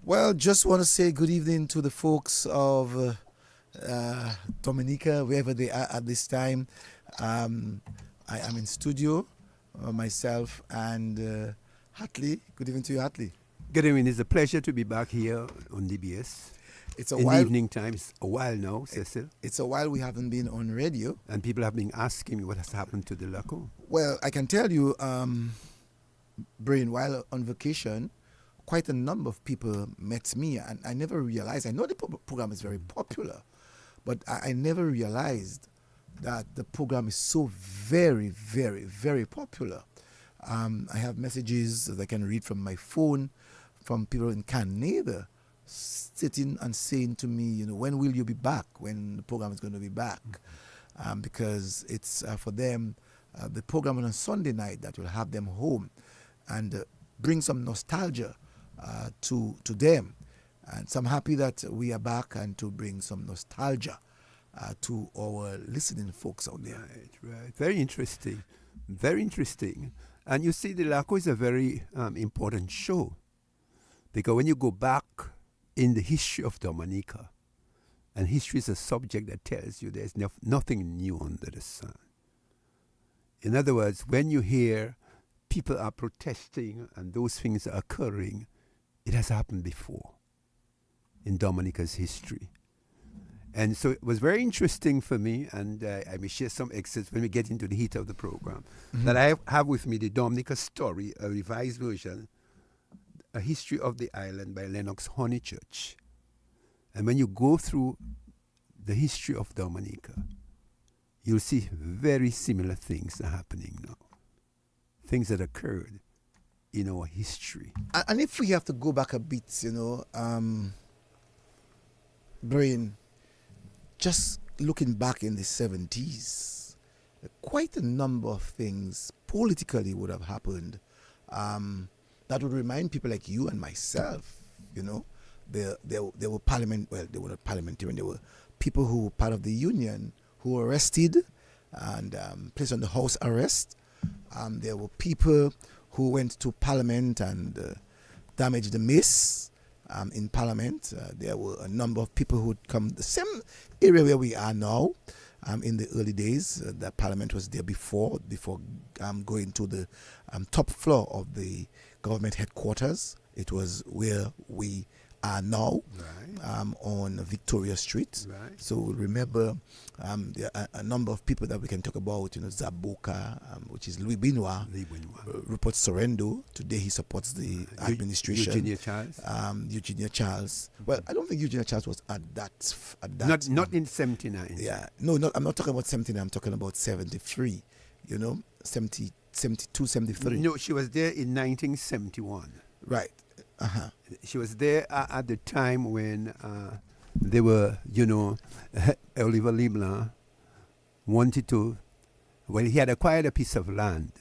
Well, just want to say good evening to the folks of Dominica, wherever they are at this time. I am in studio, myself and Hartley. Good evening to you, Hartley. Good evening. It's a pleasure to be back here on DBS. It's a in while. the evening times. A while now, Cecil. It's a while we haven't been on radio. And people have been asking me what has happened to the Lakou. Well, I can tell you, Brain, while on vacation, quite a number of people met me, and I never realized. I know the program is very popular, but I never realized that the program is so very, very, very popular. I have messages that I can read from my phone from people in Canada sitting and saying to me, when will you be back? When the program is going to be back? Because it's for them the program on a Sunday night that will have them home and bring some nostalgia to them. And so I'm happy that we are back and to bring some nostalgia to our listening folks out there. Right. Very interesting. Very interesting. And you see, the Lakou is a very important show. Because when you go back in the history of Dominica, and history is a subject that tells you there's nothing new under the sun. In other words, when you hear people are protesting and those things are occurring, it has happened before in Dominica's history. And so it was very interesting for me, and I will share some excerpts when we get into the heat of the program, that I have with me the Dominica Story, a revised version, A History of the Island by Lennox Honeychurch. And when you go through the history of Dominica, you'll see very similar things are happening now. Things that occurred in our history. And if we have to go back a bit, Brain, just looking back in the 70s, quite a number of things politically would have happened that would remind people like you and myself, there were they were not parliamentarian, there were people who were part of the union who were arrested and placed on the house arrest. There were people who went to Parliament and damaged the mace in Parliament. There were a number of people who would come the same area where we are now. In the early days, the Parliament was there before going to the top floor of the government headquarters. It was where we are now, right. On Victoria Street. Right. So remember, there are a number of people that we can talk about. Zaboka, which is Louis Benoit, Rupert Sorrento. Today he supports the administration. Eugenia Charles. Well, I don't think Eugenia Charles was at that. Not in 79. Yeah, no, I'm not talking about 79. I'm talking about 73. 70, 72, 73. No, she was there in 1971. Right. She was there at the time when they were, Oliver Leblanc wanted to, he had acquired a piece of land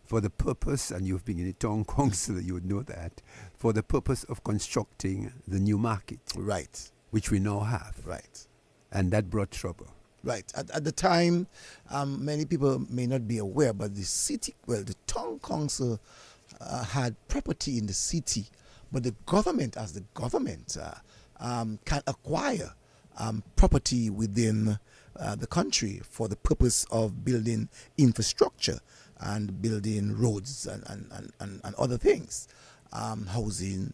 for the purpose, and you've been in the town council, you would know that, for the purpose of constructing the new market. Right. Which we now have. Right. And that brought trouble. Right. At the time, many people may not be aware, but the town council had property in the city. But the government, as the government, can acquire property within the country for the purpose of building infrastructure and building roads and other things, housing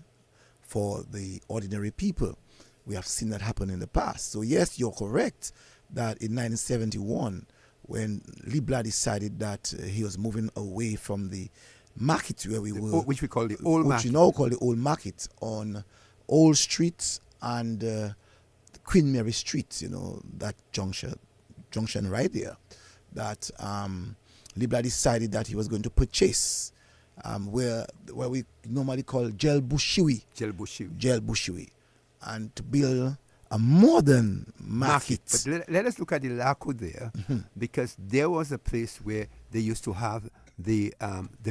for the ordinary people. We have seen that happen in the past. So yes, you're correct that in 1971, when Leblanc decided that he was moving away from the market where we were, which we call the old market, which we now call the old market, on Old Street and Queen Mary Street, that junction right there, that Leblanc decided that he was going to purchase where we normally call Gel Bushiwi, and to build a modern market. But let us look at the Lakou there, because there was a place where they used to have the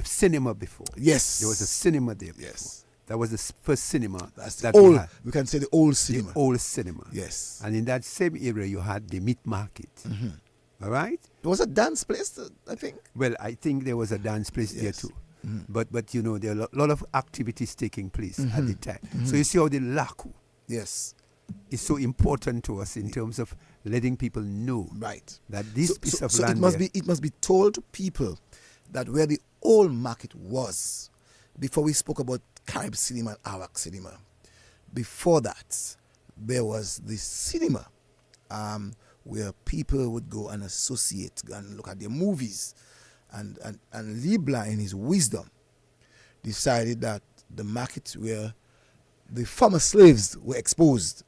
cinema before. Yes. There was a cinema there before. Yes. That was the first cinema. That's that we can say the old cinema. The old cinema. Yes. And in that same area, you had the meat market. All right? There was a dance place, I think. Well, I think there was a dance place there too. But you know, there are a lot of activities taking place at the time. So you see how the Lakou Yes. is so important to us in terms of letting people know Right. that this piece of So land it must be told to people that where the old market was, before we spoke about Carib cinema and Awak cinema, before that, there was the cinema where people would go and associate and look at their movies. And Libla, in his wisdom, decided that the market where the former slaves were exposed,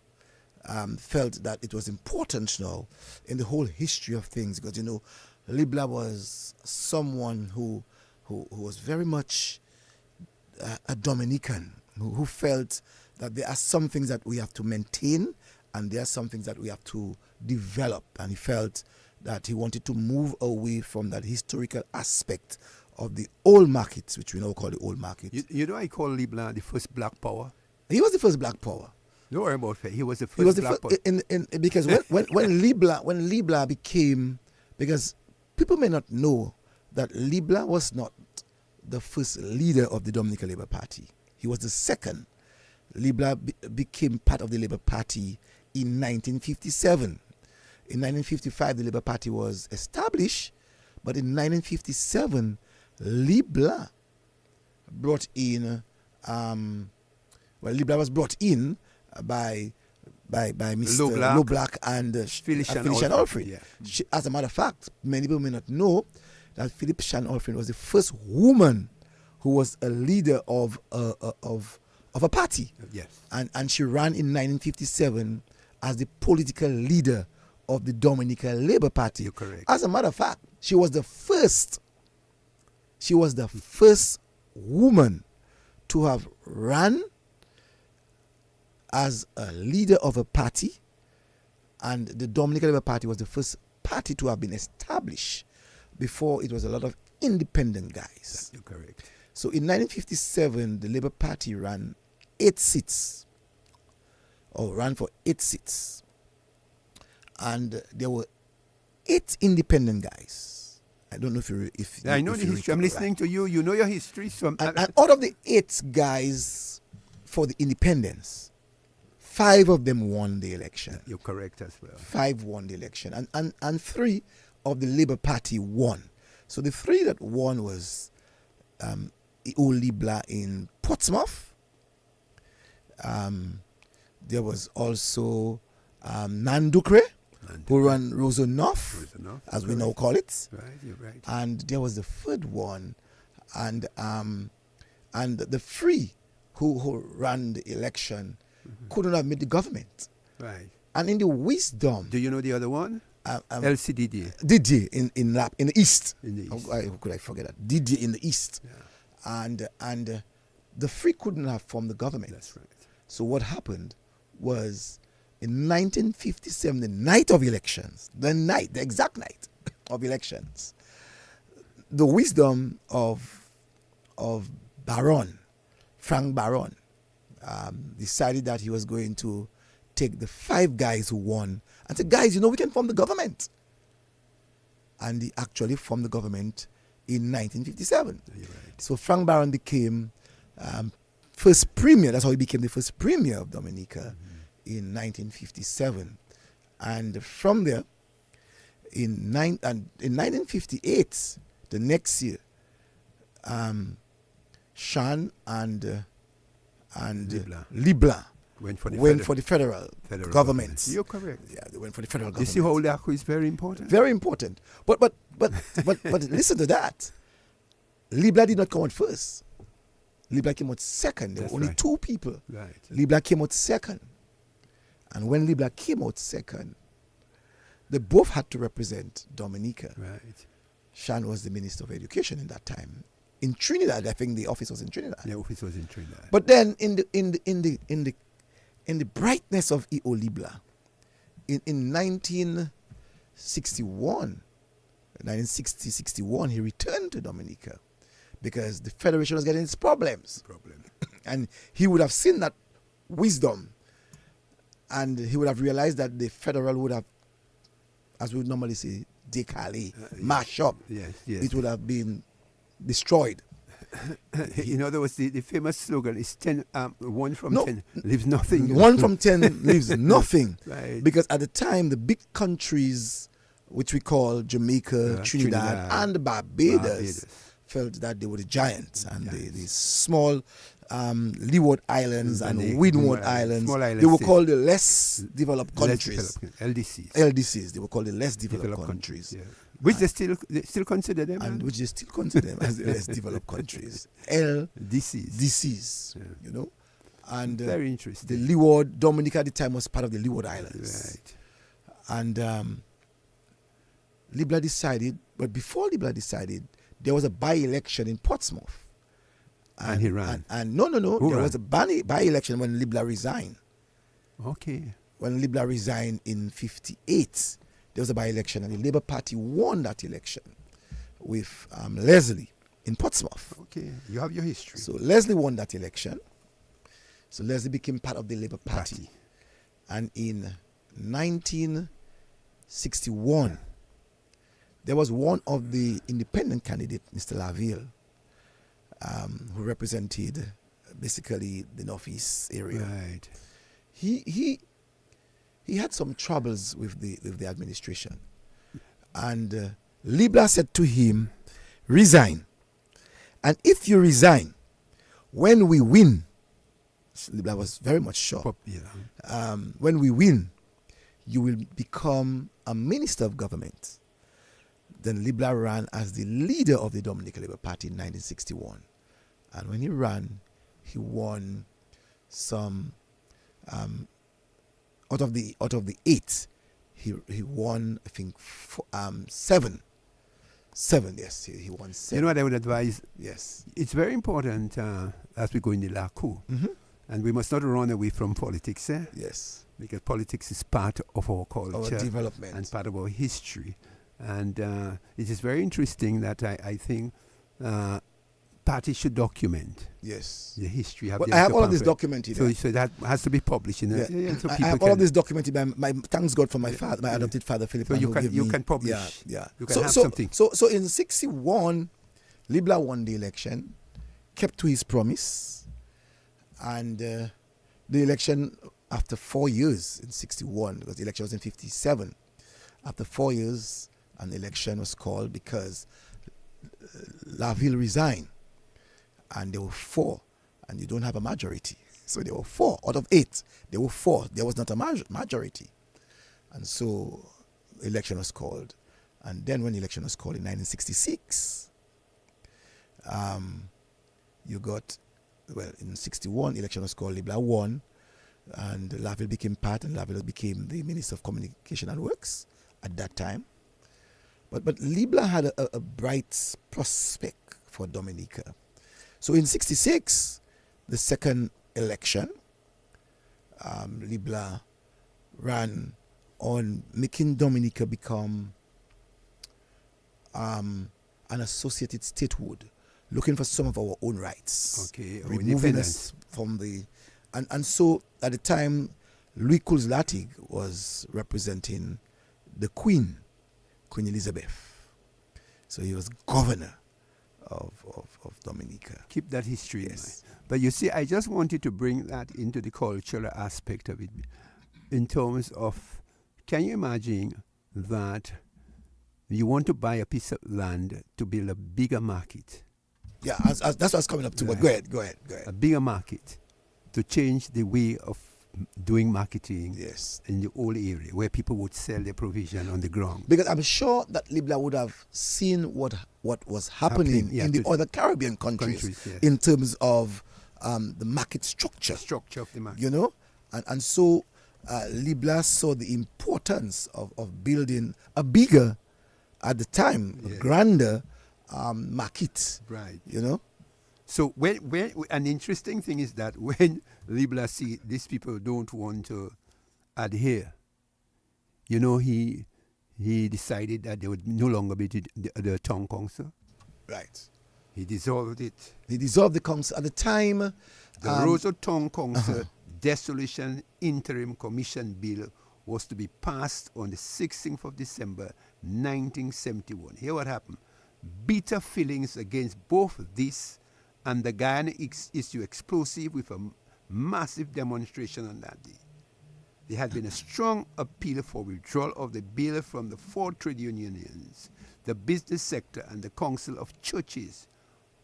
felt that it was important now in the whole history of things, because you know Libla was someone who was very much a Dominican who felt that there are some things that we have to maintain and there are some things that we have to develop, and he felt that he wanted to move away from that historical aspect of the old markets, which we now call the old market. you know, I call Libla the first black power. He was the first black power. Don't worry about it. He was the first He was the black power. because when Libla became, because people may not know that Libla was not the first leader of the Dominica Labor Party. He was the second. Libla became part of the Labor Party in 1957. In 1955, the Labor Party was established, but in 1957, Libla brought in, Libla was brought in by Mr. Loblack and Phyllis Alfred. Yeah. As a matter of fact, many people may not know that Phyllis Alfred was the first woman who was a leader of a party. Yes. And she ran in 1957 as the political leader of the Dominica Labor Party. You're correct. As a matter of fact, she was the first woman to have run as a leader of a party, and the Dominica Labor Party was the first party to have been established. Before, it was a lot of independent guys. You're correct. So in 1957, the Labor Party ran 8 seats, or ran for 8 seats. And there were 8 independent guys. I don't know if I know the history. I'm listening to you. You know your history. So and out of the 8 guys for the independents, 5 of them won the election. You're correct as well. 5 won the election, and 3 of the Labour Party won. So the 3 that won was Libla in Portsmouth. There was also Nandukre, who ran Rosenhoff, as we now call it. Right, you're right. And there was the third one, and the 3 who ran the election couldn't have made the government. Right. And in the wisdom, Do you know the other one? LCDD. Didier in the east. In the east. How could I forget that? Didier in the east. Yeah. And the 3 couldn't have formed the government. That's right. So what happened was, in 1957, the night of elections, the exact night of elections, the wisdom of Frank Baron, decided that he was going to take the 5 guys who won and say, guys, we can form the government. And he actually formed the government in 1957. You're right. So Frank Baron became first premier. That's how he became the first premier of Dominica in 1957. And from there, in 1958, the next year, Shan and Libla went for the federal government. You're correct. Yeah, they went for the federal You government. see how Lakou is very important? Very important. But listen to that. Libla did not come out first. Libla came out second. There were only 2 people. Right. Libla came out second. And when Libla came out second, they both had to represent Dominica. Right. Shan was the Minister of Education in that time. In Trinidad, I think the office was in Trinidad. The office was in Trinidad. But then in the brightness of E.O. Libla, in 1961, he returned to Dominica because the Federation was getting its problems. And he would have seen that wisdom, and he would have realized that the federal would have, as we would normally say, decalé, mash up. Yes. It would have been destroyed. In other words, the famous slogan is 1 from No. 10 leaves nothing. 1 from 10 leaves nothing. Right. Because at the time, the big countries, which we call Jamaica, Trinidad, and Barbados, felt that they were the giants, and the small Leeward Islands and Windward Islands, they were called the less developed countries. LDCs. They were called the less developed countries. Yeah. Which they still consider them, and which they still consider them as the less developed countries. LDCs, you know, and very interesting. the Leeward, Dominica at the time was part of the Leeward Islands, right? And Libla decided, but before Libla decided, there was a by-election in Portsmouth, and he ran. And no, there was a by-election when Libla resigned. Okay. When Libla resigned in '58. There was a by-election, and the Labour Party won that election with Leslie in Portsmouth. Okay, you have your history. So Leslie won that election. So Leslie became part of the Labour Party. And in 1961, there was one of the independent candidates, Mr. Laville, who represented basically the Northeast area. Right. He had some troubles with the administration, and Libla said to him, "Resign, and if you resign, when we win," Libla was very much sure. When we win, you will become a minister of government. Then Libla ran as the leader of the Dominica Labor Party in 1961, and when he ran, he won some. Out of the 8, he won, I think, 7. Yes, he won 7. You know what I would advise? Yes, it's very important as we go in the Lakou, and we must not run away from politics. Yes, because politics is part of our culture, our development, and part of our history. And it is very interesting that I think parties should document the history. I have all of this documented. So that has to be published. So I have all of this documented by my thanks God for my father, my adopted father, Philip. So you can publish. Yeah. You can have something. So in '61, Libla won the election, kept to his promise, and the election after 4 years in '61, because the election was in '57. After 4 years, an election was called because Laville resigned. And there were 4, and you don't have a majority. So there were 4 out of 8. There were 4. There was not a majority. And so election was called. And then when the election was called in 1966, you got, in '61, election was called, Libla won, and Laville became part, and Laville became the Minister of Communication and Works at that time. But Libla had a bright prospect for Dominica. So in '66, the second election, Libla ran on making Dominica become an associated statehood, looking for some of our own rights. Okay, removing us from the... And so at the time, Louis Kulz-Latig was representing the Queen Elizabeth. So he was governor of Dominica. Keep that history in mind. But you see, I just wanted to bring that into the cultural aspect of it, in terms of, can you imagine that you want to buy a piece of land to build a bigger market? Yeah, that's what's coming up to. But go ahead. A bigger market to change the way of doing marketing in the whole area where people would sell their provision on the ground. Because I'm sure that Libla would have seen what was happening in the other Caribbean countries in terms of the market structure. The structure of the market. You know? And so Libla saw the importance of building a bigger, at the time, grander market. Right. You know? So when an interesting thing is that when Libla see these people don't want to adhere, you know, he decided that they would no longer be the town council. Right. He dissolved it. He dissolved the council at the time. The Roseau Town Council Dissolution Interim Commission Bill was to be passed on the 16th of December 1971. Here what happened. Bitter feelings against both this And the Guyana issued explosive with a massive demonstration on that day. There had been a strong appeal for withdrawal of the bill from the 4 trade unions, the business sector, and the Council of Churches.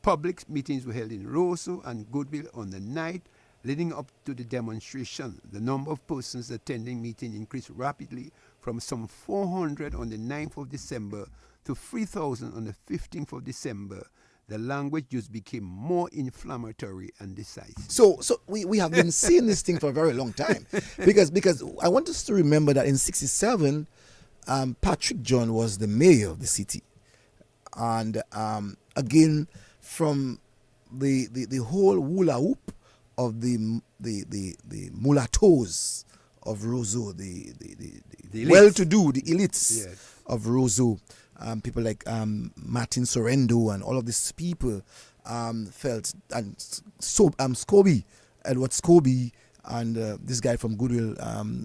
Public meetings were held in Roseau and Goodwill on the night leading up to the demonstration. The number of persons attending meeting increased rapidly from some 400 on the 9th of December to 3,000 on the 15th of December. The language used became more inflammatory and decisive. So we have been seeing this thing for a very long time. because I want us to remember that in 1967, Patrick John was the mayor of the city. And again, from the whole hula hoop of the mulattoes of Roseau, the well-to-do, the elites of Roseau, people like Martin Sorrento and all of these people felt, and so Scobie, Edward Scobie, and this guy from Goodwill,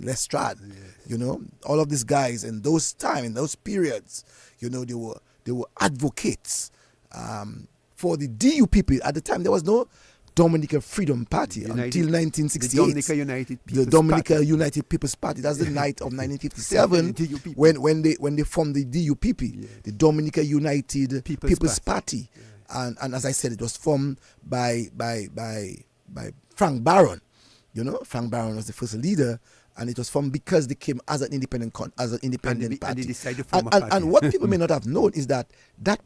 Lestrade, you know, all of these guys in those time, in those periods, you know, they were advocates for the DUPP. At the time, there was no Dominica Freedom Party until 1968. The Dominica United People's Party. United People's Party. That's the night of 1957 when they formed the DUPP, the Dominica United People's Party. And as I said, it was formed by Frank Barron. You know, Frank Barron was the first leader, and it was formed because they came as an independent party. And they decided to form a party. And what people may not have known is that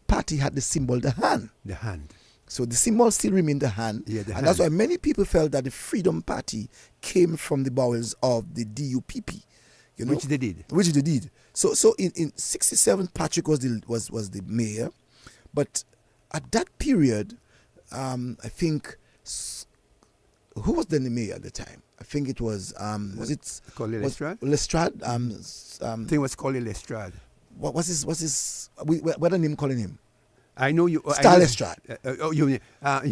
party had the symbol, the hand. The hand. So the symbol still remained the hand. That's why many people felt that the Freedom Party came from the bowels of the DUPP. You know? Which they did. So in 1967, Patrick was the mayor. But at that period, I think, who was then the mayor at the time? I think it was Colin Lestrade? Lestrade. I think it was Colin Lestrade. What's his what the name calling him? I know you. Star Lestrade. You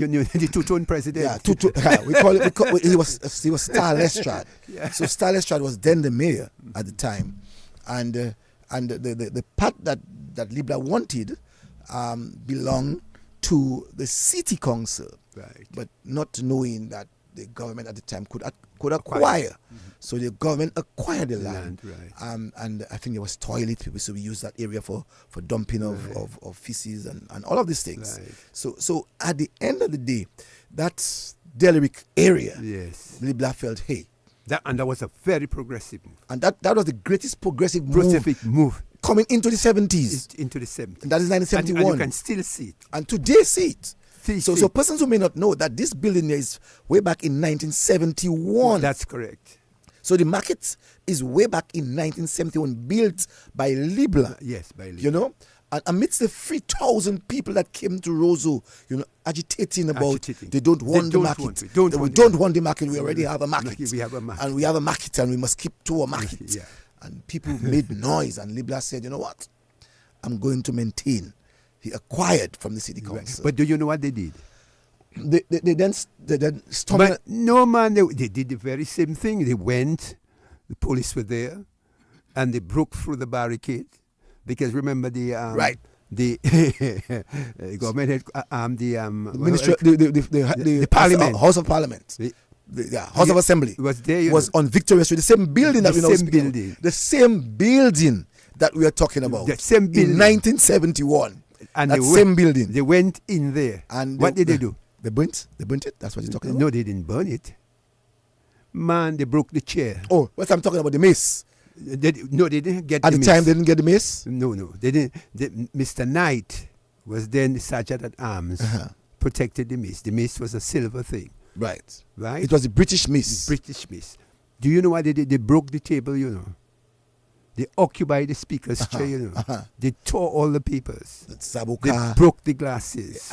knew the two-tone president. Yeah, we call it. He was Star Lestrade. So Star Lestrade was then the mayor at the time, and the part that Libra wanted belonged to the city council, right? But not knowing that the government at the time could acquire. So the government acquired the land. Right. And I think there was toilet people, so we used that area for dumping of feces and all of these things. Right. So at the end of the day, that Delaric area, Libla felt, hey. That was a very progressive move. And that was the greatest progressive move coming into the 70s. Into the 70s. And that is 1971. And you can still see it. And today see it. So persons who may not know that this building is way back in 1971. That's correct. So the market is way back in 1971, built by Libla. Yes, by Libla. You know, and amidst the 3,000 people that came to Roseau, you know, agitating about they don't want the market. They don't want the market. We already have a market. We have a market. And we have a market, and we must keep to a market. And people made noise, and Libla said, you know what? I'm going to maintain. He acquired from the city council. But do you know what they did? They then stormed. But no, man, they did the very same thing. They went, the police were there, and they broke through the barricade. Because remember the government had the Parliament, House of Parliament. House of Assembly was there. Was on Victoria Street, the same building that we know. The same building that we are talking about. The same building. In 1971. And that same building. They went in there. And what did they do? They burnt it? That's what you're talking about? No, they didn't burn it. Man, they broke the chair. Oh, what I'm talking about, the mace. They didn't get At the the time, they didn't get the mace? No, they didn't. Mr. Knight was then the sergeant at arms, protected the mace. The mace was a silver thing. Right. Right? It was the British mace. British mace. Do you know what they did? They broke the table, you know. They occupied the speaker's chair, you know. They tore all the papers. They broke the glasses.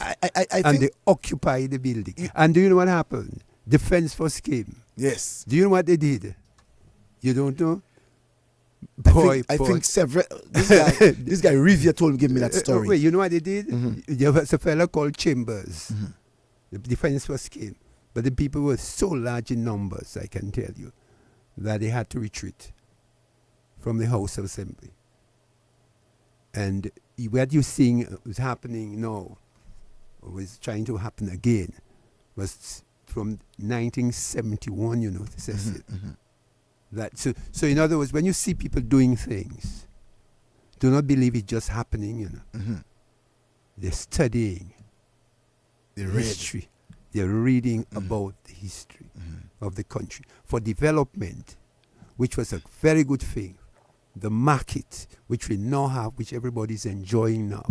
And they occupied the building. And do you know what happened? Defense Force came. Yes. Do you know what they did? You don't know? I think several. This guy Riviere gave me that story. Wait, you know what they did? There was a fellow called Chambers. The Defense Force came. But the people were so large in numbers, I can tell you, that they had to retreat from the House of Assembly. And what you're seeing is happening now was trying to happen again was from 1971, Cecil. That, so in other words, when you see people doing things, do not believe it's just happening, They're studying the history. They're reading about the history of the country for development, which was a very good thing. The market, which we now have, which everybody's enjoying now.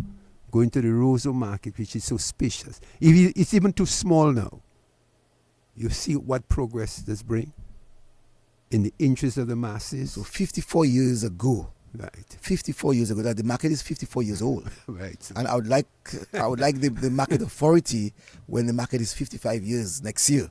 Going to the Roseau market, which is so spacious. It's even too small now. You see what progress does bring in the interest of the masses. So 54 years ago, Right. 54 years ago, that the market is 54 years old. Right. And I would like the market authority, when the market is 55 years next year,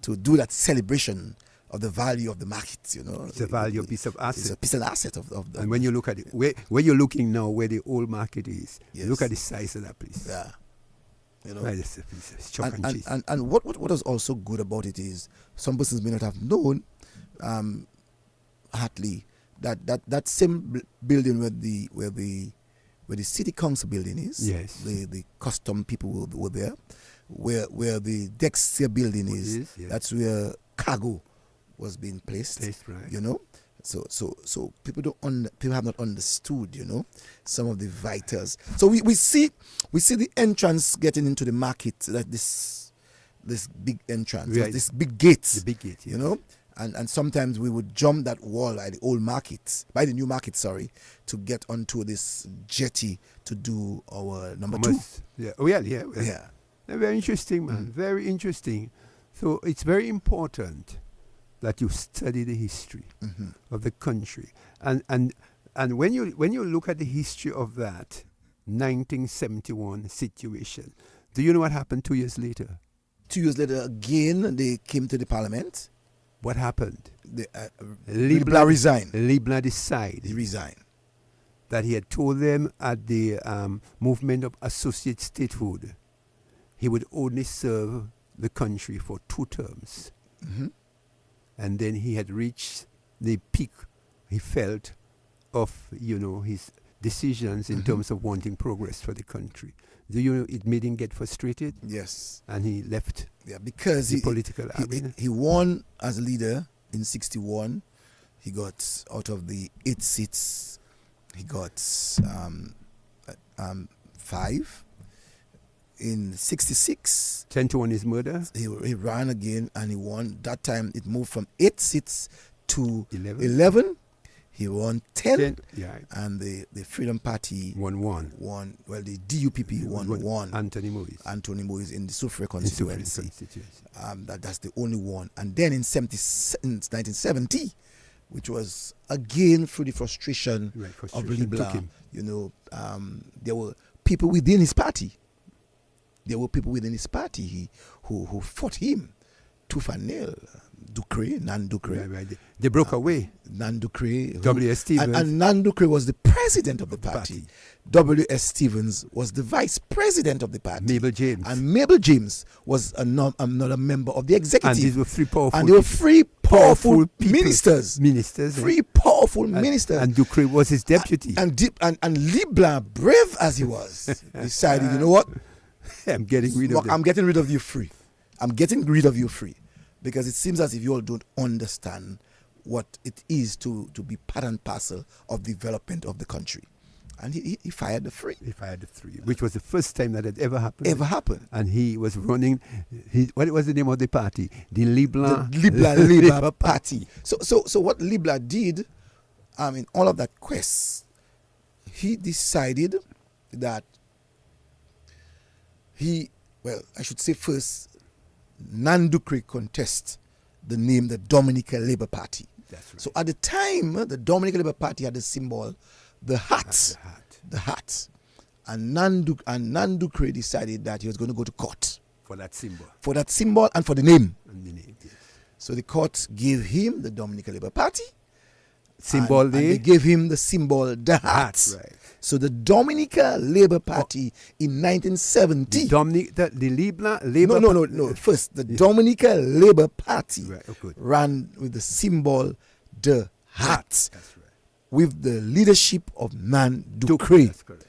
to do that celebration of the value of the market. It's a value piece of asset. It's a piece of asset of the. And when you look at it, where you're looking now, where the old market is, Yes. look at the size of that place. Yeah. Right, it's chalk and cheese. And what is also good about it is, some persons may not have known, Hartley, that same building where the city council building is. Yes. The custom people were there. Where the Dexter building is. Yes. That's where cargo was being placed. Right. So people have not understood, some of the vitals. So we see the entrance getting into the market, that this big entrance, Right. this big gate. The big gate, yes. And sometimes we would jump that wall by the new market, to get onto this jetty to do our number 2. Yeah. Oh, yeah. Yeah. Very interesting, man. Very interesting. So it's very important that you study the history of the country, and when you look at the history of that 1971 situation, do you know what happened 2 years later? 2 years later, again, they came to the parliament. What happened? Libla resigned. Libla decided. He resigned. That he had told them at the movement of associate statehood, he would only serve the country for 2 terms. And then he had reached the peak, he felt, of his decisions in terms of wanting progress for the country. Do you know it made him get frustrated? Yes. And he left. Yeah, because the political arena. He won as a leader in 61. He got, out of the 8 seats, he got 5. In 66, 10-1 his murder. He ran again and he won. That time it moved from 8 seats to 11. He won 10. Yeah. And the Freedom Party won. Well, the DUPP won. Anthony Moise in the Soufriere constituency. That's the only one. And then in 1970, which was again through the frustration of Libla, there were people within his party. Who fought him tooth and nail. Nan Ducre. Right. They broke away. Nan Ducre. W.S. Stevens. And Nan Ducre was the president of the party. W.S. Stevens was the vice president of the party. Mabel James. And Mabel James was another member of the executive. And these were 3 powerful And they were 3 powerful people. ministers. 3 powerful ministers. And Ducre was his deputy. And Libla, brave as he was, decided, you know what? I'm getting rid of them. I'm getting rid of you free. Because it seems as if you all don't understand what it is to be part and parcel of development of the country. And he fired the 3. He fired the 3, which was the first time that had ever happened. And he was running, what was the name of the party? The Libla Labor Party. So what Libla did, in all of that quest, he decided that I should say first, Nan Ducre contest the name the Dominica Labor Party. That's right. So at the time, the Dominica Labor Party had the symbol, the hat. The hat. And Nan Ducre decided that he was going to go to court. For that symbol. And for the name. Yes. So the court gave him the Dominica Labor Party. And they gave him the symbol, the hat. Right. So the Dominica Labor Party in 1970. The Libla Labor Party. No. First, the Dominica Labor Party ran with the symbol, the hat. That's right. With the leadership of Nan Ducre. That's correct.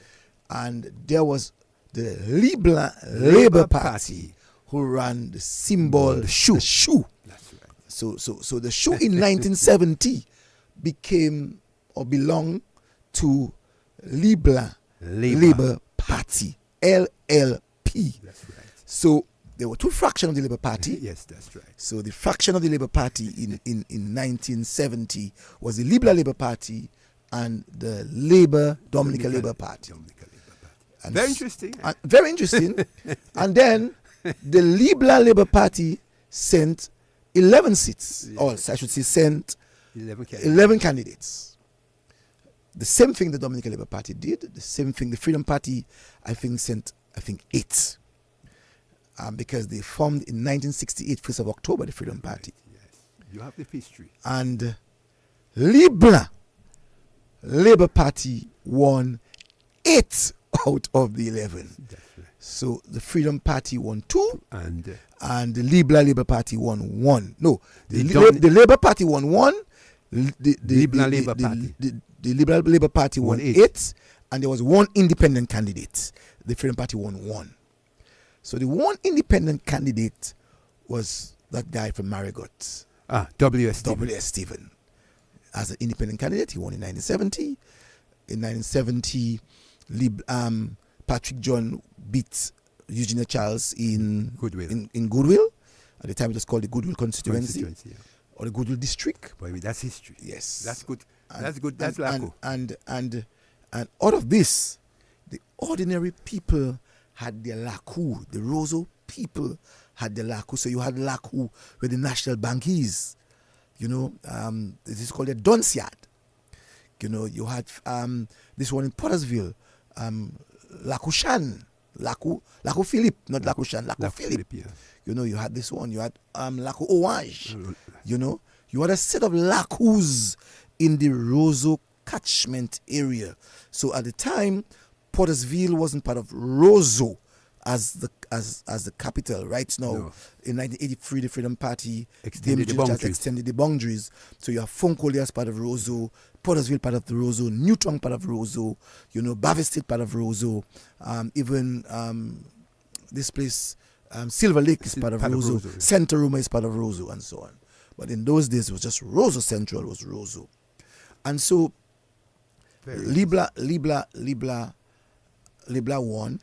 And there was the Labor Party, who ran the symbol, The shoe. the shoe. That's right. So the shoe in 1970 became or belonged to Labor Party, LLP. That's right. So there were two fractions of the Labour Party. Yes, that's right. So the fraction of the Labour Party in 1970 was the Liberal Labour Party and the Dominica Labor Party. Dominica Labor Party. And Very interesting. Very interesting. And then the Liberal Labour Party sent 11 seats, or I should say sent 11 candidates. The same thing the Dominica Labor Party did. The same thing the Freedom Party, I think, sent 8. Because they formed in 1968, 1st of October, the Freedom Party. Yes. You have the history. And Labour Party won 8 out of the 11. That's right. So the Freedom Party won 2, And the Liberal Labour Party won 1. No, the The Labour Party won 1. The Liberal Labour Party. The Liberal Labour Party won Won 8, and there was 1 independent candidate. The Freedom Party won 1. So the 1 independent candidate was that guy from Marigot, W.S. W.S. Stephen. As an independent candidate, he won in 1970. In 1970, Patrick John beat Eugenia Charles in Goodwill. In Goodwill. At the time, it was called the Goodwill constituency. Yeah. Or the Goodwill district. Boy, that's history. Yes. That's good. And- That's good. That's Lakou. And out of this, the ordinary people had their Lakou. The Roseau people had their Lakou. So you had Lakou where the National Bank is. You know, this is called a dunce yard. You know, you had this one in Pottersville, Lakou Shan, Lakou Philip, not Lakou Shan, Lakou Philip. Yeah. You know, you had this one. You had Lakou Orange. You know, you had a set of Lakous in the Roseau catchment area. So at the time, Pottersville wasn't part of Roseau as the capital. Right now, No. in 1983, the Freedom Party Extended the just boundaries. extended the boundaries. So you have Fonkolia as part of Roseau, Pottersville part of the Roseau, Newtown part of Roseau, you know, Bavestate part of Roseau, even this place, Silver Lake is part of Roseau, Center Roma is part of Roseau, and so on. But in those days, it was just Roseau Central was Roseau. And so Libla won,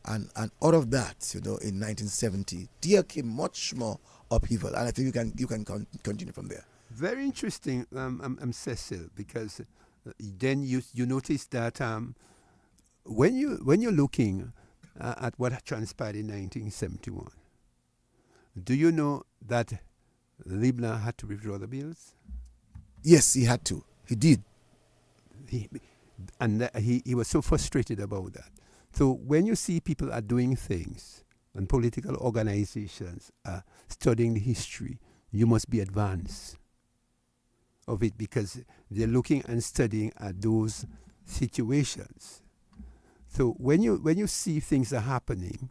and out of that, you know, in 1970, there came much more upheaval, and I think you can continue from there. Very interesting, Cecil, because then you notice that when you're looking at what transpired in 1971, do you know that Libna had to withdraw the bills? Yes, he had to. He did. He was so frustrated about that. So when you see people are doing things and political organizations are studying the history, you must be advanced of it because they're looking and studying at those situations. So when you see things are happening,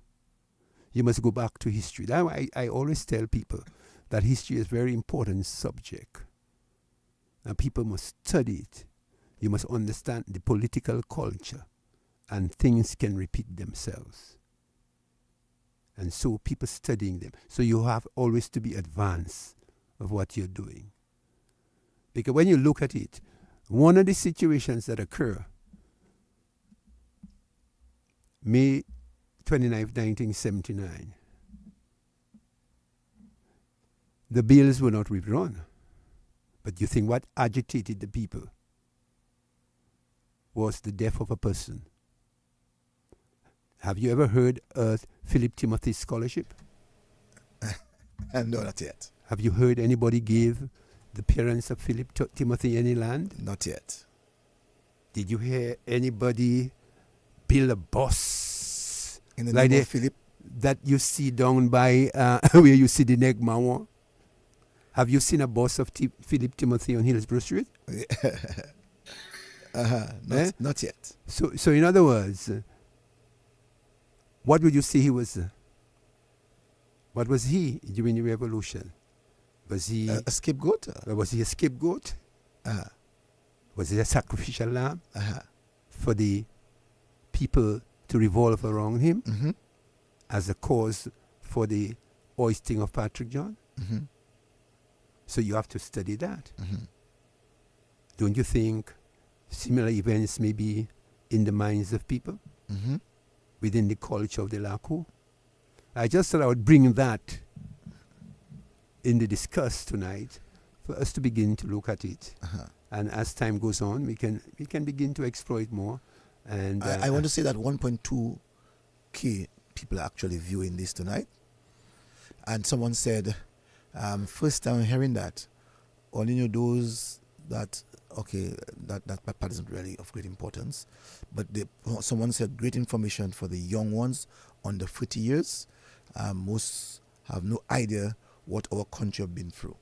you must go back to history. That's why I always tell people that history is a very important subject. And people must study it. You must understand the political culture, and things can repeat themselves. And so people studying them. So you have always to be advanced of what you're doing. Because when you look at it, one of the situations that occur, May 29, 1979, the bills were not withdrawn. But you think what agitated the people was the death of a person. Have you ever heard of Philip Timothy Scholarship? No, not yet. Have you heard anybody give the parents of Philip Timothy any land? Not yet. Did you hear anybody build a bus In the like name of Philip? that you see down by where you see the Negmawa? Have you seen a bus of Philip Timothy on Hillsborough Street? Not yet. So in other words, what would you say he was? What was he during the revolution? Was he A scapegoat? Was he a scapegoat? Was he a sacrificial lamb for the people to revolve around him Mm-hmm. as a cause for the hoisting of Patrick John. Mm-hmm. So you have to study that. Mm-hmm. Don't you think similar events may be in the minds of people Mm-hmm. within the culture of the Lakou? I just thought I would bring that in the discuss tonight for us to begin to look at it. Uh-huh. And as time goes on, we can begin to explore it more. And I want to say that 1.2K people are actually viewing this tonight. And someone said, first time hearing that, only those that, okay, that part isn't really of great importance. But someone said great information for the young ones under 40 years. Most have no idea what our country have been through.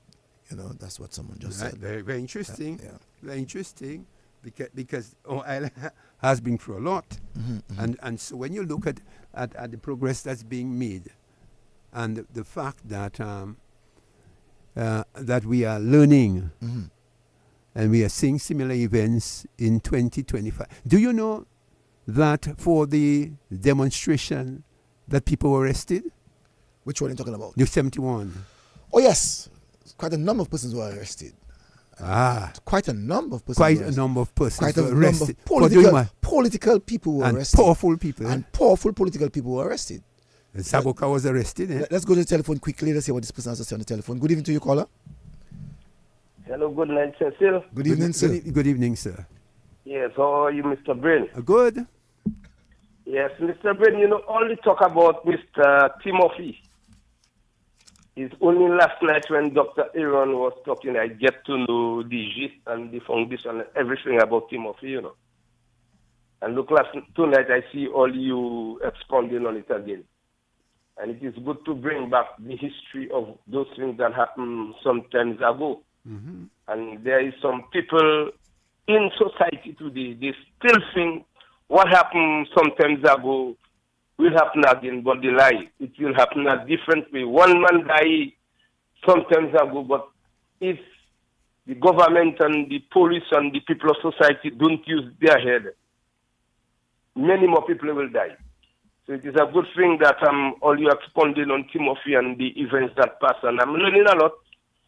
You know, that's what someone just said. Very, very interesting. Yeah. Very interesting, because Island has been through a lot. Mm-hmm, mm-hmm. And so when you look at the progress that's being made, and the fact that that we are learning, Mm-hmm. and we are seeing similar events in 2025. Do you know that for the demonstration that people were arrested? Which one are you talking about? The 71. Oh, yes. Quite a number of persons were arrested. Quite a number of persons Quite were a arrested. number of persons Quite a were number arrested. of political people were and arrested. powerful people. And powerful political people were arrested. And Saboka was arrested. Let's go to the telephone quickly. Let's see what this person has to say on the telephone. Good evening to you, caller. Hello, good night, Cecil. Good evening, sir. Good evening, sir. Yes, how are you, Mr. Brain? Good. Yes, Mr. Brain, only talk about Mr. Timothy. It's only last night when Dr. Aaron was talking, I get to know the gist and the foundation and everything about Timothy, And look, tonight I see all you expounding on it again. And it is good to bring back the history of those things that happened some times ago. Mm-hmm. And there is some people in society today, they still think what happened some times ago will happen again, but they lie. It will happen a different way. One man died some times ago, but if the government and the police and the people of society don't use their head, many more people will die. So it is a good thing that all you expounding on Timothy and the events that pass, and I'm learning a lot.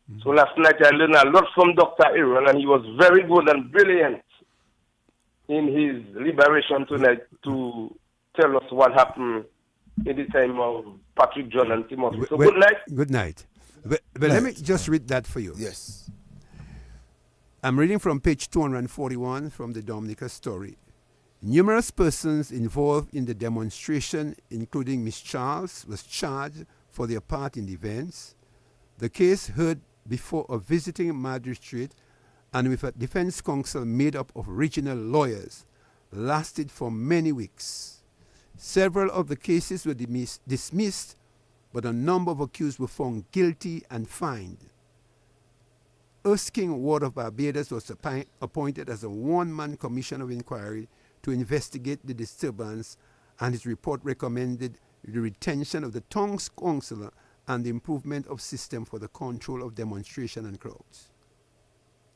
Mm-hmm. So last night I learned a lot from Dr. Aaron, and he was very good and brilliant in his liberation tonight to tell us what happened in the time of Patrick John and Timothy. So good night. Good night. But let me just read that for you. Yes. I'm reading from page 241 from the Dominica story. Numerous persons involved in the demonstration, including Miss Charles, was charged for their part in the events. The case heard before a visiting magistrate and with a defense counsel made up of regional lawyers lasted for many weeks. Several of the cases were dismissed, but a number of accused were found guilty and fined. Erskine Ward of Barbados was appointed as a one-man commission of inquiry to investigate the disturbance, and his report recommended the retention of the town councillor and the improvement of system for the control of demonstration and crowds.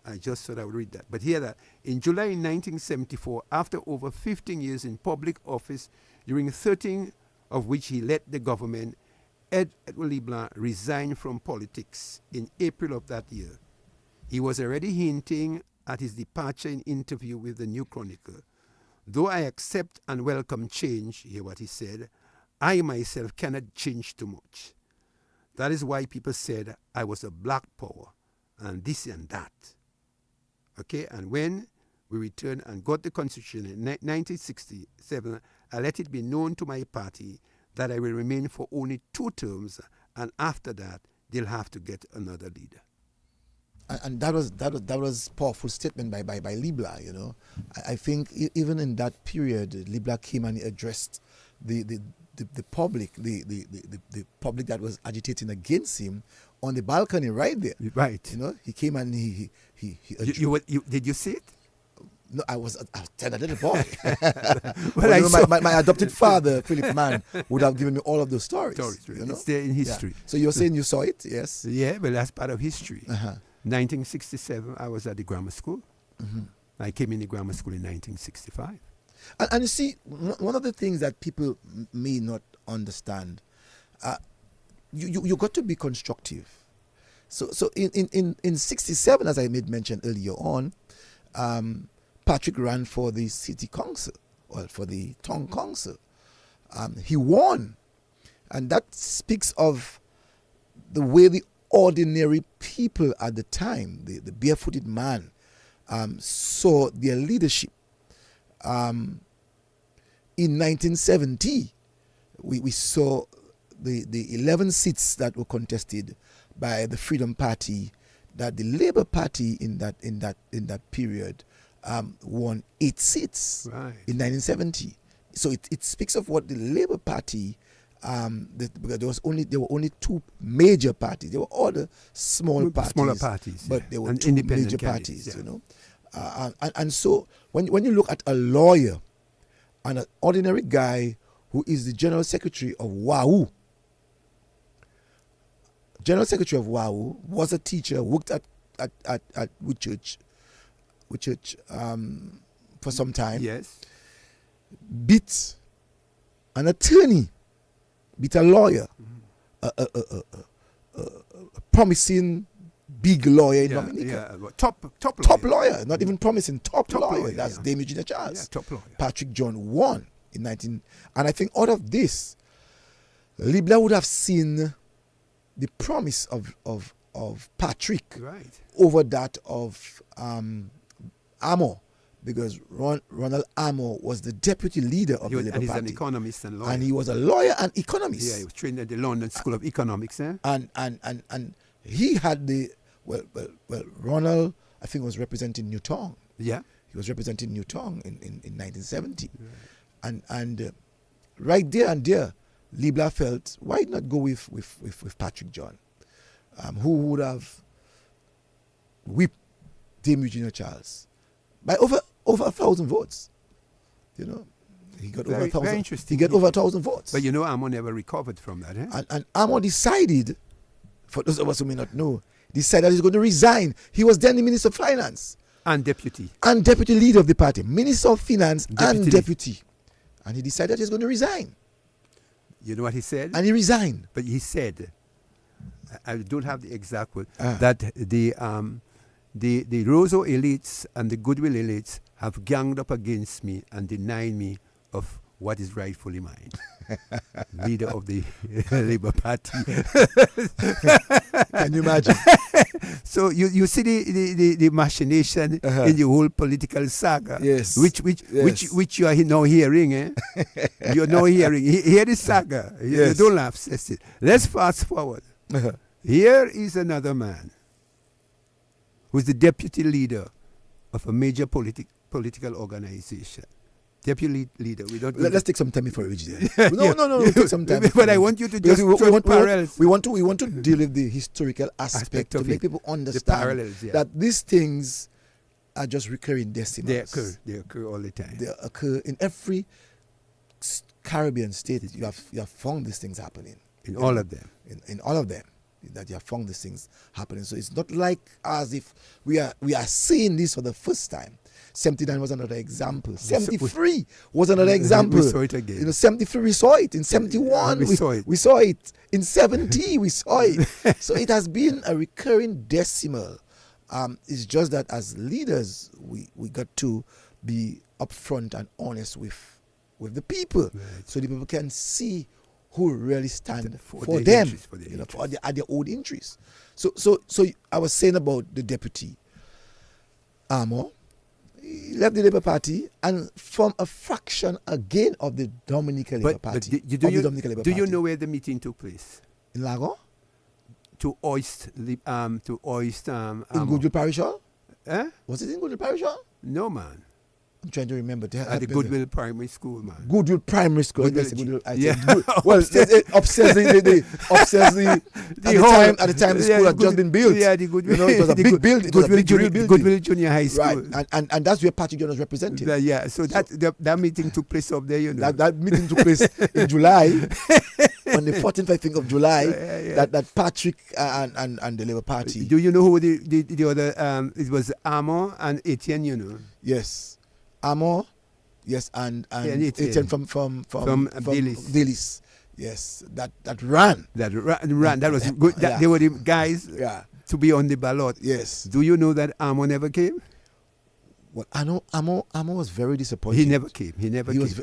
I just thought I would read that. But here that in July 1974, after over 15 years in public office, during 13 of which he led the government, Edward Leblanc resigned from politics in April of that year. He was already hinting at his departure in interview with the New Chronicle. Though I accept and welcome change, hear what he said, I myself cannot change too much. That is why people said I was a black power and this and that. Okay, and when we returned and got the constitution in 1967, I let it be known to my party that I will remain for only 2 terms, and after that, they'll have to get another leader. And that was powerful statement by Leblanc. I think even in that period, Leblanc came and addressed the public, the public that was agitating against him on the balcony right there. Right. He came and he did you see it? No, I was 10, a little boy. Well, my adopted father, Philip Mann, would have given me all of those stories. It's there in history. Yeah. So you're saying you saw it? Yes. Yeah, well, that's part of history. Uh-huh. 1967, I was at the grammar school. Mm-hmm. I came in the grammar school in 1965. And you see, one of the things that people may not understand, you got to be constructive. So in 67, as I made mention earlier on, Patrick ran for the city council, or for the town council. He won. And that speaks of the way the ordinary people at the time, the barefooted man, saw their leadership. In 1970, we saw the 11 seats that were contested by the Freedom Party, that the Labour Party in that period won 8 seats in 1970. So it speaks of what the Labour Party, because there were only 2 major parties. There were other smaller parties, but there were 2 major parties. You know, and so when you look at a lawyer and an ordinary guy who is the General Secretary of WAU. General Secretary of WAU was a teacher, worked at Whitchurch for some time. Yes. Beat an attorney, beat a lawyer, a promising big lawyer in Dominica. Top lawyer, not even promising, top lawyer. That's Dame Eugenia Charles. Yeah, top lawyer. Patrick John won in 19... And I think out of this, Libla would have seen the promise of Patrick over that of Amo, because Ronald Amo was the deputy leader of the Labour Party. And he's an economist and lawyer. And he was a lawyer and economist. Yeah, he was trained at the London School of Economics. And he had the... Well, Ronald, I think, was representing Newtown. Yeah. He was representing Newtown in 1970. Right. And right there and there, Libla felt, why not go with Patrick John, who would have whipped Dame Eugenia Charles by over 1,000 votes. You know, he got over 1,000. Very interesting. He got over 1,000 votes. But you know, Amo never recovered from that. And Amo decided, for those of us who may not know, decided he's going to resign. He was then the Minister of Finance. And deputy. And deputy leader of the party. Minister of Finance and deputy. And he decided he's going to resign. You know what he said? And he resigned. But he said, I don't have the exact word, that the Roseau elites and the Goodwill elites have ganged up against me and denied me of what is rightfully mine. Leader of the Labour Party. Can you imagine? So you see the machination in the whole political saga. Yes. Which you are now hearing. You're now hearing. Hear the saga. Yes. You don't laugh, Cecil. Let's fast forward. Here is another man who's the deputy leader of a major political organization. Deputy leader. Let's take some time before we reach there. No. Take some time. But I want you to just draw parallels. We want to deal with the historical aspect to make people understand that these things are just recurring decimals. They occur all the time. They occur in every Caribbean state. You have found these things happening. In all of them. In all of them. That you have found these things happening. So it's not like as if we are seeing this for the first time. 79 was another example. 73 was another example. We saw it again. You know, 73 we saw it. In 71 we saw it. In 70 we saw it. So it has been a recurring decimal. It's just that as leaders we got to be upfront and honest with the people, so the people can see who really stand for them, for their own interests. So I was saying about the deputy Amo. He left the Labour Party and formed a fraction again of the Dominica Labor Party. Do you know where the meeting took place? In Lakou? To hoist in Goodwill Parish Hall? Was it in Goodwill Parish Hall? No, man. I'm trying to remember. At the Goodwill Primary School, man. Goodwill Primary School. Well, upstairs at the time the school had just been built. Yeah, the Goodwill. It was a big building. Goodwill Junior High School. Right, and that's where Patrick John was representing. So that meeting took place up there, you know. That meeting took place in July, on the 14th, I think, of July. That Patrick and the Labour Party. Do you know who the other? It was Amo and Etienne, you know. Yes. Amo, Yes, and Etienne. Etienne from Delis. Delis. Yes, that ran. That ran. That was good. They were the guys to be on the ballot. Yes. Do you know that Amo never came? Well, I know Amo was very disappointed. He never came.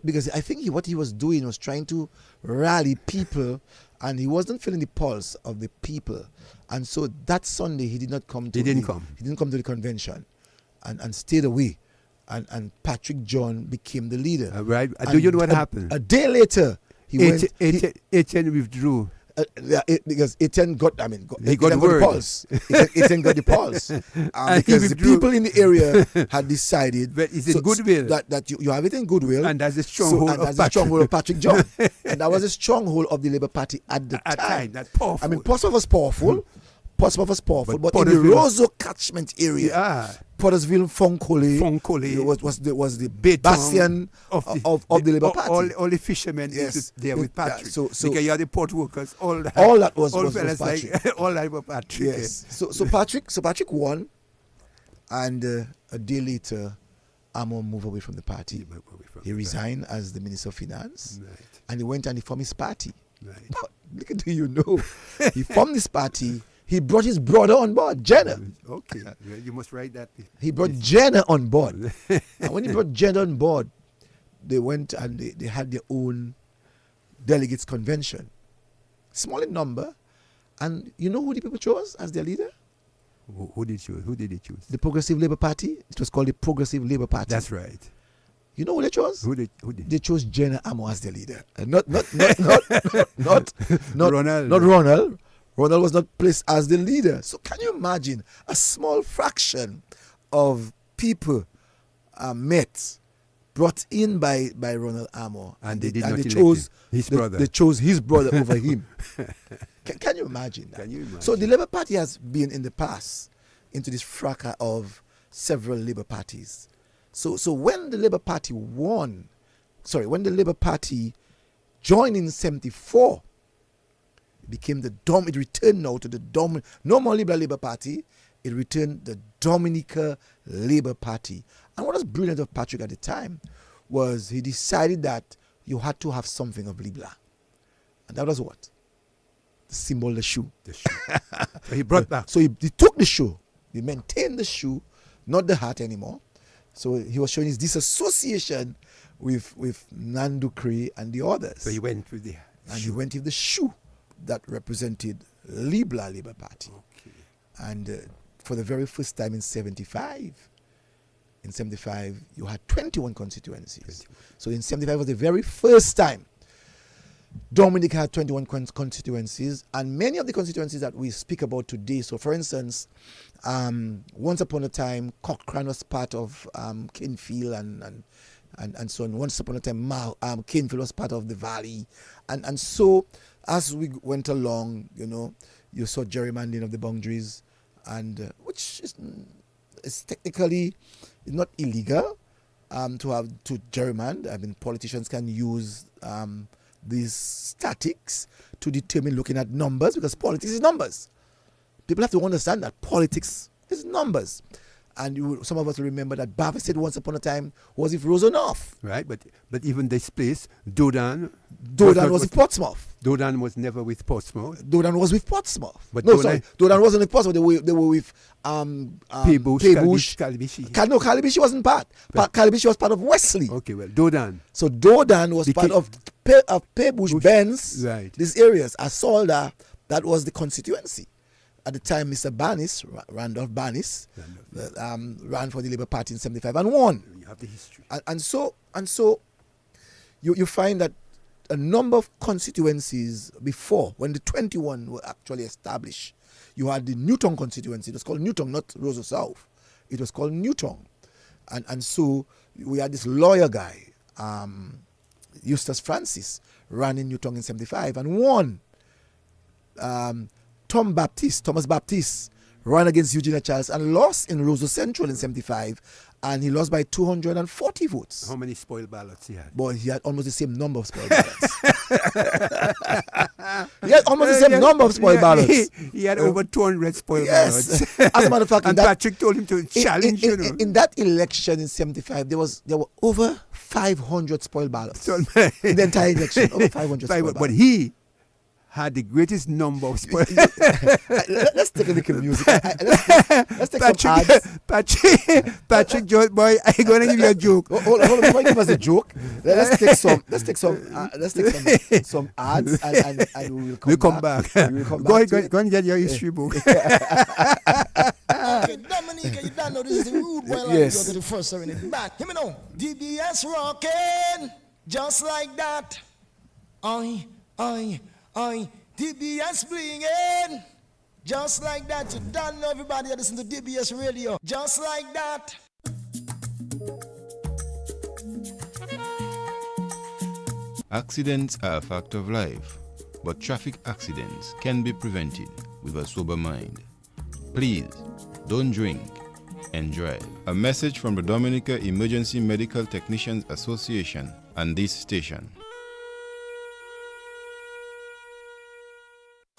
Because I think what he was doing was trying to rally people, and he wasn't feeling the pulse of the people. And so that Sunday he did not come. He didn't come to the convention, and stayed away. And Patrick John became the leader. Right. Do you know what happened? A day later, Etienne withdrew. Because Etienne got the pulse. Etienne got the pulse. Because the people in the area had decided but it's in goodwill. that you have it in goodwill. And that's the stronghold of Patrick John. And that was the stronghold of the Labour Party at the time. That's powerful. I mean, Portsmouth was powerful. but in the Roseau catchment area, Pottersville, Fonkole was the bastion of the Labour Party. All the fishermen there with Patrick. So because you had the port workers, all that was fellas Patrick. like all Labour Patrick. Yes. So Patrick won, and a day later, Amo moved away from the party. He resigned as the Minister of Finance, and he went and he formed his party. Right. But little do you know, he formed this party. He brought his brother on board, Jenner. Okay, you must write that. He brought Jenner on board. And when he brought Jenner on board, they went and they had their own delegates convention. Small in number. And you know who the people chose as their leader? Who did they choose? The Progressive Labour Party. It was called the Progressive Labour Party. That's right. You know who they chose? Who did? They chose Jenner Amo as their leader. Not Ronald. Not Ronald. Ronald was not placed as the leader. So can you imagine a small fraction of people brought in by Ronald Amo, and they chose his brother. They chose his brother over him. Can you imagine that? Can you imagine? So the Labour Party has been in the past into this fracas of several Labour parties. So when the Labour Party when the Labour Party joined in 1974, it became it returned now to no more Liberal Labour Party, it returned the Dominica Labor Party. And what was brilliant of Patrick at the time was he decided that you had to have something of Libla. And that was what? The symbol, the shoe. So he brought back. So he took the shoe. He maintained the shoe, not the hat anymore. So he was showing his disassociation with Nandukri and the others. So he went with the he went with the shoe that represented Libla Labour Party. Okay. And for the very first time in 1975, you had 21 constituencies. So in 1975 was the very first time Dominica had 21 constituencies, and many of the constituencies that we speak about today. So for instance, once upon a time, Cochrane was part of Kinfield and so on. Once upon a time, Kinfield was part of the Valley. And so as we went along, you saw gerrymandering of the boundaries, and which is technically not illegal to gerrymander. I mean, politicians can use these statics to determine, looking at numbers, because politics is numbers. People have to understand that politics is numbers. And some of us remember that Bavis said once upon a time was if Roseau North. Right, but even this place, Dodan was with Portsmouth. Dodan was never with Portsmouth. Dodan was with Portsmouth. But Dodan wasn't with Portsmouth. They were with Pebush, Calibishi. No, Calibishi wasn't part. Calibishi was part of Wesley. Okay, well, Dodan. So Dodan was part of Pebush, Benz, right. These areas. Asolda, that was the constituency. At the time, Mr. Barnis, Randolph Barnis, ran for the Labour Party in 1975 and won. You have the history. And so you find that a number of constituencies before, when the 21 were actually established, you had the Newton constituency. It was called Newton, not Roseau South. It was called Newton. And so we had this lawyer guy, Eustace Francis, ran in Newton in 1975 and won. Thomas Baptiste ran against Eugenia Charles and lost in Roseau Central in 75, and he lost by 240 votes. How many spoiled ballots he had? But he had almost the same number of spoiled ballots. He had almost the same number of spoiled ballots. He had over 200 spoiled Yes. ballots. As a matter of fact, and Patrick told him to challenge, in that election in 75, there were over 500 spoiled ballots. In the entire election, over 500 spoiled ballots. But he had the greatest number of spoiled. Let's take a look at music. Let's take some ads. Patrick, George boy, I'm gonna give you a joke. Hold on, before you give us a joke, let's take some ads, and we'll come back. Go and get your history book. Okay, Dominica, you don't know this is the rude boy. Yes. You go to the first serenade. Back, hear me now. DBS rocking, just like that. I, DBS blinging, just like that. You don't know everybody that listen to DBS radio, just like that. Accidents are a fact of life, but traffic accidents can be prevented with a sober mind. Please, don't drink and drive. A message from the Dominica Emergency Medical Technicians Association and this station.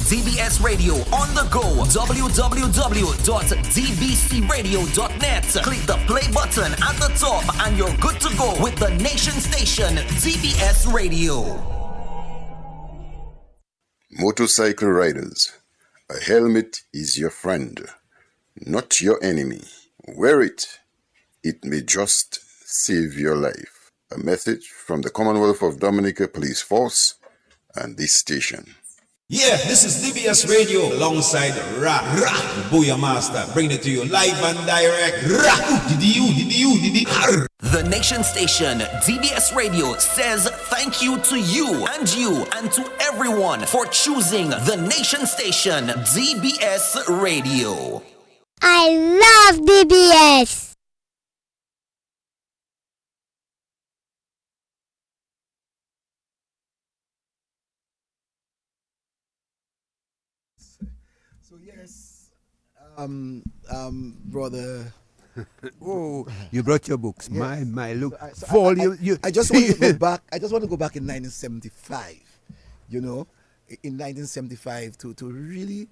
DBS Radio on the go. www.dbcradio.net. Click the play button at the top and you're good to go with the nation station DBS Radio. Motorcycle riders, a helmet is your friend, not your enemy. Wear it. It may just save your life. A message from the Commonwealth of Dominica Police Force and this station. Yeah, this is DBS Radio alongside Ra Booyah Master, bringing it to you live and direct. The nation station DBS Radio says thank you to you and to everyone for choosing the nation station DBS Radio. I love DBS. So yes, brother. Oh, you brought your books. Yes. My look. I just want to go back. I just want to go back in 1975. You know, in 1975 to really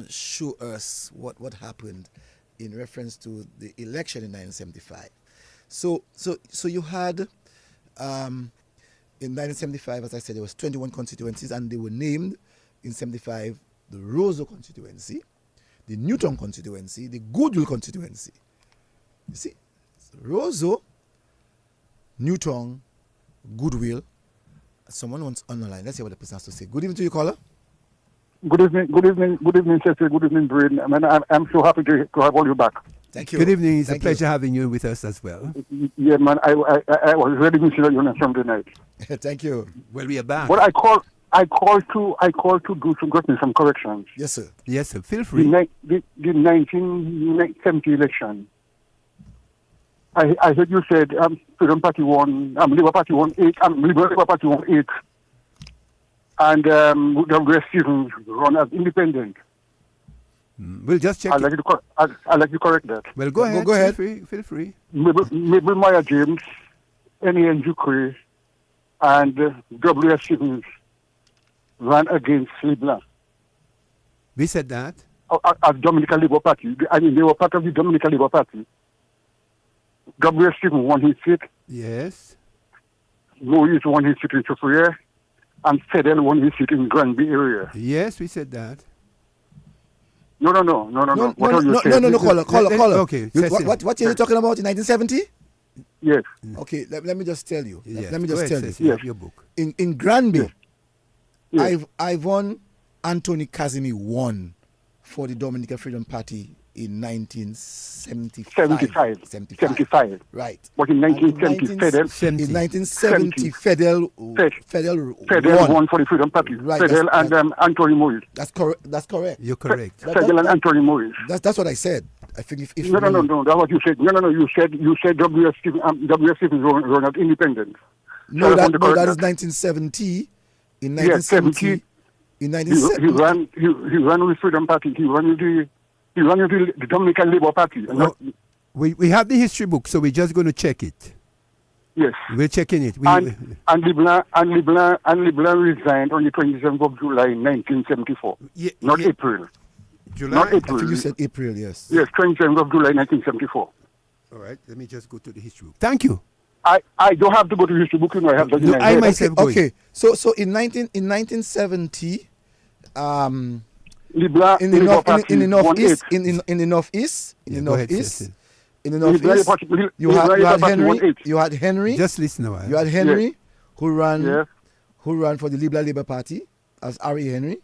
show us what happened in reference to the election in 1975. So you had in 1975, as I said, there was 21 constituencies, and they were named in 75 the Roseau constituency, the Newton constituency, the Goodwill constituency. You see, Roseau, Newton, Goodwill. Someone wants on the line. Let's see what the person has to say. Good evening to you, caller. Good evening, Cecil. Good evening, Brain. I mean, I'm so happy to have all you back. Thank you. Good evening. It's Thank a pleasure you. having you with us as well. Yeah, man. I was really missing you on Sunday night. Thank you. Well, we are back. But I called to do some corrections. Yes, sir. Yes, sir. Feel free. The 1970 election. I heard you said Freedom Party won, Labour Party won 8, Labour Party won 8, and the Stevens run as independent. We'll just check. I'd like to correct that. Well, go ahead. Go ahead. Feel free. Mabel Maya James, N.A.N. Ducre, and W.S. Stevens ran against Leblanc. We said that. As Dominica Labor Party. I mean, they were part of the Dominica Labor Party. W.S. Stevens won his seat. Yes. Louis won his seat in Sophia, and Fidel won his seat in Granby area. Yes, we said that. No. What are you saying? No, caller. Okay. What are you talking about in 1970? Yes. Okay, let me just tell you. Yes. Let me just tell you. Yes. Your book. In Granby, Yes. Ivon Anthony Kazimi won for the Dominica Freedom Party in 1975. 75. Right. But in 1970, In 1970, Fidel won for the Freedom Party. Right, Fidel and Anthony Moise. That's correct. You're correct. Fidel and Anthony Moise. That's what I said. I think if No. That's what you said. No. You said W.S. Stevens run as independent. No, that is 1970. In 1970, he ran with Freedom Party. He ran with the He ran into the Dominican Labor Party. No, we have the history book, so we're just going to check it. Yes. We're checking it. And LeBlanc resigned on the 27th of July 1974. Not April. July? Not April. I think you said April, yes. Yes, 27th of July 1974. All right, let me just go to the history book. Thank you. I don't have to go to the history book, I have to No, I myself going. Okay, so in 1970, LeBlanc in the northeast, you had Henry. Just listen a while. You had Henry, who ran for the LeBlanc Labor Party as Harry Henry.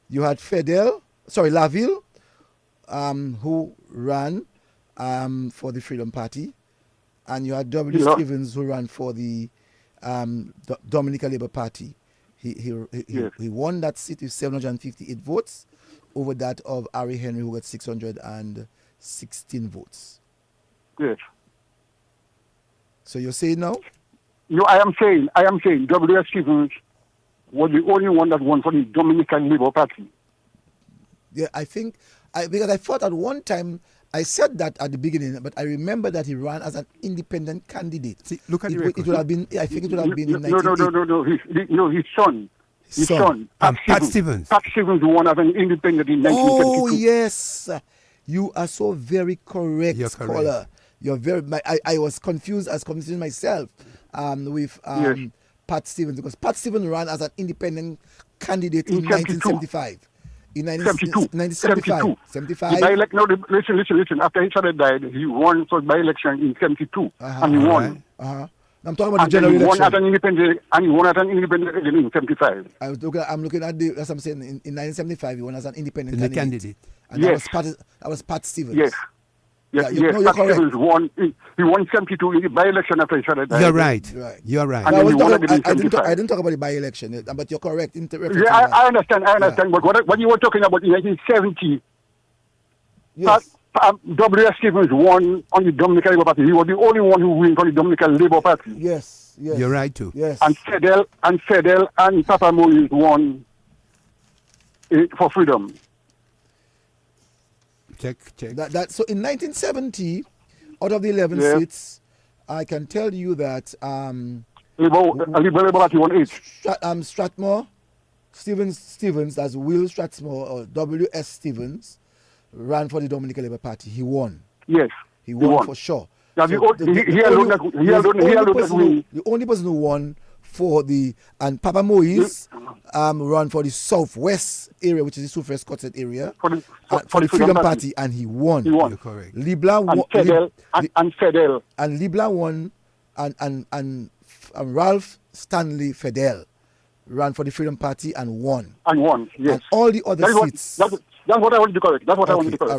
You had Laville, who ran for the Freedom Party, and you had W. Stevens, who ran for the Dominica Labor Party. He won that seat with 758 votes over that of Harry Henry, who got 616 votes. Yes. So you're saying now? No, I am saying W. Stevens was the only one that won for the Dominican Labor Party. Yeah, I think, because I thought at one time, I said that at the beginning, but I remember that he ran as an independent candidate. See, look at the record. It would have been, I think it would have been in No, his son. His son. Pat Stevens. Pat Stevens won as an independent in 1972. Oh, yes. You are so very correct, scholar. You're very. I was confused. I was confusing myself with Pat Stevens, because Pat Stevens ran as an independent candidate in 1975. In 1975. 75. Listen. After each other died, he won for by-election in 72, and he won. I'm talking about the general election. He won as an independent again in 75. I'm looking at as I'm saying, in 1975, he won as an independent candidate. And yes. that was Pat Stevens. Yes. Yes, you're Pat correct. Stevens won. He won 72 in the by-election after each other died. You're right. You're right. And I didn't talk about the by-election, but you're correct. I understand. But what you were talking about in 1970, yes. W.S. Stevens won on the Dominica Labor Party. He was the only one who won for the Dominica Labor Party. Yes. You're right too. Yes. And Fidel and Papa Moise won for freedom. Check. So in 1970, out of the 11 seats, I can tell you that Labor Party won 8. Strathmore, Stevens, that's Will Strathmore or W.S. Stevens, ran for the Dominica Labor Party. He won. Yes. He won for sure. Now, the only person who won for and Papa Moise ran for the Southwest area, which is the Southwest Quartet area, for the Freedom Party, and he won. You're correct. LeBlanc won. And Fidel. And LeBlanc won, and Ralph Stanley Fidel ran for the Freedom Party and won. Yes. And all the other seats. That's what I wanted to correct. All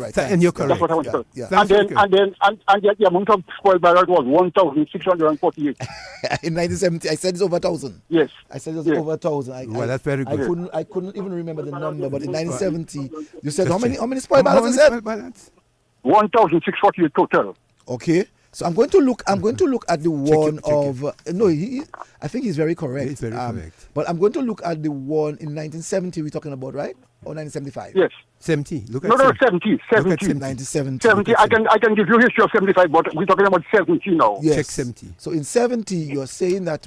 right. And you're correct. That's what I wanted to correct. Yeah. And then the amount of spoiled ballot was 1,648. In 1970, I said it's over 1,000. Yes. I said it's over 1,000. Well, that's very good. I couldn't even remember the number, but in 1970, you said how many spoiled ballots? 1,648 total. Okay. So I'm going to look at the one I think he's very correct. He's very correct. But I'm going to look at the one in 1970 we're talking about, right? Or 1975? Yes. 70. Look at 70. 1970. 70. I can give you history of 75, but we're talking about 70 now. Yes. Check 70. So in 70, you're saying that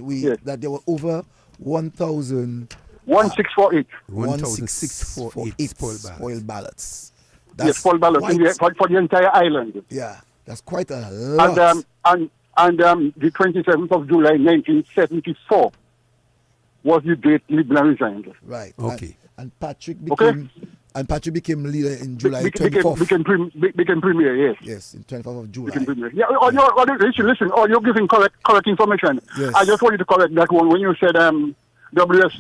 that there were over 1,000. 1,648. 1,648 spoiled ballots. Yes, spoiled ballots for the entire island. Yeah. That's quite a lot. And the 27th of July 1974 was the date LeBlanc resigned. Right. Okay. And Patrick became leader in July 24th. Became premier, yes. Yes, in 24th of July. Yeah, listen, you're giving correct information. Yes. I just wanted to correct that one when you said W.S.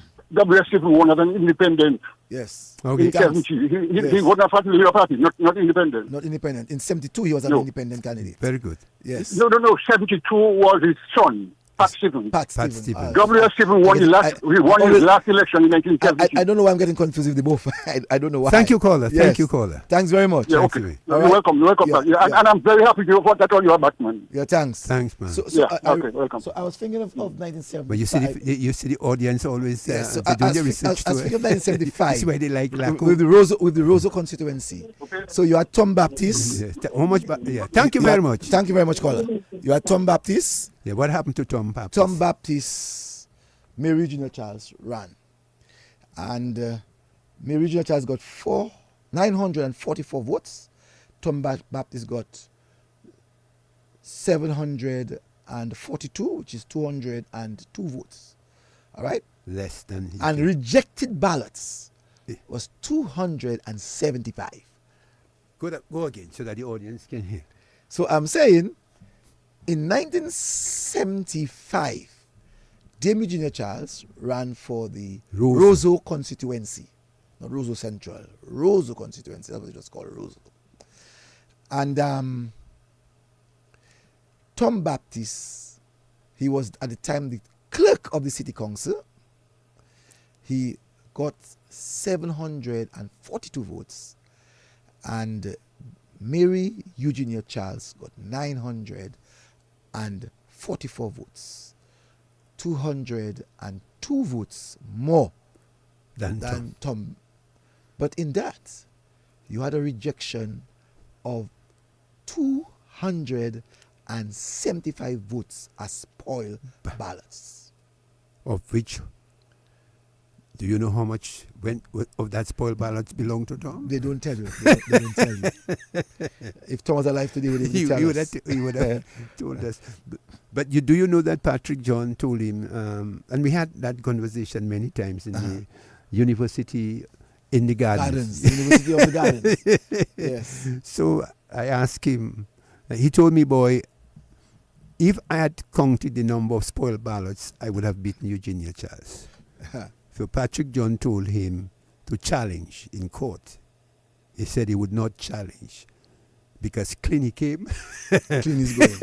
Stevens won as an independent. Yes. Okay. In 70. He won a Labor Party, not independent. Not independent. In 72, he was an independent candidate. Very good. Yes. No. 72 was his son. Pat Stevens. Pat Pat Stevens. Stevens. W.S. Stevens won his last election in 1970. I don't know why I'm getting confused with the both. I don't know why. Thank you, caller. Yes. Thank you, caller. Thanks very much. Yeah, Thanks, okay. Ray. You're right. welcome. You're welcome. Yeah, Yeah, yeah. And I'm very happy to report that on your back, man. Yeah, thanks. Thanks, man. So Okay, welcome. So I was thinking of 1975. But you see the audience always So they do their research I was thinking of 1975. This is why they like Lakou. with the Roseau constituency. So you are Tom Baptist. Yes. How much? Thank you very much. Thank you very much, caller. You are Tom Baptist. Yeah. What happened to Tom Baptist? Tom Baptist, Mary Junior Charles ran, and Mary Junior Charles got 944 votes. Tom Baptist got 742, which is 202 votes. All right. Less than. And rejected ballots was 275. Go again so that the audience can hear. So I'm saying, in 1975, Dame Junior Charles ran for the Roseau constituency, not Roseau Central, Roseau constituency. That's what it was called, Roseau. And Tom Baptist, he was at the time the clerk of the city council. He got 742 votes, and Mary Eugenia Charles got 944 votes, 202 votes more than Tom. But in that, you had a rejection of 275 votes as spoiled ballots. Of which, do you know how much of that spoiled ballots belong to Tom? They don't tell you. They don't tell you. If Tom was alive today, he would have told us. But do you know that Patrick John told him, and we had that conversation many times in the university in the gardens. University of the Gardens. Yes. So I asked him, he told me, boy, if I had counted the number of spoiled ballots, I would have beaten Eugenia Charles. So Patrick John told him to challenge in court. He said he would not challenge because Cleany came. Cleany's going.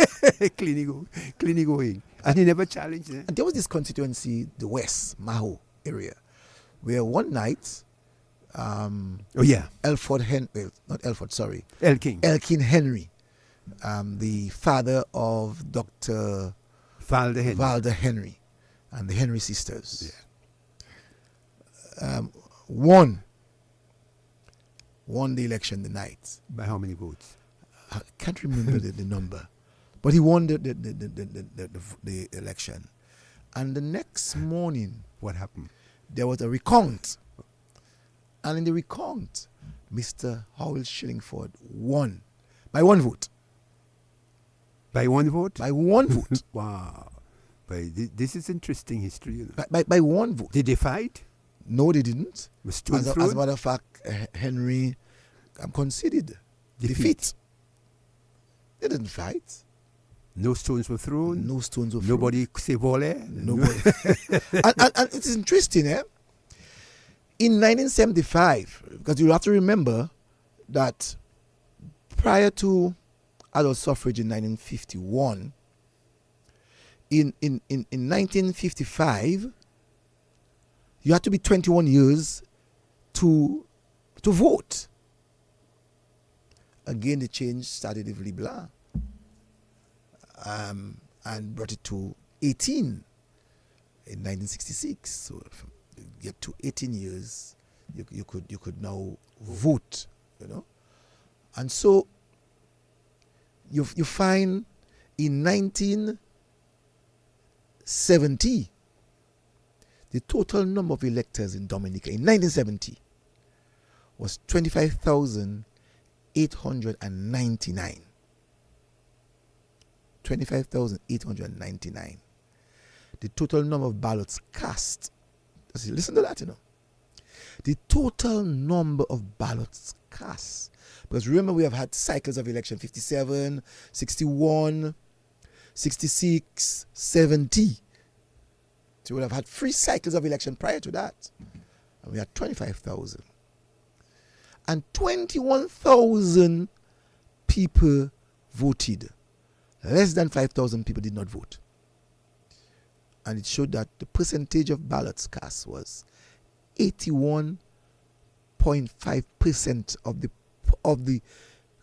Cleany going. And he never challenged. And there was this constituency, the West, Maho area, where one night, Elkin Henry, the father of Dr. Valda Henry and the Henry sisters, won the election the night. By how many votes? I can't remember the number, but he won the election. And the next morning, what happened? There was a recount. And in the recount, Mr. Howell Shillingford won by one vote. By one vote? By one vote. Wow. This is interesting history. You know. By one vote. Did they fight? No, they didn't. As a matter of fact, Henry conceded defeat. They didn't fight. No stones were thrown? No stones were thrown. Nobody say volley? Nobody. and it is interesting, in 1975, because you have to remember that prior to adult suffrage in 1951, in 1955, you had to be 21 years to vote. Again, the change started with Leblanc and brought it to 18 in 1966. So if you get to 18 years, you could now vote, you know. And so you find in 1970, the total number of electors in Dominica in 1970 was 25,899. 25,899. The total number of ballots cast. Listen to that, you know. The total number of ballots cast. Because remember, we have had cycles of election 57, 61, 66, 70. So we would have had 3 cycles of election prior to that. And we had 25,000. And 21,000 people voted. Less than 5,000 people did not vote. and it showed that the percentage of ballots cast was 81.5% of the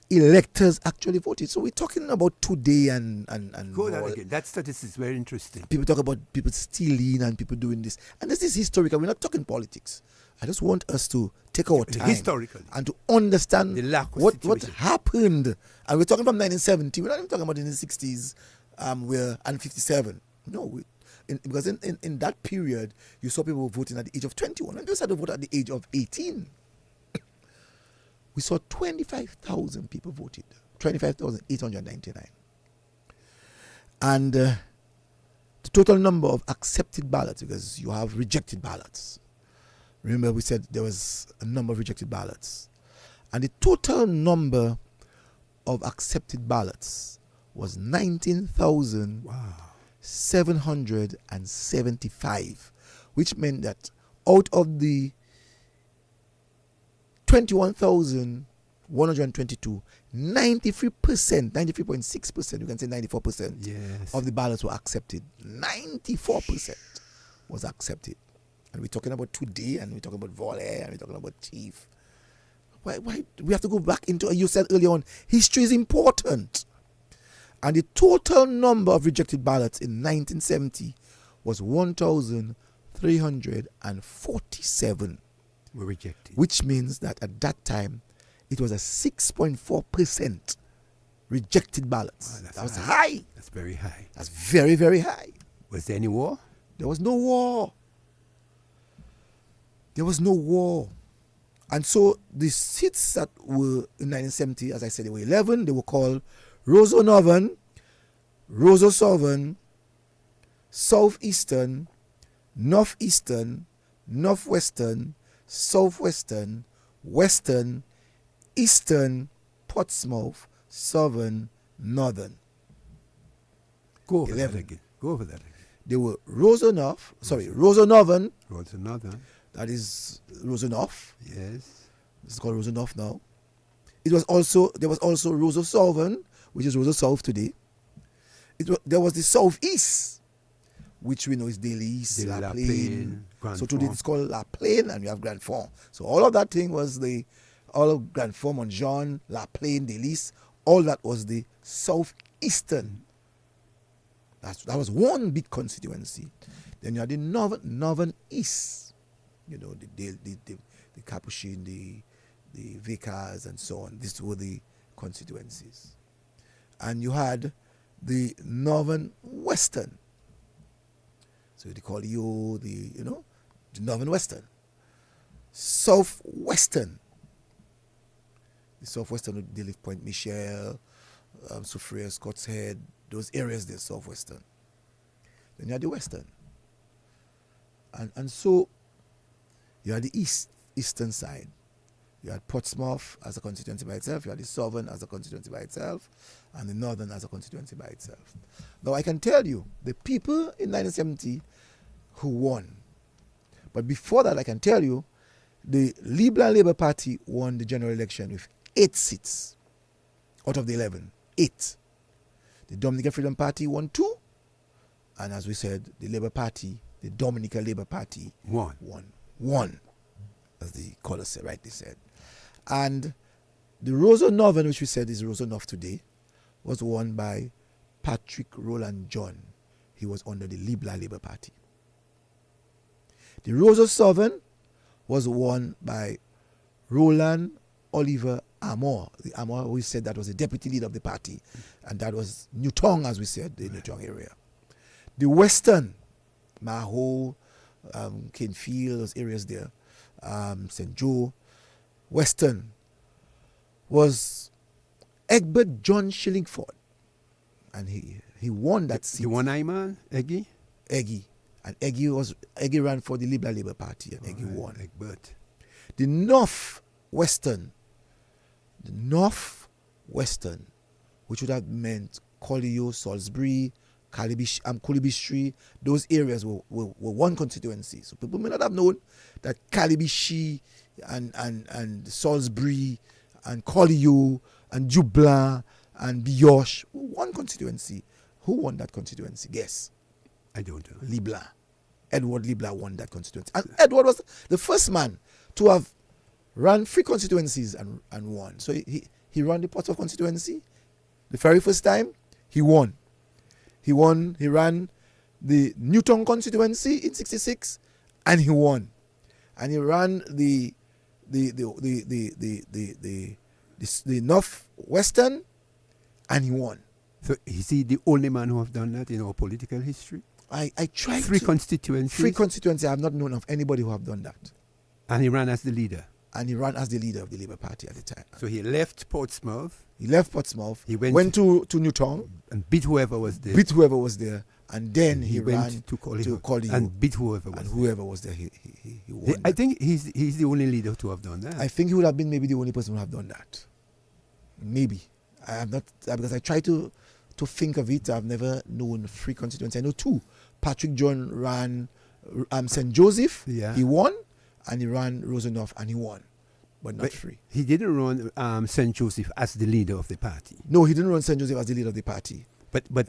electors actually voted. So we're talking about today and Go that again. That statistic is very interesting. People talk about people stealing and people doing this. And this is historical. We're not talking politics. I just want us to take our time historically and to understand what happened. And we're talking from 1970. We're not even talking about in the 60s and 57. No, because in that period, you saw people voting at the age of 21. And people started to vote at the age of 18. We saw 25,000 people voted, 25,899. And the total number of accepted ballots, because you have rejected ballots. Remember, we said there was a number of rejected ballots. And the total number of accepted ballots was 19,775, which meant that out of the 21,122, 93.6%, you can say 94% of the ballots were accepted. 94% was accepted. And we're talking about today, and we're talking about volley, and we're talking about chief. Why we have to go back into, you said earlier on, history is important. And the total number of rejected ballots in 1970 was 1,347. Were rejected. Which means that at that time, it was a 6.4% rejected ballots. That was high. That's very high. That's very, very high. Was there any war? There was no war. There was no war. And so the seats that were in 1970, as I said, there were 11. They were called Roseau Northern, Roseau Southern, Southeastern, Northeastern, Northwestern, Southwestern, Western, Eastern, Portsmouth, Southern, Northern. Go over that again. They were Roseau Northern. Roseau Northern. That is Roseau North. Yes. It's called Roseau North now. There was also Roseau Southern, which is Roseau South today. There was the Southeast, which we know is Daly East, La Plaine. So today it's called La Plaine, and we have Grand Fond. So all of that thing was all of Grand Fond, Mont Jean, La Plaine, Daly East, all that was the Southeastern. That was one big constituency. Then you had the Northern East. You know, the Capuchin, the Vicars, and so on. These were the constituencies. And you had the Northern Western. So they call the Northern Western. Southwestern. The Southwestern would deal with Point Michel, Soufriere, Scott's Head, those areas there, Southwestern. Then you had the Western. And so you had the eastern side. You had Portsmouth as a constituency by itself. You had the Southern as a constituency by itself. And the Northern as a constituency by itself. Now, I can tell you, the people in 1970 who won. But before that, I can tell you, the Labour Party won the general election with 8 seats out of the 11. 8. The Dominica Freedom Party won 2. And as we said, the Labour Party, the Dominica Labor Party, won. As the caller rightly said. And the Roseau Northern, which we said is Roseau North today, was won by Patrick Roland John. He was under the Labour Party. The Roseau Southern was won by Roland Oliver Amor. The Amor, we said that was the deputy leader of the party. And that was Newtown, as we said, the Newtown area. The Western, Maho, Canefield, those areas there, St. Joe, Western, was Egbert John Shillingford. And he won that seat. The one-eye man, Eggy? Eggy. And Eggy ran for the Labour Party, and Eggy won. Egbert. The Northwestern, which would have meant Collio, Salisbury, Kulibistri, those areas were one constituency. So people may not have known that Calibishi and Salisbury and Collio and Dublin and Bioche were one constituency. Who won that constituency? Guess. I don't know. Libla. Edward Libla won that constituency. And Edward was the first man to have run 3 constituencies and won. So he ran the Portsmouth constituency the very first time. He won. He ran the Newton constituency in 66 and he won. And he ran the Northwestern and he won. So is he the only man who have done that in our political history? I tried 3 constituencies. 3 constituencies. I have not known of anybody who have done that. And he ran as the leader. And he ran as the leader of the Labour Party at the time. So he left Portsmouth. He left Portsmouth. He went to Newtown. And beat whoever was there. And then he ran went to Collier. And beat whoever was there. And whoever was there, he won. I think he's the only leader to have done that. I think he would have been maybe the only person who would have done that. Maybe. I have not, because I try to think of it. I've never known 3 constituencies. I know 2. Patrick John ran St. Joseph. Yeah. He won. And he ran Rosenhoff and he won. But not 3. He didn't run St. Joseph as the leader of the party. No, he didn't run St. Joseph as the leader of the party. But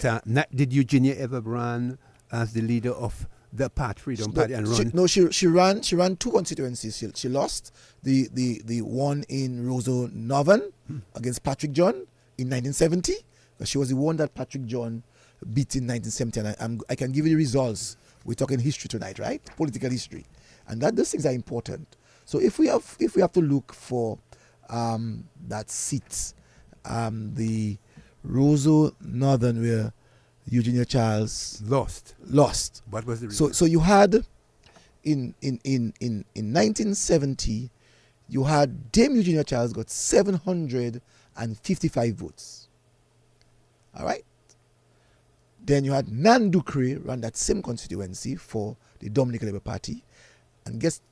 did Eugenia ever run as the leader of the Freedom Party and run? She ran 2 constituencies. She lost the one in Roseau Northern against Patrick John in 1970. She was the one that Patrick John beat in 1970. And I can give you the results. We're talking history tonight, right? Political history. And those things are important. So if we have to look for that seat, the Roseau Northern where Eugenia Charles lost. What was the reason? So you had in 1970 you had Dame Eugenia Charles got 755 votes. All right. Then you had Nan Ducre run that same constituency for the Dominica Labor Party. And guess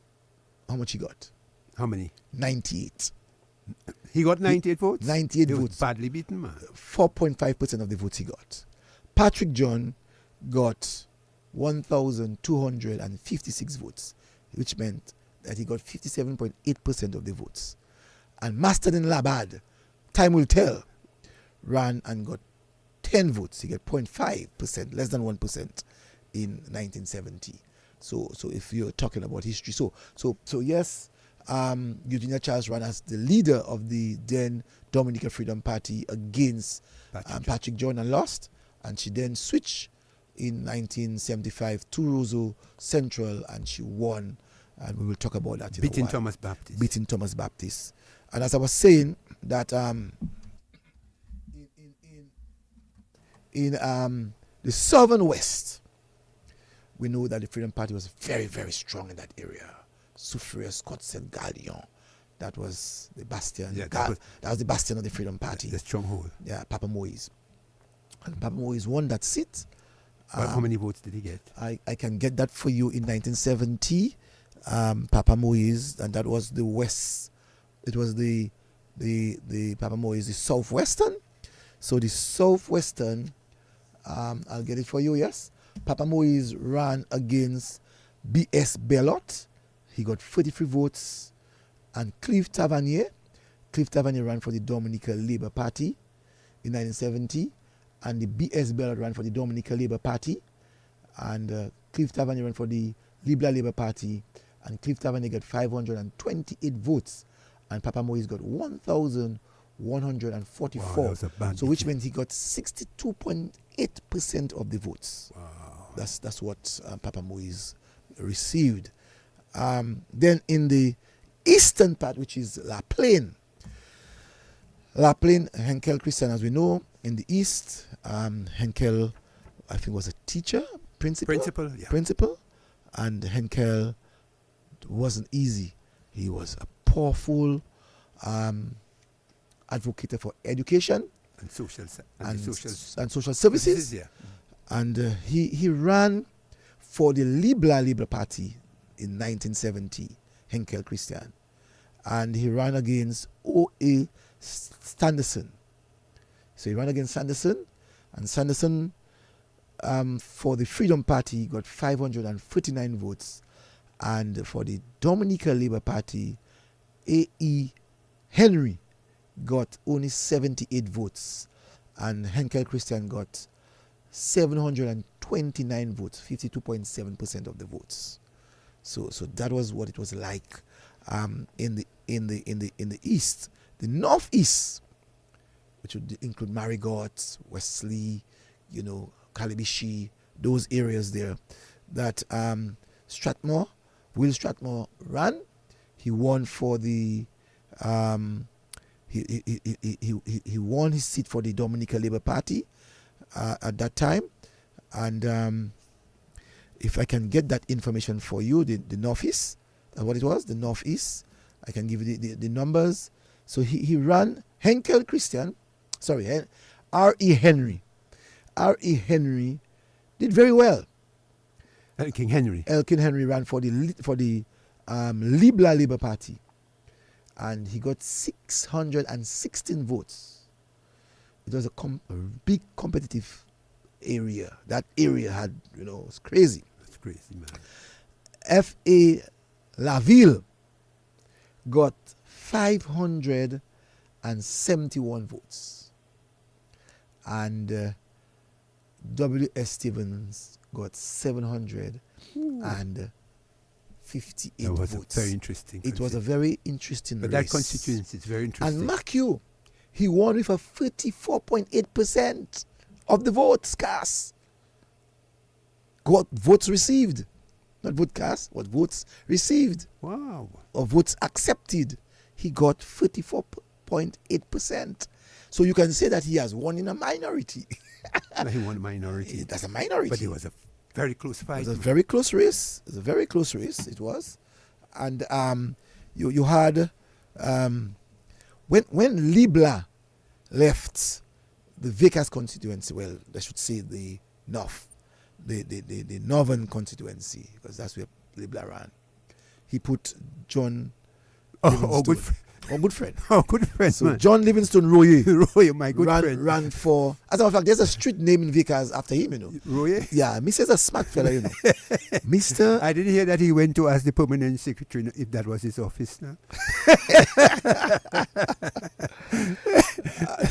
how much he got? How many? 98. He got 98 votes? 98 he votes. Was badly beaten, man. 4.5% of the votes he got. Patrick John got 1,256 votes, which meant that he got 57.8% of the votes. And Masterton Labad, time will tell, ran and got 10 votes. He got 0.5%, less than 1% in 1970. So if you're talking about history, so yes, Eugenia Charles ran as the leader of the then Dominica Freedom Party against Patrick John and lost, and she then switched in 1975 to Roseau Central and she won, and we will talk about that in beating a while. Beating Thomas Baptist. And as I was saying that in the Southern West, we know that the Freedom Party was very, very strong in that area. Soufriere, Scott, St. Gallion. That was the bastion. Yeah, that was the bastion of the Freedom Party. The stronghold. Yeah, Papa Moise. And Papa Moise won that seat. How many votes did he get? I can get that for you in 1970. Papa Moise, and that was the West. It was the Papa Moise, the Southwestern. So the Southwestern, I'll get it for you, yes. Papa Moise ran against B.S. Bellot. He got 33 votes. And Clive Tavernier ran for the Dominica Labor Party in 1970. And the B.S. Bellot ran for the Dominica Labor Party. And Clive Tavernier ran for the Libla Labor Party. And Clive Tavernier got 528 votes. And Papa Moise got 1,144. Wow, so which means he got 62.8% of the votes. Wow. That's what Papa Moise received. Then in the eastern part, which is La Plaine, Henkel Christian, as we know, in the east, Henkel, I think, was a teacher, principal, and Henkel wasn't easy. He was a powerful advocate for education and social services. Yeah. And he ran for the Libla Labor Party in 1970, Henkel Christian. And he ran against O.A. Sanderson. So he ran against Sanderson, and Sanderson for the Freedom Party got 539 votes. And for the Dominica Labor Party, A.E. Henry got only 78 votes. And Henkel Christian got 729 votes, 52.7% of the votes. So that was what it was like in the east. The northeast, which would include Marigot, Wesley, Calibishi, those areas there, that Will Strathmore ran. He won for the he won his seat for the Dominica Labor Party at that time, and if I can get that information for you, the northeast, that's what it was, the northeast. I can give you the numbers. So he ran Henkel Christian, R.E. Henry. R.E. Henry did very well. Elkin Henry ran for the Libla Labour Party, and he got 616 votes. It was a big competitive area. That area had, it was crazy. That's crazy, man. F.A. Laville got 571 votes, and W.S. Stevens got 758 that was votes. Very interesting. It was a very interesting race. That constituency is very interesting. And mark you, he won with a 34.8% of the votes cast. Votes received. Not vote cast, but votes received. Wow. Or votes accepted. He got 34.8%. So you can say that he has won in a minority. He won a minority. That's a minority. But it was a very close fight. It was a very close race. It was. And you had when Libla left the Vickers constituency, well, I should say the North, the Northern constituency, because that's where Libla ran. He put John good friend. So man. John Livingstone Royer. Royer, my good friend. Ran for, as a matter of fact, there's a street name in Vickers after him, Royer? Yeah, Mr. a smart fella, Mr. I didn't hear that he went to ask the permanent secretary if that was his office now.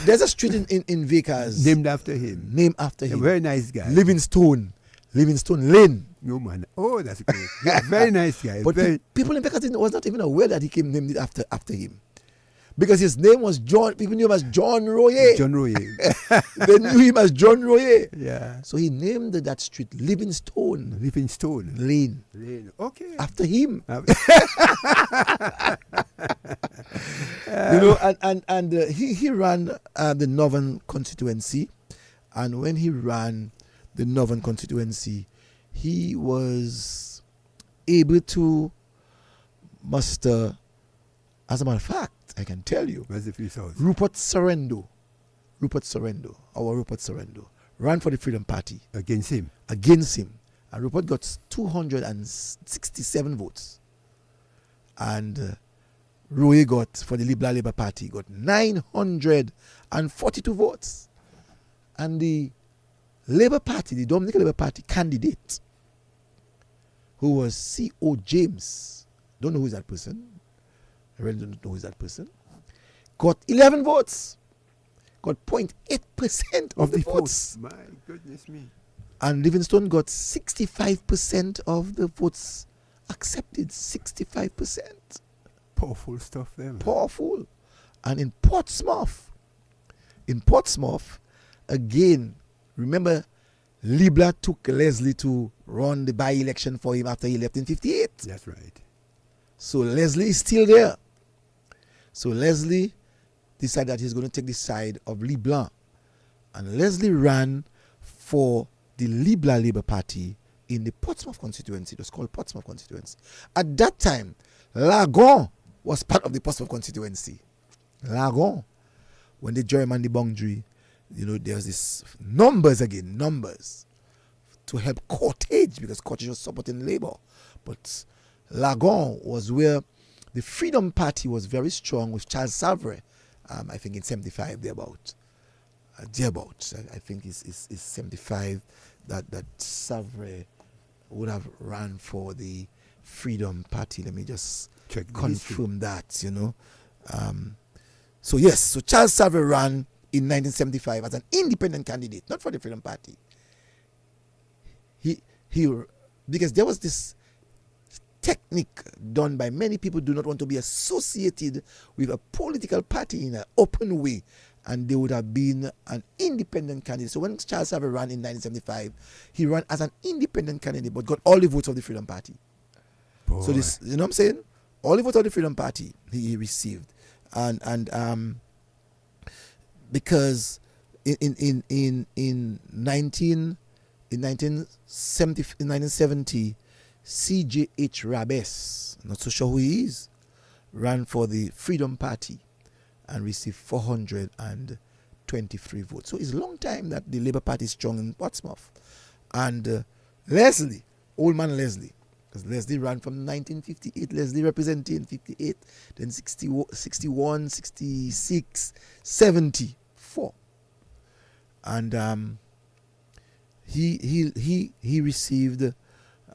There's a street in Vickers. Named after him. A very nice guy. Livingstone Lane. No man. Oh, that's great. Yeah, very nice guy. But people in Vickers was not even aware that he came named it after him. Because his name was John, people knew him as John Royer. John Royer. They knew him as John Royer. Yeah. So he named that street Livingstone Lane. Okay. After him. He ran the Northern constituency, and when he ran the Northern constituency, he was able to muster, as a matter of fact, I can tell you, Rupert Sorrento, ran for the Freedom Party. Against him. And Rupert got 267 votes. And Roy got, for the Liberal Labour Party, got 942 votes. And the Labour Party, the Dominica Labor Party candidate, who was C.O. James, don't know who is that person. I really don't know who is that person. Got 11 votes. Got 0.8% of the votes. My goodness me. And Livingstone got 65% of the votes accepted. 65%. Powerful stuff there. Powerful. And in Portsmouth, again, remember, Libla took Leslie to run the by-election for him after he left in 58. That's right. So Leslie is still there. So Leslie decided that he's going to take the side of Libla. And Leslie ran for the Libla Labour Party in the Portsmouth constituency. It was called Portsmouth constituency. At that time, Lakou was part of the Portsmouth constituency. Lakou, when they gerrymandered the boundary, there's this numbers to help Cottage, because Cottage was supporting Labour. But Lakou was where the Freedom Party was very strong with Charles Savre, I think in 75, thereabout. I think it's 75 that Savre would have ran for the Freedom Party. Let me just confirm that, So yes, so Charles Savre ran in 1975 as an independent candidate, not for the Freedom Party. because there was this technique done by many people do not want to be associated with a political party in an open way, and they would have been an independent candidate. So when Charles Savage ran in 1975, he ran as an independent candidate but got all the votes of the Freedom Party. Boy. So this, you know what I'm saying? All the votes of the Freedom Party he received, and because in 1970, C.J.H. Rabes, not so sure who he is, ran for the Freedom Party and received 423 votes. So it's a long time that the Labour Party is strong in Portsmouth. And Leslie, old man Leslie, because Leslie ran from 1958, Leslie representing 58, then 61, 66, 74. And he received,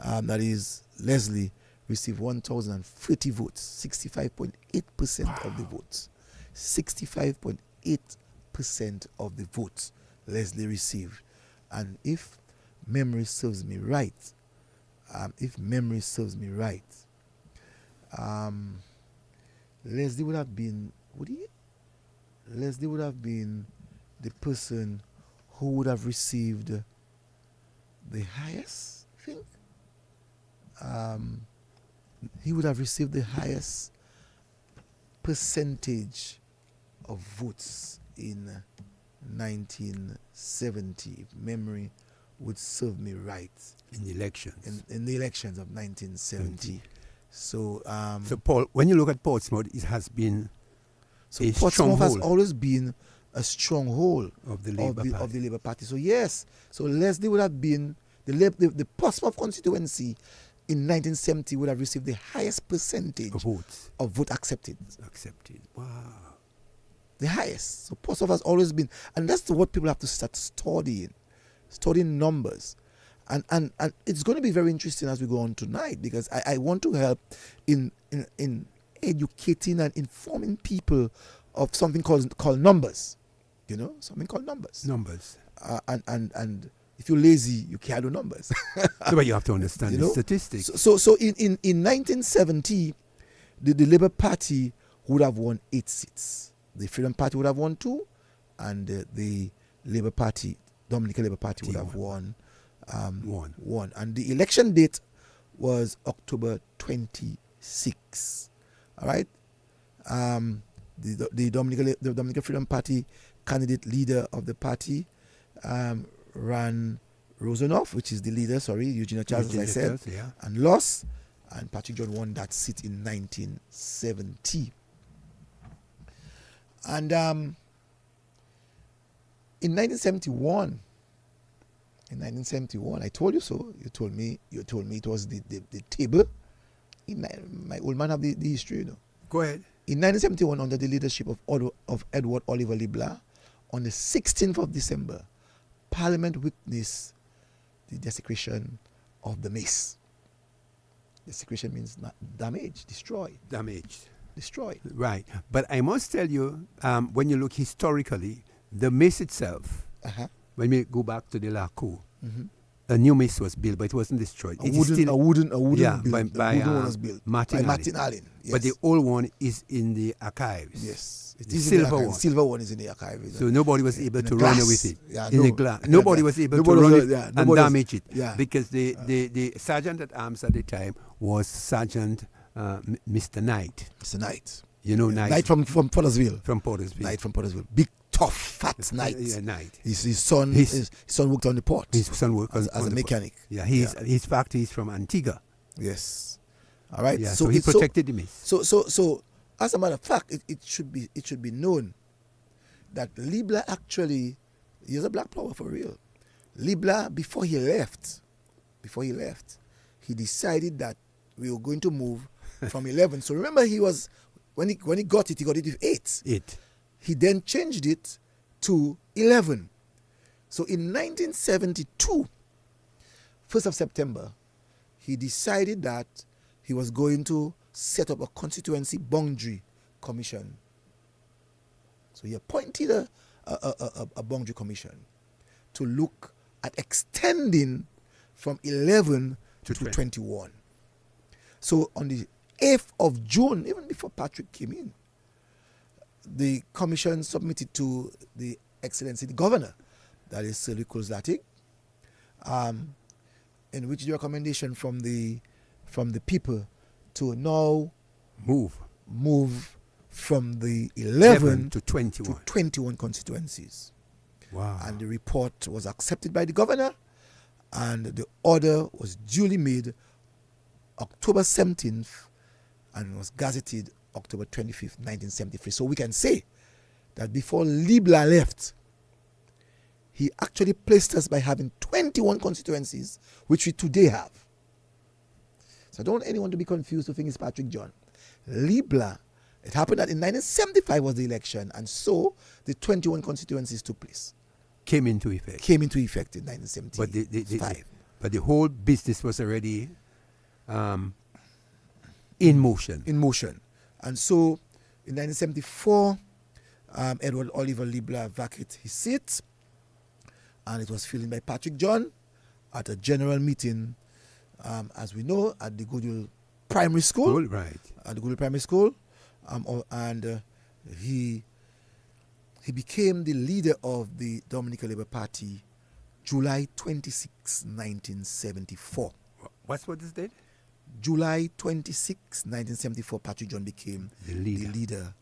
that is, Leslie received 1,030 votes, 65.8% of the votes. 65.8% of the votes Leslie received. And if memory serves me right, Leslie would have been, Leslie would have been the person who would have received the highest, I think. He would have received the highest percentage of votes in 1970, if memory would serve me right. In the elections. In the elections of 1970. So, so Paul, when you look at Portsmouth, it has been a Portsmouth has stronghold always been a stronghold of the Labour Party. So yes, so Leslie would have been the Portsmouth constituency in 1970 would have received the highest percentage of vote accepted. Wow. The highest. So Portsmouth has always been, and that's what people have to start studying numbers. And it's going to be very interesting as we go on tonight, because I want to help in educating and informing people of something called numbers. You know, something called numbers. Numbers. And if you're lazy, you can't do numbers. So but you have to understand the statistics. So in 1970, the Labour Party would have won 8 seats. The Freedom Party would have won 2, and the Labour Party, Dominica Labor Party, would have won 1. And the election date was October 26. All right. The Dominica Freedom Party candidate leader of the party ran Rosenoff, which is the leader, Eugenia Charles, as I said, and lost. And Patrick John won that seat in 1970. And in 1971, I told you so. You told me it was the table. My old man have the history, you know. Go ahead. In 1971, under the leadership of Edward Oliver Libla, on the 16th of December, Parliament witnessed the desecration of the mace. Desecration means damage, destroy. Damaged. Destroy. Right. But I must tell you, when you look historically, the mace itself, when we go back to the Lakou, a new mace was built, but it wasn't destroyed. A wooden build. By one was built. Martin Allen. Yes. But the old one is in the archives. Yes. It the is silver one. Silver one is in the archives. So nobody was able to run with it. Yeah, in the glass. Nobody was able to run it and damage it. Yeah. Because the sergeant at arms at the time was Sergeant Mr. Knight. Mr. Knight. You know Knight. Knight from Pottersville. Knight from Pottersville. Big, tough, fat Knight. Yeah, Knight. His son worked on the port. His son worked as a mechanic. Port. Yeah, his factory is from Antigua. Yes. All right. Yeah, so he protected the mace. So as a matter of fact, it should be known that Libla actually is a black power for real. Libla, before he left, he decided that we were going to move from 11. So remember, he was when he got it with 8. 8. He then changed it to 11. So in 1972, 1st of September, he decided that he was going to set up a constituency boundary commission. So he appointed a boundary commission to look at extending from 11 to 21. So on the 8th of June, even before Patrick came in, the commission submitted to the Excellency, the Governor, that is Cecil, in which the recommendation from the people to now move from the 11 to 21 constituencies. Wow. And the report was accepted by the Governor, and the order was duly made October 17th and was gazetted October 25th, 1973. So we can say that before Libla left, he actually placed us by having 21 constituencies, which we today have. So I don't want anyone to be confused to think it's Patrick John. Libla, it happened that in 1975 was the election, and so the 21 constituencies took place. Came into effect in 1975. But the whole business was already in motion. And so in 1974, Edward Oliver Libla vacated his seat, and it was filled in by Patrick John at a general meeting, as we know, at the Goodwill Primary School. Right. At the Goodwill Primary School. And he became the leader of the Dominica Labor Party July 26, 1974. What is that? July 26, 1974, Patrick John became the leader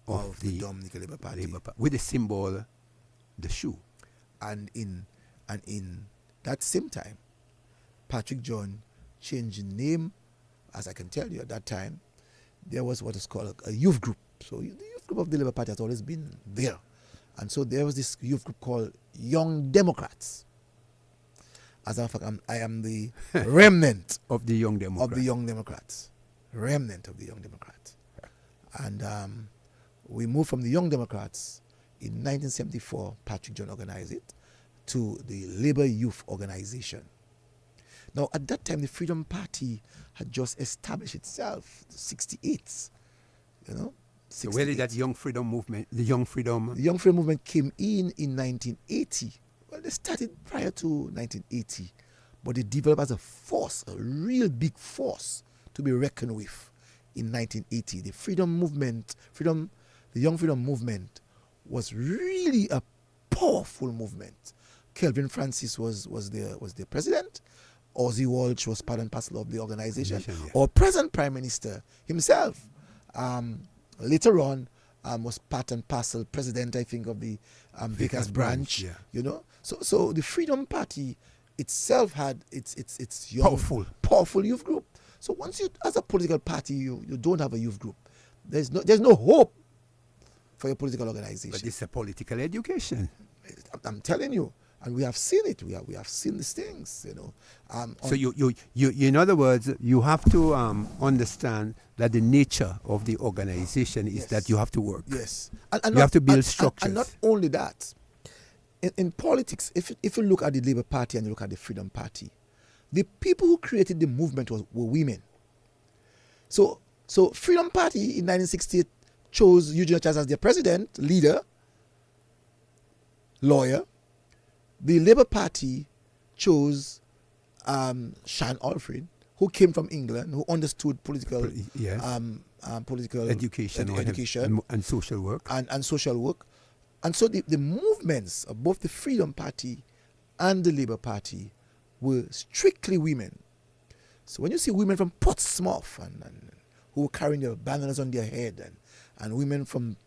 of the Dominica Labor Party. With the symbol, the shoe. And in that same time, Patrick John changed the name. As I can tell you, at that time, there was what is called a youth group. So the youth group of the Labour Party has always been there. And so there was this youth group called Young Democrats. As a matter of fact, I am the remnant of the Young Democrats. Remnant of the Young Democrats. And we moved from the Young Democrats in 1974, Patrick John organized it, to the Labour Youth Organization. Now, at that time, the Freedom Party had just established itself, 68, you know. 68. So where did that Young Freedom movement, the Young Freedom movement came in 1980. Well, they started prior to 1980, but they developed as a force, a real big force to be reckoned with in 1980. The Young Freedom movement was really a powerful movement. Kelvin Francis was the president. Ozzy Walsh was part and parcel of the organization. Our present Prime Minister himself, later on, was part and parcel president, I think, of the Vickers branch. You know, so the Freedom Party itself had its young, powerful youth group. So once you, as a political party, you don't have a youth group, there's no hope for your political organization. But it's a political education. I'm telling you. And we have seen it. We have seen these things, you know. So you in other words, you have to understand that the nature of the organization is that you have to work. Yes, and you have to build structures. And not only that, in politics, if you look at the Labour Party and you look at the Freedom Party, the people who created the movement were women. So Freedom Party in 1968 chose Eugene Chas as their president, leader, lawyer. The Labour Party chose Shan Alfred, who came from England, who understood political education and social work. And social work. And so the movements of both the Freedom Party and the Labour Party were strictly women. So when you see women from Portsmouth and who were carrying their banners on their head, and women from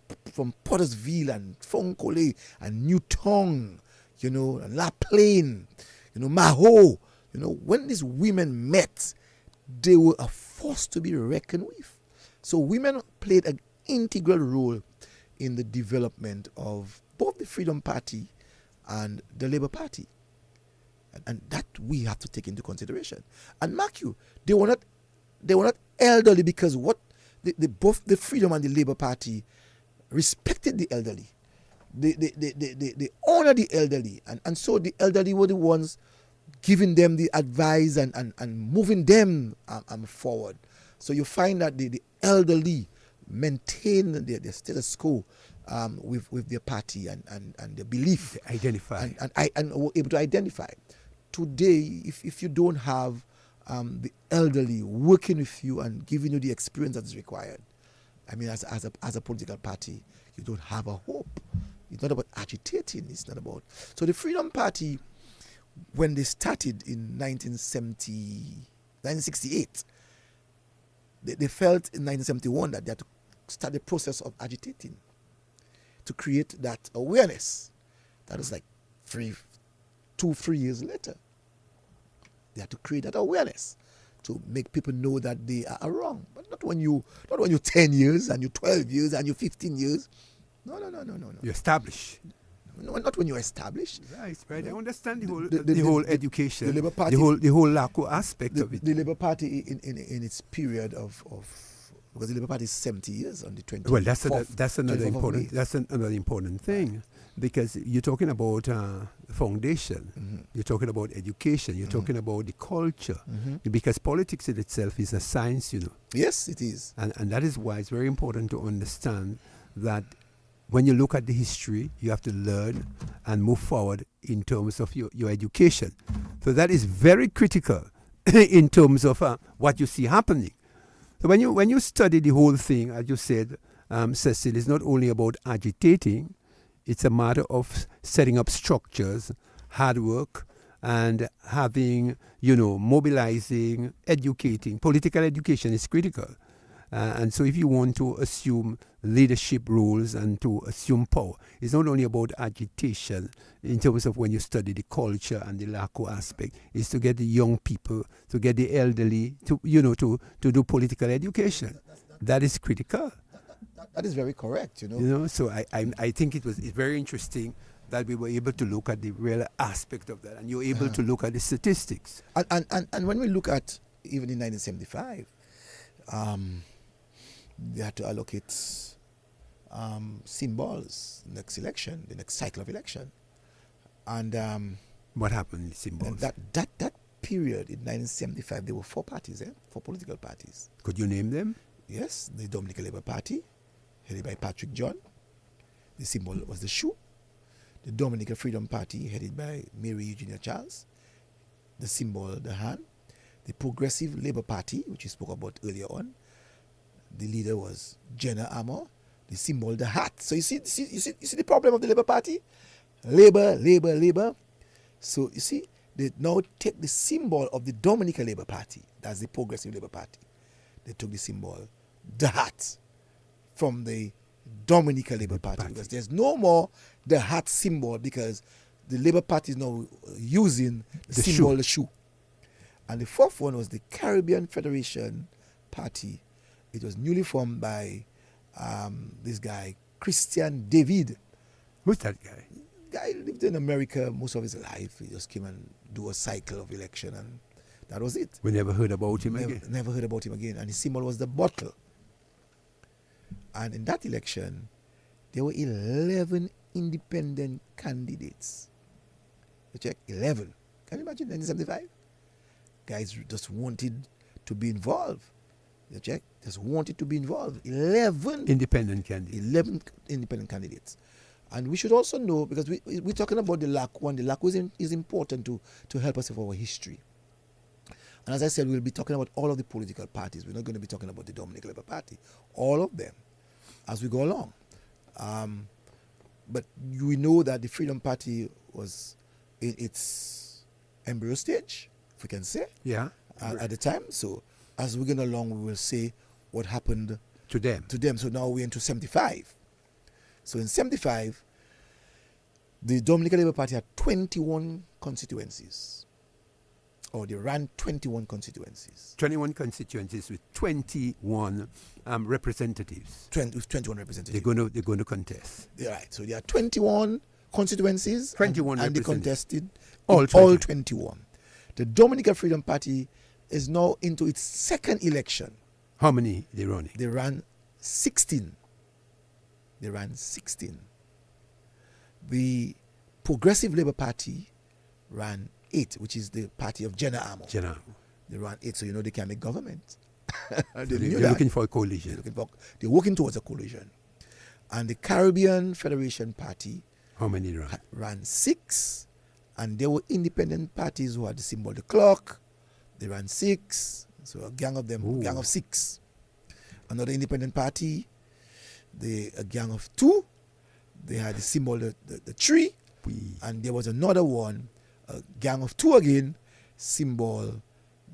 Pottersville and Foncole and Newton, you know, La Plaine, you know, Maho, you know, when these women met, they were a force to be reckoned with. So women played an integral role in the development of both the Freedom Party and the Labour Party. And that we have to take into consideration. And mark you, they were not elderly because both the Freedom and the Labour Party respected the elderly. They honor the elderly, and so the elderly were the ones giving them the advice and moving them forward. So you find that the elderly maintain their status quo with their party and their belief. Identify. And were able to identify. today, if you don't have the elderly working with you and giving you the experience that is required, I mean, as a political party, you don't have a hope. It's not about agitating. It's not about... So the Freedom Party, when they started in 1968, they felt in 1971 that they had to start the process of agitating to create that awareness. That was like 3 years later. They had to create that awareness to make people know that they are wrong. But not when you're 10 years and you're 12 years and you're 15 years. No. You establish. No, not when you're established. Right. I understand the whole education, the Labour Party, the whole Lakou aspect of it. The Labour Party in its period of because the Labour Party is 70 years on the 24th. Well, that's another important. That's another important thing, because you're talking about foundation, you're talking about education, you're talking about the culture, because politics in itself is a science, Yes, it is. And that is why it's very important to understand that when you look at the history, you have to learn and move forward in terms of your education. So that is very critical in terms of what you see happening. So when you study the whole thing, as you said, Cecil, it's not only about agitating, it's a matter of setting up structures, hard work, and having, mobilizing, educating. Political education is critical. And so if you want to assume leadership roles and to assume power, it's not only about agitation in terms of when you study the culture and the Lakou aspect. It's to get the young people, to get the elderly, to do political education. That is critical. That is very correct, So I think it's very interesting that we were able to look at the real aspect of that, and you're able to look at the statistics. And when we look at even in 1975, they had to allocate symbols next election, the next cycle of election. And what happened in symbols? That period in 1975, there were 4 parties, 4 political parties. Could you name them? Yes, the Dominica Labor Party, headed by Patrick John. The symbol was the shoe. The Dominica Freedom Party, headed by Mary Eugenia Charles. The symbol, the hand. The Progressive Labour Party, which we spoke about earlier on. The leader was Jenna Amor. The symbol, the hat. So you see the problem of the Labour Party? Labor. So you see, they now take the symbol of the Dominica Labor Party. That's the Progressive Labour Party. They took the symbol, the hat, from the Dominica Labor Party. Because there's no more the hat symbol, because the Labour Party is now using the symbol, the shoe. And the 4th one was the Caribbean Federation Party. It was newly formed by this guy, Christian David. Who's that guy? Guy lived in America most of his life. He just came and do a cycle of election, and that was it. We never heard about him again. Never heard about him again. And his symbol was the bottle. And in that election, there were 11 independent candidates. You check, 11. Can you imagine 1975? Guys just wanted to be involved. You check, just wanted to be involved. 11 independent candidates. 11 independent candidates. And we should also know, because we're talking about the Lakou, and the Lakou is important to help us with our history. And as I said, we'll be talking about all of the political parties. We're not going to be talking about the Dominica Labor Party. All of them, as we go along. But we know that the Freedom Party was in its embryo stage, if we can say, at the time. So as we go along, we will say what happened to them. So now we're into 75. So in 75, the Dominica Labor Party had 21 constituencies. Or they ran 21 constituencies. 21 constituencies with 21 representatives. With 21 representatives. They're going to contest. Yeah, right. So there are 21 constituencies. 21 and they contested all 21. The Dominica Freedom Party is now into its 2nd election. How many they running? They ran 16. The Progressive Labour Party ran 8, which is the party of Jenna Amor. They ran 8, so they can make government. They're looking for a coalition. They're working towards a coalition. And the Caribbean Federation Party how many ran 6, And there were independent parties who had the symbol, the clock. They ran 6, so a gang of them, gang of 6. Another independent party, a gang of 2. They had the symbol, the tree. And there was another one, a gang of 2 again, symbol,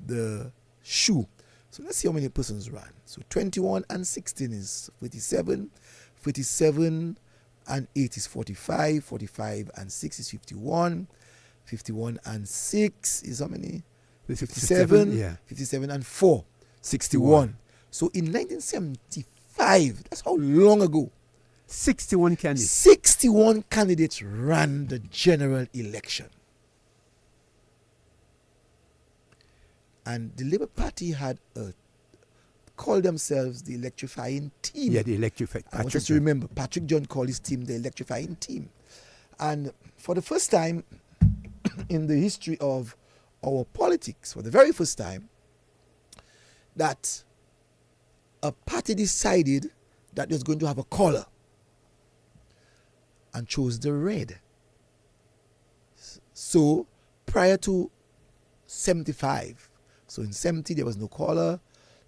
the shoe. So let's see how many persons ran. So 21 and 16 is 47. 47 and 8 is 45. 45 and 6 is 51. 51 and 6 is how many? 57. Yeah. 57 and 4, 61. So in 1975, that's how long ago, 61 candidates. 61 candidates ran the general election. And the Labour Party had called themselves the electrifying team. Yeah, the electrifying. I want us to remember, Patrick John called his team the electrifying team. And for the first time in the history of our politics, for the very first time, that a party decided that it was going to have a color and chose the red. So prior to 75, so in 70 there was no color,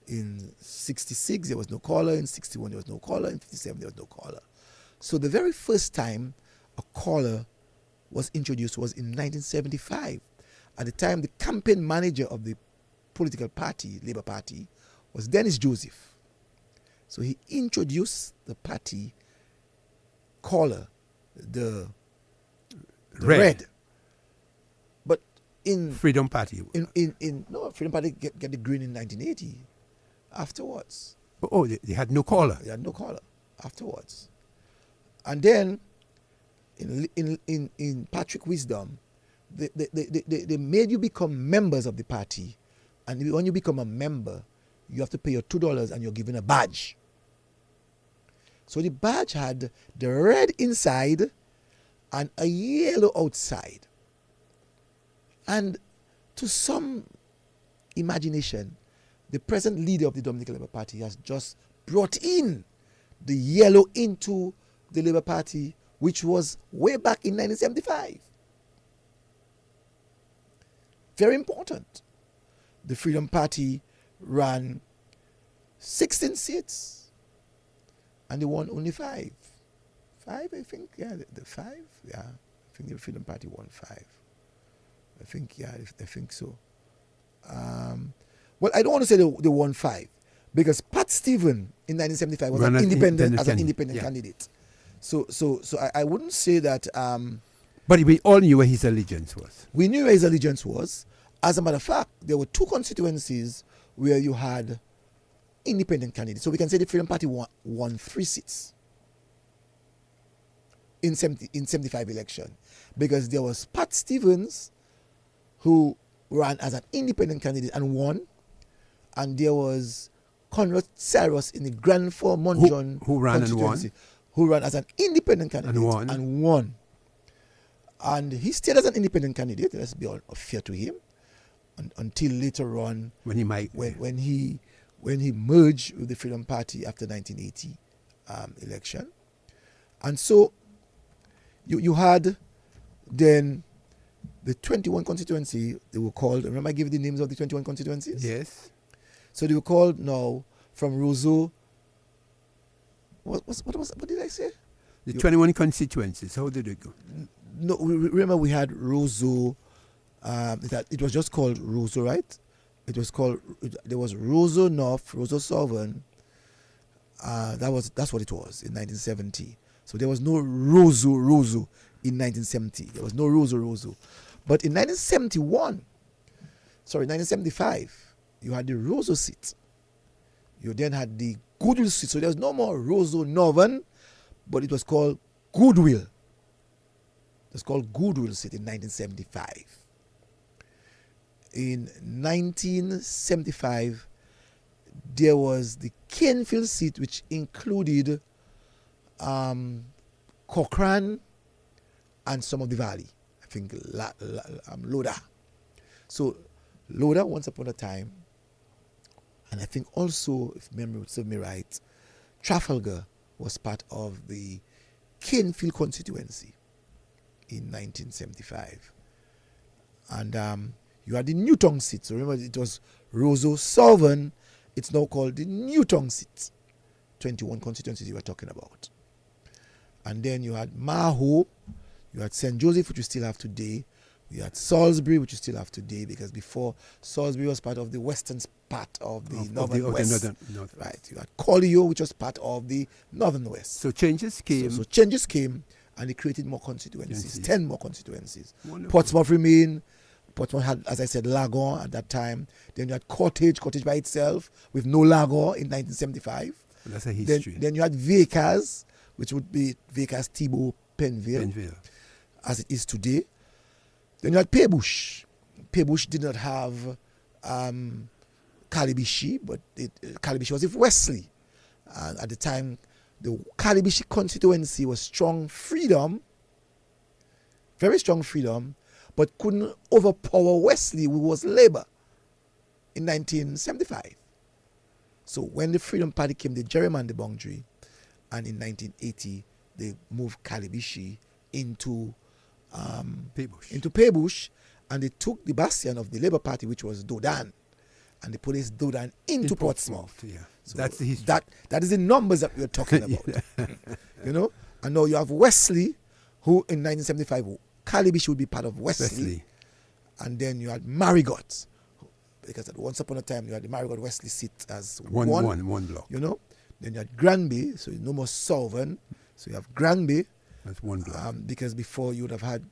in 66 there was no color, in 61 there was no color, in 57 there was no color. So the very first time a color was introduced was in 1975. At the time, the campaign manager of the political party, Labour Party, was Dennis Joseph. So he introduced the party color, the red. But in Freedom Party. No, Freedom Party get the green in 1980. Afterwards. Oh, they had no color. They had no color afterwards. And then in Patrick wisdom, they made you become members of the party, and when you become a member, you have to pay your $2 and you're given a badge. So the badge had the red inside and a yellow outside. And to some imagination, the present leader of the Dominica Labor Party has just brought in the yellow into the Labour Party, which was way back in 1975. Very important. The Freedom Party ran 16 seats and they won only 5. 5, I think, yeah, the 5, yeah. I think the Freedom Party won 5. I think, yeah, I think so. Well, I don't want to say they won 5 because Pat Stephen in 1975 was an independent candidate. So I wouldn't say that. But we all knew where his allegiance was. We knew where his allegiance was. As a matter of fact, there were 2 constituencies where you had independent candidates. So we can say the Freedom Party won 3 seats in 75 election, because there was Pat Stevens who ran as an independent candidate and won, and there was Conrad Cyrus in the Grand Fort Monjon who ran and won, who ran as an independent candidate and won. And he stayed as an independent candidate, let's be fair to him, until later on when he merged with the Freedom Party after 1980 election. And so you had then the 21 constituency, they were called, remember I gave you the names of the 21 constituencies? Yes. So they were called now from Roseau. What did I say? The 21 constituencies, how did it go? No, remember we had Roseau, it was just called Roseau, right? There was Roseau North, Roseau Southern. That's what it was in 1970. So there was no Roseau in 1970. There was no Roseau. But in 1975, you had the Roseau seat. You then had the Goodwill seat. So there was no more Roseau Northern, but it was called Goodwill. It was called Goodwill seat in 1975. In 1975, there was the Canefield seat, which included Cochrane and some of the valley. I think Loda. So Loda, once upon a time, and I think also, if memory would serve me right, Trafalgar was part of the Canefield constituency in 1975. And you had the Newton seat. So remember, it was Roseau Southern. It's now called the Newton seat. 21 constituencies you were talking about. And then you had Maho, you had St. Joseph, which you still have today. You had Salisbury, which you still have today, because before Salisbury was part of the western part of the northern west. Right. You had Collio, which was part of the northern west. So changes came. So changes came, and they created more constituencies, 10 more constituencies. Wonderful. Portsmouth remained. Portsmouth had, as I said, Lakou at that time. Then you had Cottage by itself, with no Lakou in 1975. That's a history. Then you had Vacas, which would be Vacas, Thibault, Penville, as it is today. Then you had Paybush. Paybush did not have Calibishi, but Calibishi was with Wesley. And at the time, the Calibishi constituency was strong freedom, very strong freedom, but couldn't overpower Wesley, who was Labour, in 1975. So when the Freedom Party came, they gerrymandered the boundary, and in 1980 they moved Calibishi into Paybush, and they took the bastion of the Labour Party, which was Dodan, and they put this Dodan into Portsmouth. Yeah, so that's the history. That is the numbers that we're talking about. You know, and now you have Wesley, who in 1975 Calibishi would be part of Wesley. And then you had Marigot, because at once upon a time you had the Marigot Wesley seat as one block. You know, then you had Granby, so no more Southern. So you have Granby. That's one block. Because before you would have had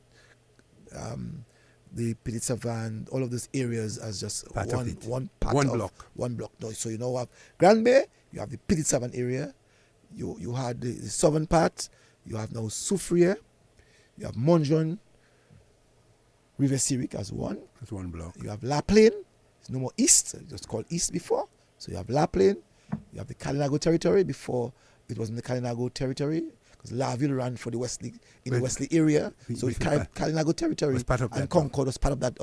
the Pilitzava and all of those areas as just one block. No, so you now have Granby, you have the Pilitzava area, you had the southern part, you have now Soufriere, you have Monjon, River Syric as one. That's one block. You have La Plaine, it's no more East, it was called East before. So you have La Plaine, you have the Kalinago territory before it wasn't the Kalinago territory, because Laville ran for the Wesley in the Wesley area. So the Kalinago territory and Concord was part of that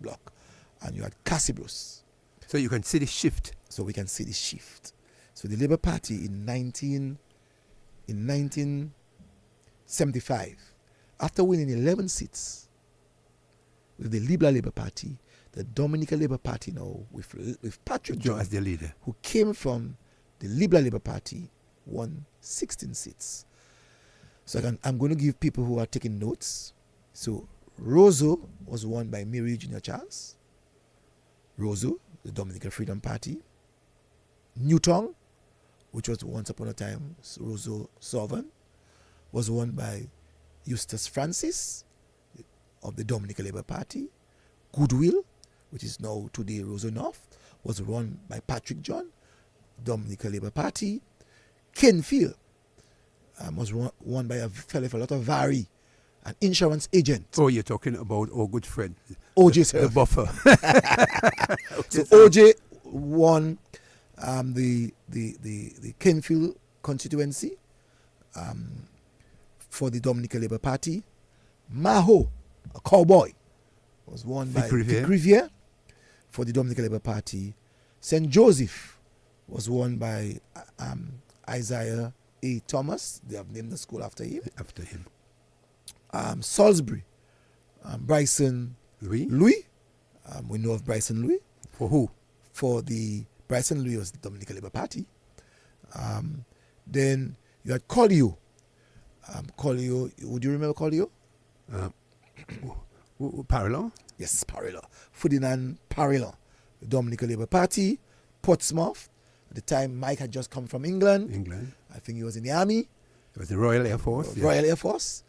block. And you had Cassibrus. So you can see the shift. So we can see the shift. So the Labour Party in 1975, after winning 11 seats with the Liberal Labour Party, the Dominica Labor Party now with Patrick John as their leader, who came from the Liberal Labour Party, won 16 seats. So I'm going to give people who are taking notes. So Roseau was won by Mary Junior Charles. Roseau, the Dominica Freedom Party. Newton, which was once upon a time Roseau Southern, was won by Eustace Francis of the Dominica Labor Party. Goodwill, which is now today Roseau North, was won by Patrick John, Dominica Labor Party. Kenfield was won by a fellow for a lot of Vary, an insurance agent. Oh, you're talking about our good friend OJ, the buffer. So OJ won the Kenfield constituency for the Dominica Labor Party. Maho, a cowboy, was won by Vic Riviere for the Dominica Labor Party. St. Joseph was won by Isaiah A. Thomas. They have named the school after him. Salisbury, Bryson Louis. We know of Bryson Louis. For who? For the Bryson Louis was the Dominica Labor Party. Then you had Collio. Collio, would you remember Collio? Parallel? Yes, Parallel. Ferdinand Parallel, the Dominica Labor Party. Portsmouth. At the time, Mike had just come from England. I think he was in the army. It was the Royal Air Force. Royal Air Force.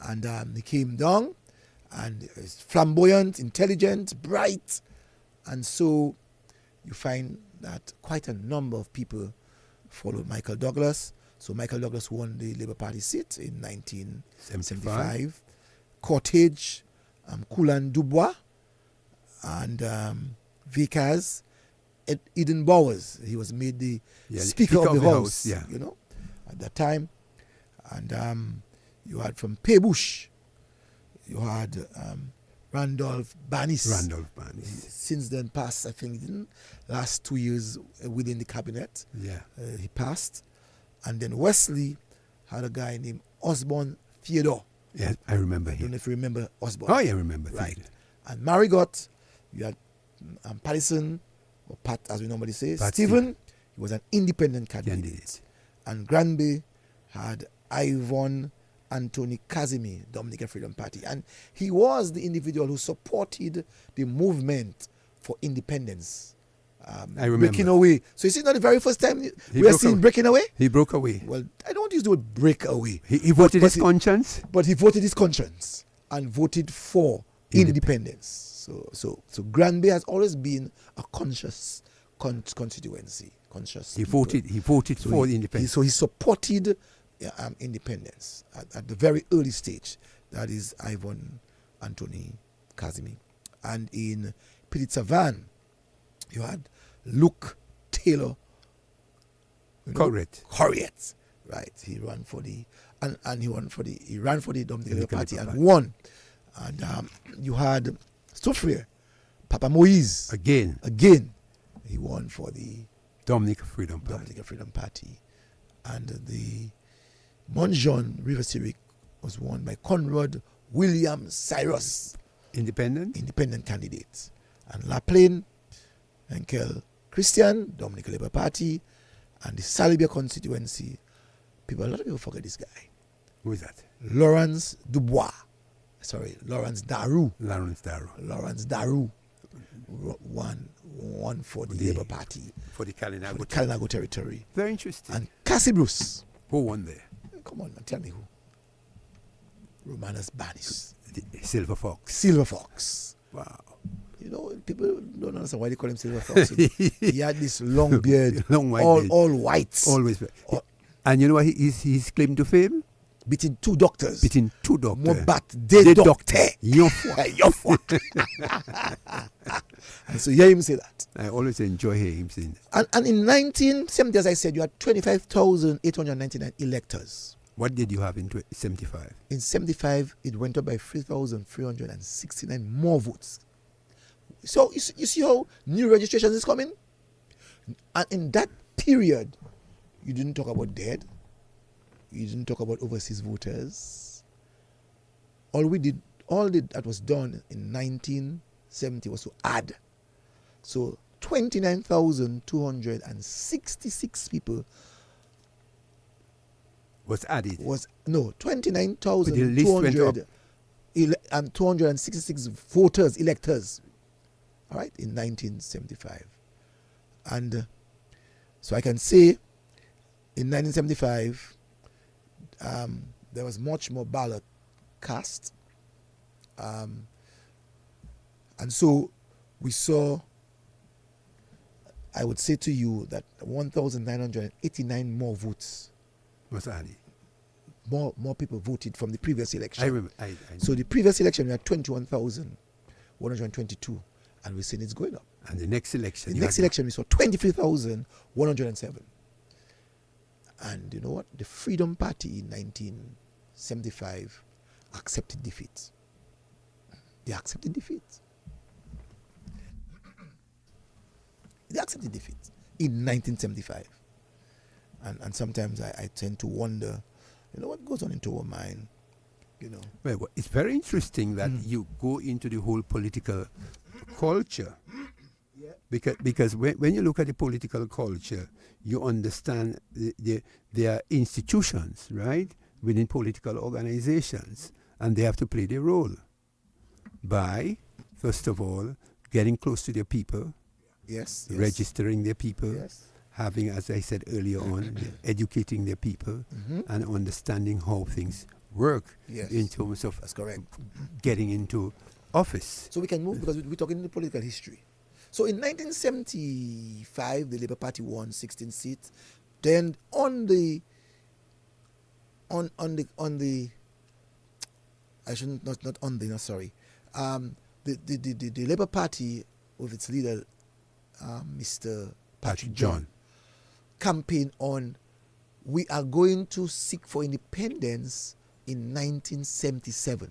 And he came down, and he's flamboyant, intelligent, bright. And so you find that quite a number of people followed Michael Douglas. So Michael Douglas won the Labour Party seat in 1975. Cottage, Coulan Dubois, and Vickers. Eden Bowers, he was made the Speaker of the House, you know, at that time. And you had from Paybush, you had Randolph Barnes. Since then passed, I think, last 2 years within the cabinet. He passed. And then Wesley had a guy named Osborne Theodore. Yes, I remember him. I don't know if you remember Osborne. Oh, yeah, I remember. Right. And Marigot, you had Pattison, or Pat as we normally say, Pat Stephen, he was an independent candidate. And Granby had Ivan Anthony Casimir, Dominica Freedom Party. And he was the individual who supported the movement for independence. I remember. Breaking away. So is it not the very first time we are seeing breaking away? He broke away. Well, I don't want to use the word break away. He voted his conscience? But he voted his conscience and voted for independence. So Granby has always been a conscious constituency. Conscious. He voted for the independence. So he supported independence at the very early stage. That is Ivan Anthony Casimir. And in Pititsavan, you had Luke Taylor. Correct. Right. He ran for the Dominica Labor Party and won. And you had Soufriere, Papa Moise. Again. He won for the Dominica Freedom Party. And the Monjon River Civic was won by Conrad William Cyrus. Independent candidate. And La Plaine, Henkel Christian, Dominica Labor Party, and the Salibia constituency. A lot of people forget this guy. Who is that? Lawrence Daru. Lawrence Daru won for the Labour Party. For the Kalinago territory. Very interesting. And Cassie Bruce. Who won there? Come on, man, tell me who. Romanus Banis. Silver Fox. Wow. People don't understand why they call him Silver Fox. He had this long beard, long white all beard. white. Always. And you know what his claim to fame? Between two doctors. More bat de doctor. Your And so hear him say that. I always enjoy hearing him saying that. And in 1970, as I said, you had 25,899 electors. What did you have in 75? In 75, it went up by 3,369 more votes. So you see how new registration is coming? And in that period, you didn't talk about dead. You didn't talk about overseas voters. All that was done in 1970 was to add. So 29,266 people was added. 266 voters, electors. All right, in 1975. And so I can say in 1975, there was much more ballot cast. And so we saw, I would say to you that 1,989 more votes was added. More people voted from the previous election. I remember. So the previous election, we had 21,122, and we're saying it's going up. And the next election? We saw 23,107. And you know what? The Freedom Party in 1975 accepted defeat. They accepted defeat. They accepted defeat in 1975. And sometimes I tend to wonder, what goes on into our mind, Well, it's very interesting that you go into the whole political culture. Yeah. Because when you look at the political culture, you understand there are institutions, right, within political organizations, and they have to play their role by, first of all, getting close to their people, yes. registering their people, yes. having, as I said earlier on, educating their people, and understanding how things work in terms of that's correct. Getting into office. So we can move because we're talking in the political history. So in 1975, the Labour Party won 16 seats. Then the Labour Party with its leader, Mr. Patrick John, campaigned on, we are going to seek for independence in 1977.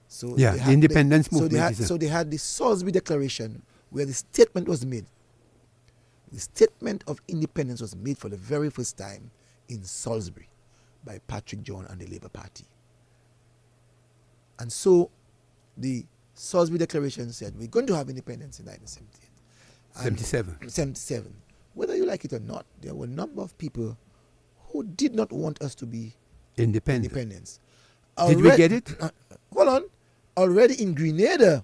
So the independence movement. So they had the Salisbury Declaration where the statement was made. The statement of independence was made for the very first time in Salisbury by Patrick John and the Labour Party. And so the Salisbury Declaration said we're going to have independence in 1978. 77. Whether you like it or not, there were a number of people who did not want us to be independent. Did we get it? Hold on. Already in Grenada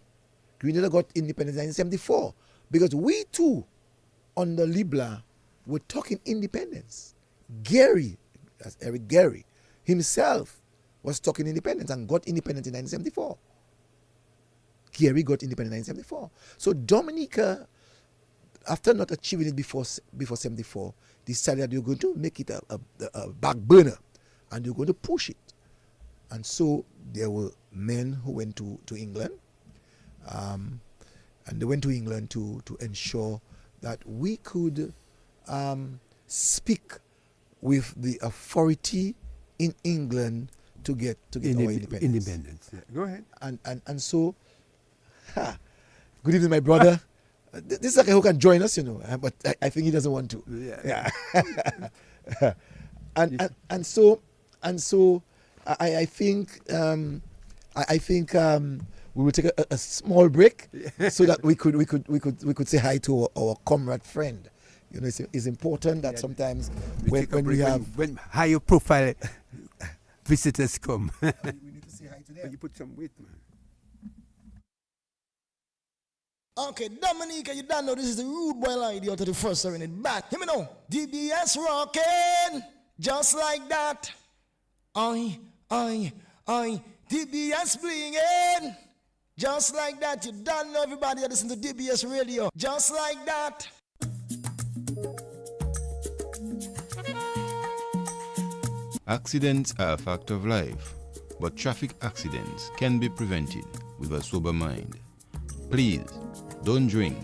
got independence in 1974 because we too, under Libla, were talking independence. Gary, that's Eric Gary, himself was talking independence and got independence in 1974. Gary got independent in 1974. So Dominica, after not achieving it before 74, decided that you're going to make it a back burner and you're going to push it. And so there were men who went to England, and they went to England to ensure that we could speak with the authority in England to get our independence. Yeah. Go ahead. And so, good evening, my brother. This is a guy who can join us, but I think he doesn't want to. Yeah. and so I think we will take a small break so that we could say hi to our comrade friend. It's important that sometimes when higher profile visitors come. We need to say hi to them. You put some weight, man. Okay, Dominica, you don't know this is the rude boy idea to the first serenade back. Hear me now. DBS rocking just like that. I. DBS blinging just like that. You don't know everybody that listen to DBS radio just like that. Accidents are a fact of life, but traffic accidents can be prevented with a sober mind. Please, don't drink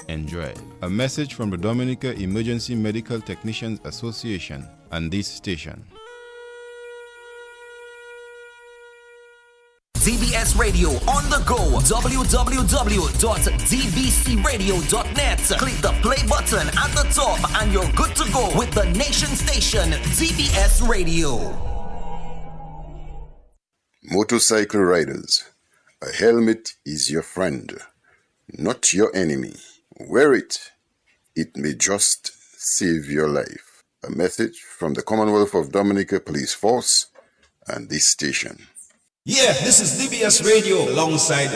and drive. A message from the Dominica Emergency Medical Technicians Association and this station. DBS Radio on the go. www.dbcradio.net. Click the play button at the top and you're good to go with the nation station DBS Radio. Motorcycle riders, a helmet is your friend, not your enemy. Wear it. It may just save your life. A message from the Commonwealth of Dominica Police Force and this station. Yeah, this is DBS Radio alongside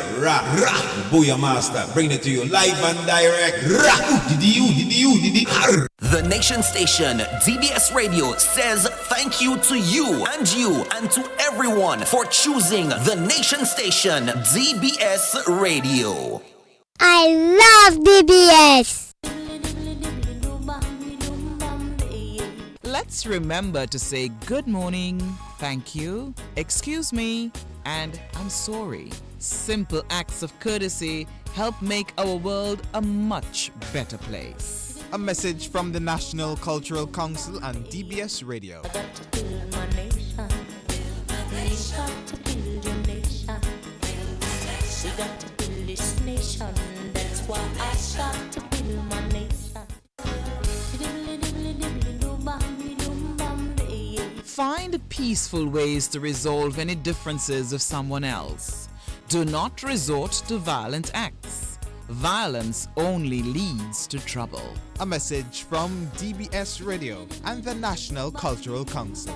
Booyah Master, bringing it to you live and direct. The nation station DBS Radio says thank you to you and to everyone for choosing the nation station DBS Radio. I love DBS. Let's remember to say good morning, thank you, excuse me, and I'm sorry. Simple acts of courtesy help make our world a much better place. A message from the National Cultural Council and DBS Radio. That's why I start to build my nation. Find peaceful ways to resolve any differences with someone else. Do not resort to violent acts. Violence only leads to trouble. A message from DBS Radio and the National Cultural Council.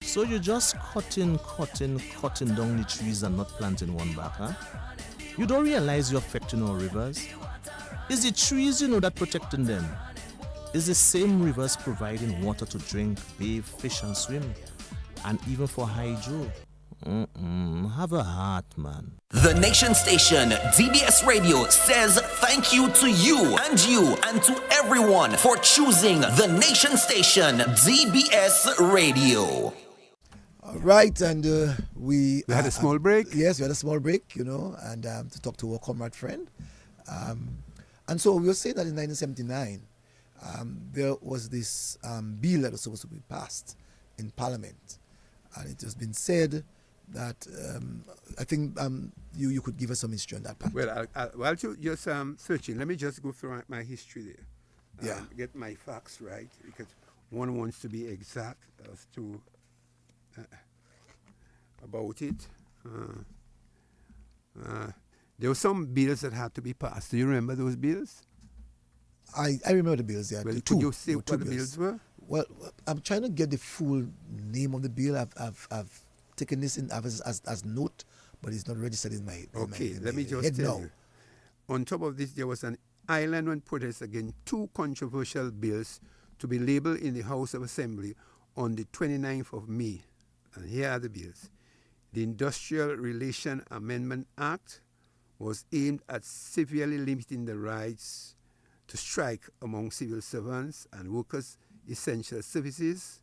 So you're just cutting down the trees and not planting one back, huh? You don't realize you're affecting our rivers? It's the trees, that protecting them. It's the same rivers providing water to drink, bathe, fish and swim, and even for hydro. Have a heart, man. The nation station DBS Radio says thank you to you and to everyone for choosing the nation station DBS Radio. All right, and we had a small break. Yes, we had a small break, and to talk to our comrade friend. And so we were saying that in 1979, there was this bill that was supposed to be passed in Parliament. And it has been said I think you could give us some history on that part. Well, while you just searching, let me just go through my history there. Get my facts right, because one wants to be exact as to about it. There were some bills that had to be passed. Do you remember those bills? I remember the bills, yeah. Well, The could two- you say the what two the bills were? Well, I'm trying to get the full name of the bill. I've taken this in as note, but it's not registered in my Let me just head tell now. you. On top of this, there was an island-wide protest against two controversial bills to be labeled in the House of Assembly on the 29th of May. And here are the bills. The Industrial Relation Amendment Act was aimed at severely limiting the rights to strike among civil servants and workers essential services.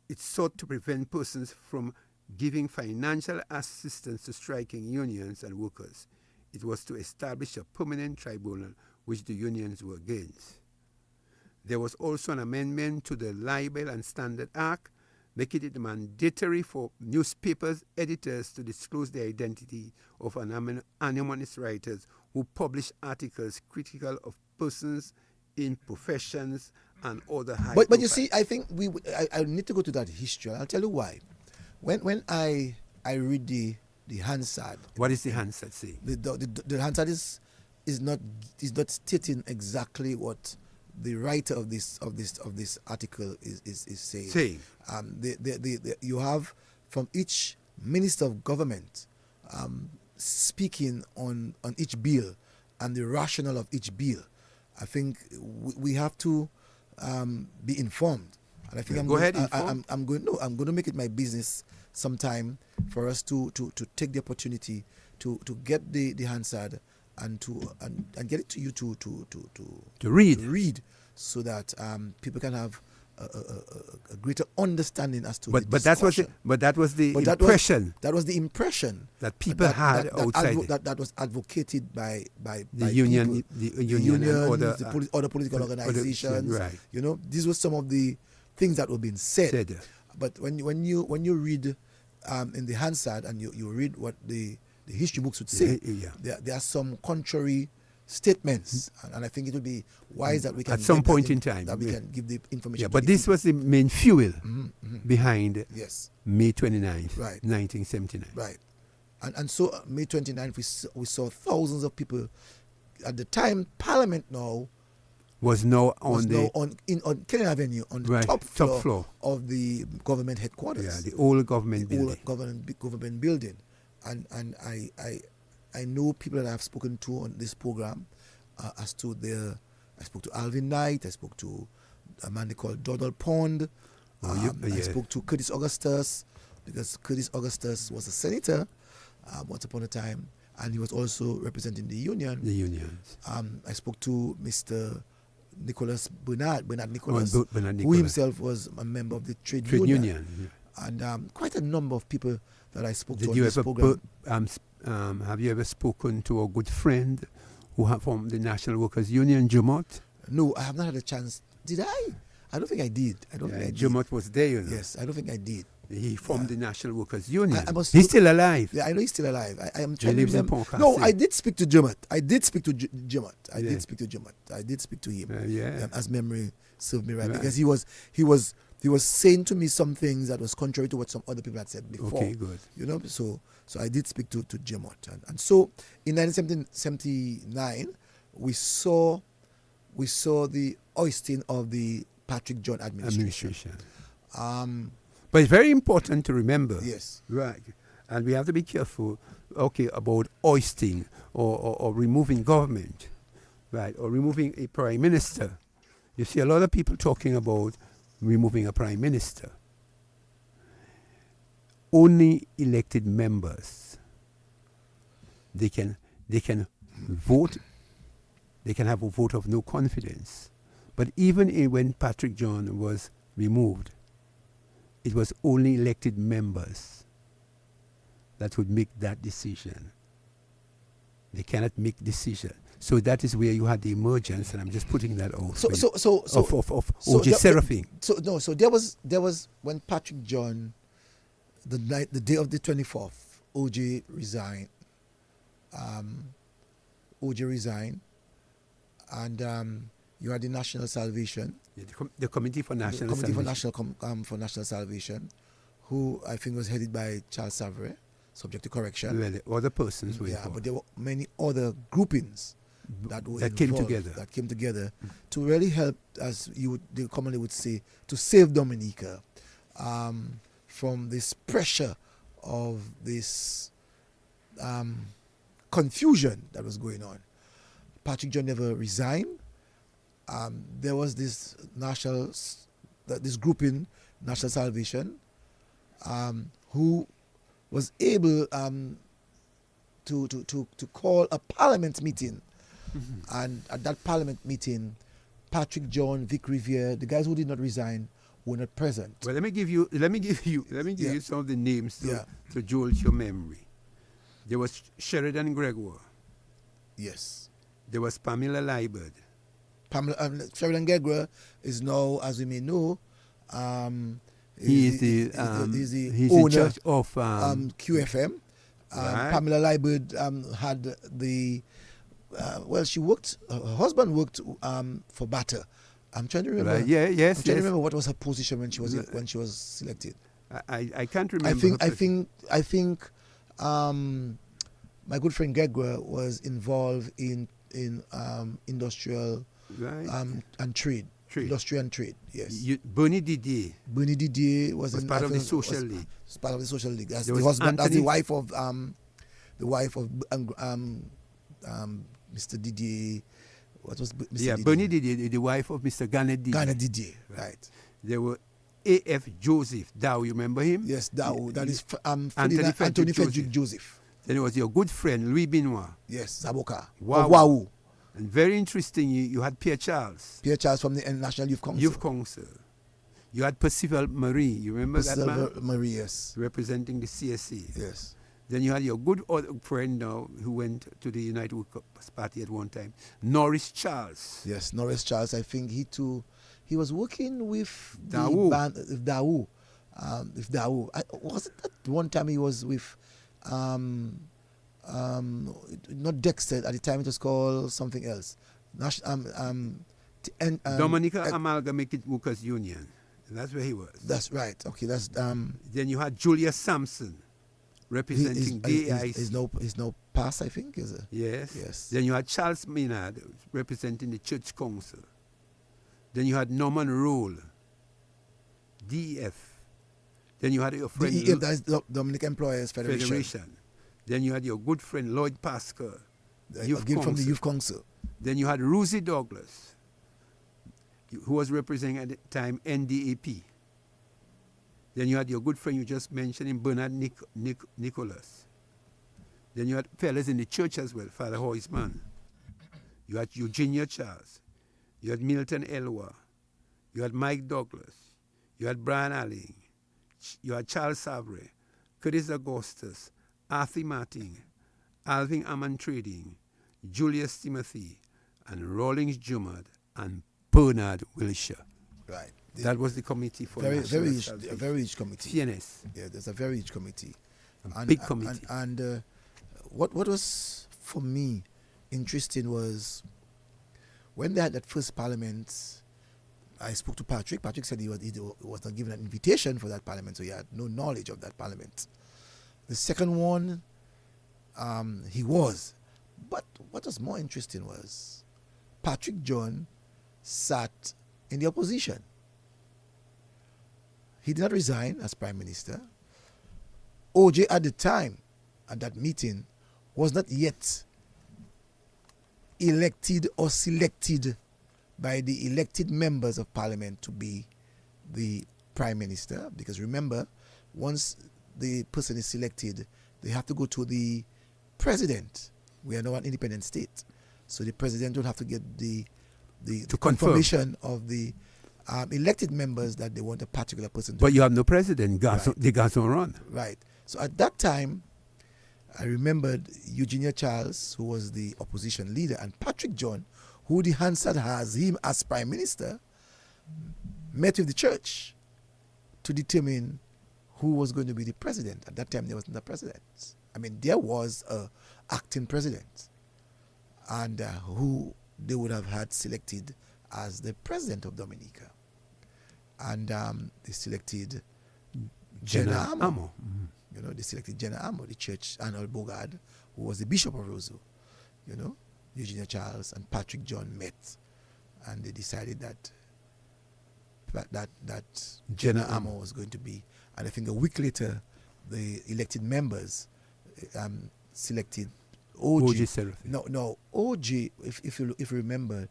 It sought to prevent persons from giving financial assistance to striking unions and workers. It was to establish a permanent tribunal which the unions were against. There was also an amendment to the Libel and Standard Act, making it mandatory for newspapers editors to disclose the identity of anonymous writers who publish articles critical of persons in professions and other high But you see, I think I need to go to that history. I'll tell you why. When I read the Hansard. What is the Hansard saying? The Hansard is not stating exactly what the writer of this article is saying. You have from each minister of government speaking on each bill and the rationale of each bill. I think we have to be informed, and I think I'm going to make it my business sometime for us to take the opportunity to get the Hansard and get it to you to read, so that people can have a greater understanding as to but the that was the impression that people had outside that was advocated by the union and other political organizations. Right. You know, these were some of the things that were being said. But when you read in the Hansard and you read what the history books would say, there are some contrary statements, and I think it would be wise that we can at some point in time that we can give the information. But this was the main fuel behind May 29th, 1979. Right, and so May 29th we saw thousands of people. At the time, Parliament was on Kenyon Avenue on the top floor of the government headquarters. Yeah, the old government building. Old government building, and I know people that I've spoken to on this program as to I spoke to Alvin Knight, I spoke to a man they call Doddle Pond, I spoke to Curtis Augustus, because Curtis Augustus was a senator once upon a time, and he was also representing the union. The unions. I spoke to Mr. Nicholas Bernard Nicholas, Bernard who himself was a member of the trade union. And quite a number of people that I spoke to on this program. Have you ever spoken to a good friend who from the National Workers Union, Jumot? No, I have not had a chance. Did I? I don't think I did. Jumot was there, you know. Yes, I don't think I did. He formed the National Workers Union. He's still alive. Yeah, I know he's still alive. I am he trying lives to in remember. Pont No, I did speak to Jumot. I did speak to Jumot. I did speak to him. As memory served me right, because he was saying to me some things that was contrary to what some other people had said before. Okay, good. You know, so I did speak to Jumot, and so in 1979 we saw the ousting of the Patrick John administration. But it's very important to remember. Yes. Right. And we have to be careful, about ousting or removing government, right, or removing a prime minister. You see a lot of people talking about removing a prime minister. Only elected members, they can vote, they can have a vote of no confidence. But even when Patrick John was removed, it was only elected members that would make that decision. They cannot make decision. So that is where you had the emergence, and I'm just putting that out. Of O.J. Serafin. So there was when Patrick John the day of the 24th, OJ resigned. OJ resigned, and you had the National Salvation. Yeah, the Committee for National Salvation. For National Salvation, who I think was headed by Charles Savary, subject to correction. Well, the other persons were involved. But there were many other groupings that came together. That came together to really help, as they commonly would say, to save Dominica from this pressure of this confusion that was going on. Patrick John never resigned. There was this this grouping, National Salvation, who was able to call a parliament meeting, and at that parliament meeting, Patrick John, Vic Riviere, the guys who did not resign, were not present. Well, let me give you some of the names to jolt your memory. There was Sheridan Gregoire. Yes. There was Pamela Liebert. Sheridan Gregoire is now, as we may know, he's the owner of QFM. Right. Pamela Liebert had the she worked. Her husband worked for Batter. I'm trying to remember. Right. Yeah. Yes. I'm trying to remember what was her position when she was selected. I can't remember. I think my good friend Gregoire was involved in industrial and trade. Industry and trade, yes. Bernie Didier. Bernie Didier was part of the Social League. Was part of the Social League. That's the husband. That's the wife of Mr. Didier. What was Mr. Didier? Bernie Didier, the wife of Mr. Garnet Didier. Garnet Didier, right. There were A.F. Joseph Dow. You remember him? Yes, Dow. That is Anthony Frederick Joseph. Then it was your good friend Louis Benoit. Yes, Zaboka. Wow. And very interesting, you had Pierre Charles. Pierre Charles from the National Youth Council. Youth Council. You had Percival Marie. You remember that man? Marie, yes. Representing the CSC. Yes. Then you had your good friend now who went to the United Workers' Party at one time, Norris Charles. Yes, Norris Charles. I think he was working with Daou. Daou. Was it that one time he was with not Dexter, at the time it was called something else. Dominica Amalgamated Workers Union. That's where he was. That's right. Okay, that's Then you had Julius Sampson representing DAIC. He's no past, I think, is it? Yes. Yes. Then you had Charles Maynard representing the Church Council. Then you had Norman Roll, DEF. Then you had your friend DEF, that is Dominican Employers Federation. Then you had your good friend Lloyd Pascal, from the Youth Council. Then you had Rosie Douglas, who was representing at the time NDAP. Then you had your good friend you just mentioned, Bernard Nicholas. Then you had fellas in the church as well, Father Heusman. You had Eugenia Charles. You had Milton Elwa. You had Mike Douglas. You had Brian Alling. You had Charles Savary, Curtis Augustus, Arthur Martin, Alvin Aman Trading, Julius Timothy, and Rawlings Jumad, and Bernard Wilshire. Right. That was the committee for a very huge committee. CNS. Yeah, there's a very huge committee. Big committee. And what was, for me, interesting was when they had that first parliament, I spoke to Patrick. Patrick said he was not given an invitation for that parliament, so he had no knowledge of that parliament. The second one, he was. But what was more interesting was Patrick John sat in the opposition. He did not resign as Prime Minister. OJ at the time, at that meeting, was not yet elected or selected by the elected members of Parliament to be the Prime Minister. Because remember, once the person is selected, they have to go to the President. We are now an independent state. So the President will have to get the confirmation of the elected members that they want a particular person to But you have no president. The guys don't run. Right. So at that time, I remembered Eugenia Charles, who was the opposition leader, and Patrick John, who the Hansard has him as Prime Minister, met with the church to determine who was going to be the president. At that time, there wasn't a president. I mean, there was a acting president, and who they would have had selected as the president of Dominica. And they selected Jenna Amo. Mm-hmm. You know, they selected Jenna Amo, the church, Arnold Bogard, who was the Bishop of Roseau. You know, Eugenia Charles and Patrick John met, and they decided that Jenna Amo was going to be. And I think a week later, the elected members selected O.G. Serafin. No, O.G., if you remember,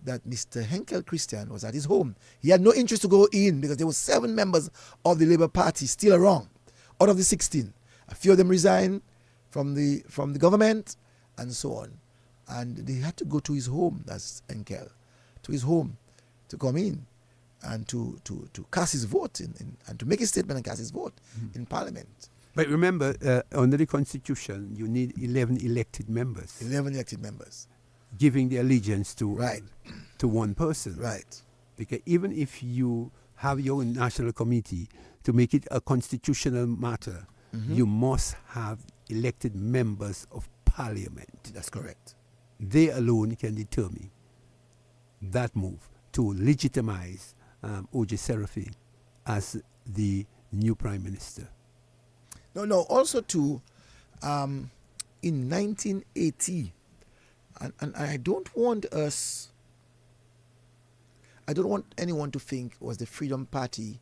that Mr. Henkel Christian was at his home. He had no interest to go in because there were 7 members of the Labour Party still around, out of the 16. A few of them resigned from the government and so on. And they had to go to his home, that's Henkel, to his home to come in and to cast his vote and to make a statement and cast his vote in Parliament. But remember, under the Constitution, you need 11 elected members. 11 elected members. Giving the allegiance to one person. Right. Because even if you have your own national committee, to make it a constitutional matter, you must have elected members of Parliament. That's correct. They alone can determine that move to legitimize O.J. Serafin as the new Prime Minister. No, also too, in 1980, and I don't want anyone to think it was the Freedom Party.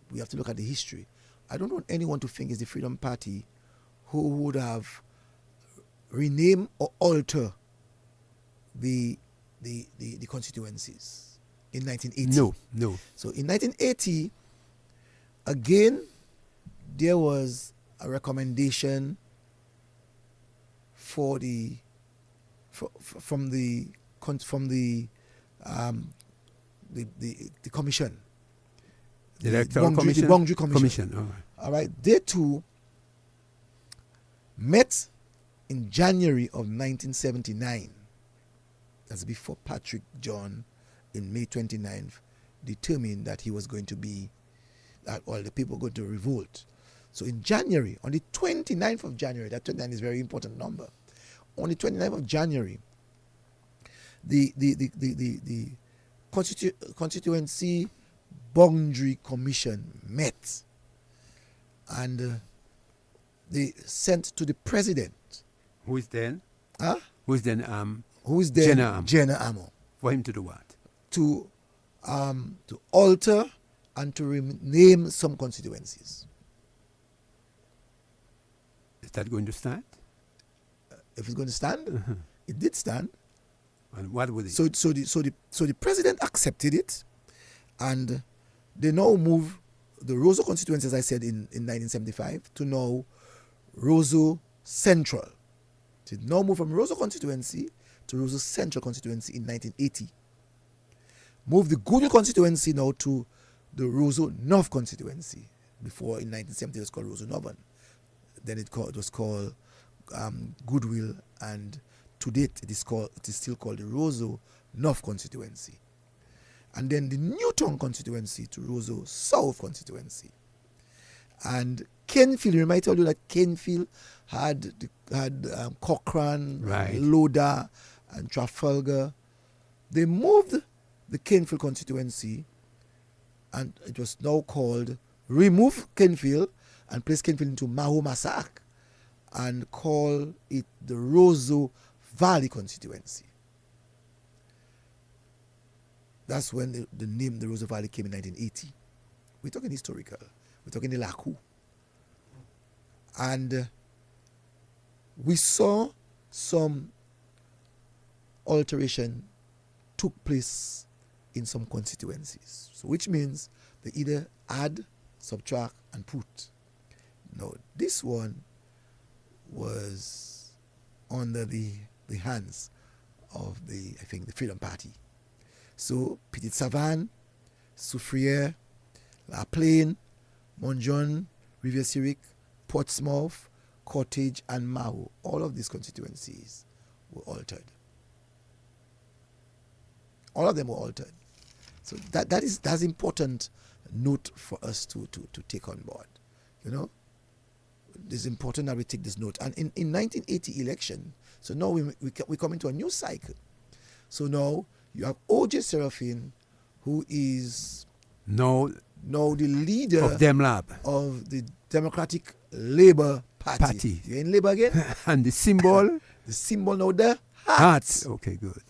We have to look at the history. I don't want anyone to think it's the Freedom Party who would have renamed or alter the constituencies in 1980. No. So in 1980, again, there was a recommendation from the commission, the Electoral Commission, the Boundary Commission. All right. All right, they too met in January of 1979. That's before Patrick John, in May 29th, determined that he was going to be, that all the people were going to revolt. So in January, on the 29th of January, that 29 is a very important number. On the 29th of January, the Constituency Boundary Commission met, and they sent to the president. Who is then? Huh? Who is then? Jenna Amo. For him to do what? To alter and to rename some constituencies. Is that going to stand? If it's going to stand, it did stand. And what would it? So the president accepted it, and they now move the Roseau constituency, as I said, in 1975 to now Roseau Central. So it now moved from Roseau constituency to Roseau Central constituency in 1980. Moved the Goodwill constituency now to the Roseau North constituency. Before in 1970 it was called Roseau Northern. Then it was called Goodwill, and to date it is still called the Roseau North constituency. And then the Newtown constituency to Roseau South constituency. And Kenfield, you might tell you that Kenfield had Cochrane, right, Loda, and Trafalgar. They moved the Kenfield constituency, and it was now called, remove Kenfield and place Kenfield into Mahomasak and call it the Roseau Valley constituency. That's when the name the Roseau Valley came in 1980. We're talking historical. We're talking the Lakou. And we saw some alteration took place in some constituencies. So which means they either add, subtract, and put. Now, this one was under the hands of the Freedom Party. So Petit Savan, Soufriere, La Plaine, Montjon, Rivière-Syrique, Portsmouth, Cottage, and Maho, all of these constituencies were altered. All of them were altered. So that's important note for us to take on board. You know, it's important that we take this note. And in 1980 election, so now we come into a new cycle. So now you have O.J. Serafin, who is now the leader of DemLab, of the Democratic Labor Party. You're in Labor again? And the symbol? The symbol now, the hat. Hat. Okay, good.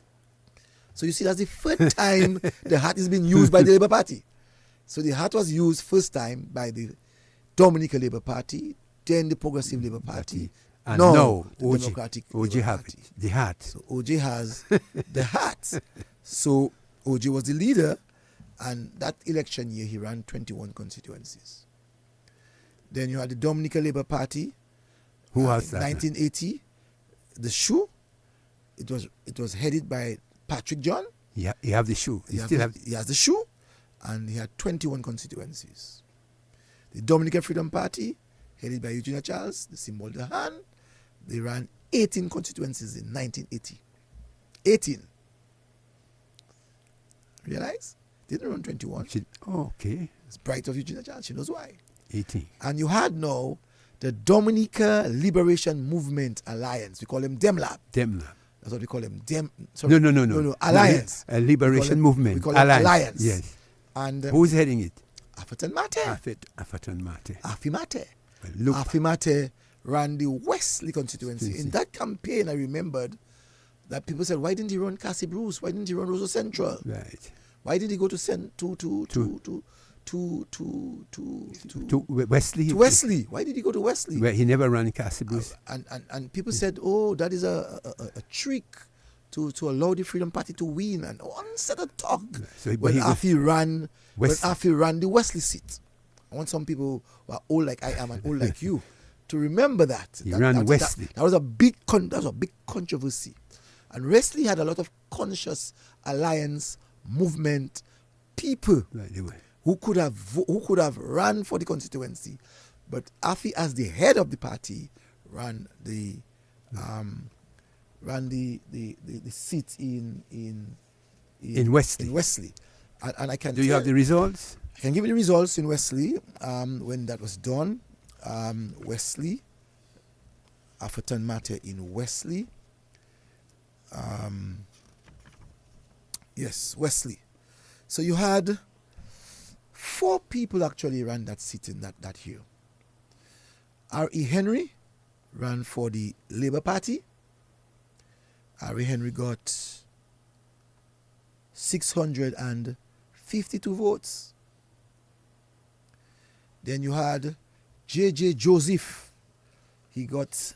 So you see, that's the first time the hat is being used by the Labour Party. So the hat was used first time by the Dominica Labor Party, then the Progressive Labour Party. And now the Democratic OJ Labour have Party. it, the hat. So OJ has the hat. So OJ was the leader, and that election year he ran 21 constituencies. Then you had the Dominica Labor Party. Who has that? 1980, the shoe. It was headed by Patrick John. Yeah, he have the shoe. He has the shoe, and he had 21 constituencies. The Dominican Freedom Party, headed by Eugenia Charles, the symbol the hand, they ran 18 constituencies in 1980. 18. Realize? They didn't run 21. Okay. It's bright of Eugenia Charles. She knows why. 18. And you had now the Dominica Liberation Movement Alliance. We call them DemLab. DemLab. That's what we call them. No. Alliance. A liberation movement. We call it Alliance. Yes. And who's heading it? Afatan Mate. Afatan Mate. Afi Mate. Well, Afi Mate ran the Wesley constituency. In that campaign, I remembered that people said, why didn't he run Cassie Bruce? Why didn't he run Roseau Central? Right. Why did he go to Wesley? To Wesley. Why did he go to Wesley? Well, he never ran Cassie Bruce. And people said, oh, that is a trick to allow the Freedom Party to win. And one set of talk So when Afi ran the Wesley seat. I want some people who are old like I am and old like you to remember that. He ran Wesley. That was a big controversy. And Wesley had a lot of conscious alliance movement people who could have run for the constituency, but Afi, as the head of the party, ran the seat in Wesley. And I can. Do you have the results? I can give you the results in Wesley when that was done. Wesley, Afatan Mate in Wesley. Yes, Wesley. So you had 4 people actually ran that seat in that year. R.E. Henry ran for the Labour Party. R.E. Henry got 652 votes. Then you had J.J. Joseph. He got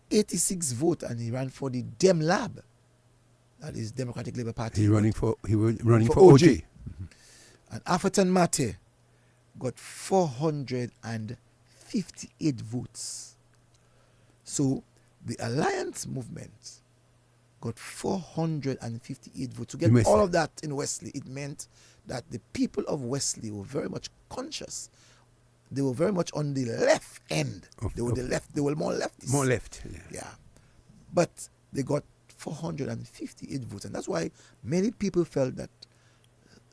86 votes and he ran for the DemLab. That is Democratic Labour Party. He was running for OJ. Mm-hmm. And Afatan Mate got 458 votes. So the Alliance movement got 458 votes. To get all of that in Wesley, it meant that the people of Wesley were very much conscious. They were very much on the left end. They were more leftists. More left, yeah. But they got 458 votes. And that's why many people felt that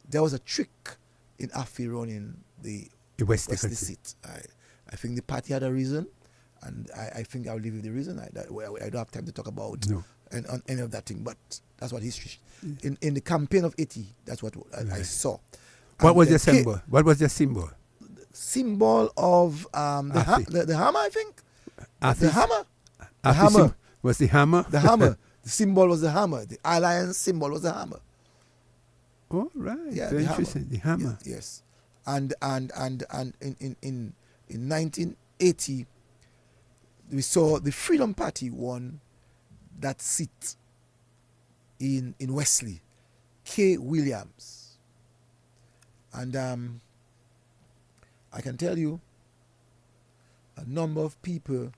there was a trick in Afi running the Wesley seat. I think the party had a reason, and I think I'll leave you the reason. I don't have time to talk about on any of that thing, but that's what history. In the campaign of 80, that's what I saw. What was your symbol? What was your symbol? Symbol of the hammer, I think. The hammer. The hammer. Was the hammer? The hammer. The symbol was the hammer. The alliance symbol was the hammer. Oh, right. Yeah, very interesting. The hammer. Yes. And in 1980, we saw the Freedom Party won that seat in Wesley. K. Williams. And I can tell you a number of people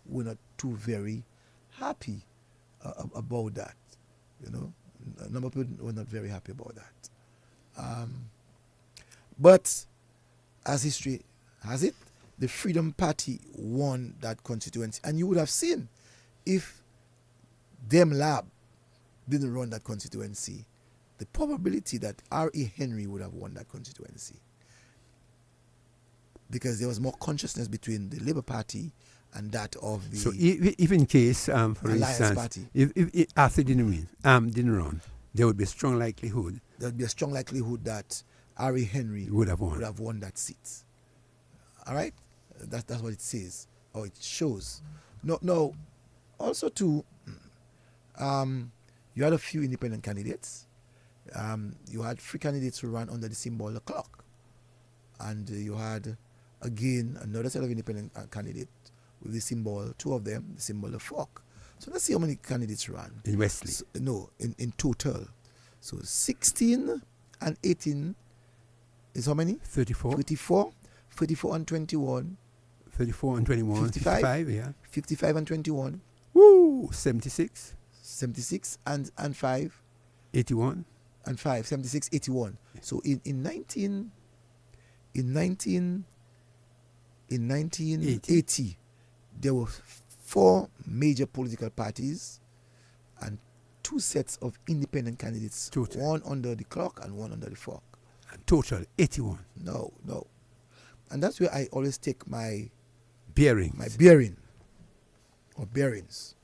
were not too very happy about that. You know, a number of people were not very happy about that. But as history has it, the Freedom Party won that constituency. And you would have seen if DemLab didn't run that constituency, the probability that R.E. Henry would have won that constituency because there was more consciousness between the Labour Party and that of the So if in case, for Alliance instance, Party. if Arthur didn't run, there would be a strong likelihood. There would be a strong likelihood that Harry Henry would have won that seat. All right? That's what it says, or it shows. No. Also, too, you had a few independent candidates. You had 3 candidates who ran under the symbol of the clock. And you had, again, another set of independent candidates with the symbol, 2 of them, the symbol of fork. So let's see how many candidates ran. In Wesley? So, no, in total. So 16 and 18 is how many? 34. 34 and 21. 34 and 21. 55, yeah. 55 and 21. Woo! 76. 76 and 5. 81. And 5. 76, 81. Yeah. So in 1980, there were 4 major political parties and 2 sets of independent candidates. Total. One under the clock and one under the fork. Total 81. No. And that's where I always take my bearings. My bearing or bearings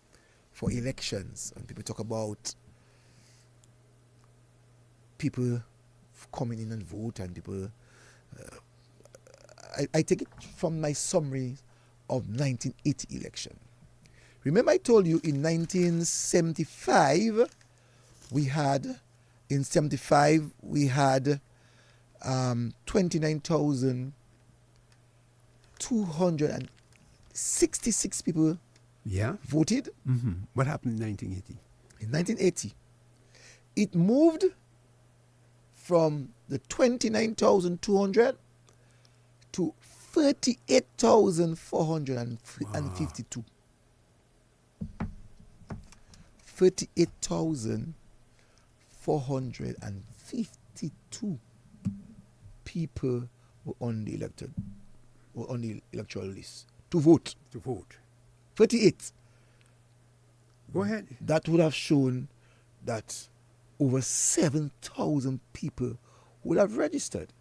for elections. And people talk about people coming in and vote and people. I take it from my summary of 1980 election. Remember I told you in 1975 we had 29,266 people voted. Mm-hmm. What happened in 1980? In 1980, it moved from the 29,200 to 38,452. 38,452 people were on the electoral list to vote. 38. Go ahead. That would have shown that over 7,000 people would have registered.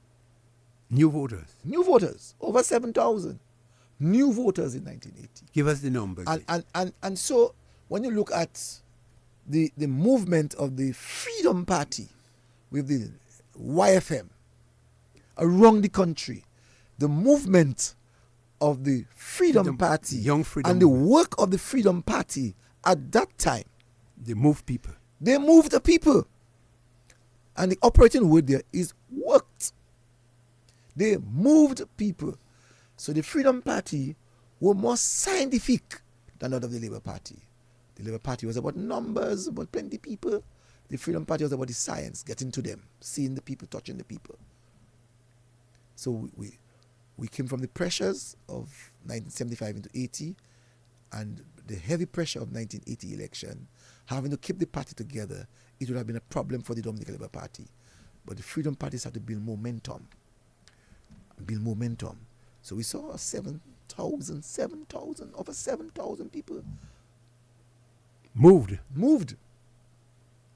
New voters, over 7,000 new voters in 1980. Give us the numbers. And so when you look at the movement of the Freedom Party with the YFM around the country, the movement of the Freedom Party Young Freedom and the work of the Freedom Party at that time, they moved people. They moved the people. And the operating word there is worked. They moved people. So the Freedom Party were more scientific than that of the Labour Party. The Labour Party was about numbers, about plenty of people. The Freedom Party was about the science, getting to them, seeing the people, touching the people. So we came from the pressures of 1975 into 80 and the heavy pressure of 1980 election, having to keep the party together. It would have been a problem for the Dominica Labor Party. But the Freedom Parties had to build momentum. So we saw over 7,000 people moved.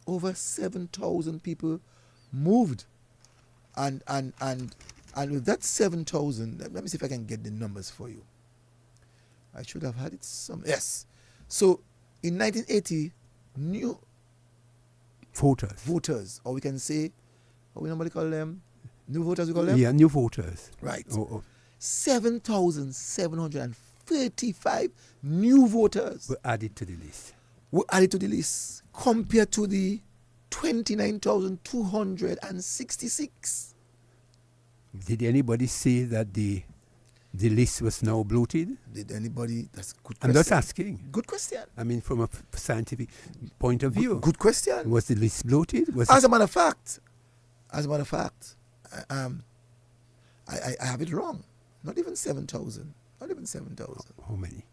Over 7,000 people moved. And with that 7,000, let me see if I can get the numbers for you. I should have had it yes. So in 1980, new voters, or we can say, what we normally call them, new voters we call them? Yeah, new voters. Right. 7,735 new voters were added to the list. Compared to the 29,266. Did anybody say that the list was now bloated? Did anybody? That's a good question. I'm just asking. Good question. I mean, from a scientific point of view. Good question. Was the list bloated? As a matter of fact, I have it wrong. Not even 7,000. How many?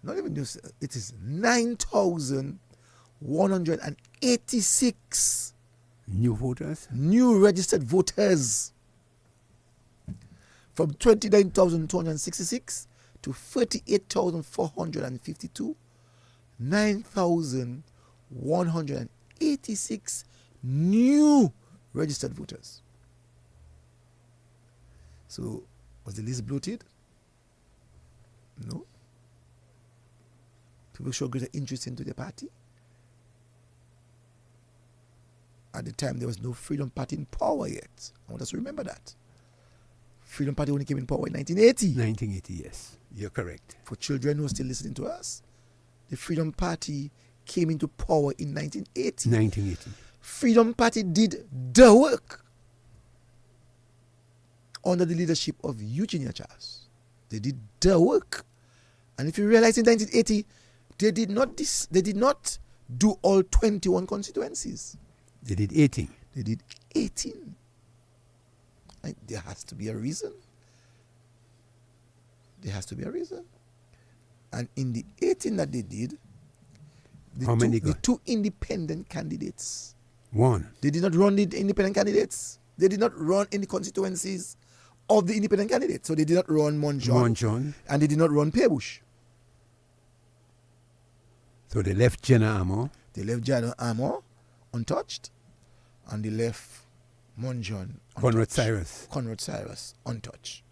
Not even just. It is 9,186 new voters, new registered voters, from 29,266 to 38,452. 9,186 new registered voters. So, was the list bloated? No. People show greater interest into the party. At the time, there was no Freedom Party in power yet. I want us to remember that. Freedom Party only came in power in 1980. 1980, yes. You're correct. For children who are still listening to us, the Freedom Party came into power in 1980. 1980. Freedom Party did the work under the leadership of Eugenia Charles. They did the work. And if you realize in 1980, they did not do all 21 constituencies. They did 18. They did 18. There has to be a reason. There has to be a reason. And in the 18 that they did, the two independent candidates won. They did not run the independent candidates. They did not run any constituencies of the independent candidates. So they did not run Monjon. And they did not run Pearbush. So they left Jenna Amor. They left Jenna Amor untouched. And they left Monjon untouched. Conrad Cyrus untouched.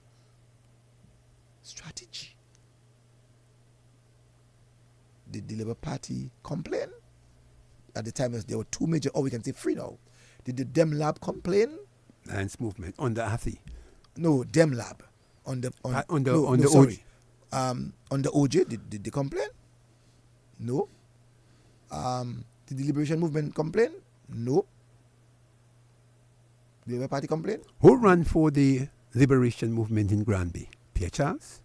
Strategy. Did the Labour Party complain? At the time, there were two major, or we can say three now. Did the Dem Lab complain? Alliance Movement under Hartley. No, Dem Lab. On the OJ. On the OJ, did they complain? No. Did the Liberation Movement complain? No. The Labour Party complain? Who ran for the Liberation Movement in Granby? Pierre Charles?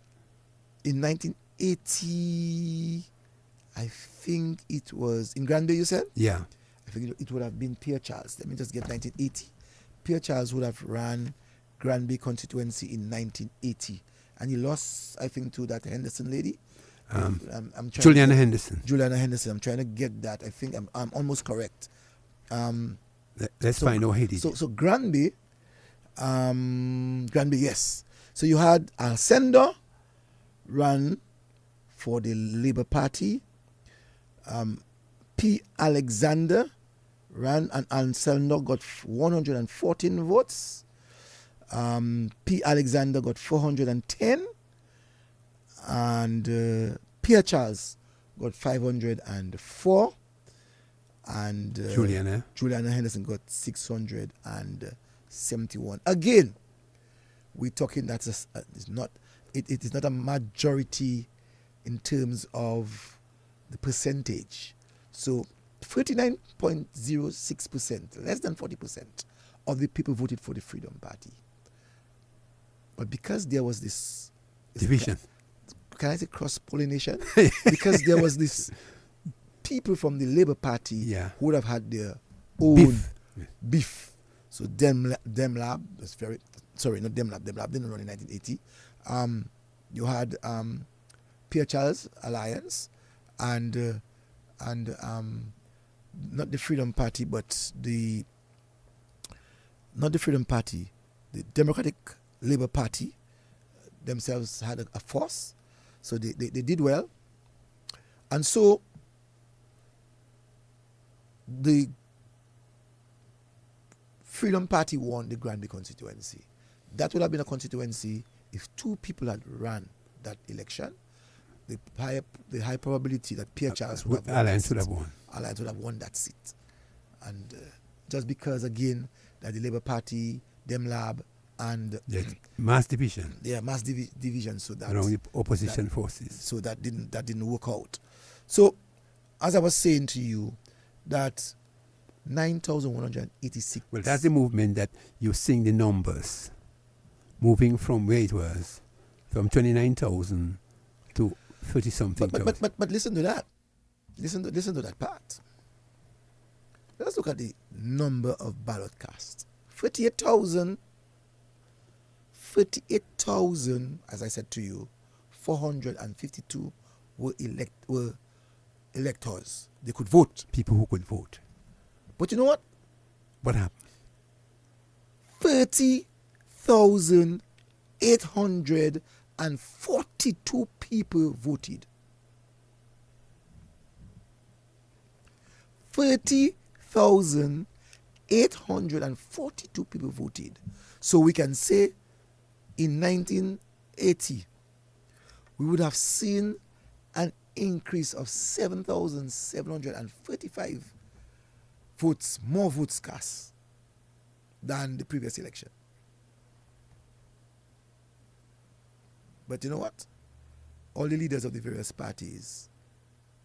In 1980, I think it was in Granby, you said? Yeah. I think it would have been Pierre Charles. Let me just get 1980. Pierre Charles would have ran Granby constituency in 1980. And he lost, I think, to that Henderson lady. Juliana Henderson. Juliana Henderson. I'm trying to get that. I think I'm almost correct. Let's find out who did. So Granby, yes. So you had Alcindor ran for the Labour Party. P. Alexander ran, and Alcindor got 114 votes. P. Alexander got 410. And Pierre Charles got 504. And Juliana Henderson got 671. Again, we're talking that it is not a majority in terms of the percentage. So 39.06%, less than 40% of the people voted for the Freedom Party. But because there was this division, can I say cross-pollination? Because there was this people from the Labour Party who would have had their own beef. So Dem Lab, that's very not Dem Lab didn't run in 1980. You had Pierre Charles Alliance and not the Freedom Party, but the Democratic Labour Party themselves had a force. So they did well. And so the Freedom Party won the Granby constituency. That would have been a constituency if two people had run that election. The high probability that Pierre Charles would have won. Alliance would have won. Alliance would have won that seat. And just because, again, that the Labour Party, Dem Lab, and mass division. Yeah, mass division. So that around the opposition forces. So that didn't work out. So, as I was saying to you, that 9,186. Well, that's the movement that you're seeing the numbers moving from where it was, from 29,000 to 30-something. But listen to that. Listen to that part. Let's look at the number of ballot cast. 38,000, as I said to you, 452 were electors. They could vote. People who could vote. But you know what? What happened? 30,842 people voted. 30,842 people voted. So we can say in 1980, we would have seen an increase of 7,735 votes, more votes cast than the previous election. But you know what? All the leaders of the various parties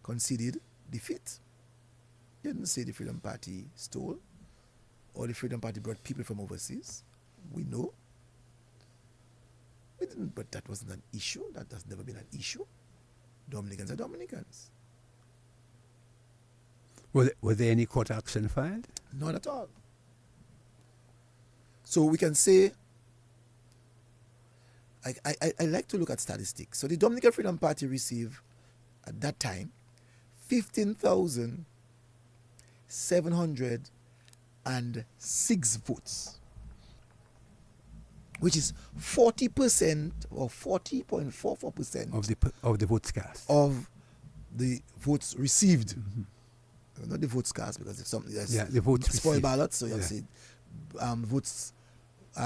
conceded defeat. They didn't say the Freedom Party stole or the Freedom Party brought people from overseas. We know. We didn't, but that wasn't an issue. That has never been an issue. Dominicans are Dominicans. Was there any court action filed? None at all. So we can say, I like to look at statistics. So the Dominican Freedom Party received, at that time, 15,706 votes, which is 40% or 40.44% of the votes cast. Of the votes received. Mm-hmm. Not the votes cast, because it's something that's the votes spoiled received. ballots, so you have to say votes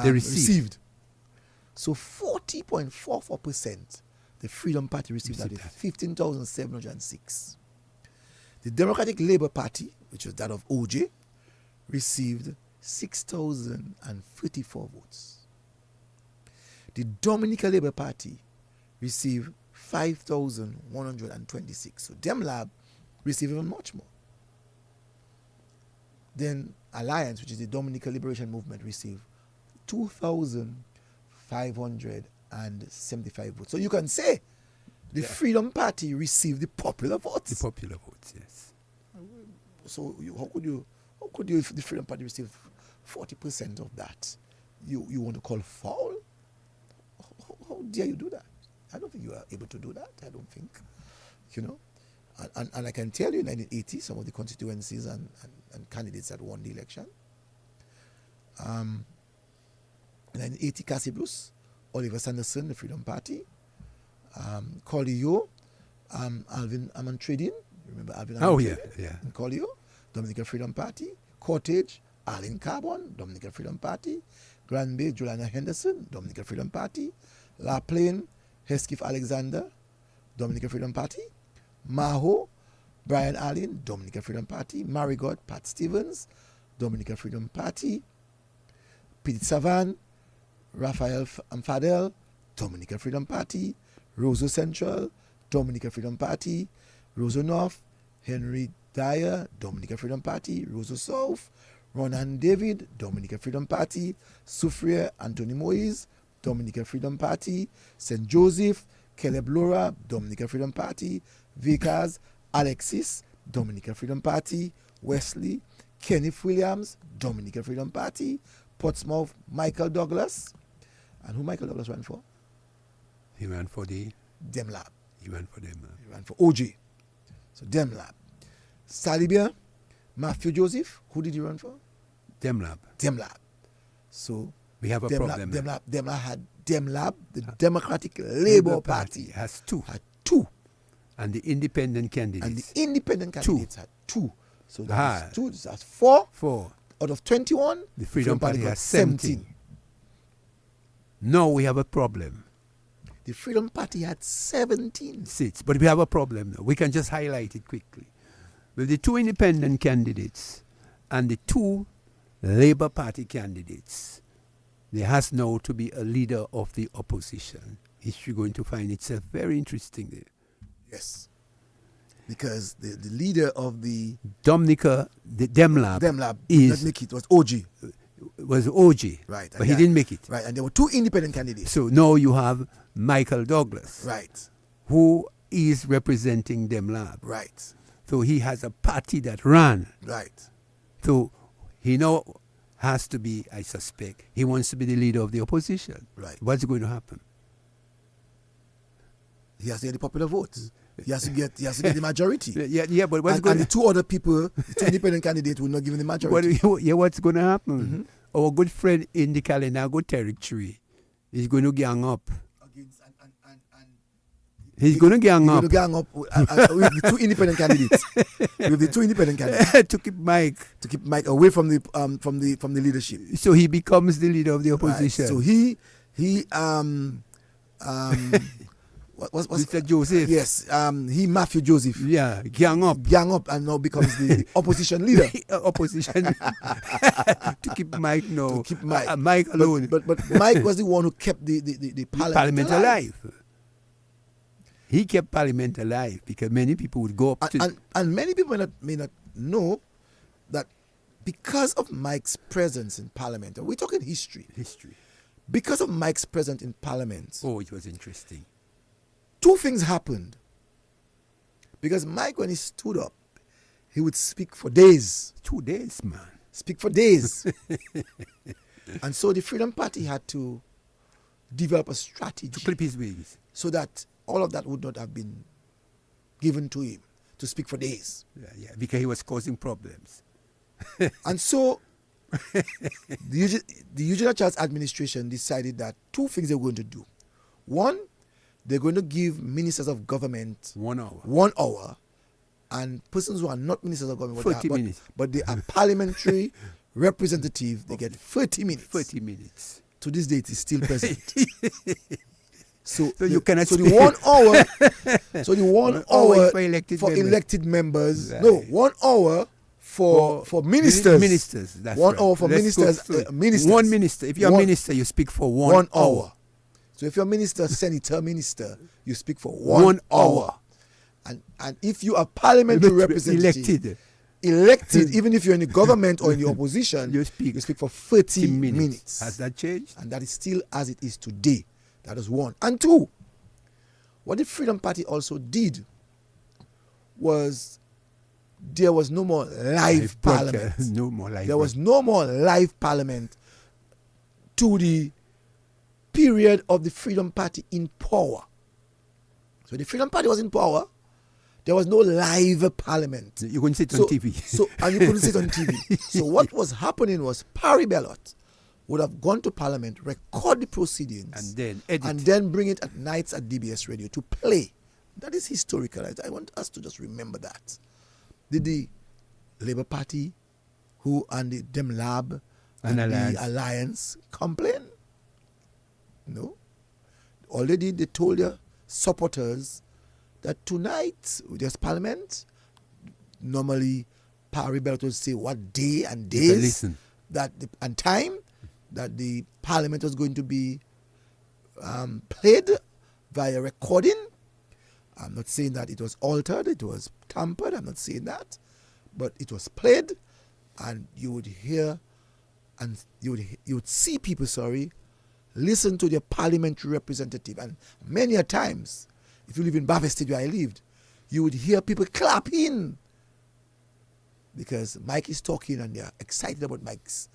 they received. So 40.44% the Freedom Party received that, 15,706. The Democratic Labor Party, which was that of OJ, received 6,034 votes. The Dominica Labor Party received 5,126. So DemLab received even much more. Then Alliance, which is the Dominica Liberation Movement, received 2,575 votes. So you can say the Freedom Party received the popular votes. The popular votes, yes. So how could you, if the Freedom Party received 40% of that, you want to call foul? How dare you do that? I don't think you are able to do that. I don't think, And I can tell you in 1980, some of the constituencies and candidates that won the election. In 1980, Cassibrus, Oliver Sanderson, the Freedom Party, Collio, Alvin Amantredin, remember Alvin Amantredin? Yeah. Collio, Dominican Freedom Party, Cottage, Arlene Carbon, Dominican Freedom Party, Granby, Juliana Henderson, Dominican Freedom Party, La Plaine, Hesketh Alexander, Dominican Freedom Party, Maho, Brian Allen, Dominican Freedom Party, Marigot, Pat Stevens, Dominican Freedom Party, Pete Savan, Raphael Fadel, Dominican Freedom Party, Roseau Central, Dominican Freedom Party, Roseau North, Henry Dyer, Dominican Freedom Party, Roseau South, Ronan David, Dominican Freedom Party, Soufriere Anthony Moise, Dominican Freedom Party, St. Joseph, Caleb Laura, Dominican Freedom Party, Vickers, Alexis, Dominican Freedom Party, Wesley, Kenneth Williams, Dominican Freedom Party, Portsmouth, Michael Douglas. And who Michael Douglas ran for? He ran for the DemLab. He ran for DemLab. He ran for OJ. So DemLab. Salibia, Matthew Joseph, who did he run for? DemLab. DemLab. So we have a problem. DemLab had DemLab, the Democratic Labor Party. Has two. Had two. And the independent candidates. Had two. So that's two. That's four. Out of 21, the Freedom Party has 17. Now we have a problem. The Freedom Party had 17 seats. But we have a problem now. We can just highlight it quickly. With the two independent candidates and the two Labour Party candidates, there has now to be a leader of the opposition. You're going to find itself very interesting there. Yes. Because the leader of the Dominica, the DemLab is, make it was OG. Right. But he didn't make it. Right. And there were two independent candidates. So now you have Michael Douglas. Right. Who is representing DemLab. Right. So he has a party that ran. Right. So he now has to be, I suspect, he wants to be the leader of the opposition. Right. What's going to happen? He has to get the popular votes. He has to get the majority. Yeah, but what's and the two other people, the two independent candidates, will not give him the majority. What's going to happen? Mm-hmm. Our good friend in the Kalinago territory is going to gang up. He's going to gang up. With the two independent candidates. To keep Mike away from the leadership. So he becomes the leader of the opposition. Right. So he He what's Mr. Joseph. Yes, he Matthew Joseph. Yeah, gang up, and now becomes the opposition leader. Opposition to keep Mike Mike alone. But Mike was the one who kept the Parliament alive. He kept Parliament alive because many people would go up and many people may not know that because of Mike's presence in Parliament, and we're talking history. Because of Mike's presence in Parliament. Oh, it was interesting. Two things happened. Because Mike, when he stood up, he would speak for days. 2 days, man. Speak for days. And so the Freedom Party had to develop a strategy. To clip his wings. So that all of that would not have been given to him to speak for days. Yeah, because he was causing problems. And so the Eugenia Charles administration decided that two things they were going to do. One, they're going to give ministers of government 1 hour. 1 hour, and persons who are not ministers of government, 30 minutes. but they are parliamentary representative, they get 30 minutes. 30 minutes. To this day, it is still present. So you cannot. So the 1 hour. So the 1 hour for elected members. Right. No, 1 hour for ministers. Ministers. That's 1 right. hour for ministers. Ministers. One minister. If you're a minister, you speak for 1 hour. So if you're a minister, senator, minister, you speak for 1 hour. And if you are parliamentary representative, elected, even if you're in the government or in the opposition, you speak for 30 minutes. Has that changed? And that is still as it is today. That is one. And two, what the Freedom Party also did was there was no more live parliament. No more live. There was no more live parliament to the period of the Freedom Party in power. So the Freedom Party was in power. There was no live parliament. You couldn't sit on TV. And you couldn't sit on TV. So what was happening was Parry Bellot would have gone to Parliament, record the proceedings, and then edit. And then bring it at nights at DBS Radio to play. That is historical. I want us to just remember that. Did the Labour Party, and the Dem Lab and the Alliance complain? No. All they did, they told their supporters that tonight, there's Parliament. Normally, Parry Bellot would say what day and days and time that the Parliament was going to be played via recording. I'm not saying that it was altered, it was tampered. I'm not saying that, but it was played, and you would hear, and you would see people, listen to their parliamentary representative, and many a times, if you live in Bavested where I lived, you would hear people clapping because Mike is talking and they're excited about Mike's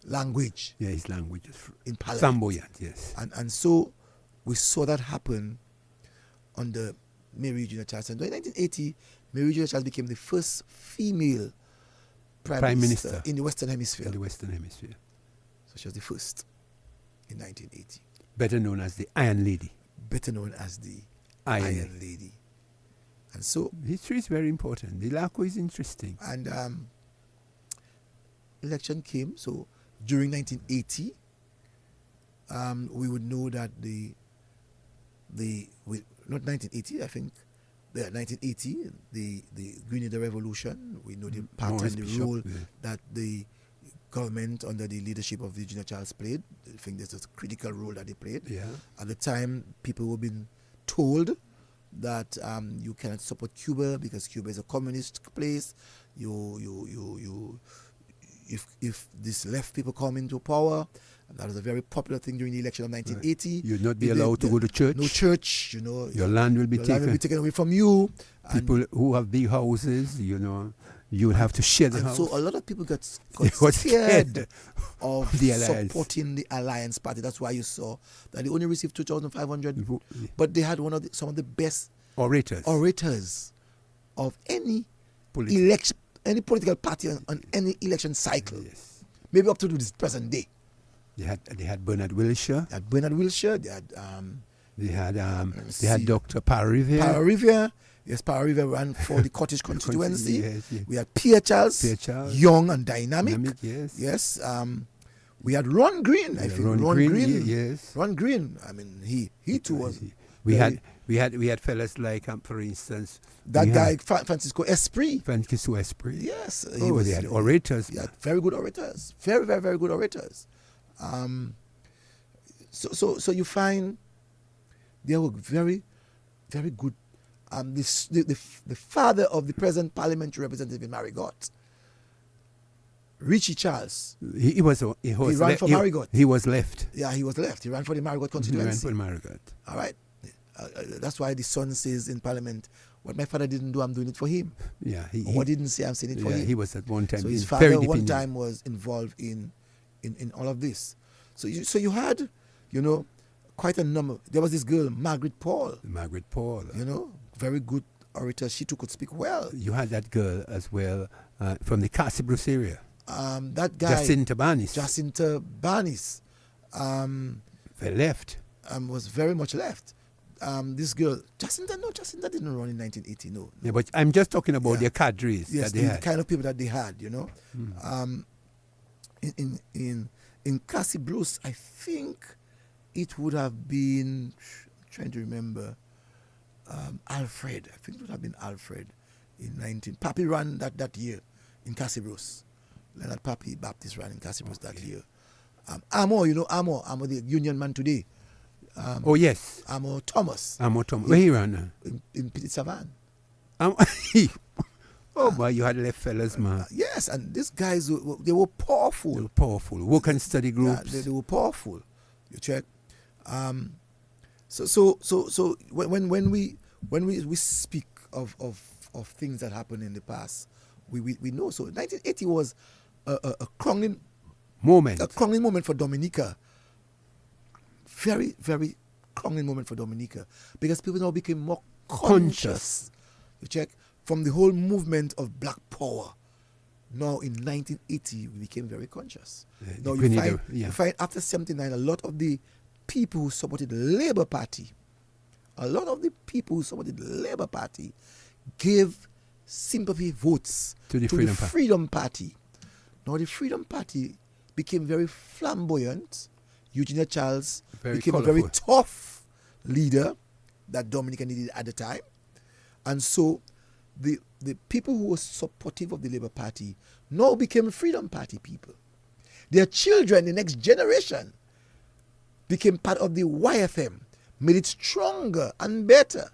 language. Yeah, his language is in Parliament. Flamboyant, yes. And so we saw that happen under Mary Eugenia Charles. And in 1980, Mary Eugenia Charles became the first female prime minister in the Western Hemisphere. So she was the first in 1980. Better known as the Iron Lady. Better known as the Iron Lady. And so history is very important. The Lakou is interesting. And election came. So during 1980, we would know that not 1980, I think, 1980, the Grenada Revolution, we know the part and the role that the government under the leadership of Eugenia Charles played. I think there's a critical role that they played. Yeah. At the time, people were being told that you cannot support Cuba because Cuba is a communist place. If these left people come into power, and that was a very popular thing during the election of 1980. Right. You'd not be allowed to go to church. No church, Your land will be taken away from you. People who have big houses, you would have to share the house. So a lot of people got scared of the supporting the Alliance Party. That's why you saw that they only received 2,500, but they had some of the best orators of any election, any political party on any election cycle. Yes. Maybe up to this present day. They had Bernard Wilshire. They had Dr. Parrivier. Yes, Parrivier ran for the Cottage constituency. Yes. We had Pierre Charles, young and dynamic. Yes. Yes. We had Ron Green, I think. Ron Green, yes. Ron Green. I mean, he too was. We had fellas like, for instance, that guy Francisco Esprit. Francisco Esprit. Yes, they had orators. He had very good orators. Very, very, very good orators. So you find they were very, very good. The father of the present parliamentary representative in Marigot, Richie Charles. He ran for Marigot. He was left. Yeah, he was left. He ran for the Marigot constituency. He ran for Marigot. All right. That's why the son says in Parliament, what my father didn't do, I'm doing it for him. Yeah. What didn't say, I'm saying it for him. He was at one time. So his father one time was involved in all of this. So you had, quite a number. There was this girl, Margaret Paul. Very good orator. She too could speak well. You had that girl as well from the Cassibros area. That guy. Jacinta Barnes. They left. Was very much left. This girl, Jacinta didn't run in 1980, no. Yeah, but I'm just talking about their cadres. Yes, that they had. The kind of people that they had, In Cassibros, I think it would have been, I'm trying to remember, Alfred. I think it would have been Alfred in 19. Papi ran that year in Cassibros. Leonard Papi Baptist ran in Cassibros that year. Amo, Amo, the union man today. Yes. Amo Thomas. Where he ran? In Petit Savan. Boy, you had left fellas, man. Yes, and these guys, they were powerful. Work and study groups. Yeah, they were powerful. You check. So when we speak of things that happened in the past, we know. So 1980 was a crowning moment. A crowning moment for Dominica. Very, very crowning moment for Dominica, because people now became more conscious. You check. From the whole movement of Black Power. Now in 1980, we became very conscious. Now you find after 79, a lot of the people who supported the Labour Party, gave sympathy votes to the Freedom Party. Now the Freedom Party became very flamboyant. Eugenia Charles became a very tough leader that Dominica needed at the time. And so the people who were supportive of the Labour Party now became Freedom Party people. Their children, the next generation, became part of the YFM, made it stronger and better.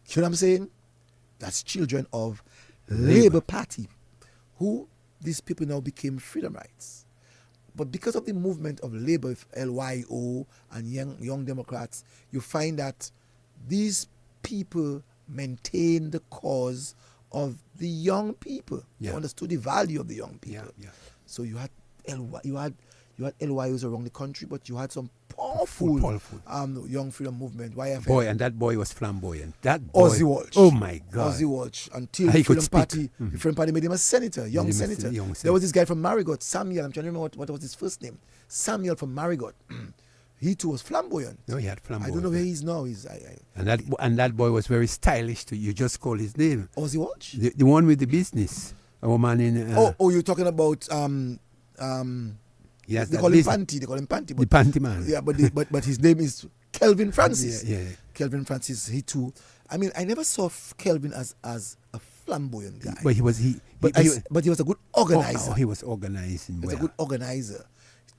You know what I'm saying? That's children of Labour Party, who these people now became freedom rights. But because of the movement of Labour, LYO, and young Democrats, you find that these people maintain the cause of the young people. They understood the value of the young people. So you had LYOs around the country, but you had some powerful. Young freedom movement. YFM. Boy, and that boy was flamboyant. That boy, Ozzy Walsh. Oh my God. Ozzy Walsh. Until the Freedom Party, the Freedom Party made him a senator, young senator. There was this guy from Marigot, Samuel. I'm trying to remember what was his first name. Samuel from Marigot. He too was flamboyant. No, he had flamboyant. I don't know where he is now. And that boy was very stylish too. You just call his name. Ozzy Walsh? The one with the business. Our man in. You're talking about Yes, they call him Panty. They call him Panty. The Panty man. Yeah, but his name is Kelvin Francis. Yeah. Kelvin Francis. He too. I mean, I never saw Kelvin as a flamboyant guy. But he was But he was a good organizer. He was organizing. He was a good organizer.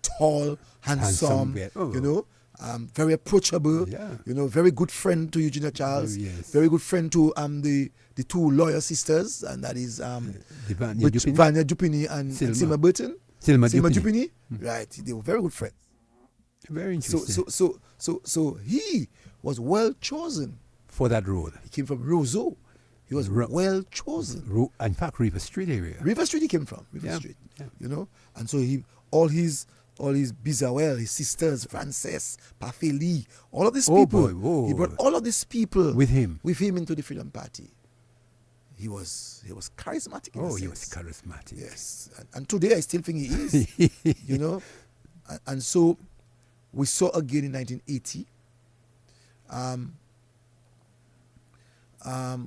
Tall, handsome. Very approachable. Yeah. Very good friend to Eugenia Charles. Yes. Very good friend to the two lawyer sisters, and that is Vanya Dupini and Sima Burton. Silma Dupini. Right. They were very good friends. Very interesting. So he was well chosen for that role. He came from Roseau. He was well chosen. In fact, River Street area. River Street he came from. River Street. Yeah. And so all his Bizawel, his sisters, Frances, Pafeli, all of these people. He brought all of these people with him into the Freedom Party. He was charismatic. He was charismatic. Yes, and today I still think he is. And so we saw again in 1980.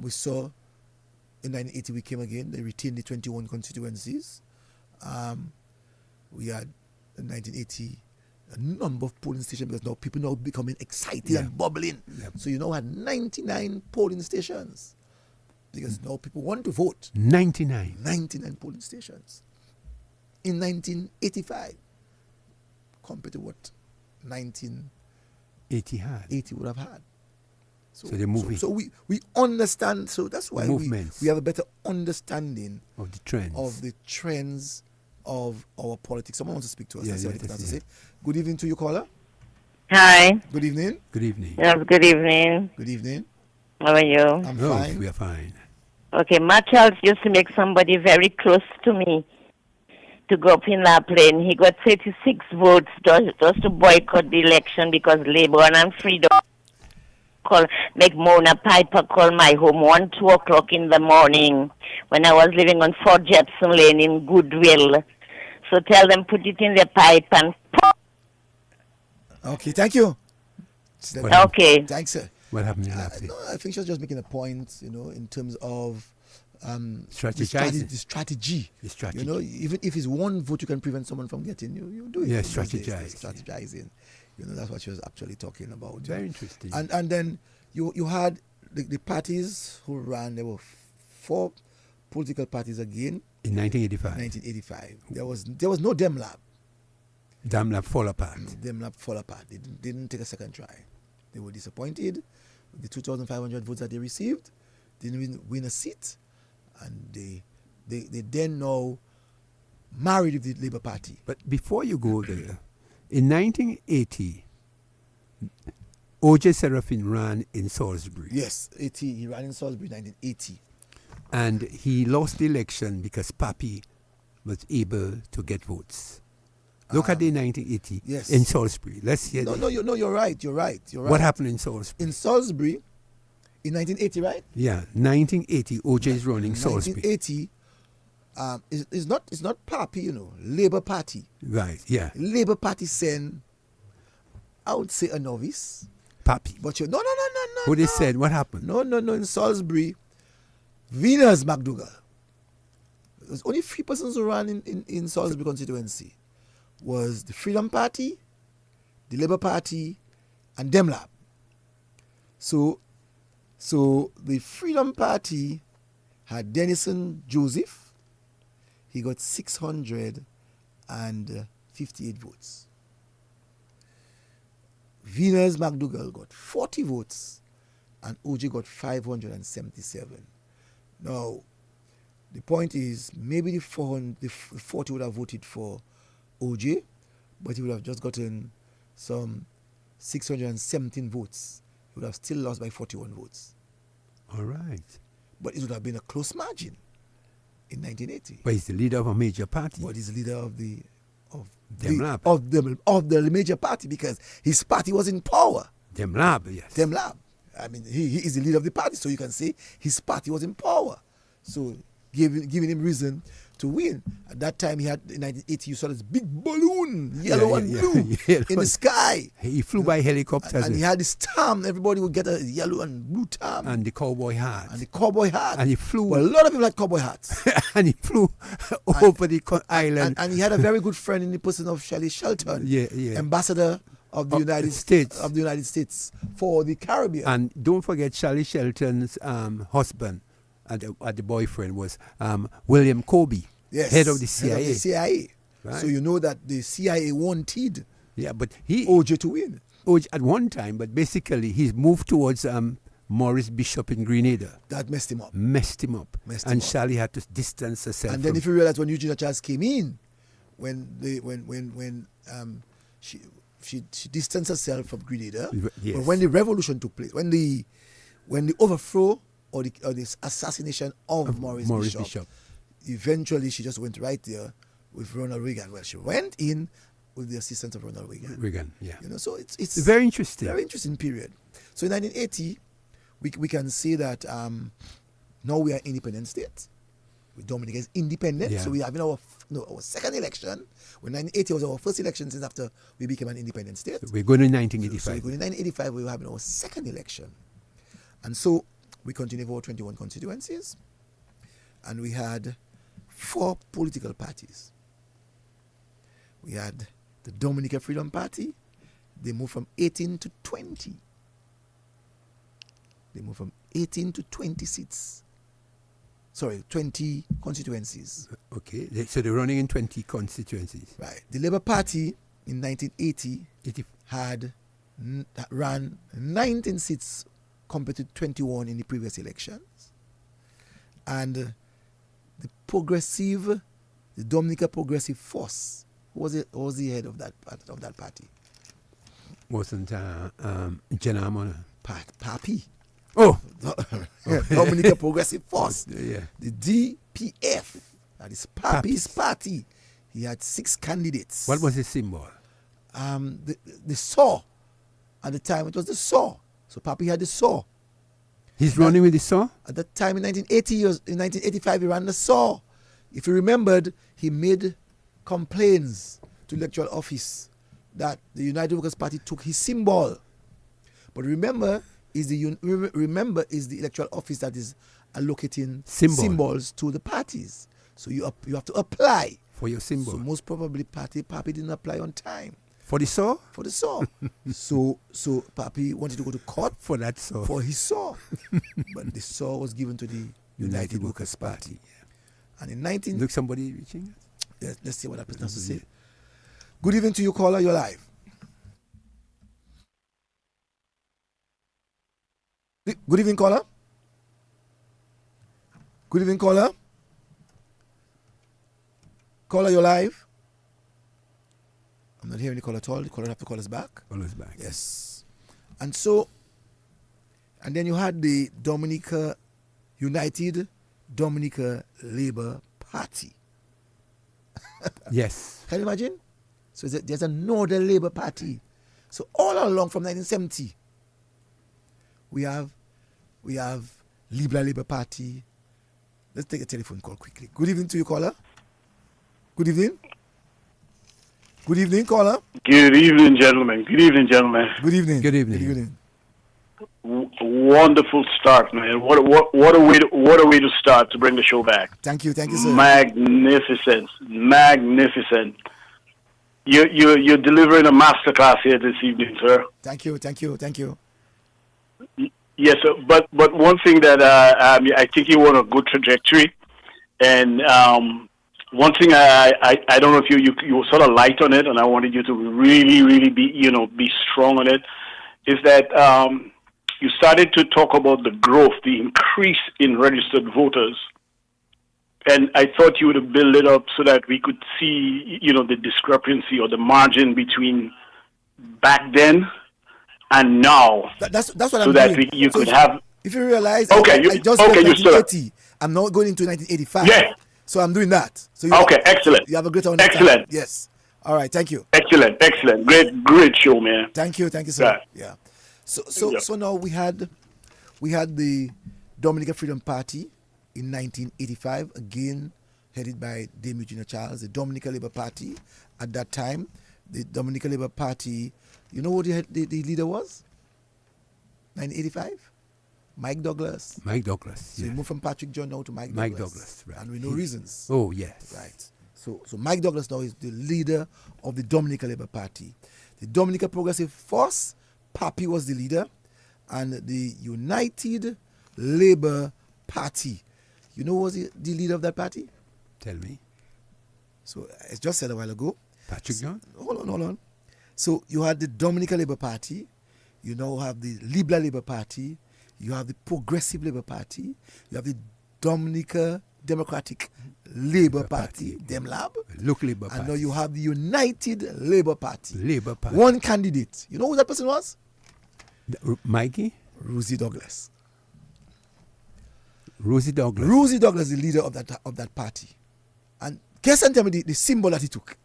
We saw in 1980 we came again. They retained the 21 constituencies. We had in 1980, a number of polling stations, because now people now becoming excited and bubbling. Yep. So you now had 99 polling stations, because now people want to vote. 99 polling stations in 1985, compared to what 1980 would have had. So they're moving. So we understand. So that's why we have a better understanding of the trends of our politics. Someone wants to speak to us. Yeah, Let's see yeah, what they let's have to see. say. Good evening to you, caller. Hi. Good evening. Good evening. Yes, good evening. Good evening. How are you? I'm fine. We are fine. Okay, my child used to make somebody very close to me to go up in that plane. He got 36 votes just to boycott the election because Labour and Freedom make Mona Piper call my home 2 o'clock in the morning when I was living on 4 Jepson Lane in Goodwill. So tell them put it in their pipe and... Okay, thank you. Okay. Thanks, sir. What happened? No, I think she was just making a point, in terms of strategizing. The strategy. The strategy. Even if it's one vote you can prevent someone from getting, you do it. Yeah, strategizing. Strategizing. That's what she was actually talking about. Very interesting. And then you had the parties who ran. There were 4 political parties again. In 1985. 1985. There was no DEMLAB. DEMLAB fall apart. DEMLAB fall apart. They didn't take a second try. They were disappointed with the 2,500 votes that they received. Didn't win a seat, and they then now married with the Labour Party. But before you go there, in 1980, O.J. Serafin ran in Salisbury. Yes, he ran in Salisbury 1980. And he lost the election because Papi was able to get votes. Look at the 1980 in Salisbury. Let's hear you're right. What happened in Salisbury? In Salisbury, in 1980, right? Yeah, 1980, O.J. is running Salisbury. 1980, it's not Papi, Labour Party. Right, yeah. Labour Party sent, I would say, a novice. Papi. But no. Who they said? What happened? No. In Salisbury, Venus McDougall. There's only 3 persons who ran in Salisbury constituency. Was the Freedom Party, the Labour Party, and DEMLAB. So the Freedom Party had Denison Joseph. He got 658 votes. Venus McDougall got 40 votes, and OJ got 577. Now, the point is, maybe the 40 would have voted for OJ, but he would have just gotten some 617 votes. He would have still lost by 41 votes. All right. But it would have been a close margin in 1980. But he's the leader of a major party. But he's the leader of the major party, because his party was in power. DEMLAB, yes. DEMLAB. I mean, he is the leader of the party, so you can say his party was in power. So giving him reason to win. At that time, he had, in 1980, you saw this big balloon, yellow and blue, in the sky. He flew by helicopters. And he had this tam. Everybody would get a yellow and blue tam. And the cowboy hat. And he flew. Well, a lot of people had cowboy hats. And he flew over the island. And he had a very good friend in the person of Shelley Shelton, ambassador of the United States for the Caribbean. And don't forget, Shelley Shelton's husband and the boyfriend was William Colby, head of the CIA. Right? So you know that the CIA wanted but OJ to win. OJ at one time, but basically he's moved towards Morris Bishop in Grenada. That messed him up. And Shelley had to distance herself. And then if you realize when Eugenia Charles came in, when she distanced herself from Grenada, but when the revolution took place, when the overthrow or the assassination of Morris Bishop, eventually she just went right there with Ronald Reagan. Well, she went in with the assistance of Ronald Reagan. So it's very interesting. Very interesting period. So in 1980, we can say that now we are independent state. Dominica is independent, so we have our second election. When 1980 was our first election since after we became an independent state. We're going in 1985. So we're going in 1985, we were having our second election. And so we continued for 21 constituencies, and we had 4 political parties. We had the Dominica Freedom Party, they moved from 18 to 20. They moved from 18 to 20 seats. Sorry, 20 constituencies. Okay, so they're running in 20 constituencies. Right. The Labour Party in 1980 had ran 19 seats compared to 21 in the previous elections. And the Dominica Progressive Force was the head of that party. Wasn't Janamona? Papi. Oh! Dominica Progressive Force. Yeah. The DPF. That is Papi's party. He had 6 candidates. What was his symbol? The saw. At the time, it was the saw. So Papi had the saw. He's running with the saw? At that time, in 1985, he ran the saw. If you remembered, he made complaints to the electoral office that the United Workers' Party took his symbol. But remember, is the electoral office that is allocating symbols to the parties. So you have to apply for your symbol. So most probably Papi didn't apply on time. For the saw? For the saw. so Papi wanted to go to court for that saw. For his saw. But the saw was given to the United Workers' Party. Yeah. And in Look, somebody reaching us? Let's see what that person has to say. Good evening to you, caller. You're live. Good evening, caller. Good evening, caller. Caller, you're live. I'm not hearing the caller at all. The caller have to call us back. Call us back. Yes. And then you had the United Dominica Labor Party. Yes. Can you imagine? So there's a Northern Labour Party. So all along from 1970, we have Libra Labour Party. Let's take a telephone call quickly. Good evening to you, caller. Good evening. Good evening, caller. Good evening, gentlemen. Good evening, gentlemen. Good evening. Good evening. Good evening. Wonderful start, man. What a way to start to bring the show back. Thank you, sir. Magnificent. You're delivering a masterclass here this evening, sir. Thank you. Yes, sir. But one thing that I think you're on a good trajectory, and one thing I don't know if you were sort of light on it, and I wanted you to really be strong on it, is that you started to talk about the growth, the increase in registered voters, and I thought you would have built it up so that we could see the discrepancy or the margin between back then and now. That's what so I'm that doing. you could have. If you realize, okay, I just okay, 1980. I'm not going into 1985. Yeah. So I'm doing that. So excellent. You have a great one. Excellent. Yes. All right. Thank you. Excellent. Great show, man. Thank you, sir. Yeah. So now we had the Dominica Freedom Party in 1985, again headed by Dame Eugenia Charles, the Dominica Labor Party. At that time, the Dominica Labor Party, you know what the leader was? 1985? Mike Douglas. So he moved from Patrick John now to Mike Douglas. Right. And we know reasons. Oh, yes. Right. So Mike Douglas now is the leader of the Dominica Labor Party. The Dominica Progressive Force, Papi was the leader. And the United Labour Party. You know who was the leader of that party? Tell me. So I just said a while ago. Patrick John? Hold on. So you had the Dominica Labor Party. You now have the Libra Labour Party. You have the Progressive Labour Party. You have the Dominica Democratic Labour Party, DemLab. Local Labour Party. And now you have the United Labour Party. Labour Party. One candidate. You know who that person was? Mikey? Rosie Douglas. Rosie Douglas, the leader of that party. And guess and tell me the symbol that he took.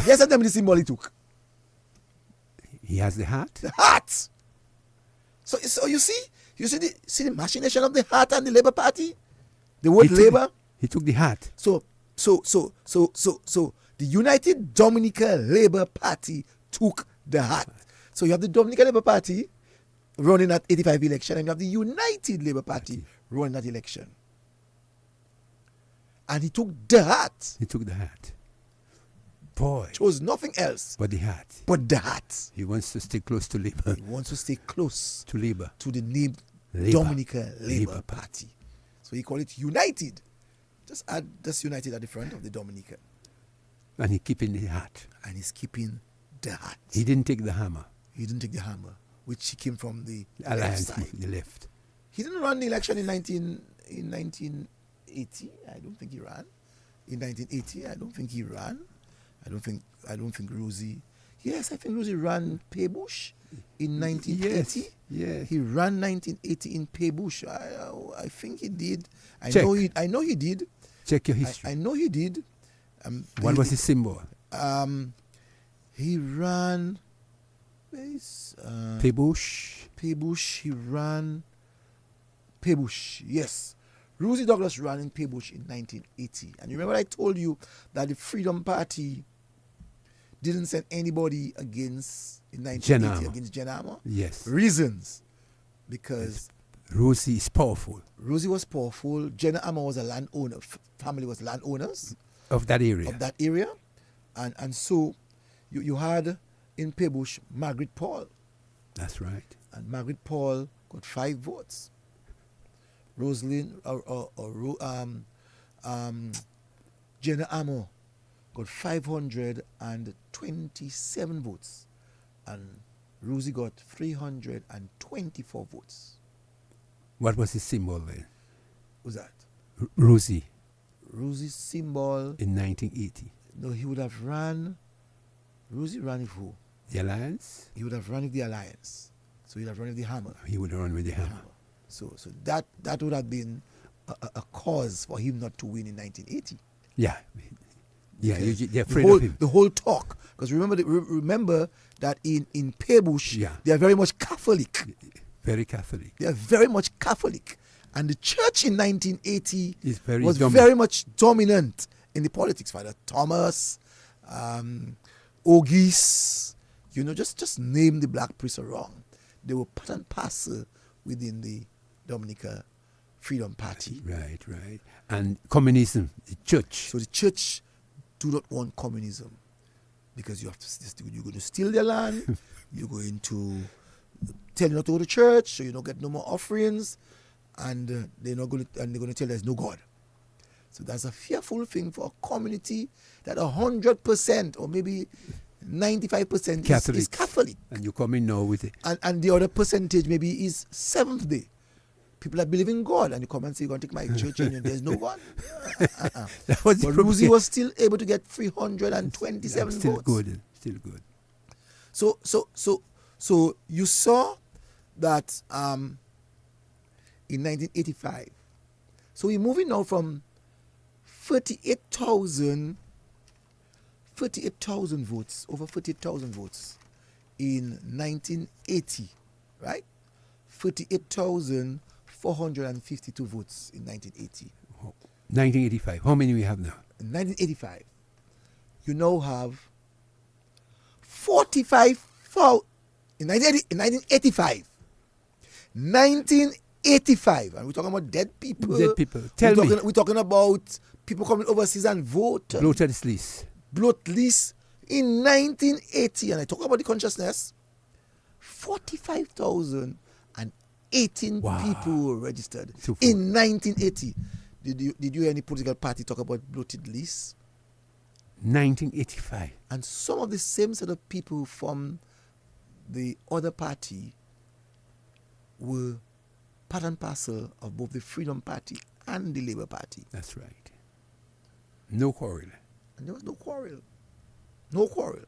Guess and tell me the symbol he took. He has the hat? The hat. So you see the machination of the hat and the Labour Party? The word Labour? He took the hat. So the United Dominica Labour Party took the hat. So you have the Dominica Labour Party running that 85 election, and you have the United Labour Party running that election. And he took the hat. Boy. Chose nothing else. But the hat. But the hat. He wants to stay close to Labour. He wants to stay close to Labour. To the name Labour. Dominica Labor Party. So he called it United. Just add just United at the front of the Dominica. And he's keeping the hat. And he's keeping the hat. He didn't take the hammer. He didn't take the hammer, which he came from the Alliance, left side. the left. He didn't run the election in 1980. I don't think he ran. In 1980, I don't think he ran. I don't think Rosie. Yes, I think Rosie ran Paybush in 1980. Yeah. He ran 1980 in Paybush. I think he did. I know he did. Check your history. I know he did. What was his symbol? He ran Paybush. Paybush. He ran Paybush. Yes. Rosie Douglas ran in Paybush in 1980. And you remember I told you that the Freedom Party didn't send anybody against in 1980 against Jen Armour? Yes. Reasons. Because Rosie is powerful. Rosie was powerful. Jen Armour was a landowner. Family was landowners. Of that area. And so you had in Paybush Margaret Paul. That's right. And Margaret Paul got 5 votes. Rosalind Jenna Armour got 527 votes, and Rosie got 324 votes. What was his symbol then? Who's that? Rosie. Rosie's symbol in 1980. No, he would have run. Rosie ran with who? The Alliance. He would have run with the Alliance. So he'd have run with the hammer. He would have run with the hammer. So that would have been a cause for him not to win in 1980. Yeah. Yeah, you're afraid of him. The whole talk. Because remember that in Paybush, they are very much Catholic. Very Catholic. They are very much Catholic. And the church in 1980 was dominant. very much dominant in the politics. Father Thomas, Ogis, just name the black priests around. They were part and parcel within the Dominica Freedom Party. Right. And communism, the church. So the church do not want communism because you're going to steal their land. You're going to tell you not to go to church, so you don't get no more offerings, and they're going to tell there's no God. So that's a fearful thing for a community that 100% or maybe 95% is Catholic. And you come in now with it. And the other percentage maybe is Seventh Day. People that believe in God, and you come and say, you're going to take my church and there's no God. But Rosie was still able to get 327 votes. Still good. So you saw that in 1985. So we're moving now from 38,000 votes, over 38,000 votes in 1980, right? 38,452 votes in 1980. 1985. How many we have now? In 1985, you now have 45,000. In 1985. 1985. And we're talking about dead people. Dead people. We're talking about people coming overseas and vote. Bloated list. Bloat list in 1980. And I talk about the consciousness. 45,018 people were registered in 1980. Did you hear any political party talk about bloated lists? 1985. And some of the same set of people from the other party were part and parcel of both the Freedom Party and the Labour Party. That's right. No quarrel. And there was no quarrel. No quarrel.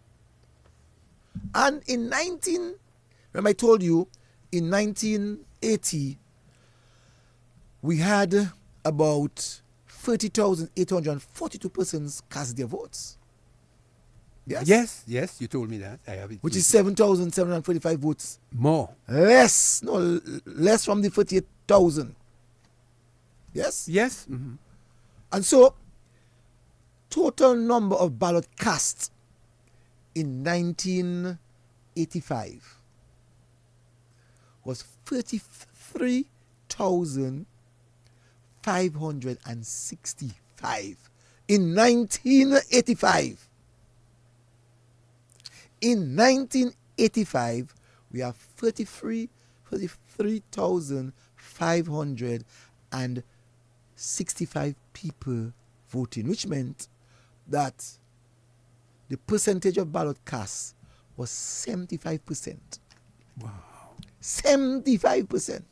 And remember I told you, in 1980, we had about 30,842 persons cast their votes. Yes, you told me that. I have it. Which is 7,745 votes. More. Less from the 38,000. Yes? Yes. Mm-hmm. And so, total number of ballot cast in 1985 was 33,565. In 1985. In 1985, we have 33,565 people voting, which meant that the percentage of ballot cast was 75%. Wow. 75%.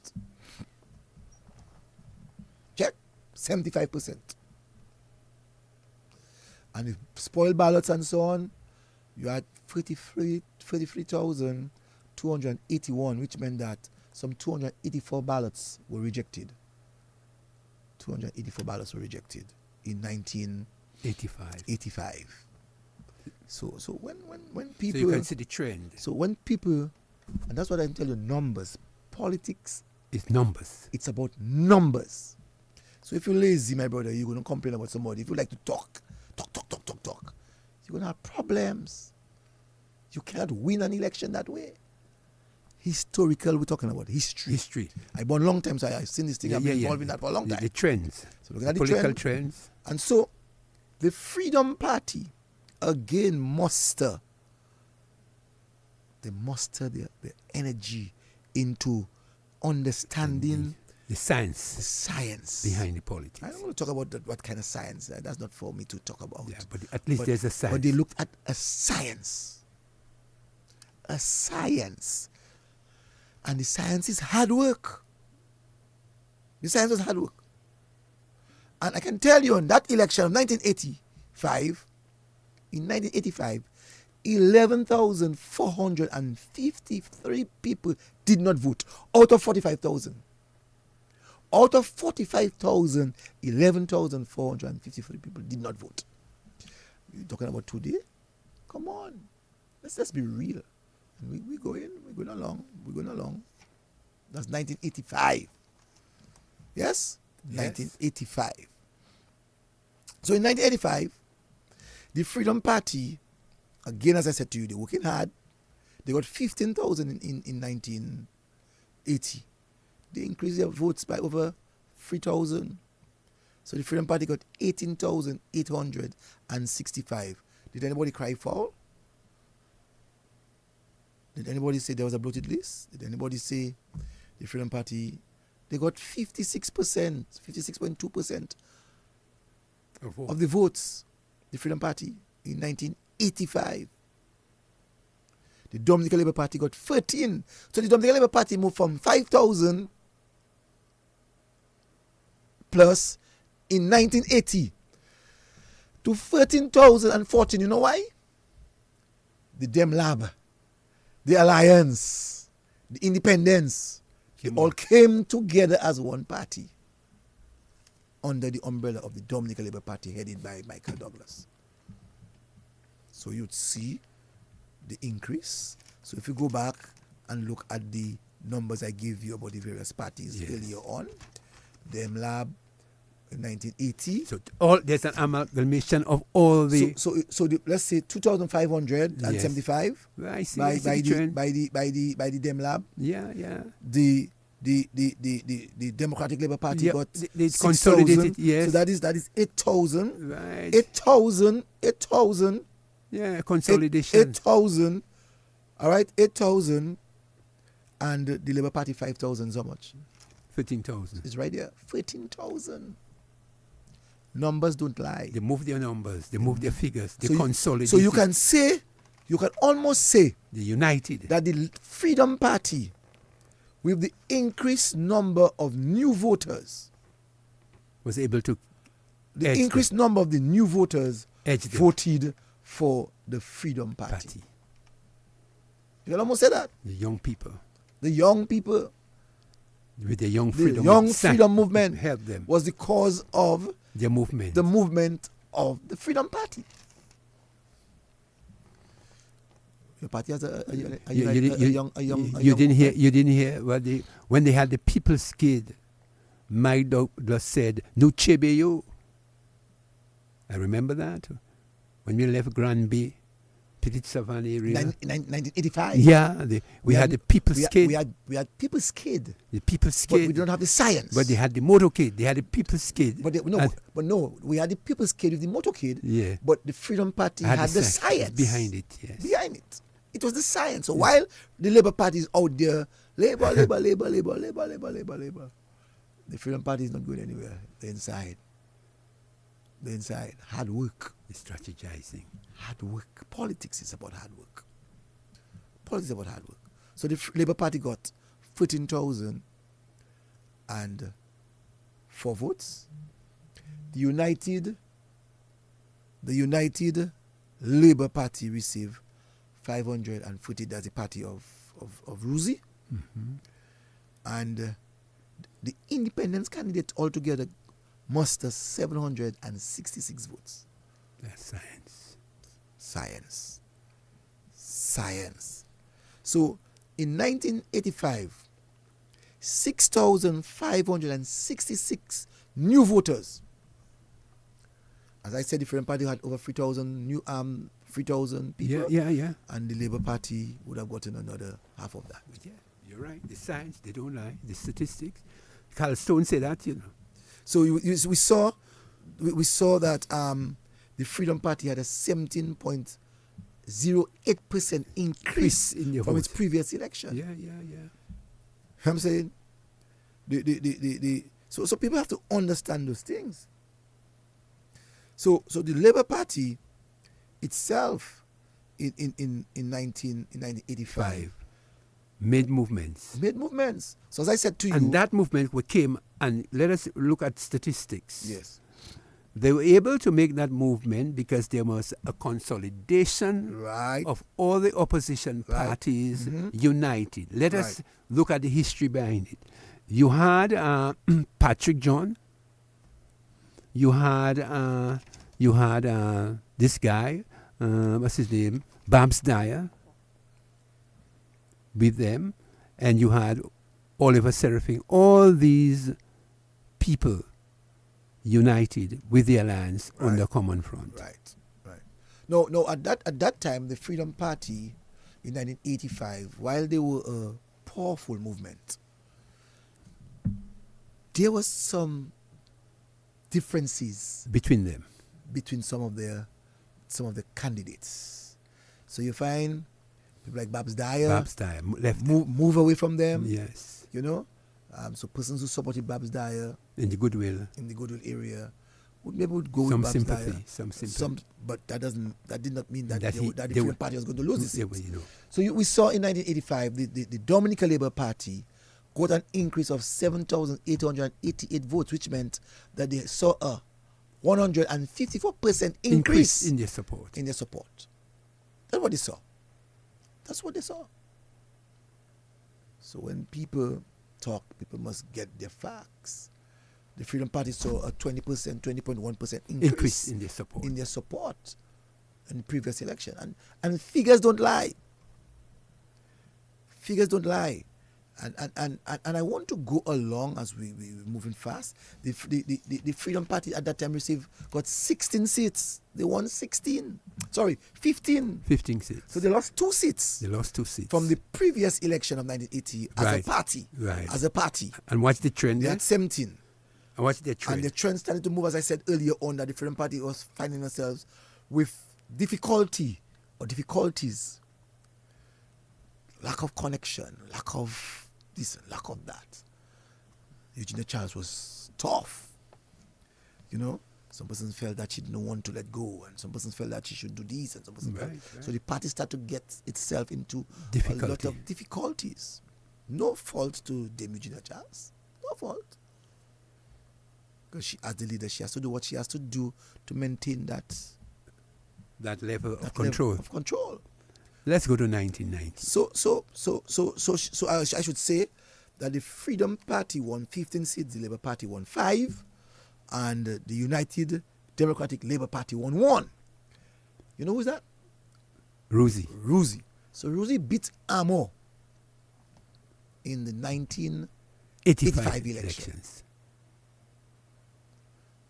Check. 75%. And the spoiled ballots and so on, you had 33,281, which meant that some 284 ballots were rejected. 284 ballots were rejected in 1985. So when people... So you can see the trend. So when people... And that's what I tell you, numbers. Politics... It's numbers. It's about numbers. So if you're lazy, my brother, you're going to complain about somebody. If you like to talk, you're going to have problems. You cannot win an election that way. Historical, we're talking about history. I've been a long time, so I've seen this thing. I've been involved in that for a long time. The trends. So looking at the political trends. And so the Freedom Party again muster their energy into understanding the science behind the politics. I don't want to talk about what kind of science. That's not for me to talk about. Yeah, but at least there's a science. But they looked at a science. A science. And the science is hard work. The science was hard work. And I can tell you on that election of 1985, in 1985, 11,453 people did not vote out of 45,000. Out of 45,000, 11,453 people did not vote. You're talking about today? Come on. Let's be real. And we're going along. That's 1985. Yes? 1985. So in 1985, the Freedom Party, again, as I said to you, they're working hard. They got 15,000 in 1980. They increased their votes by over 3,000. So the Freedom Party got 18,865. Did anybody cry foul? Did anybody say there was a bloated list? Did anybody say the Freedom Party? They got 56%, 56.2% of the votes, the Freedom Party, in 1985. The Dominica Labor Party got 13. So the Dominica Labor Party moved from 5,000 plus in 1980 to 13,014. You know why? The Dem Lab, the Alliance, the Independence, they all came together as one party under the umbrella of the Dominica Labor Party headed by Michael Douglas. So you'd see the increase. So if you go back and look at the numbers I gave you about the various parties earlier on, Dem Lab in 1980. So there's an amalgamation of all the. So let's say 2,575 I see, by the Dem Lab. Yeah. The Democratic Labour Party got they consolidated. Yes. So that is 8,000. Right. 8,000. Yeah, consolidation. 8,000. All right, 8,000, and the Labour Party 5,000. So much? 13,000. It's right there. 13,000. Numbers don't lie. They move their numbers. They move their figures. They consolidate. So you can almost say they united. That the Freedom Party, with the increased number of new voters, was able to. The increased number of the new voters voted for the Freedom Party. You can almost say that. The young people. With the young freedom movement helped them. Was the cause of their movement. The movement of the Freedom Party. Your party has a young. You didn't hear when they had the People's Kid. Mike Douglas said, "No chebeyo." I remember that when we left Granby, Petit Savannah area. 1985. Yeah, we had the People's Kid. We had People's Kid. The People's Kid. But we don't have the science. But they had the motorcade. They had the People's Kid. But we had the People's Kid with the motorcade. Yeah. But the Freedom Party had the science behind it. Yes. Behind it. It was the science. So while the Labour Party is out there, Labour, the Freedom Party is not going anywhere. They're inside. Hard work. It's strategizing. Hard work. Politics is about hard work. So the Labour Party got 14,004 votes. The United Labour Party received 540. That's the party of Ruzi. Mm-hmm. And the independence candidate altogether mustered 766 votes. That's Science. So in 1985, 6,566 new voters. As I said, the Freedom Party had over 3,000 new 3,000 people. Yeah. And the Labour Party would have gotten another half of that. Yeah, you're right. The science, they don't lie. The statistics. Carl Stone said that, So we saw that the Freedom Party had a 17.08% increase in the from vote. its previous election. Yeah. I'm saying, so people have to understand those things. So the Labour Party itself in 1985 made movements. So as I said to you, and that movement came, and let us look at statistics. Yes. They were able to make that movement because there was a consolidation of all the opposition parties united. Let us look at the history behind it. You had Patrick John. You had this guy, what's his name? Babs Dyer with them. And you had Oliver Seraphim. All these people united with the alliance on the common front. Right. No. At that time, the Freedom Party in 1985, while they were a powerful movement, there was some differences between them, between some of the candidates. So you find people like Babs Dyer left, move away from them. Yes, so persons who supported Babs Dyer in the Goodwill area would go some with Babs sympathy, Dyer. some sympathy. But that did not mean that the they Freedom Party was going to lose the seat. They were, So we saw in 1985 the Dominica Labor Party got an increase of 7,888 votes, which meant that they saw a 154% increase in their support. That's what they saw. So when people talk, people must get their facts. The Freedom Party saw a 20.1% increase in their support in the previous election. And figures don't lie. And I want to go along as we're moving fast. The Freedom Party at that time got 16 seats. They won 15. 15 seats. So they lost 2 seats. From the previous election of 1980 as a party. And what's the trend? They had 17. And what's the trend? And the trend started to move, as I said earlier on, that the Freedom Party was finding themselves with difficulties. Lack of connection, lack of this, lack of that. Eugenia Charles was tough. Some persons felt that she didn't want to let go, and some persons felt that she should do this, and some persons felt. So the party started to get itself into a lot of difficulties. No fault to Dame Eugenia Charles. No fault. Because she, as the leader, she has to do what she has to do to maintain that level of control. Let's go to 1990. So I should say that the Freedom Party won 15 seats, the Labour Party won 5, and the United Democratic Labour Party won 1. You know who's that? Ruzi. So Ruzi beat Amo in the 1985 elections.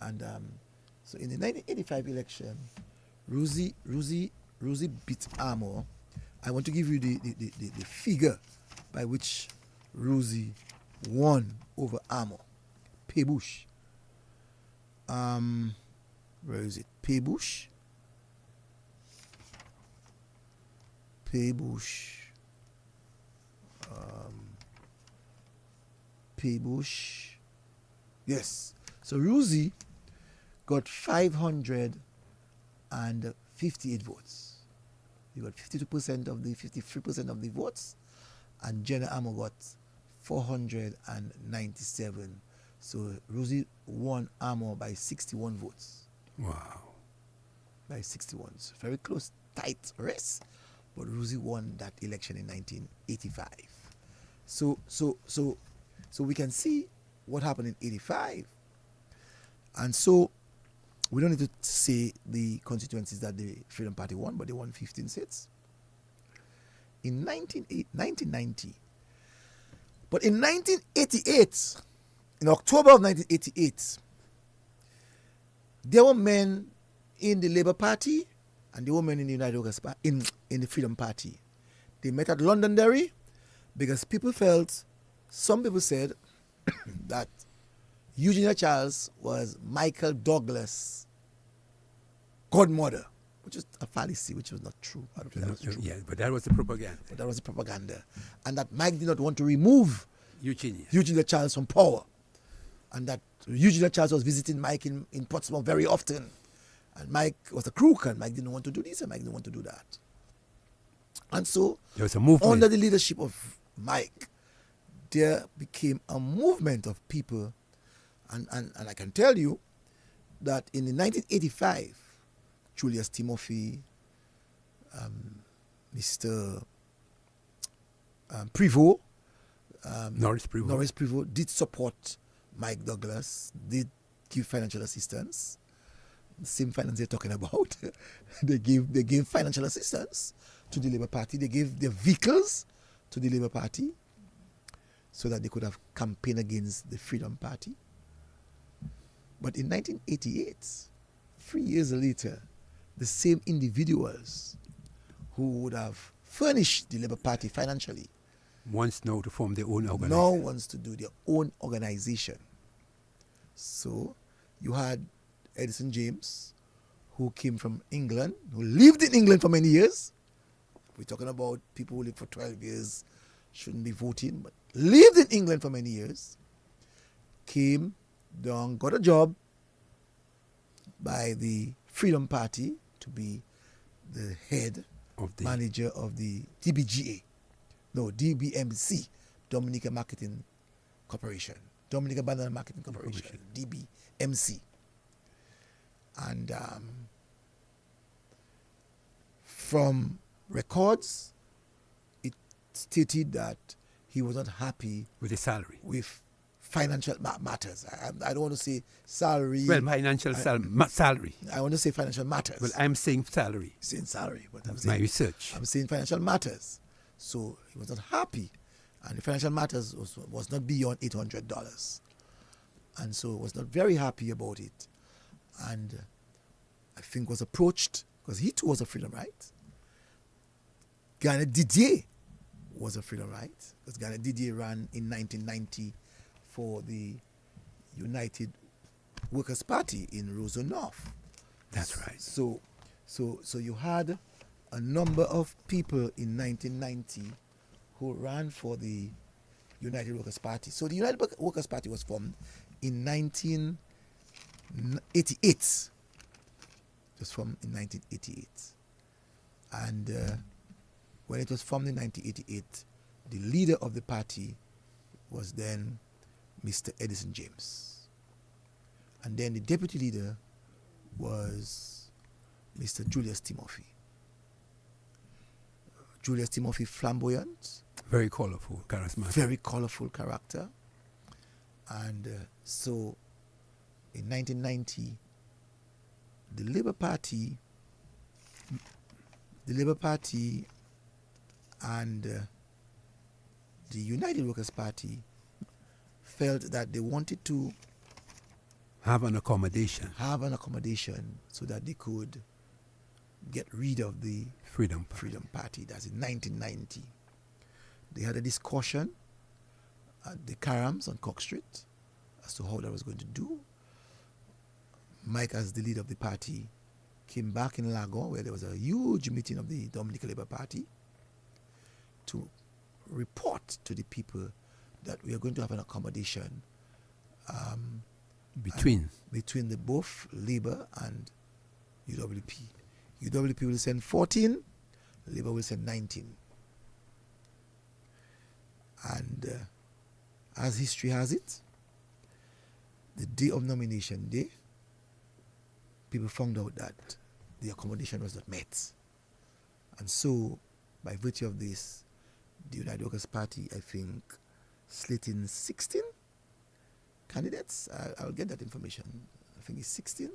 And so in the 1985 election, Ruzi beat Amo. I want to give you the figure by which Ruzi won over Amo. Pebush. Where is it? Pebush. Paybush. Yes. So Ruzi got 558 votes. He got 52% of the 53% of the votes, and Jenna Amo got 497. So Ruzi won Amo by 61 votes. Wow. By 61. So very close, tight race. But Ruzi won that election in 1985. So we can see what happened in 85. And so we don't need to say the constituencies that the Freedom Party won, but they won 15 seats. In 1990. But in 1988, in October of 1988, there were men in the Labour Party and there were men in the United Workers Party, in the Freedom Party. They met at Londonderry because some people said that Eugenia Charles was Michael Douglas' godmother, which is a fallacy, which was not true. I don't think that was true. Yeah, but that was the propaganda. And that Mike did not want to remove Eugenia Charles from power. And that Eugenia Charles was visiting Mike in Portsmouth very often. And Mike was a crook, and Mike didn't want to do this, and Mike didn't want to do that. And so, there was a movement. Under the leadership of Mike, there became a movement of people. And I can tell you that in 1985, Julius Timothy, Mr. Prevot, Norris Prevot did support Mike Douglas, did give financial assistance. The same finance they're talking about. they gave financial assistance to the Labour Party. They gave their vehicles to the Labour Party so that they could have campaigned against the Freedom Party. But in 1988, 3 years later, the same individuals who would have furnished the Labour Party financially wants now to form their own organization. Now wants to do their own organization. So you had Edison James, who came from England, who lived in England for many years. We're talking about people who lived for 12 years, shouldn't be voting, but lived in England for many years. Came down, got a job by the Freedom Party to be the head manager of the DBMC, Dominica Marketing Corporation, Dominica Banana Marketing Corporation, DBMC. And from records, it stated that he was not happy with his salary, with financial matters. I don't want to say salary. Well, financial salary. I want to say financial matters. Well, I'm saying salary. Saying salary, but I'm saying my research. I'm saying financial matters. So he was not happy, and the financial matters was not beyond $800, and so was not very happy about it. And I think was approached because he too was a freedom right. Garnet Didier was a freedom right because Garnet Didier ran in 1990 for the United Workers' Party in Roseau North. That's right. So you had a number of people in 1990 who ran for the United Workers' Party. So the United Workers' Party was formed in 1988. It was formed in 1988. And when it was formed in 1988, the leader of the party was then Mr. Edison James. And then the deputy leader was Mr. Julius Timothy. Julius Timothy, flamboyant. Very colorful, charismatic. Very colorful character. And so in 1990, the Labour Party and the United Workers' Party felt that they wanted to have an accommodation so that they could get rid of the Freedom Party. That's in 1990. They had a discussion at the Carams on Cock Street as to how that was going to do. Mike, as the leader of the party, came back in Lakou, where there was a huge meeting of the Dominica Labor Party. to report to the people that we are going to have an accommodation between the both Labour and UWP. UWP will send 14, Labour will send 19. And as history has it, the day of nomination day, people found out that the accommodation was not met. And so, by virtue of this, the United Workers' Party, I think, slid in 16 candidates. I'll get that information. I think it's 16.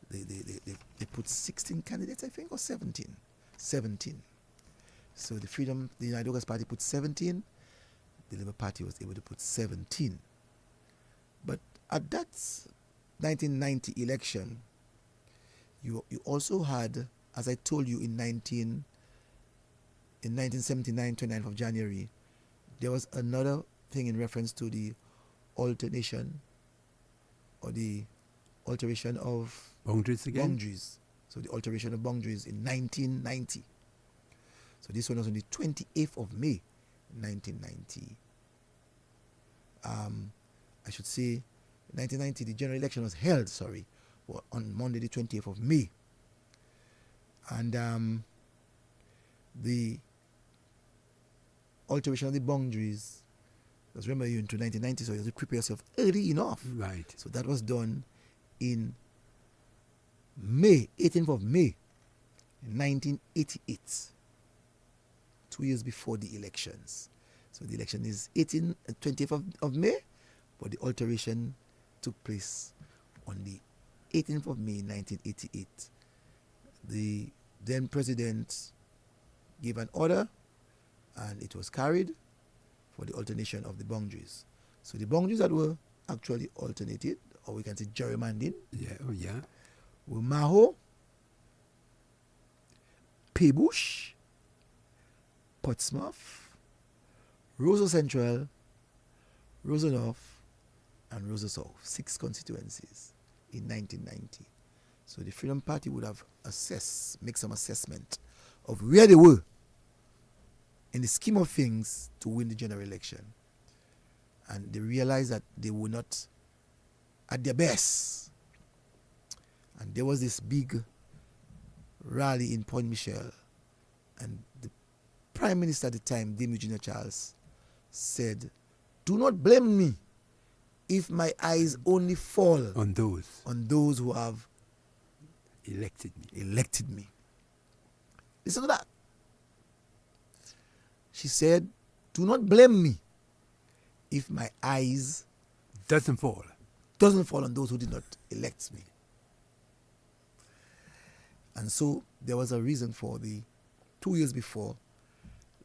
They put 16 candidates, I think, or 17. 17. So the United Workers' Party put 17. The Labour Party was able to put 17. But at that 1990 election, you also had, as I told you, in 1979, 29th of January, there was another thing in reference to the alternation or the alteration of boundaries again. Boundaries. So the alteration of boundaries in 1990. So this one was on the 28th of May, 1990. I should say 1990, the general election was held, on Monday the 20th of May. And the alteration of the boundaries, because remember you're into 1990, so you have to prepare yourself early enough. Right. So that was done in May, 18th of May, 1988, 2 years before the elections. So the election is 20th of May, but the alteration took place on the 18th of May, 1988. The then president gave an order, and it was carried for the alternation of the boundaries. So the boundaries that were actually alternated, or we can say gerrymandered, were Maho, Paybush, Portsmouth, Roseau Central, Roseau North, and Roseau South. 6 constituencies in 1990. So the Freedom Party would have make some assessment of where they were in the scheme of things to win the general election. And they realized that they were not at their best. And there was this big rally in Point Michel, and the Prime Minister at the time, Dame Eugenia Charles, said, "Do not blame me if my eyes only fall on those who have elected me. Listen to that. She said, "Do not blame me if my eyes doesn't fall on those who did not elect me." And so there was a reason for 2 years before,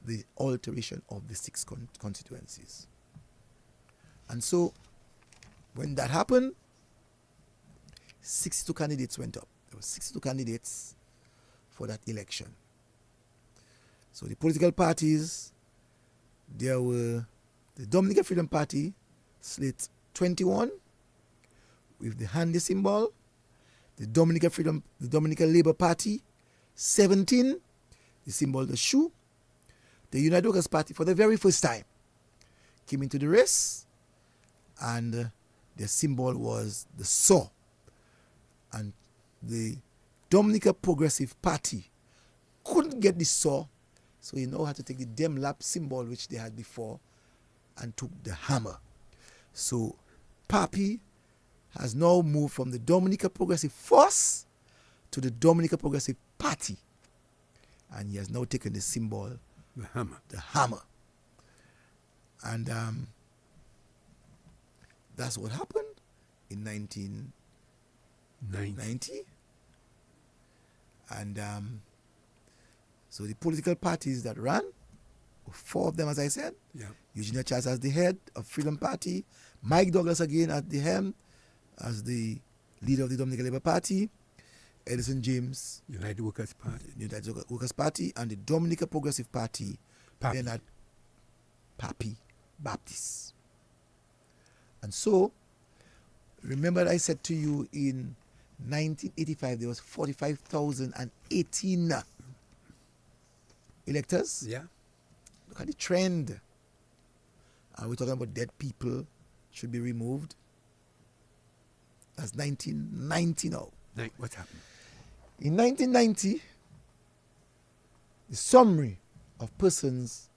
the alteration of the 6 constituencies. And so when that happened, 62 candidates went up. There were 62 candidates for that election. So the political parties, there were the Dominica Freedom Party slate 21 with the handy symbol, the Dominica Labor Party 17, the symbol the shoe. The United Workers' Party, for the very first time, came into the race, and their symbol was the saw. And the Dominica Progressive Party couldn't get the saw, so you now had to take the Demlap symbol, which they had before, and took the hammer. So Papi has now moved from the Dominica Progressive Force to the Dominica Progressive Party, and he has now taken the symbol, the hammer. And that's what happened in 1990. And so the political parties that ran, 4 of them, as I said, Eugenia Charles as the head of Freedom Party, Mike Douglas again at the helm as the leader of the Dominica Labor Party, Edison James, United Workers' Party, and the Dominica Progressive Party, then had Papi Baptist. And so, remember I said to you in 1985 there was 45,018 electors. Yeah. Look at the trend. We're talking about dead people should be removed. That's 1990 now. What happened? In 1990, the summary of persons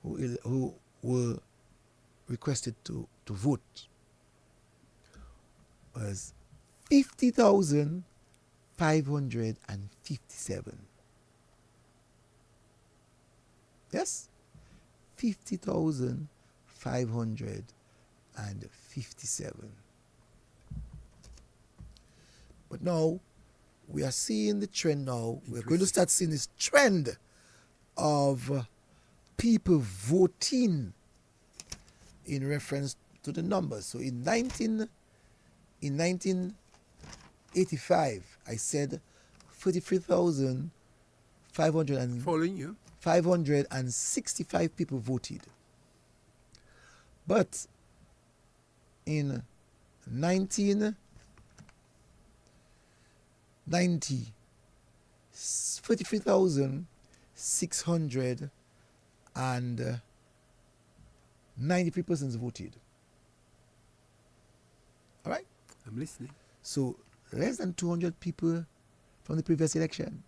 who were requested to vote was 50,557. Yes? 50,557. But now, we are seeing the trend now. We're going to start seeing this trend of people voting in reference to the numbers. So in 1985, I said 33,500 following you 565 people voted. But in 1990, 33,693 persons voted. All right? I'm listening. So less than 200 people from the previous election.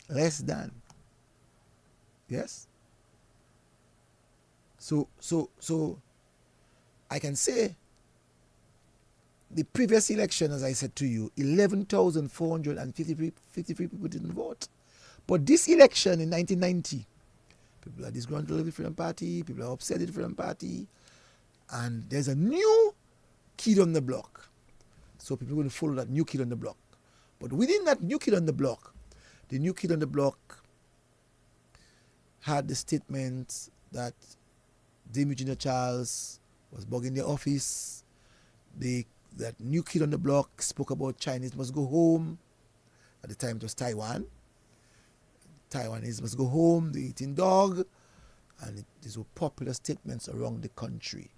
Less than. Yes? So I can say the previous election, as I said to you, 11,453 people didn't vote. But this election in 1990, people are disgruntled with the Freedom Party, people are upset with the Freedom Party, and there's a new kid on the block. So people are going to follow that new kid on the block. But within that new kid on the block, the new kid on the block had the statement that Dame Eugenia Charles was bugging their office. That new kid on the block spoke about Chinese must go home. At the time it was Taiwan. Taiwanese must go home, they're eating dog. And these were popular statements around the country.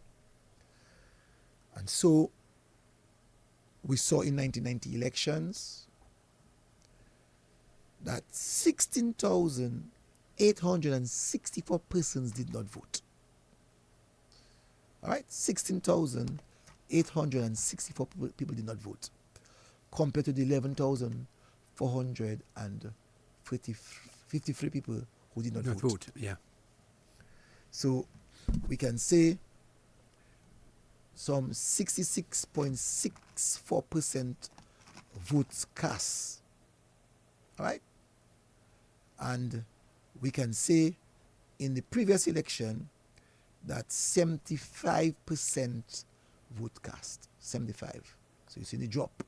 And so we saw in 1990 elections that 16,864 persons did not vote. All right, 16,864 people did not vote, compared to the 11,453 people who did not vote. Yeah. So we can say some 66.64% votes cast. All right? And we can say in the previous election that 75% vote cast. 75. So you see the drop.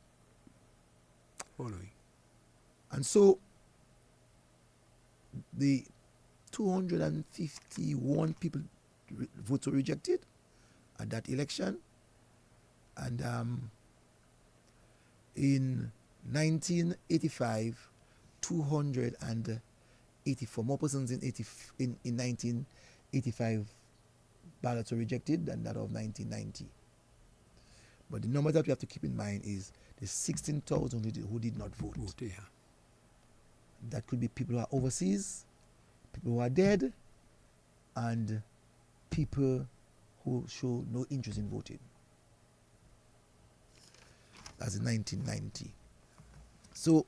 Following. And so the 251 people votes were rejected at that election. And in 1985, 284 more persons in 1985 ballots were rejected than that of 1990. But the number that we have to keep in mind is the 16,000 who did not vote. Yeah. That could be people who are overseas, people who are dead, and people who show no interest in voting. That's in 1990. So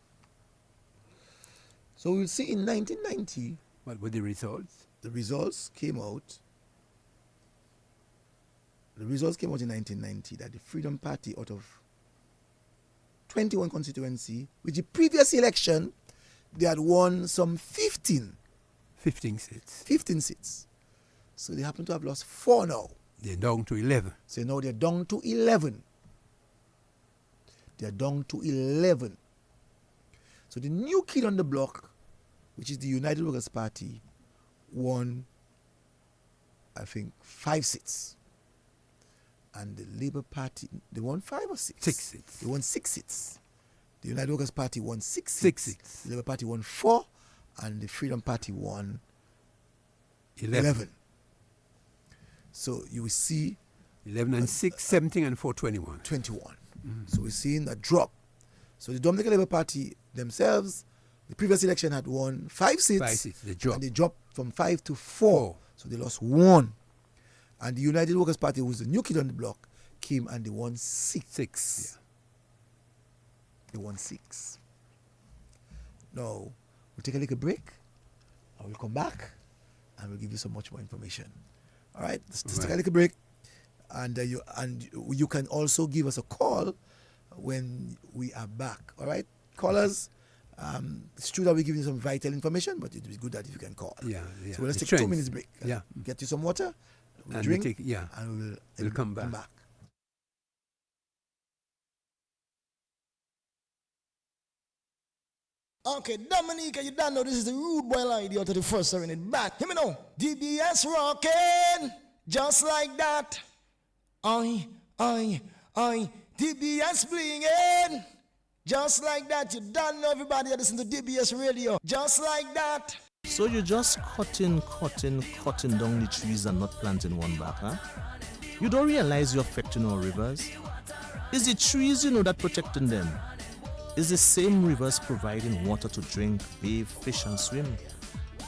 we'll see in 1990. What were the results? The results came out. The results came out in 1990 that the Freedom Party, out of 21 constituency, which the previous election, they had won some 15 seats. 15 seats. So they happen to have lost 4 now. They're down to 11. So now they're down to 11. They're down to 11. So the new kid on the block, which is the United Workers' Party, won, I think, 5 seats. And the Labour Party, they won 5 or 6? 6 seats. They won 6 seats. The United Workers' Party won 6 seats. 6 seats. The Labour Party won 4, and the Freedom Party won 11. So you will see 11 and 6, 17 and 4, 21. 21. So we're seeing a drop. So the Dominica Labor Party themselves The previous election had won 5 seats. 5 seats. They dropped. And they dropped from 5 to 4. So they lost 1. And the United Workers' Party, who's the new kid on the block, came and they won 6. 6. Yeah. They won 6. Now, we'll take a little break. I will come back and we'll give you so much more information. All right? Let's take a little break. And you can also give us a call when we are back. All right? Callers, it's true that we're giving you some vital information, but it would be good that if you can call. Yeah. So let's take 2 minutes break. Yeah. Get you some water, we'll and drink, and we'll come back. Okay, Dominica, you don't know this is the rude boy line, the 31st serving it back. Hear me now. DBS rocking, just like that. DBS blinging, just like that. You don't know everybody that listen to DBS radio, just like that. So you're just cutting down the trees and not planting one back, huh? You don't realize you're affecting our rivers? It's the trees, that protecting them. It's the same rivers providing water to drink, bathe, fish and swim,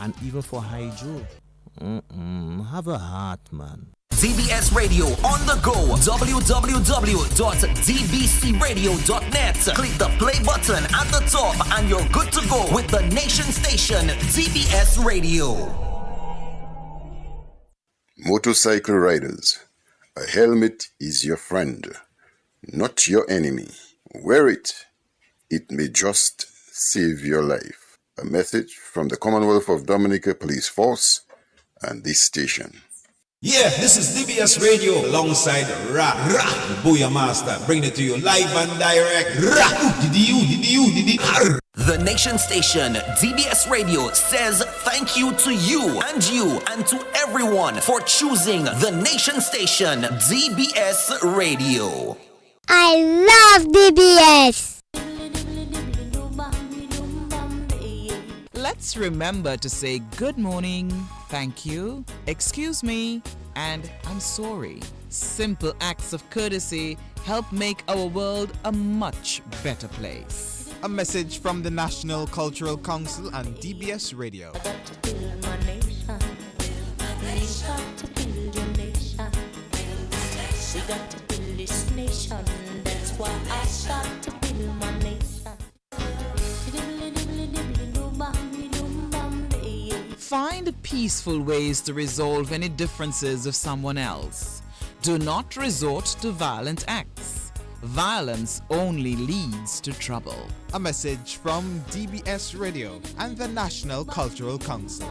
and even for hydro. Have a heart, man. DBS Radio on the go. www.dbcradio.net. Click the play button at the top and you're good to go with the nation station DBS Radio. Motorcycle riders, a helmet is your friend, not your enemy. Wear it. It may just save your life. A message from the Commonwealth of Dominica Police Force and this station. Yeah, this is DBS Radio alongside the Booyah Master. Bringing it to you live and direct. The nation station DBS Radio says thank you to you and to everyone for choosing the nation station DBS Radio. I love DBS. Let's remember to say good morning, thank you, excuse me, and I'm sorry. Simple acts of courtesy help make our world a much better place. A message from the National Cultural Council and DBS Radio. Find peaceful ways to resolve any differences of someone else. Do not resort to violent acts. Violence only leads to trouble. A message from DBS Radio and the National Cultural Council.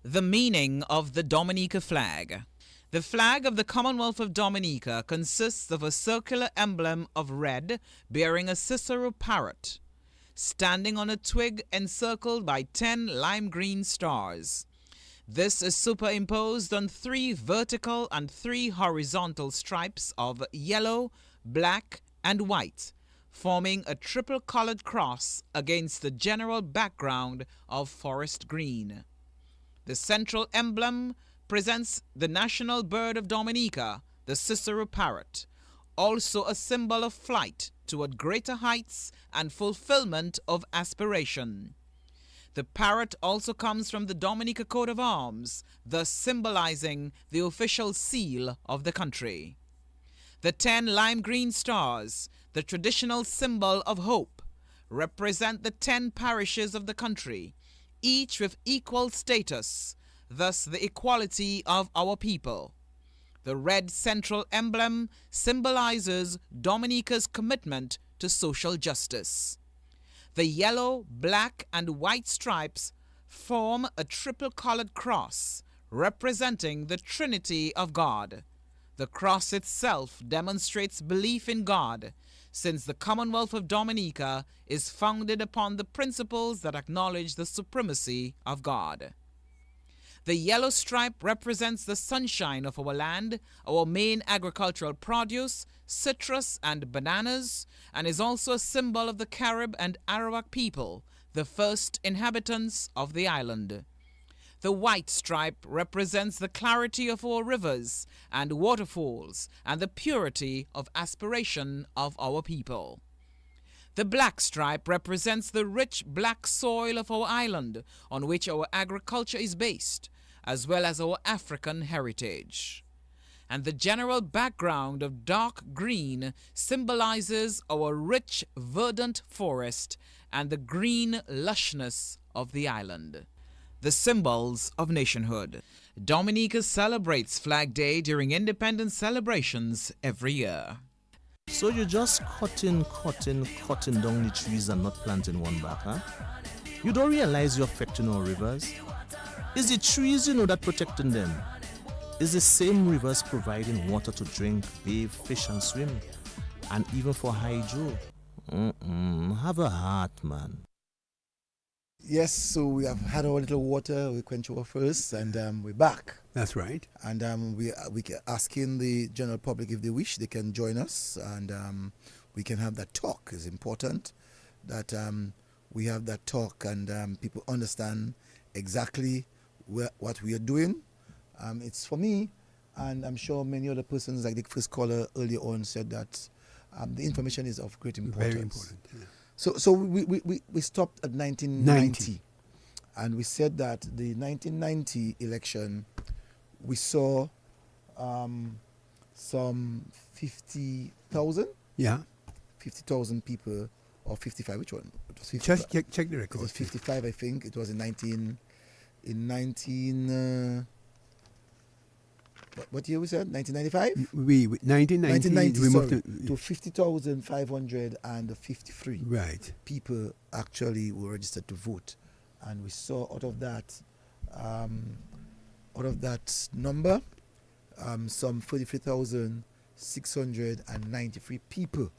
The meaning of the Dominica flag. The flag of the Commonwealth of Dominica consists of a circular emblem of red bearing a Cecil parrot, standing on a twig encircled by 10 lime green stars. This is superimposed on 3 vertical and 3 horizontal stripes of yellow, black, and white, forming a triple-colored cross against the general background of forest green. The central emblem presents the national bird of Dominica, the Cecil parrot, also a symbol of flight toward greater heights and fulfillment of aspiration. The parrot also comes from the Dominica coat of arms, thus symbolizing the official seal of the country. The 10 lime green stars, the traditional symbol of hope, represent the 10 parishes of the country, each with equal status, thus the equality of our people. The red central emblem symbolizes Dominica's commitment to social justice. The yellow, black, and white stripes form a triple-colored cross, representing the Trinity of God. The cross itself demonstrates belief in God, since the Commonwealth of Dominica is founded upon the principles that acknowledge the supremacy of God. The yellow stripe represents the sunshine of our land, our main agricultural produce, citrus and bananas, and is also a symbol of the Carib and Arawak people, the first inhabitants of the island. The white stripe represents the clarity of our rivers and waterfalls and the purity of aspiration of our people. The black stripe represents the rich black soil of our island on which our agriculture is based, as well as our African heritage. And the general background of dark green symbolizes our rich verdant forest and the green lushness of the island. The symbols of nationhood. Dominica celebrates Flag Day during independence celebrations every year. So you're just cutting down the trees and not planting one back, huh? You don't realize you're affecting our rivers? It's the trees, that protecting them. It's the same rivers providing water to drink, bathe, fish and swim. And even for hydro. Have a heart, man. Yes, so we have had our little water, we quenched our thirst, and we're back. That's right. And we asking the general public if they wish, they can join us, and we can have that talk. It's important that we have that talk, and people understand exactly what we are doing. It's for me, and I'm sure many other persons, like the first caller earlier on, said that the information is of great importance. Very important, yeah. So we stopped at 1990, and we said that the 1990 election, we saw some 50,000? Yeah. 50,000 people, or 55, which one? It was 55. Check the record. It was 55, I think. It was what year was that? 1995? 1990 we moved to 50,553. Right. People actually were registered to vote, and we saw out of that number, some 33,693 people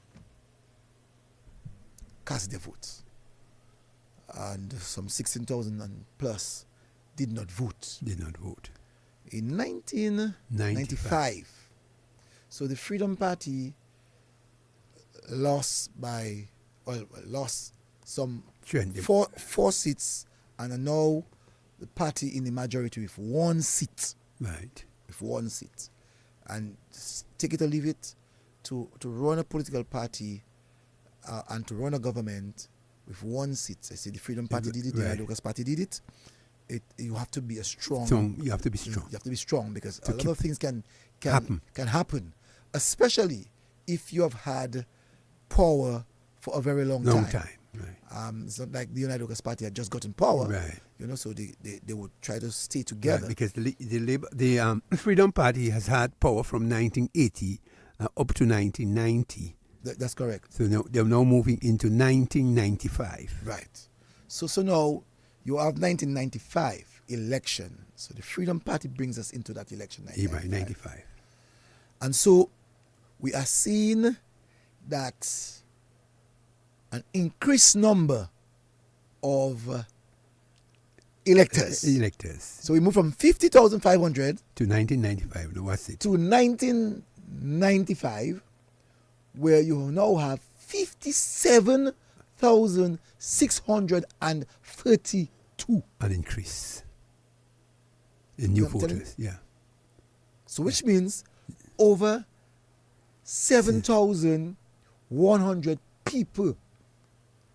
cast their votes, and some 16,000 and plus did not vote. In 1995, so the Freedom Party lost some four seats, and are now the party in the majority with one seat. Right. With one seat. And take it or leave it, to run a political party and to run a government with one seat. I say the Freedom Party did it, the Lakou Party did it. You have to be a strong. You have to be strong. You have to be strong, because a lot of things can happen, especially if you have had power for a very long time. Right. It's not like the Lakou Party had just gotten power. Right. So they would try to stay together. Right, because the Freedom Party has had power from 1980 up to 1990. That's correct. So now they're now moving into 1995. Right. So now you have 1995 election. So the Freedom Party brings us into that election. 95. And so we are seeing that an increased number of electors. So we move from 50,500 to 1995. What's it? To 1995, where you now have 57,632. An increase in new voters, yeah. So which means over 7,100 people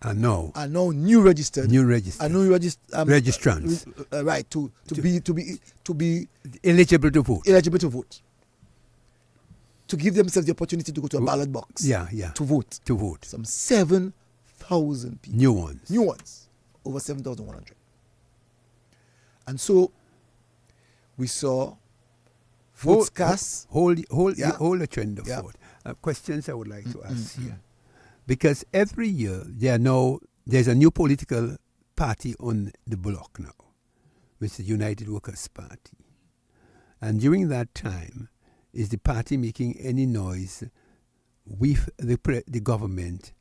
are now new registered. Registrants. Right, to be eligible to vote. To give themselves the opportunity to go to a ballot box. Yeah. To vote. Some 7,000 people. New ones. Over 7,100. And so we saw votes cast. Hold the trend of thought. Questions I would like to ask here. Because every year there's a new political party on the block now, which is the United Workers' Party. And during that time, is the party making any noise with the government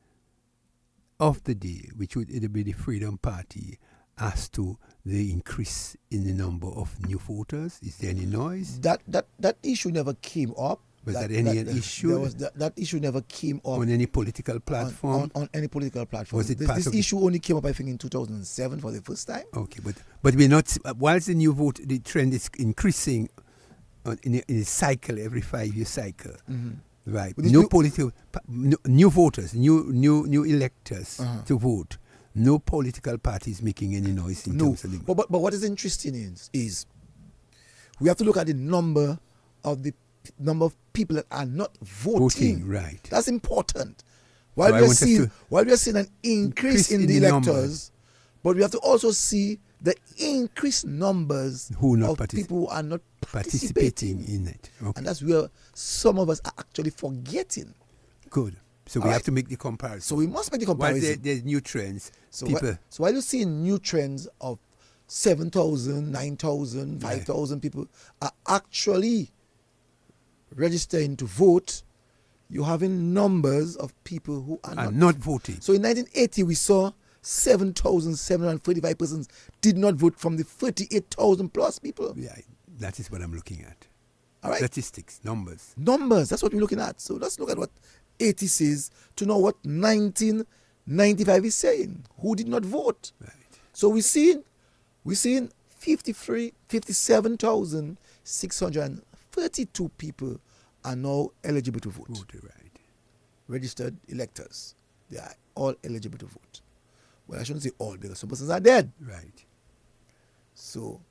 of the day, which would be the Freedom Party, as to the increase in the number of new voters? Is there any noise? That issue never came up. Was that any issue? That issue never came up on any political platform. On any political platform. Was it this issue only came up, I think, in 2007 for the first time. Okay, but we're not. Whilst the new vote, the trend is increasing in a cycle, every 5-year cycle. Mm-hmm. Right. New voters, new electors to vote. No political parties making any noise in terms of the... But what is interesting is we have to look at the number of people that are not voting. Right. That's important. While we are seeing an increase in the electors, but we have to also see the increased numbers of people who are not participating in it. Okay. And that's where some of us are actually forgetting. Good. So we have to make the comparison. So we must make the comparison. While there's new trends. So while you see new trends of 7,000, 9,000, 5,000 people are actually registering to vote, you're having numbers of people who are not voting. So in 1980, we saw 7,735 persons did not vote from the 38,000 plus people. Yeah, that is what I'm looking at. All right. Statistics, numbers. Numbers, that's what we're looking at. So let's look at what 80 says to know what 1995 is saying. Who did not vote? Right. So we're seeing 57,632 people are now eligible to vote. Right. Registered electors. They are all eligible to vote. Well, I shouldn't say all because some persons are dead. Right. So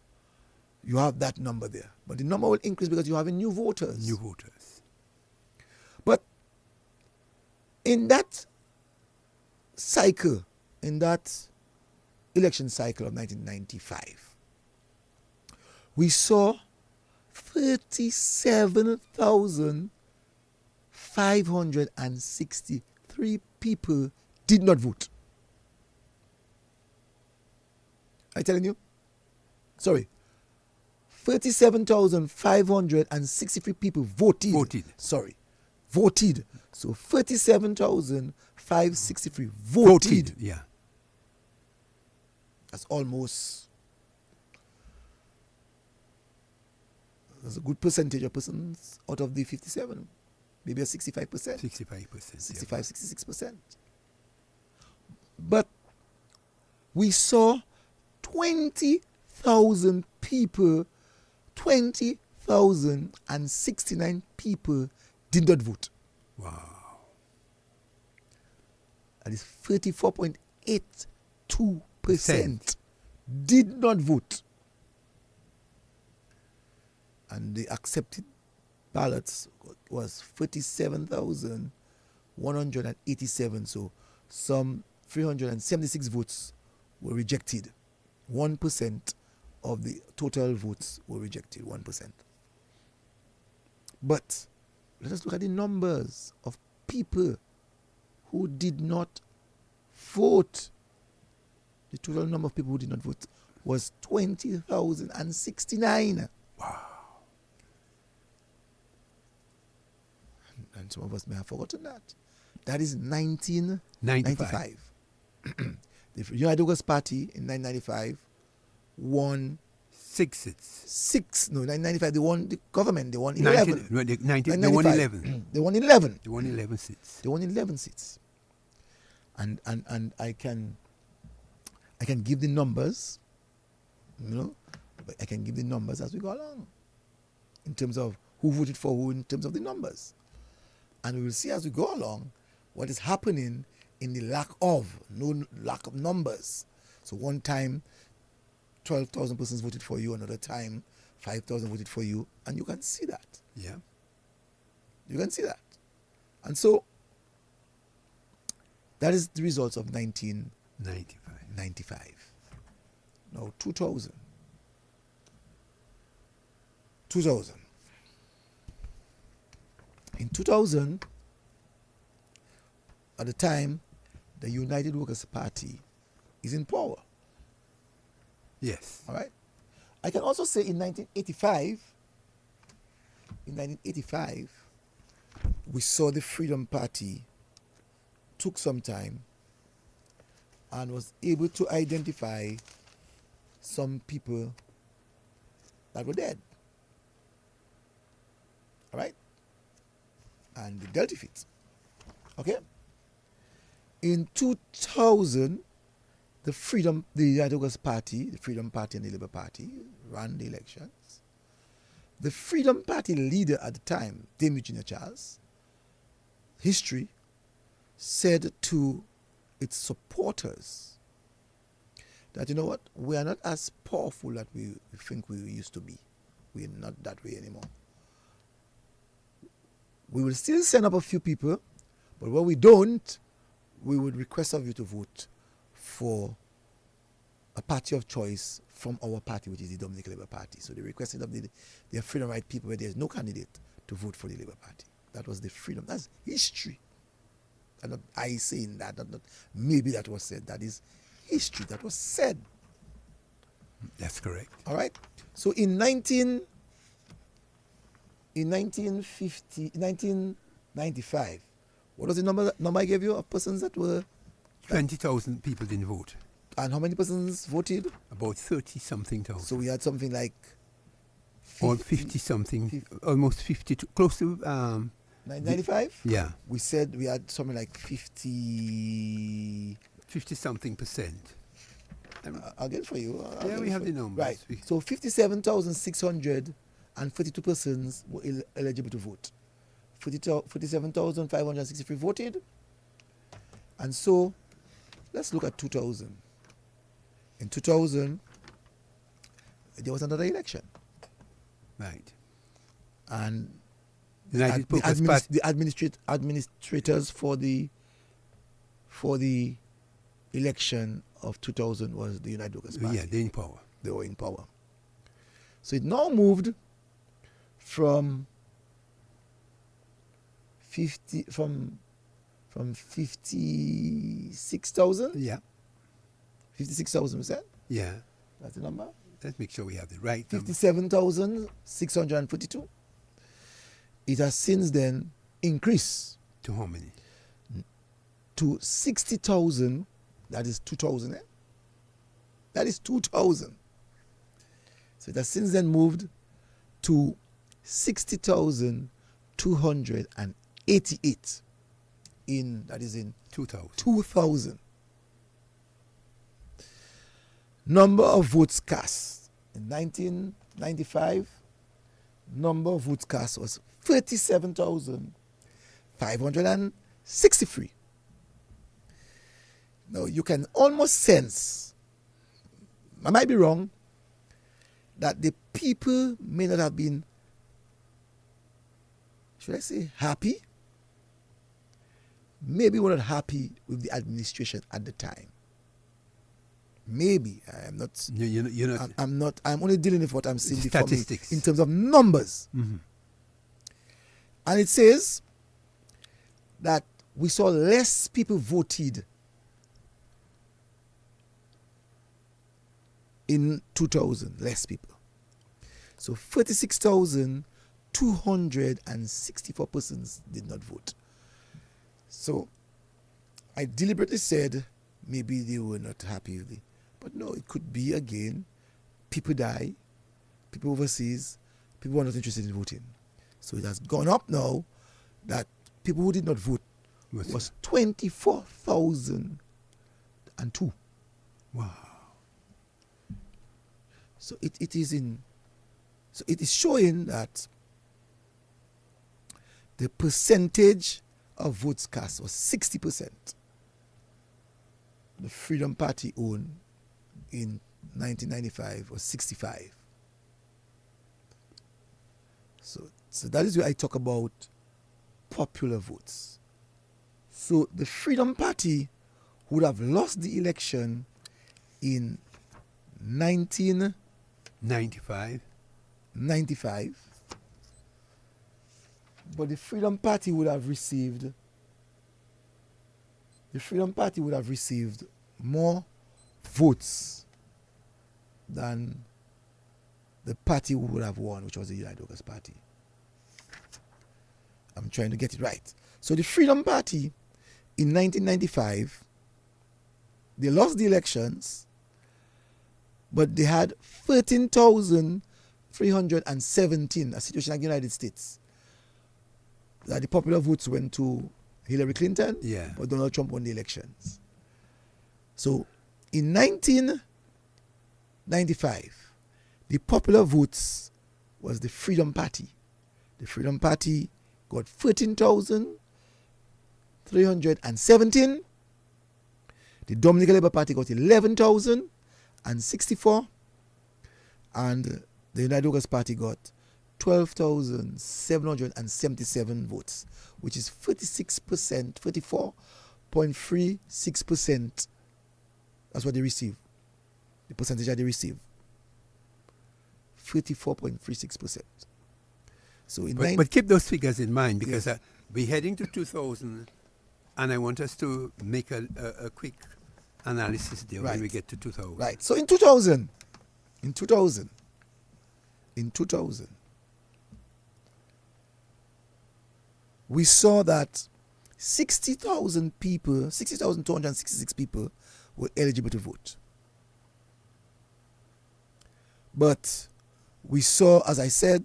you have that number there. But the number will increase because you're having new voters. New voters. But in that cycle, in that election cycle of 1995, we saw 37,563 people did not vote. I'm telling you? Sorry. 37,563 people voted. Sorry. Voted. So 37,563 voted. Yeah. That's almost... That's a good percentage of persons out of the 57. Maybe a 65%. 65%. 66%. But we saw 20,000 people, 20,069 people did not vote. Wow. That is 34.82% did not vote. And the accepted ballots was 47,187. So some 376 votes were rejected. 1% of the total votes were rejected. 1%. But let us look at the numbers of people who did not vote. The total number of people who did not vote was 20,069. Wow. And some of us may have forgotten that. That is 1995. The United Workers' Party in 1995 won 6 seats. No, 1995 they won the government. They won 11. They won 11. They won 11. They won 11 seats. They won 11 seats. And I can give the numbers, but I can give the numbers as we go along in terms of who voted for who, in terms of the numbers. And we will see as we go along what is happening in the lack of numbers. So one time, 12,000 persons voted for you, another time, 5,000 voted for you, and you can see that. Yeah. You can see that. And so, that is the results of 1995. Now, 2000. In 2000, at the time, the United Workers' Party is in power. Yes. All right. I can also say in 1985, we saw the Freedom Party took some time and was able to identify some people that were dead. All right? and they dealt with it. Okay? In 2000, the United August Party, the Freedom Party and the Labour Party ran the elections. The Freedom Party leader at the time, Dame Eugenia Charles, history, said to its supporters that, you know what, we are not as powerful that we think we used to be. We are not that way anymore. We will still send up a few people, but when we don't, we would request of you to vote for a party of choice from our party, which is the Dominica Labor Party. So they requested of the freedom right people where there's no candidate to vote for the Labour Party. That was the freedom. That's history. And not I saying that, not maybe that was said. That is history. That was said. That's correct. All right. So in 1995, what was the number I gave you of persons that were? 20,000 people didn't vote. And how many persons voted? About 30-something thousand. So we had something like... 50-something, almost 50, close to... 95? Yeah. We said we had something like 50... 50-something percent. I'll get it for you. We have the numbers. Right. So 57,632 persons were eligible to vote. 47,563 voted. And so, let's look at 2000. In 2000, there was another election. Right. And the administrators for the election of 2000 was the United August Party. Yeah, they're in power. They were in power. So it now moved from 56,000. Yeah. 56,000, we said? Yeah. That's the number? Let's make sure we have the right 57,642. It has since then increased. To how many? To 60,000. That is 2,000. That is 2,000. So it has since then moved to 60,288 in 2000. Number of votes cast in 1995, number of votes cast was 37,563. Now you can almost sense, I might be wrong, that the people may not have been, should I say, happy? Maybe were not happy with the administration at the time. Maybe. I am not. You're not. I'm not. I'm only dealing with what I'm seeing statistics in terms of numbers. Mm-hmm. And it says that we saw less people voted in 2000. Less people. So 36,264 persons did not vote. So I deliberately said maybe they were not happy with it. But no, it could be again, people die, people overseas, people are not interested in voting. So it has gone up now that people who did not vote was 24,002. Wow. So it is showing that the percentage of votes cast was 60%. The Freedom Party owned in 1995 was 65. So that is where I talk about popular votes. So the Freedom Party would have lost the election in 1995. But the Freedom Party would have received more votes than the party who would have won, which was the United August Party. I'm trying to get it right. So the Freedom Party in 1995, they lost the elections, but they had 13,317, a situation like the United States. that the popular votes went to Hillary Clinton, Yeah. but Donald Trump won the elections. So in 1995, the popular votes was the Freedom Party. The Freedom Party got 13,317. The Dominica Labor Party got 11,064. And the United Workers' Party got 12,777 votes, which is 36%, 34.36%. That's what they receive. The percentage that they receive. 34.36%. So but keep those figures in mind, because we're heading to 2000, and I want us to make a quick analysis there when we get to 2000. Right. So in 2000, we saw that 60,266 people were eligible to vote. But we saw, as I said,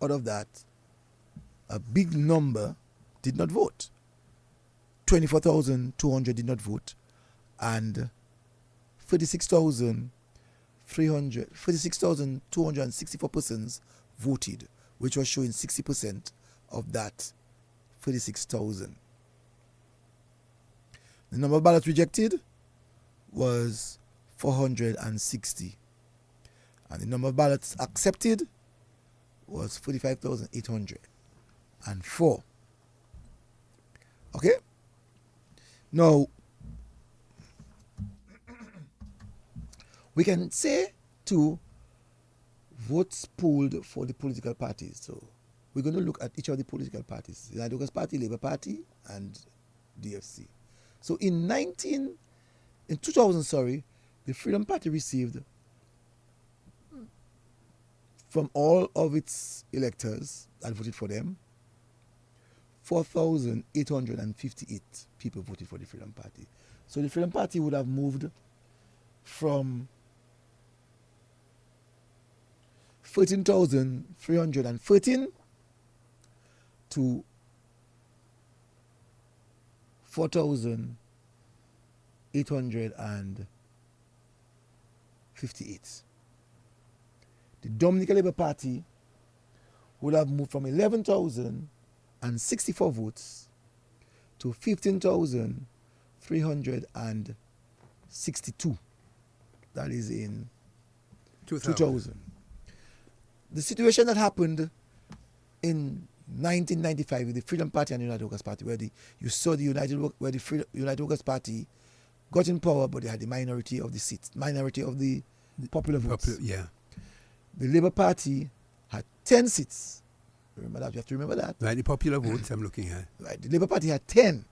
out of that, a big number did not vote. 24,200 did not vote, and 36,264 persons voted, which was showing 60% of that 36,000. The number of ballots rejected was 460. And the number of ballots accepted was 45,804. Okay? Now, we can say to votes pooled for the political parties. So we're going to look at each of the political parties. The United Workers' Party, Labour Party, and DFC. So in 2000, the Freedom Party received from all of its electors that voted for them, 4,858 people voted for the Freedom Party. So the Freedom Party would have moved from 13,313 to 4,858. The Dominica Labor Party would have moved from 11,064 votes to 15,362. That is in 2000. The situation that happened in 1995 with the Freedom Party and the United Workers' Party, where you saw the United Workers' Party got in power, but they had the minority of the seats, minority of the popular votes. The Labour Party had 10 seats. Remember that? You have to remember that. Right, the popular votes I'm looking at. Right, the Labour Party had 10.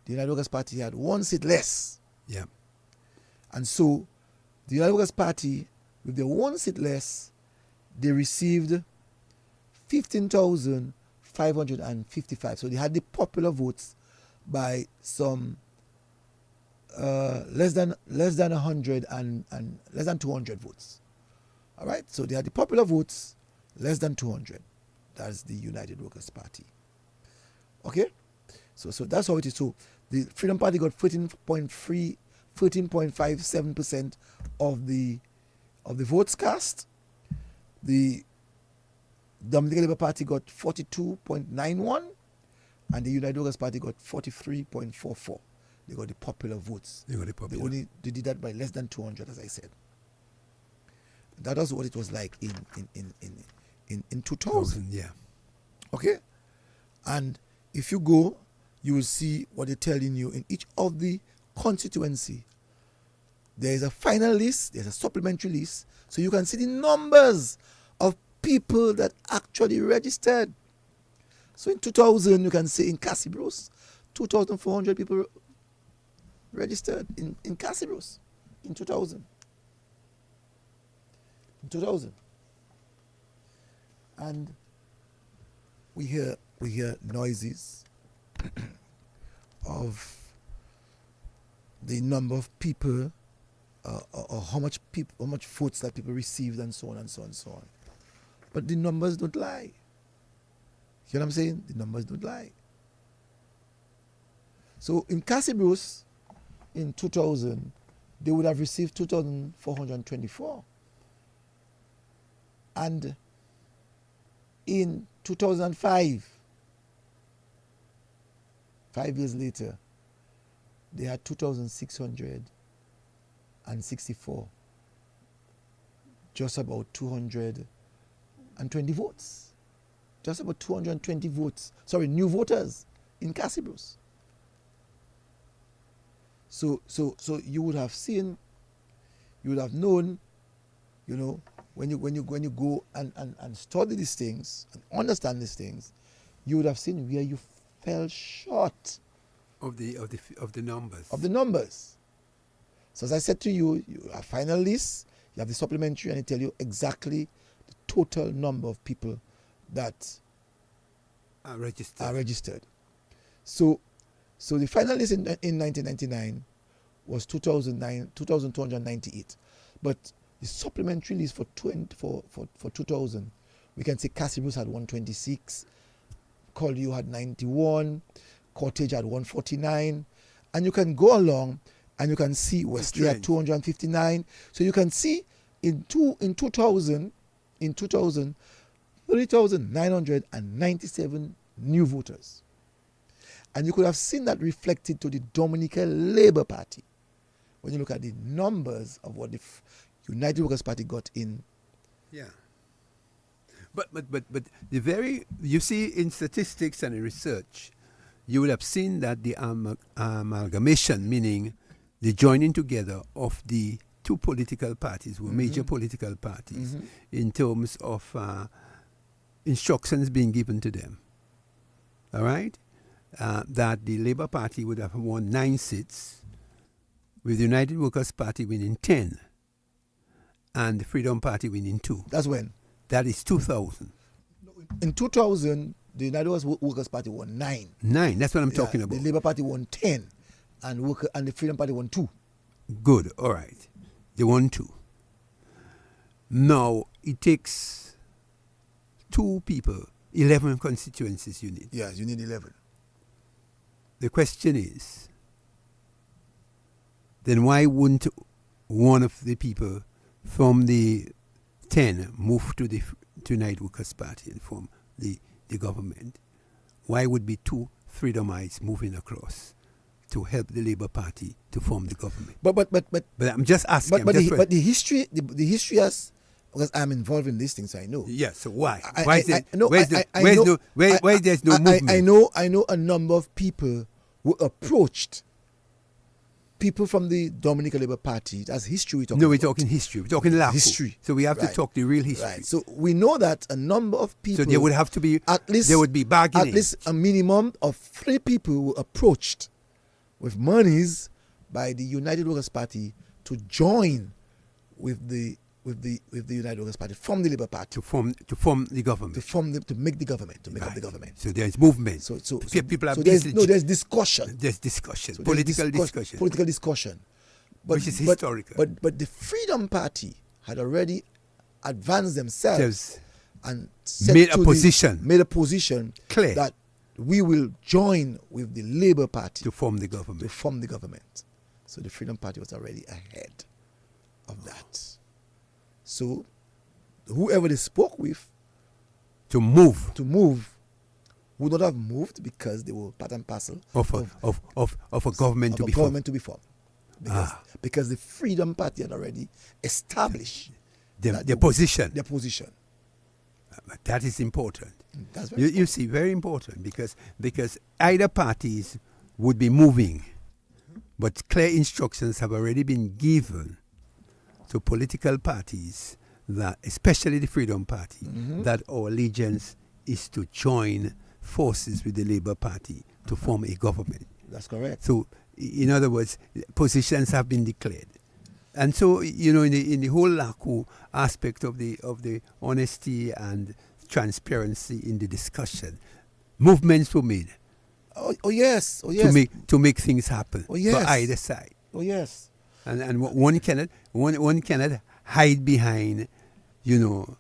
The United Workers' Party had 1 seat less. Yeah. And so the United Workers' Party, with their 1 seat less, they received 15,555. So they had the popular votes by some less than 100 and less than 200 votes. All right, so they had the popular votes less than 200. That's the United Workers' Party. Okay, so that's how it is. So the Freedom Party got 13.57% of the votes cast. The Dominica Labor Party got 42.91, and the United Workers' Party got 43.44. They got the popular votes. They did that by less than 200, as I said. That was what it was like in 2000. Yeah. Okay? And if you go, you will see what they're telling you in each of the constituency. There is a final list, there's a supplementary list, so you can see the numbers of people that actually registered. So in 2000, you can see in Cassibros, 2,400 people registered in Cassibros in 2000. In 2000. And we hear noises of the number of people or how much votes that people received, and so on and so on and so on. But the numbers don't lie. You know what I'm saying? The numbers don't lie. So in Casibros, in 2000, they would have received 2,424. And in 2005, 5 years later, they had 2,664. Just about 220 votes. Just about 220 votes. Sorry, new voters in Casibros. So you would have seen, you would have known, you know, when you go and study these things and understand these things, you would have seen where you fell short of the numbers. Of the numbers. So as I said to you, you have final list, you have the supplementary, and it tell you exactly the total number of people that are registered. So the final list in 1999 was 2,298. But the supplementary list for 2000, we can say Casibros had 126, Collier had 91, Cottage had 149, and you can go along and you can see Wesley at 259. So you can see in 2000, 30,997 new voters. And you could have seen that reflected to the Dominica Labor Party when you look at the numbers of what the United Workers' Party got in. Yeah. But you see in statistics and in research, you will have seen that the amalgamation, meaning the joining together of the two political parties, were major political parties, in terms of instructions being given to them. All right? That the Labour Party would have won 9 seats, with the United Workers' Party winning 10, and the Freedom Party winning 2. That's when? That is 2000. In 2000, the United Workers' Party won 9. 9, that's what I'm talking about. The Labour Party won 10, and the Freedom Party won 2. Good, all right. They won 2. Now, it takes 2 people, 11 constituencies you need. Yes, you need 11. The question is, then why wouldn't one of the people from the 10 move to the United Workers' Party and form the government? Why would be 2 Freedomites moving across to help the Labour Party to form the government? But I'm just asking. But the history has, because I'm involved in these things, I know. Yes. So why? Where's there's no movement? I know a number of people who approached people from the Dominica Labor Party. That's history we're talking about. No, we're talking history. We're talking Lakou. History. So we have to talk the real history. Right. So we know that a number of people. So there would have to be, at least, there would be bargaining. At least a minimum of 3 people who approached with monies by the United Workers' Party to join with the United Workers' Party from the Labour Party to form the government, to make the government, to make up the government. So there is movement. So people are there's discussion. There's discussion, so political discussion, which is historical. But the Freedom Party had already advanced themselves and made a position clear that we will join with the Labour Party to form the government. So the Freedom Party was already ahead of that. So whoever they spoke with to move would not have moved because they were part and parcel of a government to be formed. Because the Freedom Party had already established their position. Their position. That is important. That's you see, very important, because either parties would be moving, but clear instructions have already been given to political parties, that especially the Freedom Party, that our allegiance is to join forces with the Labour Party to form a government. That's correct. So, in other words, positions have been declared. And so, you know, in the whole Lakou aspect of the honesty and transparency in the discussion, movements were made. Oh yes. To make things happen for either side. Oh yes. And one cannot hide behind, you know,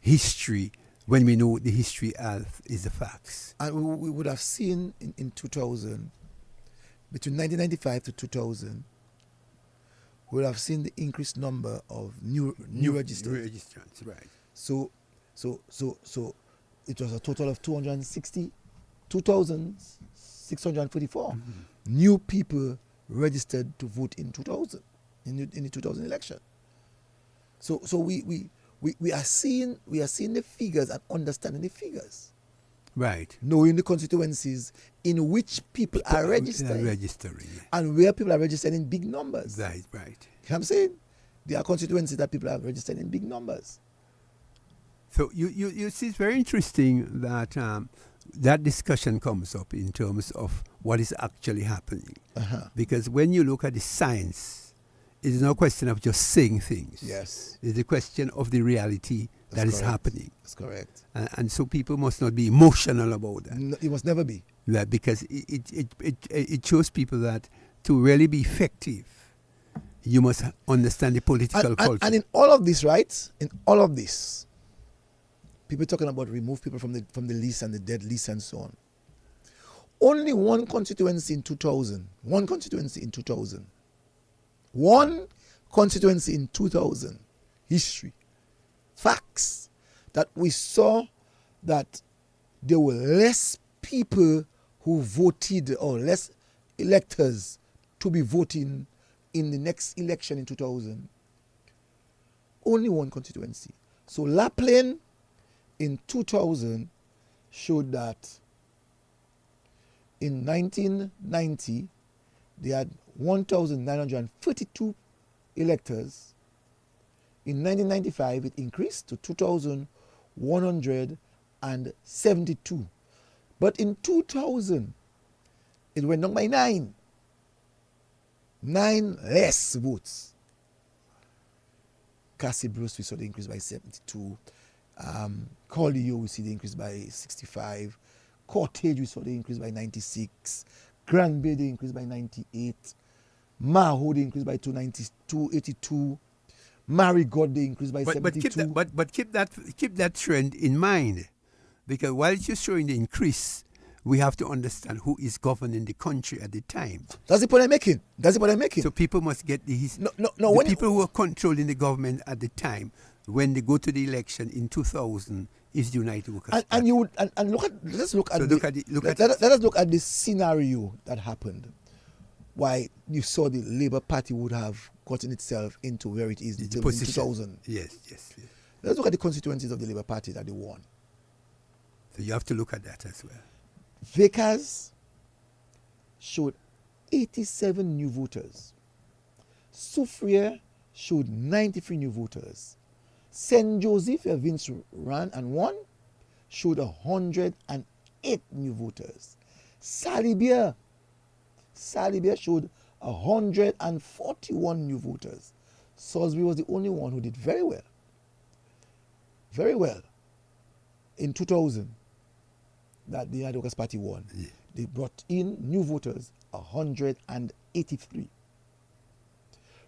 history when we know the history as is the facts. And we would have seen in 2000, between 1995 to 2000, we would have seen the increased number of new registrants. Right. So it was a total of 2,644 new people registered to vote in 2000, in the 2000 election. So we are seeing the figures and understanding the figures. Right. Knowing the constituencies in which people are registering. And where people are registered in big numbers. Right. You know what I'm saying? There are constituencies that people are registered in big numbers. So you see, it's very interesting that that discussion comes up in terms of what is actually happening. Because when you look at the science, it is no question of just saying things. Yes. It's a question of the reality that is happening. That's correct. And so people must not be emotional about that. No, it must never be. Yeah, because it shows people that to really be effective, you must understand the political culture. And in all of this, right? In all of this, people talking about remove people from the list and the dead list and so on. Only one constituency in 2000. One constituency in 2000. History. Facts. That we saw that there were less people who voted or less electors to be voting in the next election in 2000. Only one constituency. So La Plaine in 2000 showed that in 1990 they had 1,932 electors. In 1995 it increased to 2,172. But in 2000 it went down by 9. 9 less votes. Cassie Bruce, we saw the increase by 72. Collio, we see the increase by 65. Cottage, we saw the increase by 96. Granby, the increase by 98. Maho, the increase by 282. Marigot, the increase by 72. But keep that trend in mind, because while you're showing the increase, we have to understand who is governing the country at the time. That's the point I'm making. So people must get the people who are controlling the government at the time, when they go to the election in 2000, is the United Workers Party. Let us look at the scenario that happened. Why you saw the Labour Party would have gotten itself into where it is in 2000. Yes. Let's look at the constituencies of the Labour Party that they won. So you have to look at that as well. Vickers showed 87 new voters. Soufriere showed 93 new voters. St. Joseph, where Vince ran and won, showed 108 new voters. Salibier showed 141 new voters. Salisbury was the only one who did very well. Very well. In 2000, that the United Workers Party won. Yeah. They brought in new voters, 183.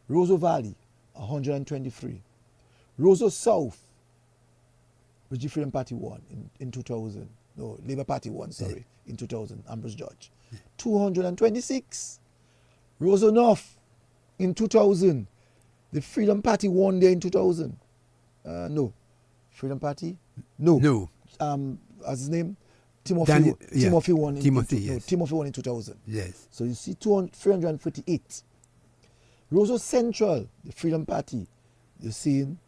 Roseau Valley, 123. Roseau South, which the Freedom Party won in 2000. No, Labour Party won, in 2000, Ambrose George. 226. Roseau North, in 2000. The Freedom Party won there in 2000. No. Freedom Party? No. What's his name? Timothy won in 2000. Yes. So you see 338. Roseau Central, the Freedom Party, you're seeing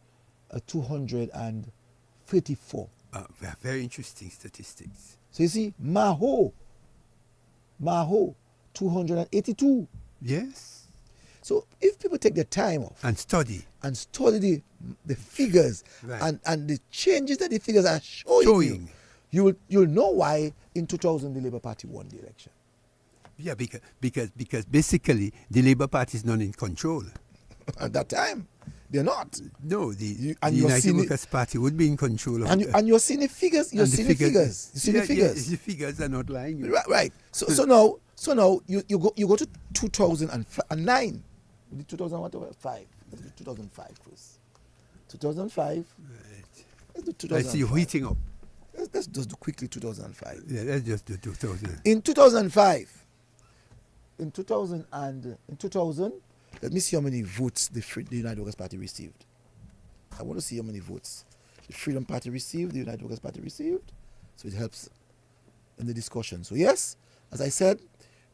234. Very interesting statistics. So you see Maho, 282. Yes. So if people take their time off and study the figures, right, and the changes that the figures are showing. You'll know why in 2000 the Labour Party won the election. Yeah, because basically the Labour Party is not in control. At that time, they're not. No, the United Workers Party would be in control of and you're seeing the figures. You're seeing the figures. You see the figures. The figures are not lying. Right. So now you go to 2009. 2005. 2005, Chris. 2005. Right. I see you heating up. let's just do quickly 2005. Yeah, let's just do 2000. In 2005, in 2000, let me see how many votes the United Workers' Party received. I want to see how many votes the Freedom Party received, the United Workers' Party received, so it helps in the discussion. So yes, as I said,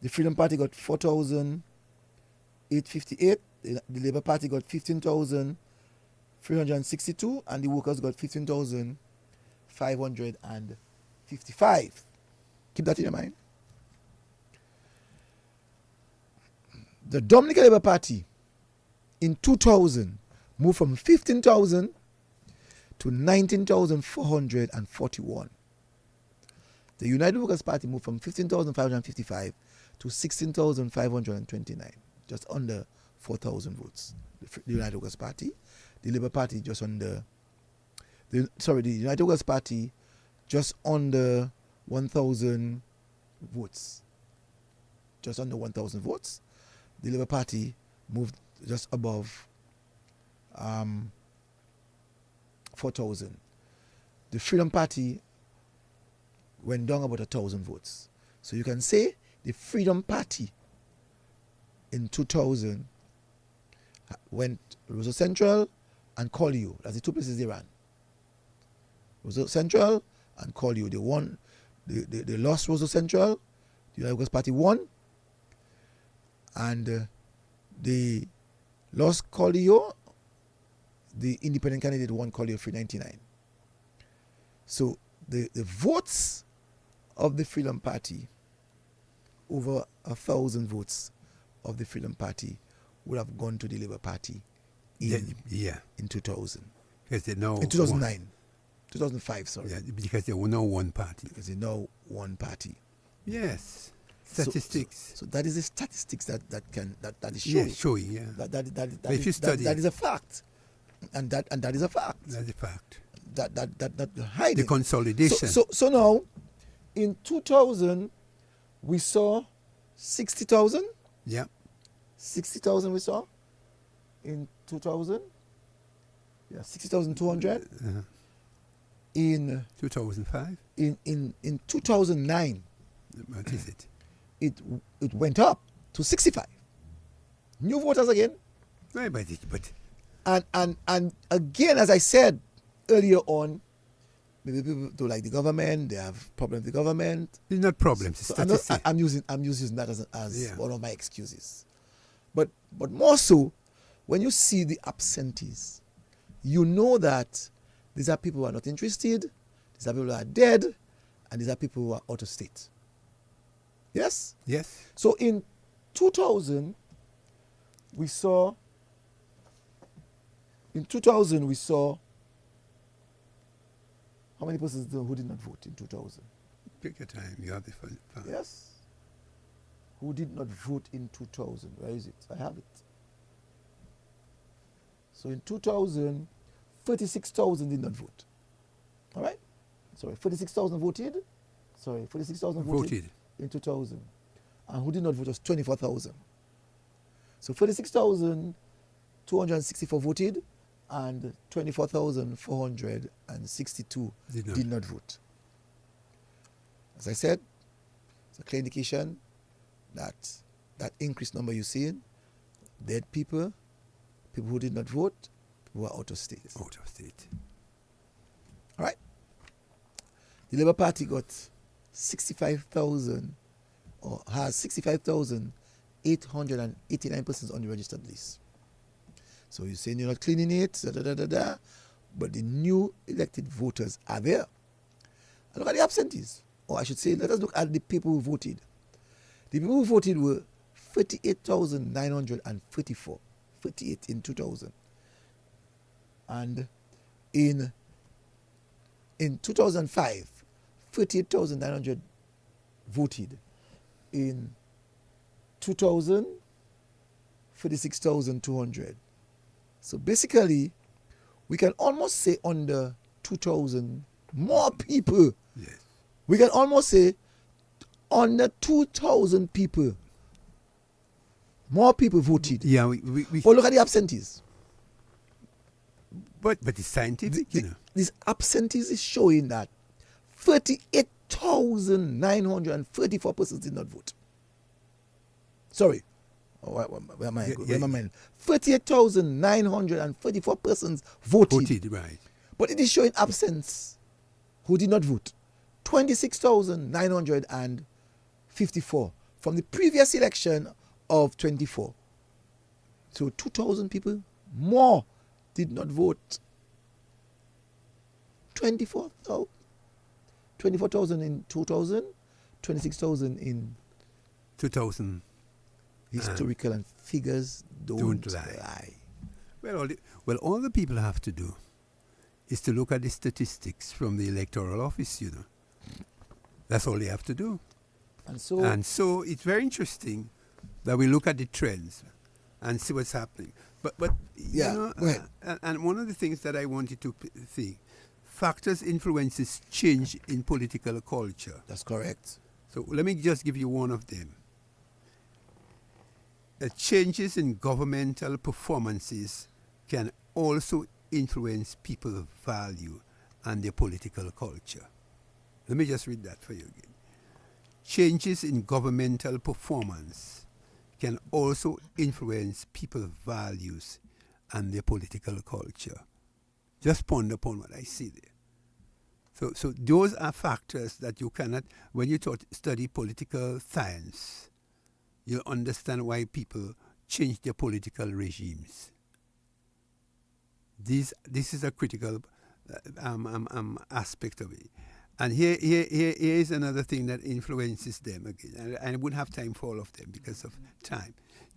the Freedom Party got 4,858, the Labour Party got 15,362, and the Workers got 15,555. Keep that in your mind. The Dominica Labor Party in 2000 moved from 15,000 to 19,441. The United Workers' Party moved from 15,555 to 16,529, just under 4,000 votes. The United Workers' Party, the Labour Party just under, the United Workers' Party just under 1,000 votes. Just under 1,000 votes. The Labour Party moved just above 4,000. The Freedom Party went down about 1,000 votes. So you can say the Freedom Party in 2000 went Roseau Central and Collioure. That's the two places they ran. Roseau Central and Collioure. They won. They lost Roseau Central. The United Workers' Party won. And they lost Collioure. The independent candidate won Collioure 399. So the votes of the Freedom Party, over 1,000 votes of the Freedom Party would have gone to the Labour Party in 2000. Because they know in 2009. 2005, sorry. Yeah, because they were now one party. Because they know one party. Yes. Statistics. So that is the statistics that is showing. Yeah, showing, yeah. That is a fact. And that is a fact. That's a fact. That hiding. The consolidation. So now, in 2000, we saw 60,000. Yeah. 60,000 we saw in 2000. Yeah, 60,200. Uh-huh. In 2005. In 2009. What is it? It went up to 65. New voters again. Right, but and again, as I said earlier on, maybe people don't like the government. They have problems with the government. It's not problems. It's statistics. I'm using that as one of my excuses. But more so, when you see the absentees, you know that these are people who are not interested. These are people who are dead, and these are people who are out of state. Yes? Yes. So in 2000, we saw how many persons who did not vote in 2000? Pick your time. You have the fun. Yes. Who did not vote in 2000? Where is it? I have it. So in 2000, 36,000 did not vote. All right? Sorry, 46,000 voted. Sorry, 46,000 voted in 2000. And who did not vote was 24,000. So 46,264 voted and 24,462 did not vote. As I said, it's a clear indication that that increased number you're seeing, dead people, people who did not vote, who are out of state. Out of state. All right. The Labour Party got 65,000 or has 65,889 persons on the registered list. So you're saying you're not cleaning it, but the new elected voters are there. And look at the absentees. Or I should say, let us look at the people who voted. The people who voted were 38,934. 38 in 2000. And in 2005, 38,900 voted. In 2000, 36,200. So basically, we can almost say under 2,000 more people. Yes. We can almost say under 2,000 people. More people voted. Yeah, we But look at the absentees. But it's scientific, you know. These absentees is showing that 38,934 persons did not vote. Sorry. Where am I? Where am I? 38,934 persons voted. Right. But it is showing absence who did not vote. 26,954 from the previous election of 24. So 2,000 people more did not vote. 24,000 in 2000, 26,000 in 2000. Historical and figures don't lie. Well, all the people have to do is to look at the statistics from the electoral office, you know. That's all they have to do. And so it's very interesting that we look at the trends and see what's happening. But you know, and one of the things that I wanted to see, factors influences change in political culture. That's correct. So let me just give you one of them. Changes in governmental performances can also influence people's value and their political culture. Let me just read that for you again. Changes in governmental performance can also influence people's values and their political culture. Just ponder upon what I see there. So those are factors that you cannot, when you study political science, you'll understand why people change their political regimes. This is a critical aspect of it. And here is another thing that influences them again. And I wouldn't have time for all of them because of time.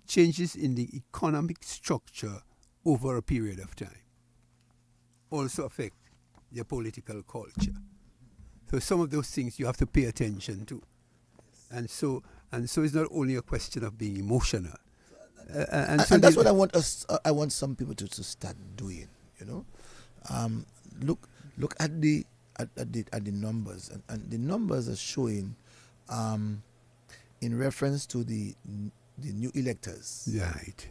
Changes in the economic structure over a period of time also affect their political culture. So some of those things you have to pay attention to. And so it's not only a question of being emotional. And that's what I want some people to start doing. You know, look at the numbers, and the numbers are showing, in reference to the new electors. Right.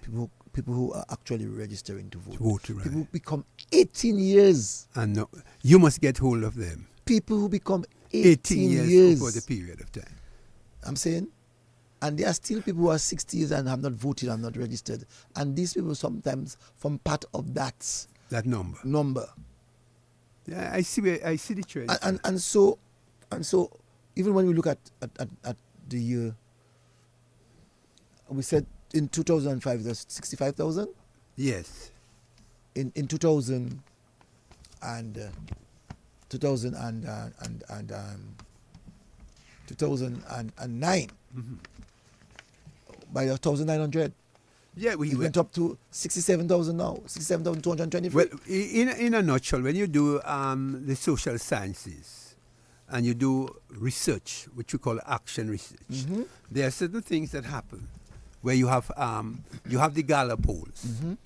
People who are actually registering to vote. Right. People who become 18 years. And no, you must get hold of them. People who become 18 years over the period of time. I'm saying. And there are still people who are 60 years and have not voted and not registered. And these people sometimes form part of that number. Yeah, I see the trend. And so even when we look at the year, we said in 2005 there's 65,000. Yes. In 2000 and 2009. Mm-hmm. By 1,900. Yeah, we went up to 67,000 now, 67,223. Well, in a nutshell, when you do the social sciences and you do research, which you call action research, there are certain things that happen where you have the Gala polls. Mm-hmm.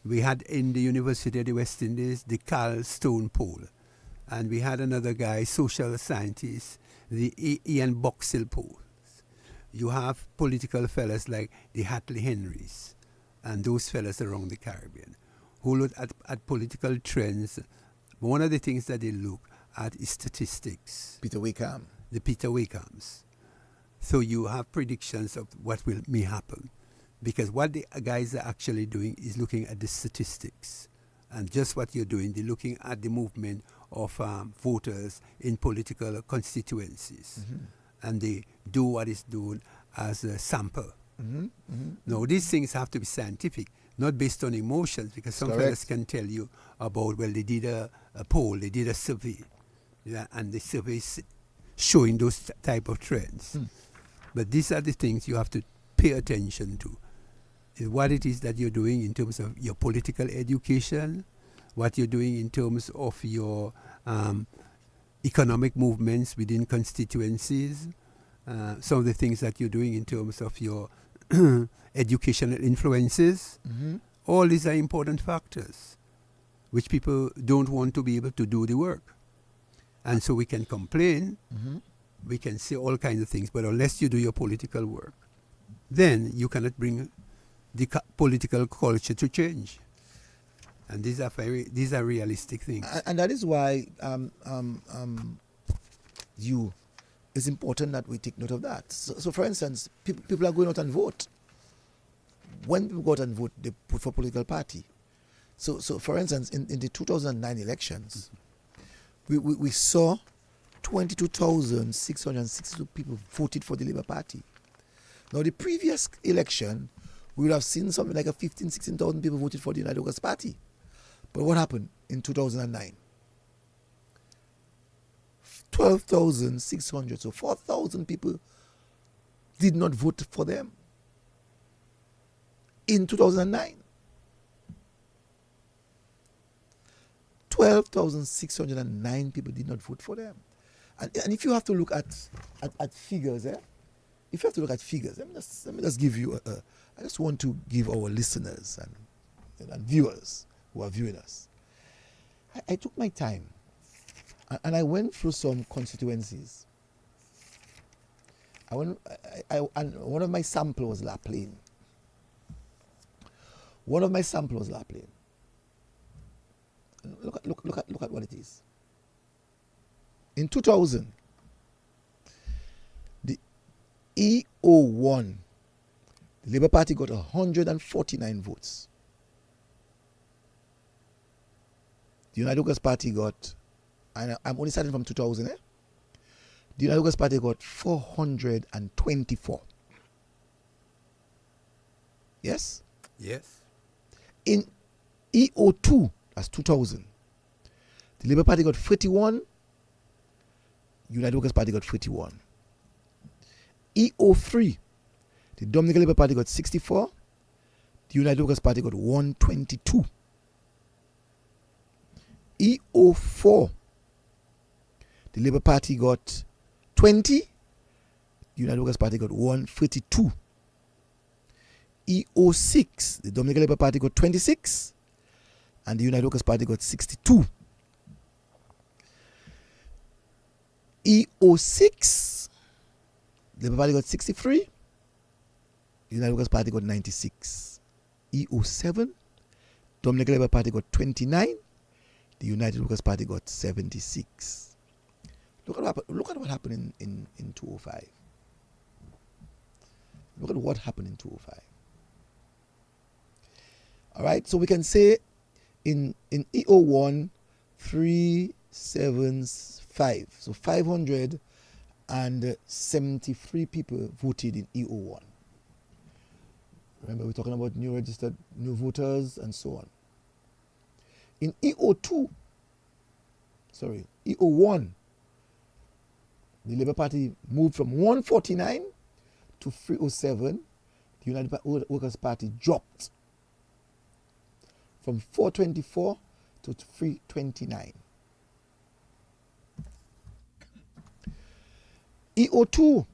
We had in the University of the West Indies the Carl Stone poll, and we had another guy, social scientist, the Ian Boxall poll. You have political fellas like the Hartley Henrys and those fellas around the Caribbean who look at political trends. One of the things that they look at is statistics. Peter Wickham. The Peter Wickhams. So you have predictions of what may happen. Because what the guys are actually doing is looking at the statistics. And just what you're doing, they're looking at the movement of voters in political constituencies. Mm-hmm. And they do what is done as a sample. Mm-hmm. Mm-hmm. Now, these things have to be scientific, not based on emotions, because some fellas can tell you about, well, they did a poll, they did a survey, and the survey is showing those type of trends. But these are the things you have to pay attention to. Is what it is that you're doing in terms of your political education, what you're doing in terms of your economic movements within constituencies, some of the things that you're doing in terms of your educational influences. Mm-hmm. All these are important factors which people don't want to be able to do the work. And so we can complain, we can say all kinds of things, but unless you do your political work, then you cannot bring the political culture to change. And these are realistic things. And that is why you, it's important that we take note of that. So for instance, people are going out and vote. When people go out and vote, they put for political party. So for instance, in the 2009 elections, we saw 22,662 people voted for the Labour Party. Now, the previous election, we would have seen something like 16,000 people voted for the United Workers' Party. But what happened in 2009? 12,600, so 4,000 people did not vote for them in 2009. 12,609 people did not vote for them. And if you have to look at figures, if you have to look at figures, let me just give you I just want to give our listeners and viewers who are viewing us. I took my time and I went through some constituencies. And one of my samples was La Plaine. Look at what it is. In 2000, the EO1, the Labour Party got 149 votes. The United Workers' Party got, and I'm only starting from 2000, The United Workers' Party got 424. Yes? Yes. In EO2, that's 2000, the Labour Party got 31, United Workers' Party got 31. EO3, the Dominica Labor Party got 64, the United Workers' Party got 122. EO4, the Labour Party got 20, the United Workers' Party got 132. EO6, the Dominica Labor Party got 26, and the United Workers' Party got 62. EO6, the Labour Party got 63, the United Workers' Party got 96. EO7, Dominica Labor Party got 29, the United Workers' Party got 76. Look at what happened in 205. Look at what happened in 205. All right, so we can say in EO1, 375. So 573 people voted in EO1. Remember, we're talking about new registered, new voters, and so on. In EO1, the Labour Party moved from 149 to 307. The United Workers' Party dropped from 424 to 329. EO2,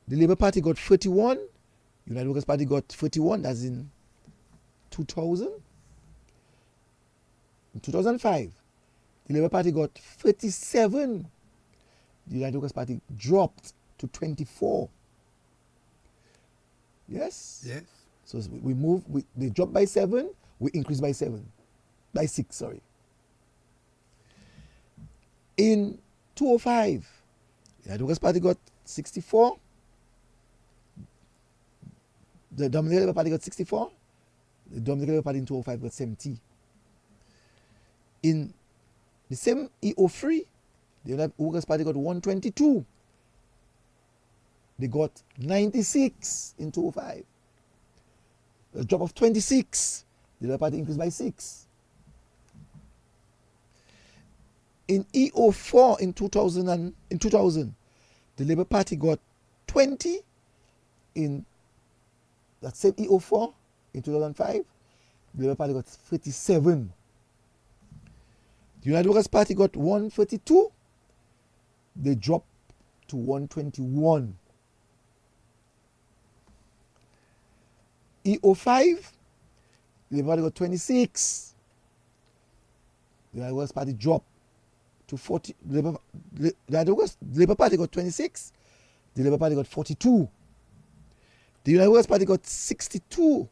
the Labour Party got 31, United Workers' Party got 31, that's in 2000. In 2005, the Labour Party got 37, the United Workers' Party dropped to 24. Yes? Yes. So they dropped by 7, we increased by 6, sorry. In 205, the United Workers' Party got 64, the Dominica Labor Party got 64, the Dominica Labor Party in 205 got 70. In the same EO3, the United Workers' Party got 122. They got 96 in 205. A drop of 26. The Labour Party increased by 6. In EO4 in 2000, the Labour Party got 20 in that same EO4 in 2005. The Labour Party got 37. The United Workers' Party got 132. They dropped to 121. EO5, the Labour Party got 26. The United Workers' Party dropped to 40. The Labour Party got 26. The Labour Party got 42. The United Workers' Party got 62.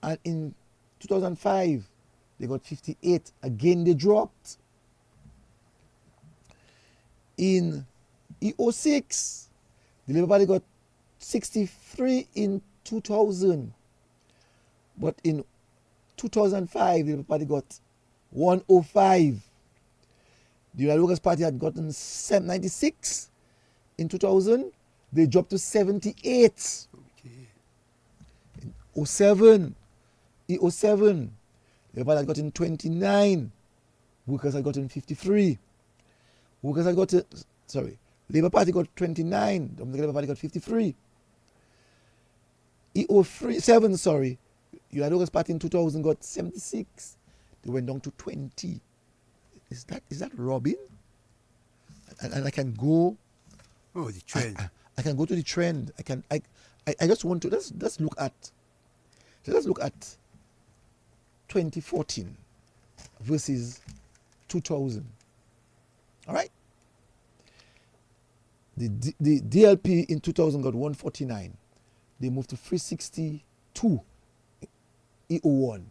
And in 2005, they got 58. Again, they dropped. In E06, the Labour Party got 63 in 2000. But in 2005, the Labour Party got 105. The United Workers' Party had gotten 96 in 2000. They dropped to 78. In 07, E07, Labour Party had gotten 29. Workers had gotten 53. Workers had gotten, Labour Party got 29. Dominica Labor Party got 53. E07, United Workers' Party in 2000 got 76. They went down to 20. Is that robbing? And I can go. Oh, the trend. I can go to the trend. I just want to let's look at 2014 versus 2000. All right. The DLP in 2000 got 149. They moved to 362. E01.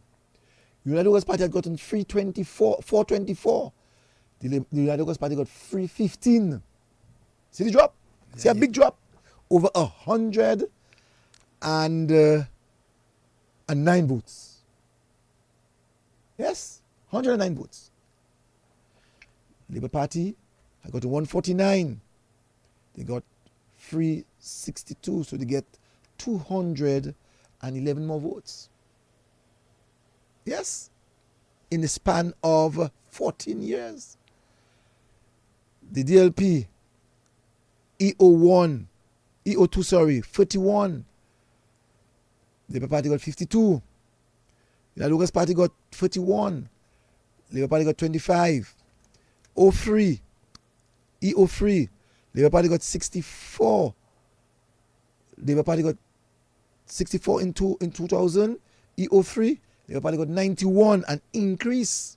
United Workers' Party had gotten 424. The United Workers' Party got 315. See the drop? See a big drop? Over 109 votes. Yes, 109 votes. Labour Party had got 149. They got 362, so they get 211 more votes. Yes, in the span of 14 years. The DLP, E02, 31. The Labour Party got 52. The Workers' Party got 31. Labour Party got 25. 03, E03, Labour Party got 64. Labour Party got 64 in 2000. E03, Labour Party got 91, an increase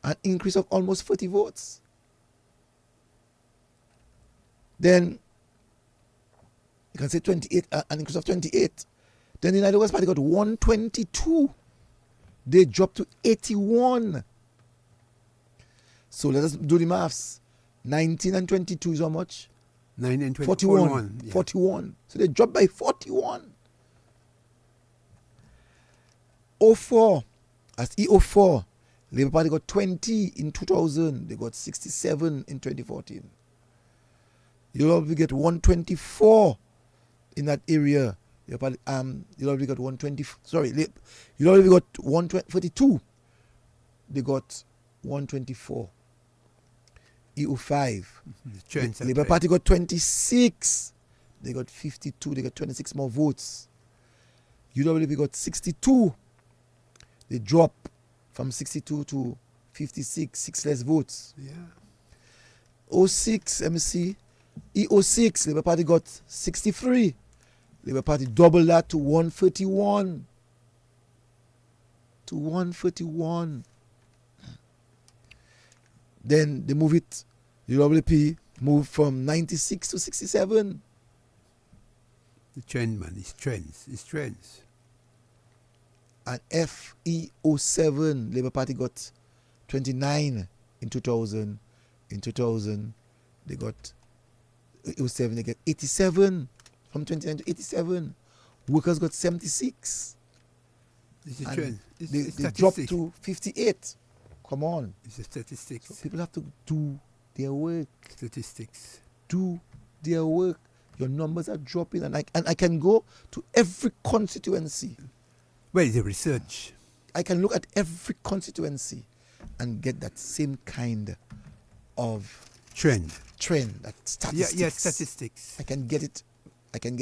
of almost 40 votes. Then you can say 28, an increase of 28. Then the United Workers' Party got 122. They dropped to 81. So let us do the maths. 19 and 22 is how much? 9 and 20, 41. Yeah. 41. So they dropped by 41. 04, as E04, Labour Party got 20 in 2000. They got 67 in 2014. You'll probably get 124 in that area. You'll probably got 120. You'll already got 142. They got 124. EU5. Labour Party got 26. They got 52. They got 26 more votes. UWP got 62. They drop from 62 to 56, 6 less votes. Yeah. 06, let me see. E06, Labour Party got 63. Labour Party doubled that to 131. To 131. Then they move it, UWP moved from 96 to 67. The trend, man, it's trends. And FE07, Labour Party got 29 in 2000. In 2000, they got 07, they get 87. From 29 to 87. Workers got 76. It's a trend. They dropped to 58. Come on. It's a statistics. So people have to do their work. Statistics. Do their work. Your numbers are dropping, and I can go to every constituency. Where is the research? I can look at every constituency and get that same kind of trend, that statistics. Yeah, statistics. I can get it.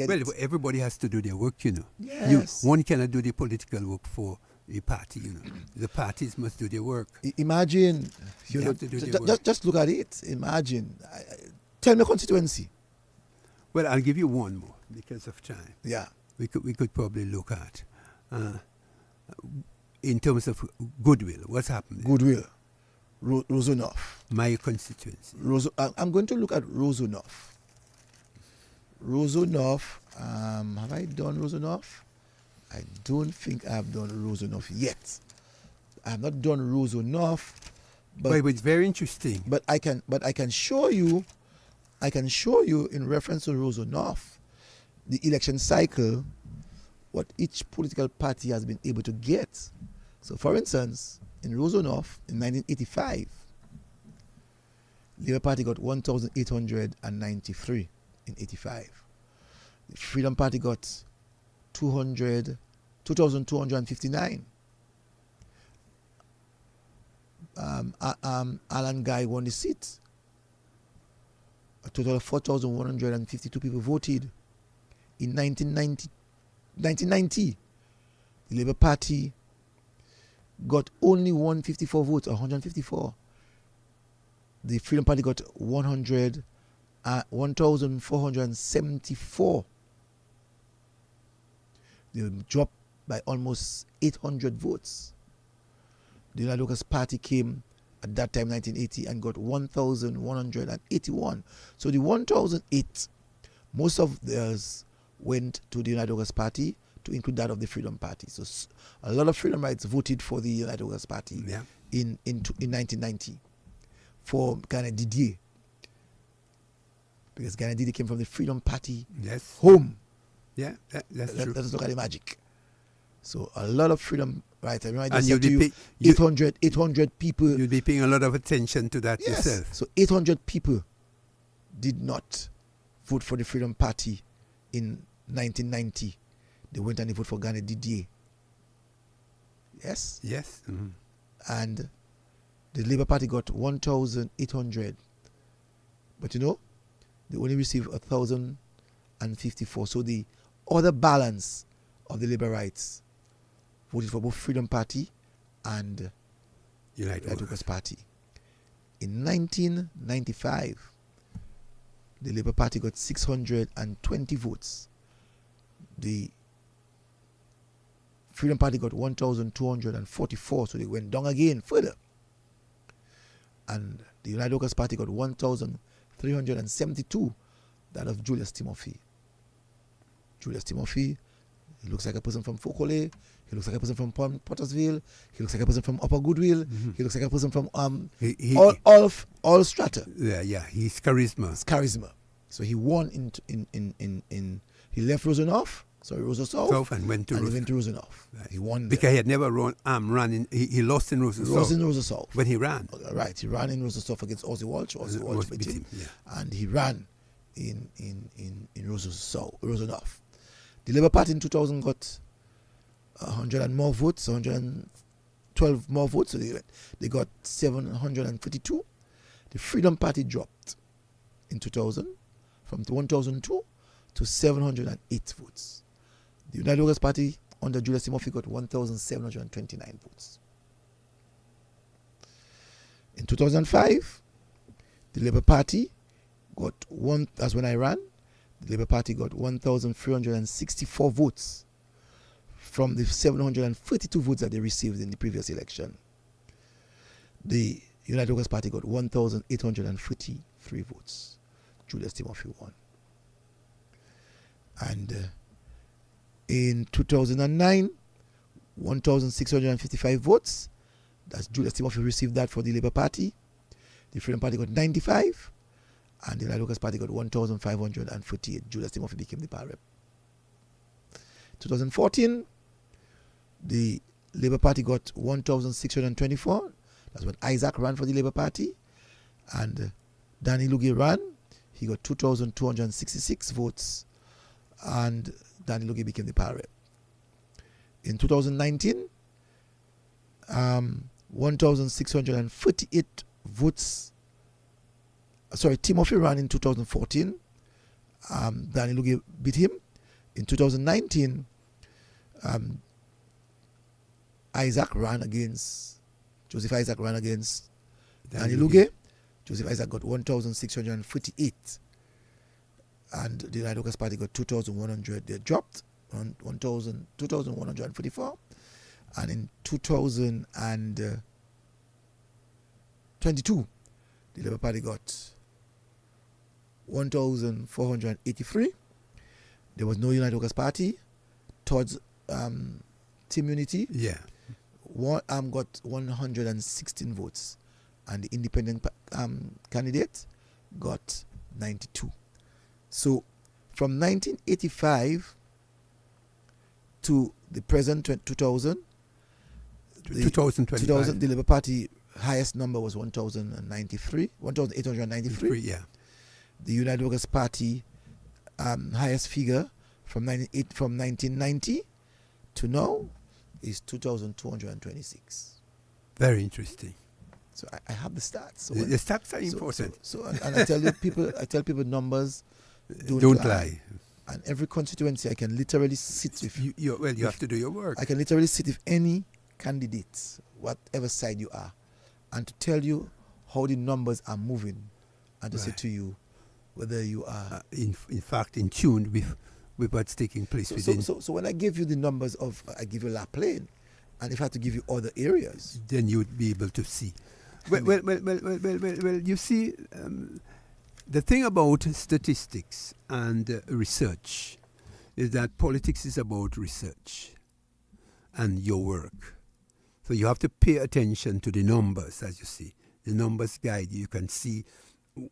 Well, everybody has to do their work, you know. Yes. One cannot do the political work for a party, you know. The parties must do their work. Imagine, just look at it. Imagine. Tell me a constituency. Well, I'll give you one more because of time. Yeah. We could probably look at in terms of goodwill. What's happened? Goodwill. Rosenhoff. My constituency. I'm going to look at Rosenhoff. Rosenhoff. Have I done Rosenhoff? I don't think I have done Rosenhoff yet. I have not done Rosenhoff, But it's very interesting. But I can show you in reference to Roseau North, the election cycle, what each political party has been able to get. So, for instance, in Roseau North in 1985, Labour Party got 1,893 in 85. The Freedom Party got 2,259. Alan Guy won the seat. A total of 4,152 people voted. In 1990, the Labour Party got only 154 votes, 154. The Freedom Party got 1,474. They dropped by almost 800 votes. The United Workers' Party came at that time, 1980, and got 1,181. So the 1,008, most of theirs went to the United Workers' Party, to include that of the Freedom Party. So a lot of freedom rights voted for the United Workers' Party in 1990 for Ghana Didier. Because Ghana Didier came from the Freedom Party home. Yeah, that's true. Let's look at the magic. So a lot of freedom rights. I remember I And said to you, 800 people. You'll be paying a lot of attention to that yourself. So 800 people did not vote for the Freedom Party in 1990. They went and they voted for Ghana Didier. Yes? Yes. Mm-hmm. And the Labour Party got 1,800. But they only received 1,054. So the other balance of the Labour rights voted for both Freedom Party and United Workers' Party. In 1995, the Labour Party got 620 votes. The Freedom Party got 1,244, so they went down again further. And the United Workers' Party got 1,372, that of Julius Timothy. Julius Timothy, he looks like a person from Fokole, he looks like a person from Pottersville, he looks like a person from Upper Goodwill, he looks like a person from all strata. Yeah, he's charisma. So he won he left Roseau North, Roseau South, and went to Roseau North. Right. He won because he had never run in. He lost in Roseau South. Lost in Roseau South when he ran. Right, he ran in Roseau South against Ozzy Walsh. Ozzy Walsh beat him, and he ran in Roseau North. The Labour Party in 2000 got 100 and more votes, 112 more votes, so they got 752. The Freedom Party dropped in 2000 from 1,002 to 708 votes. The United Workers' Party under Julius Timothy got 1,729 votes. In 2005, the Labour Party got that's when I ran, the Labour Party got 1,364 votes from the 732 votes that they received in the previous election. The United Workers' Party got 1,833 votes. Julius Timothy won. And in 2009, 1,655 votes. That's Julius Timothy received that for the Labour Party. The Freedom Party got 95. And the United Workers' Party got 1,548. Julius Timothy became the power rep. 2014, the Labour Party got 1,624. That's when Isaac ran for the Labour Party. And Danny Lugie ran. He got 2,266 votes. And Danny Lugie became the power rep. In 2019, 1,648 votes. Sorry, Timothy ran in 2014. Danny Lugie beat him. In 2019, Joseph Isaac ran against Danny Lugie. Joseph Isaac got 1,648. And the United Workers' Party got 2,100. They dropped on 2,144. And in 2022, the Labour Party got 1,483. There was no United Workers' Party. Towards Team Unity, got 116 votes. and the independent candidate got 92. So from 1985 to the present 2000, 2025. the Labour Party highest number was 1,893. Yeah. The United Workers' Party highest figure from 1990 to now is 2,226. Very interesting. So I have the stats. So the stats are important. And I tell people numbers don't lie. And every constituency, I can literally sit with you have to do your work. I can literally sit with any candidate, whatever side you are, and to tell you how the numbers are moving, and to say to you whether you are in fact in tune with what's taking place within. So when I give you the numbers I give you La Plaine, and if I have to give you other areas, then you would be able to see. Well, you see, the thing about statistics and research is that politics is about research and your work. So you have to pay attention to the numbers, as you see. The numbers guide you. You can see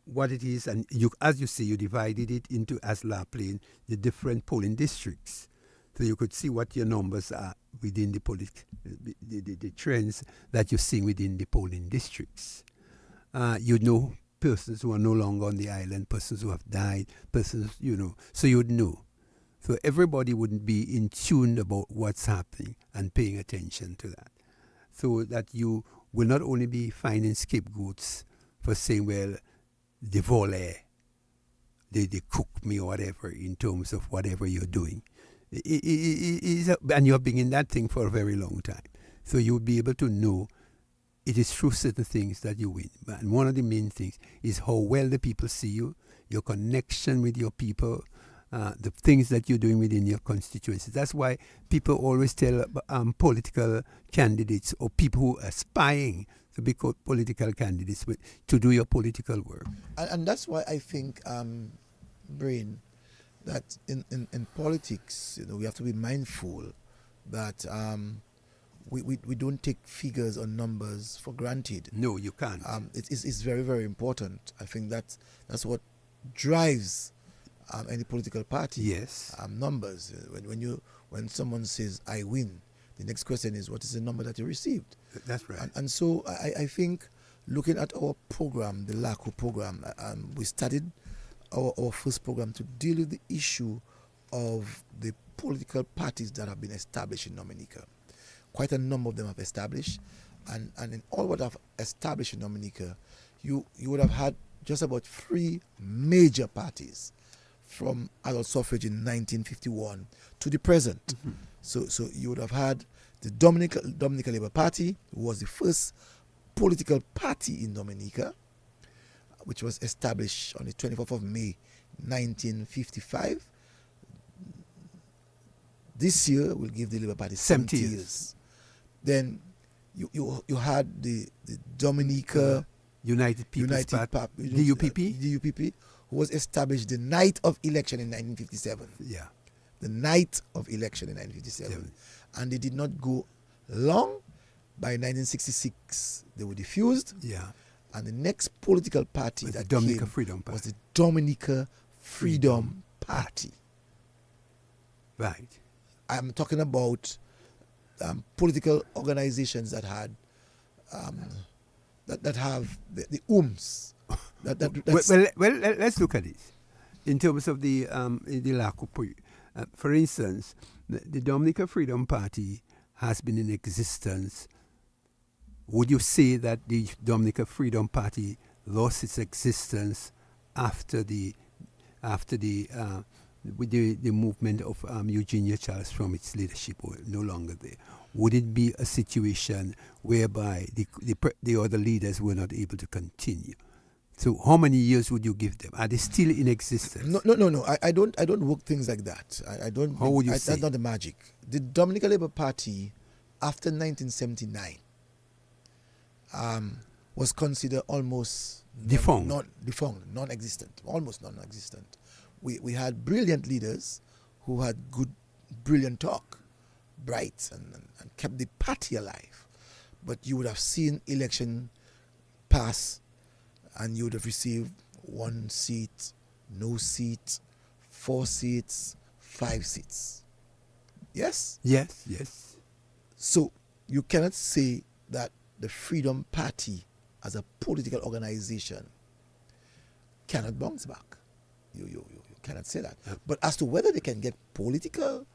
what it is, and as you see, you divided it into, as La Plaine, the different polling districts. So you could see what your numbers are within the the trends that you're seeing within the polling districts. You know persons who are no longer on the island, persons who have died, persons, so you would know. So everybody wouldn't be in tune about what's happening and paying attention to that. So that you will not only be finding scapegoats for saying, well, the volley, they cook me or whatever in terms of whatever you're doing. And you have been in that thing for a very long time. So you'll be able to know it is through certain things that you win. And one of the main things is how well the people see you, your connection with your people, the things that you're doing within your constituency. That's why people always tell political candidates or people who are aspiring to be political candidates to do your political work. And that's why I think, Brain, that in politics, we have to be mindful that we don't take figures or numbers for granted. No, you can't. It's very, very important. I think that's what drives any political party. Yes. Numbers. When someone says I win, the next question is what is the number that you received? That's right. And so I think looking at our program, the Lakou program, we started our first program to deal with the issue of the political parties that have been established in Dominica. Quite a number of them have established, and in all what have established in Dominica, you would have had just about 3 major parties from adult suffrage in 1951 to the present. Mm-hmm. So you would have had the Dominica Labor Party, who was the first political party in Dominica, which was established on the 24th of May, 1955. This year will give the Labour Party 70 years. Then you had the Dominica United People's Party, DUPP, who was established the night of election in 1957. Yeah. The night of election in 1957. And they did not go long. By 1966, they were diffused. Yeah. And the next political party that Dominica came Freedom Party. was the Dominica Freedom Party. Right. I'm talking about political organizations that had that have the oomph. Well, let's look at it in terms of the Lakou. For instance, the Dominica Freedom Party has been in existence. Would you say that the Dominica Freedom Party lost its existence after the movement of Eugenia Charles from its leadership, or no longer there? Would it be a situation whereby the other leaders were not able to continue? So how many years would you give them? Are they still in existence? No. I don't work things like that. I don't. How would you say? That's not the magic. The Dominica Labor Party, after 1979, was considered almost defunct, non-existent, almost non-existent. We had brilliant leaders who had brilliant talk, bright, and kept the party alive. But you would have seen election pass and you would have received 1 seat, no seat, 4 seats, 5 seats. Yes? Yes, yes. So you cannot say that the Freedom Party as a political organization cannot bounce back. You cannot say that. But as to whether they can get political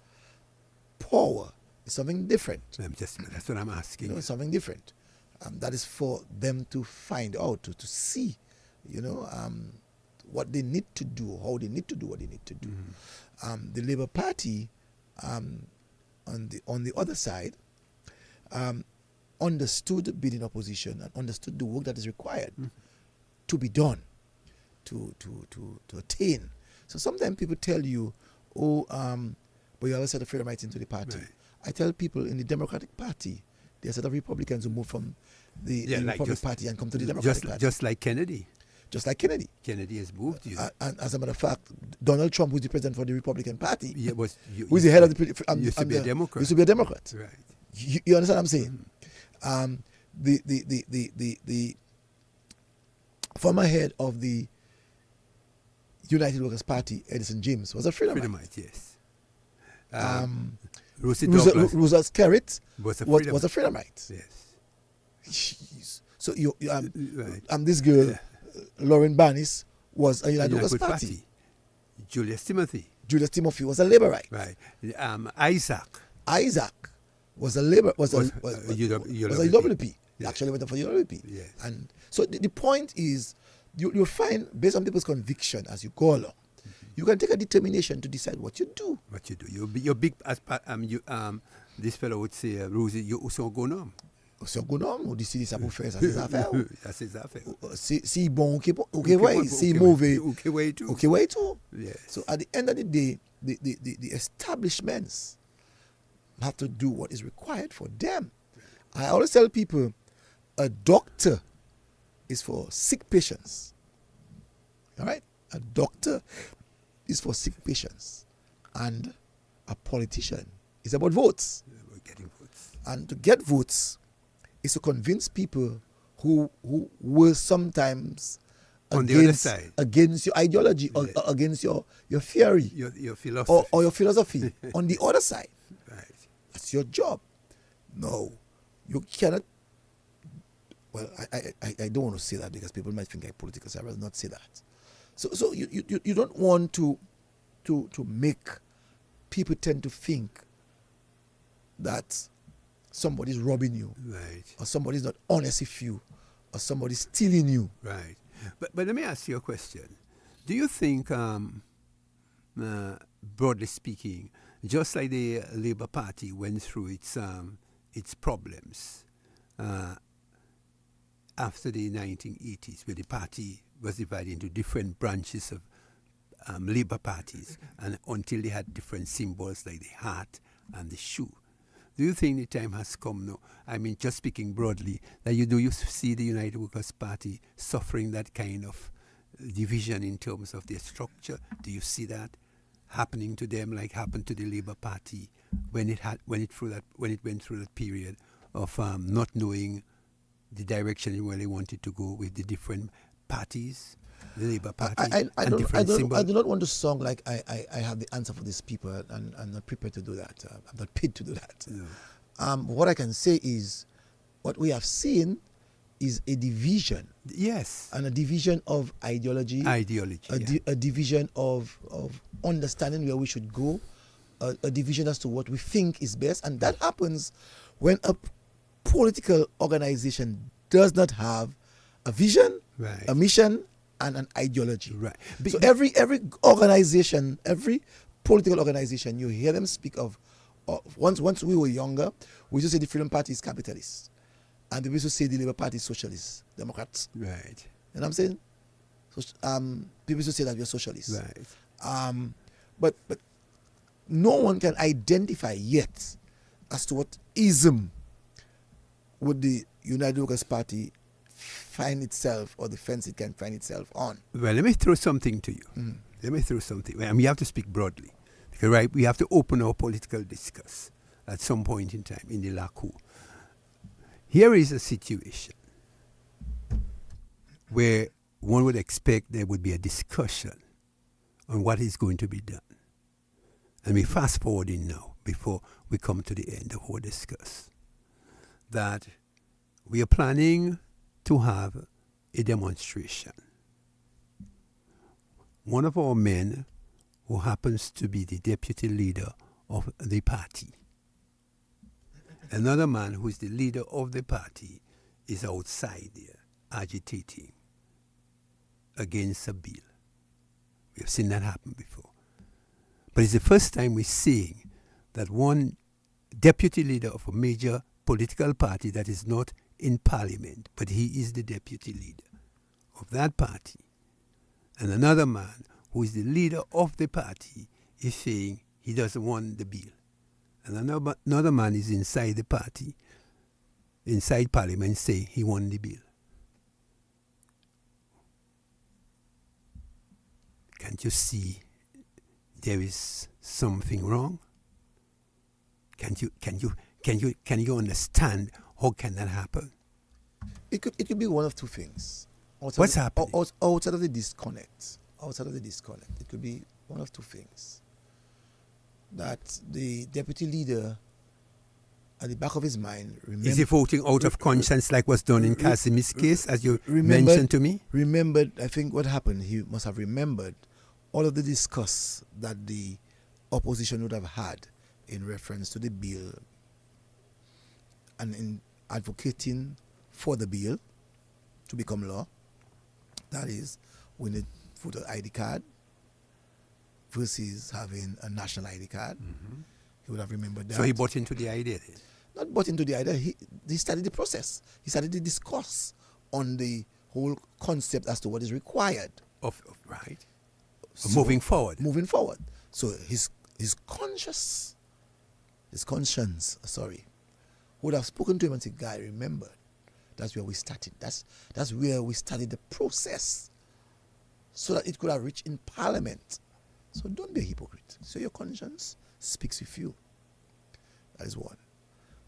power is something different. That's what I'm asking. It's something different. That is for them to find out, to see, what they need to do, how they need to do what they need to do. The Labour Party, on the other side, understood being in opposition and understood the work that is required to be done, to attain. So sometimes people tell you, but you have a set of freedom rights into the party. Right. I tell people in the Democratic Party, there are a set of Republicans who move from the Republican Party and come to the Democratic Party. Just like Kennedy. Just like Kennedy. Kennedy has moved you. And as a matter of fact, Donald Trump, who's the president for the Republican Party, who's the head of the... used to be a Democrat. Used to be a Democrat. Right. You understand what I'm saying? The former head of the United Workers' Party, Edison James, was a Freedomite. Yes. Roosevelt Skerritt was a Freedomite. Yes. Jeez. So this girl, Lauren Barnes, was a United Workers' Party. Julius Timothy was a Labourite. Right. Isaac was a UWP. He actually went for UWP. Yes. And so the point is, you'll find, based on people's conviction as you go along, you can take a determination to decide what you do. You're big as this fellow would say, Rosie, you also go on. So go on, ou disi ça pour faire, ça c'est affaire. Ça c'est affaire. Si bon, ok way, si mauvais, ok way too. Ok way too. Yes. So at the end of the day, the establishments have to do what is required for them. I always tell people, a doctor is for sick patients. All right? A doctor is for sick patients. And a politician is about votes. We're getting votes. And to get votes is to convince people who were sometimes on the other side against your ideology or against your theory, your philosophy, or your philosophy on the other side. Right. That's your job. No, you cannot. Well, I don't want to say that because people might think I'm political, so I rather not say that. So you don't want to make people tend to think that somebody's robbing you, right, or somebody's not honest with you, or somebody's stealing you. Right. But let me ask you a question. Do you think, broadly speaking, just like the Labour Party went through its problems after the 1980s, where the party was divided into different branches of Labour parties, and until they had different symbols like the heart and the shoe? Do you think the time has come now? I mean, just speaking broadly, that you see the United Workers' Party suffering that kind of division in terms of their structure? Do you see that happening to them, like happened to the Labour Party when it went through that period of not knowing the direction it really wanted to go with the different parties? The Labour Party I do not want to sound like I have the answer for these people, and I'm not prepared to do that. I'm not paid to do that. No. What I can say is, what we have seen is a division. Yes. And a division of ideology. A division of understanding where we should go. A division as to what we think is best. And that happens when a political organization does not have a vision, right, a mission, and an ideology. Right. So every organization, every political organization, you hear them speak of once we were younger, we used to say the Freedom Party is capitalist. And we used to say the Labour Party is socialist, Democrats. Right. You know what I'm saying? So, people used to say that we're socialists. Right. But no one can identify yet as to what ism would the United Workers' Party find itself, or the fence it can find itself on. Well, let me throw something to you. Let me throw something. And we have to speak broadly. Because, right, we have to open our political discourse at some point in time in the Lakou. Here is a situation. where one would expect there would be a discussion on what is going to be done. And we fast forwarding now, before we come to the end of our discuss, that we are planning to have a demonstration. One of our men, who happens to be the deputy leader of the party, another man who is the leader of the party, is outside there agitating against a bill. We have seen that happen before. But it's the first time we're seeing that one deputy leader of a major political party that is not in parliament, but he is the deputy leader of that party, and another man who is the leader of the party is saying he doesn't want the bill. And another man is inside the party, inside parliament, saying he wants the bill. Can't you see there is something wrong? Can you understand how can that happen? It could be one of two things. What's happening? Outside of the disconnect, it could be one of two things. That the deputy leader, at the back of his mind, is he voting out of conscience like was done in Casim's case, as you mentioned to me? Remembered, I think what happened, he must have remembered all of the discuss that the opposition would have had in reference to the bill and in advocating for the bill to become law. That is, we need voter ID card versus having a national ID card. Mm-hmm. He would have remembered that. So he bought into the idea then? Not bought into the idea. He started the process. He started the discourse on the whole concept as to what is required. Right. So, moving forward. So his conscience, would have spoken to him and said, "Guy, remember, that's where we started. That's where we started the process, so that it could have reached in Parliament. So don't be a hypocrite. So your conscience speaks with you." That is one.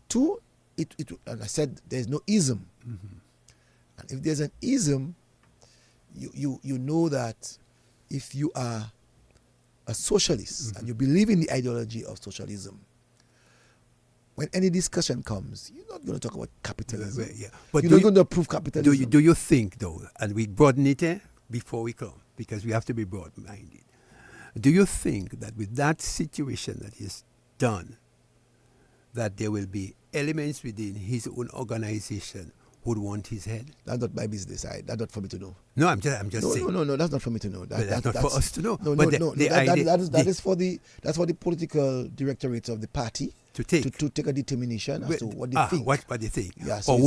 Two, and I said there's no ism. Mm-hmm. And if there's an ism, you know that if you are a socialist, mm-hmm. and you believe in the ideology of socialism, when any discussion comes, you're not going to talk about capitalism. Yeah. But you're not going to approve capitalism. Do you think, though, and we broaden it before we come, because we have to be broad-minded, do you think that with that situation that is done, that there will be elements within his own organization who would want his head? That's not my business. That's not for me to know. No, I'm just saying. No, that's not for me to know. That's not for us to know. That's for the political directorate of the party to take a determination as to what they think. What they think. Yeah, so or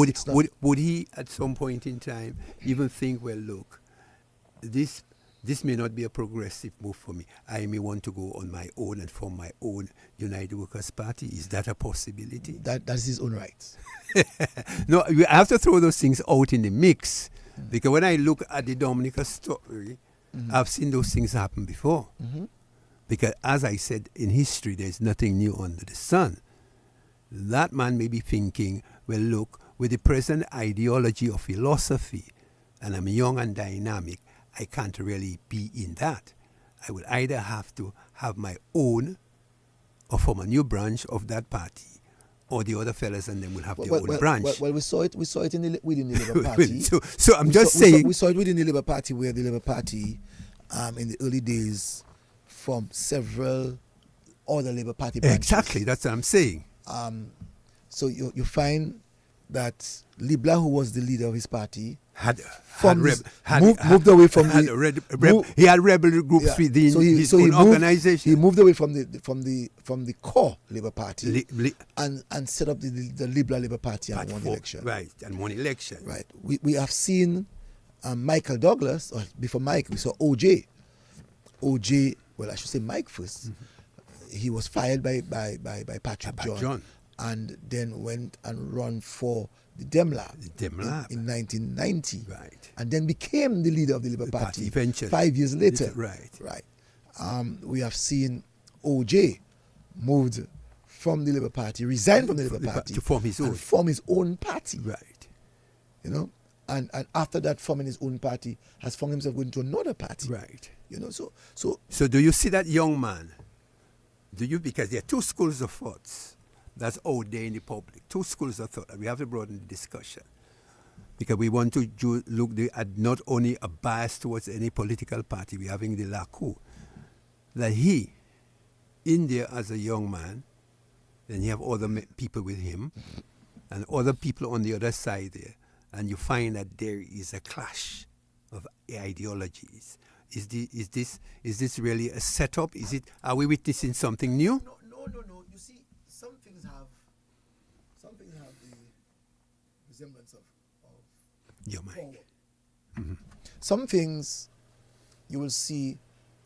would he at some point in time even think, well, look, this may not be a progressive move for me. I may want to go on my own and form my own United Workers' Party. Is that a possibility? That's his own right. No, you have to throw those things out in the mix. Mm-hmm. Because when I look at the Dominica story, mm-hmm. I've seen those things happen before. Mm-hmm. Because as I said, in history, there's nothing new under the sun. That man may be thinking, well, look, with the present ideology of philosophy, and I'm young and dynamic, I can't really be in that. I would either have to have my own or form a new branch of that party, or the other fellas and then we'll have their own branch. Well, we saw it within the Labour Party. so I'm just saying. We saw it within the Labour Party, where the Labour Party, in the early days, formed several other Labour Party branches. Exactly, that's what I'm saying. So you find that Libla, who was the leader of his party, moved away from he had rebel groups within his own organization. He moved away from the core Labour Party and set up the Liberal Labour Party and won election. Right, and won election. Right. We have seen Michael Douglas, or before Mike, we saw OJ. OJ, well, I should say Mike first. Mm-hmm. He was fired by Patrick John, and then went and run for the Demlab in 1990, right, and then became the leader of the Labour Party eventually 5 years later. Right. We have seen OJ moved from the Labour Party, resigned from the Labour Party to form his own party. Right. You know, and after that forming his own party, has found himself going to another party. Right. You know, so do you see that young man? Do you? Because there are two schools of thoughts that's out there in the public. Two schools of thought. And we have to broaden the discussion. Because we want to look at not only a bias towards any political party, we're having the Lakou. That he, in there as a young man, then you have other people with him, and other people on the other side there, and you find that there is a clash of ideologies. Is this really a setup? Are we witnessing something new? No. You see, some things have the resemblance of your mind. Mm-hmm. Some things you will see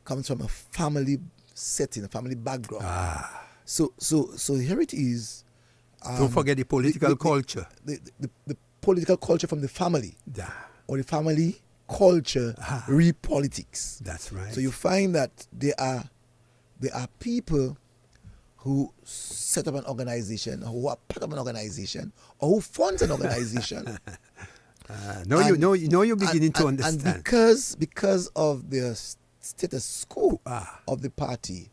comes from a family setting, a family background. So here it is. Don't forget the political culture. The political culture from the family. Or the family culture re-politics. That's right. So you find that there are people who set up an organization, or who are part of an organization, or who funds an organization. You're beginning to understand. And because of the status quo of the party,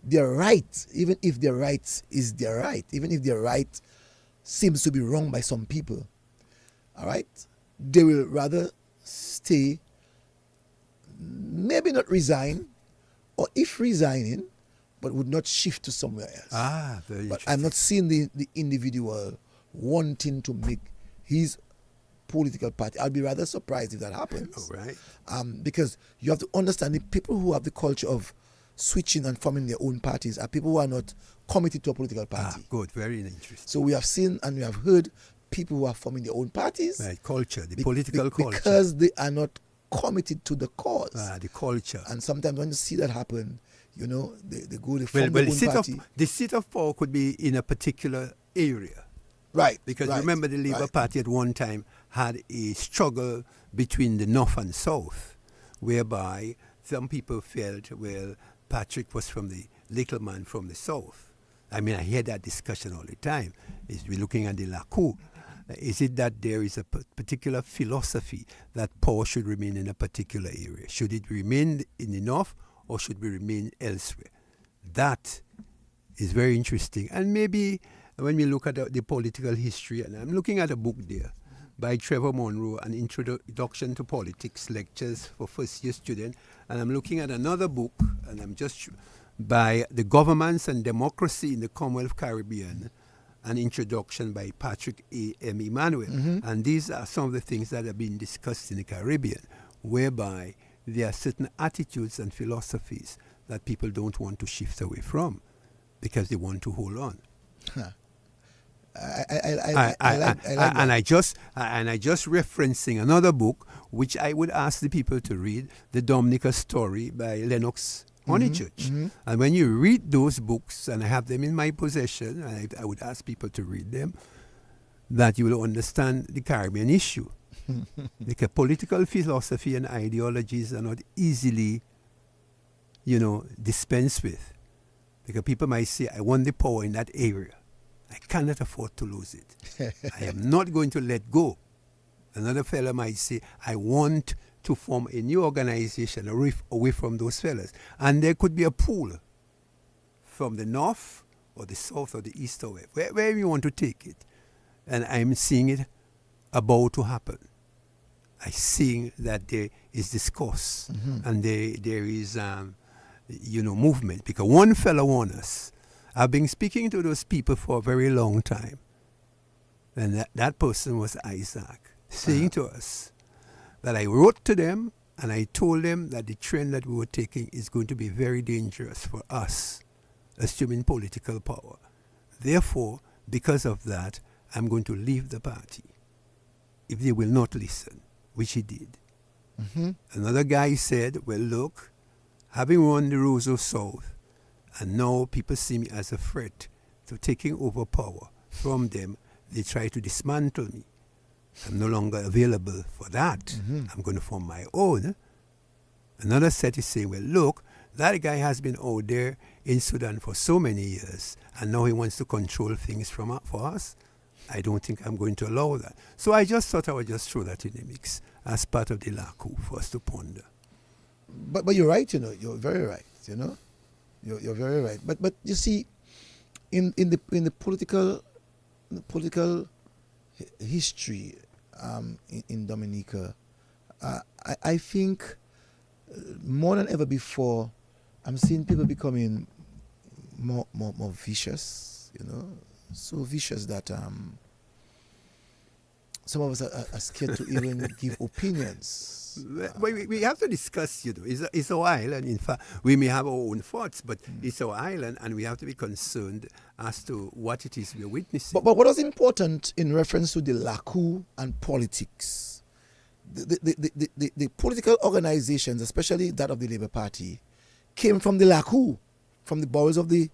their right, even if their right is their right, even if their right seems to be wrong by some people, all right, they will rather stay, maybe not resign, or if resigning, but would not shift to somewhere else. Very But I'm not seeing the individual wanting to make his political party. I'll be rather surprised if that happens. Oh, right. Because you have to understand the people who have the culture of switching and forming their own parties are people who are not committed to a political party. Good, very interesting. So we have seen and we have heard people who are forming their own parties. Right, culture, the political culture. Because they are not committed to the cause. The culture. And sometimes when you see that happen, you know, they form their own party. The seat of power could be in a particular area. Right. Because remember the Labour Party at one time had a struggle between the North and South, whereby some people felt, well, Patrick was from the little man from the South. I mean, I hear that discussion all the time. We're looking at the Lakou. Is it that there is a particular philosophy that power should remain in a particular area? Should it remain in the North or should we remain elsewhere? That is very interesting. And maybe when we look at the political history, and I'm looking at a book there by Trevor Monroe, an Introduction to Politics, lectures for first-year students, and I'm looking at another book, and I'm just by The Governments and Democracy in the Commonwealth Caribbean, an introduction by Patrick A.M. Emmanuel. Mm-hmm. And these are some of the things that have been discussed in the Caribbean, whereby there are certain attitudes and philosophies that people don't want to shift away from because they want to hold on. I like that. And I just referencing another book which I would ask the people to read, the Dominica Story by Lennox Honeychurch. Mm-hmm. And when you read those books, and I have them in my possession, and I would ask people to read them, that you will understand the Caribbean issue. Because political philosophy and ideologies are not easily, dispensed with. Because people might say, I want the power in that area. I cannot afford to lose it. I am not going to let go. Another fellow might say, I want to form a new organization away from those fellas. And there could be a pool from the north or the south or the east or west, wherever you want to take it. And I'm seeing it about to happen. I'm seeing that there is discourse and there is, movement. Because one fellow warned us. I've been speaking to those people for a very long time. And that person was Isaac, saying to us that I wrote to them and I told them that the trend that we were taking is going to be very dangerous for us, assuming political power. Therefore, because of that, I'm going to leave the party if they will not listen, which he did. Mm-hmm. Another guy said, well, look, having won the Rose of South, and now people see me as a threat to taking over power from them, they try to dismantle me. I'm no longer available for that. Mm-hmm. I'm going to form my own. Another set is saying, well, look, that guy has been out there in Sudan for so many years, and now he wants to control things for us. I don't think I'm going to allow that. So I just thought I would just throw that in the mix as part of the Lakou for us to ponder. But you're right, you're very right, You're very right. But you see, in the political history in Dominica, I think more than ever before, I'm seeing people becoming more vicious, so vicious that some of us are scared to even give opinions. We have to discuss, it's our island. In fact, we may have our own thoughts, but it's our island, and we have to be concerned as to what it is we're witnessing. But what was important in reference to the Lakou and politics, the political organizations, especially that of the Labour Party, came from the Lakou, from the bowels of the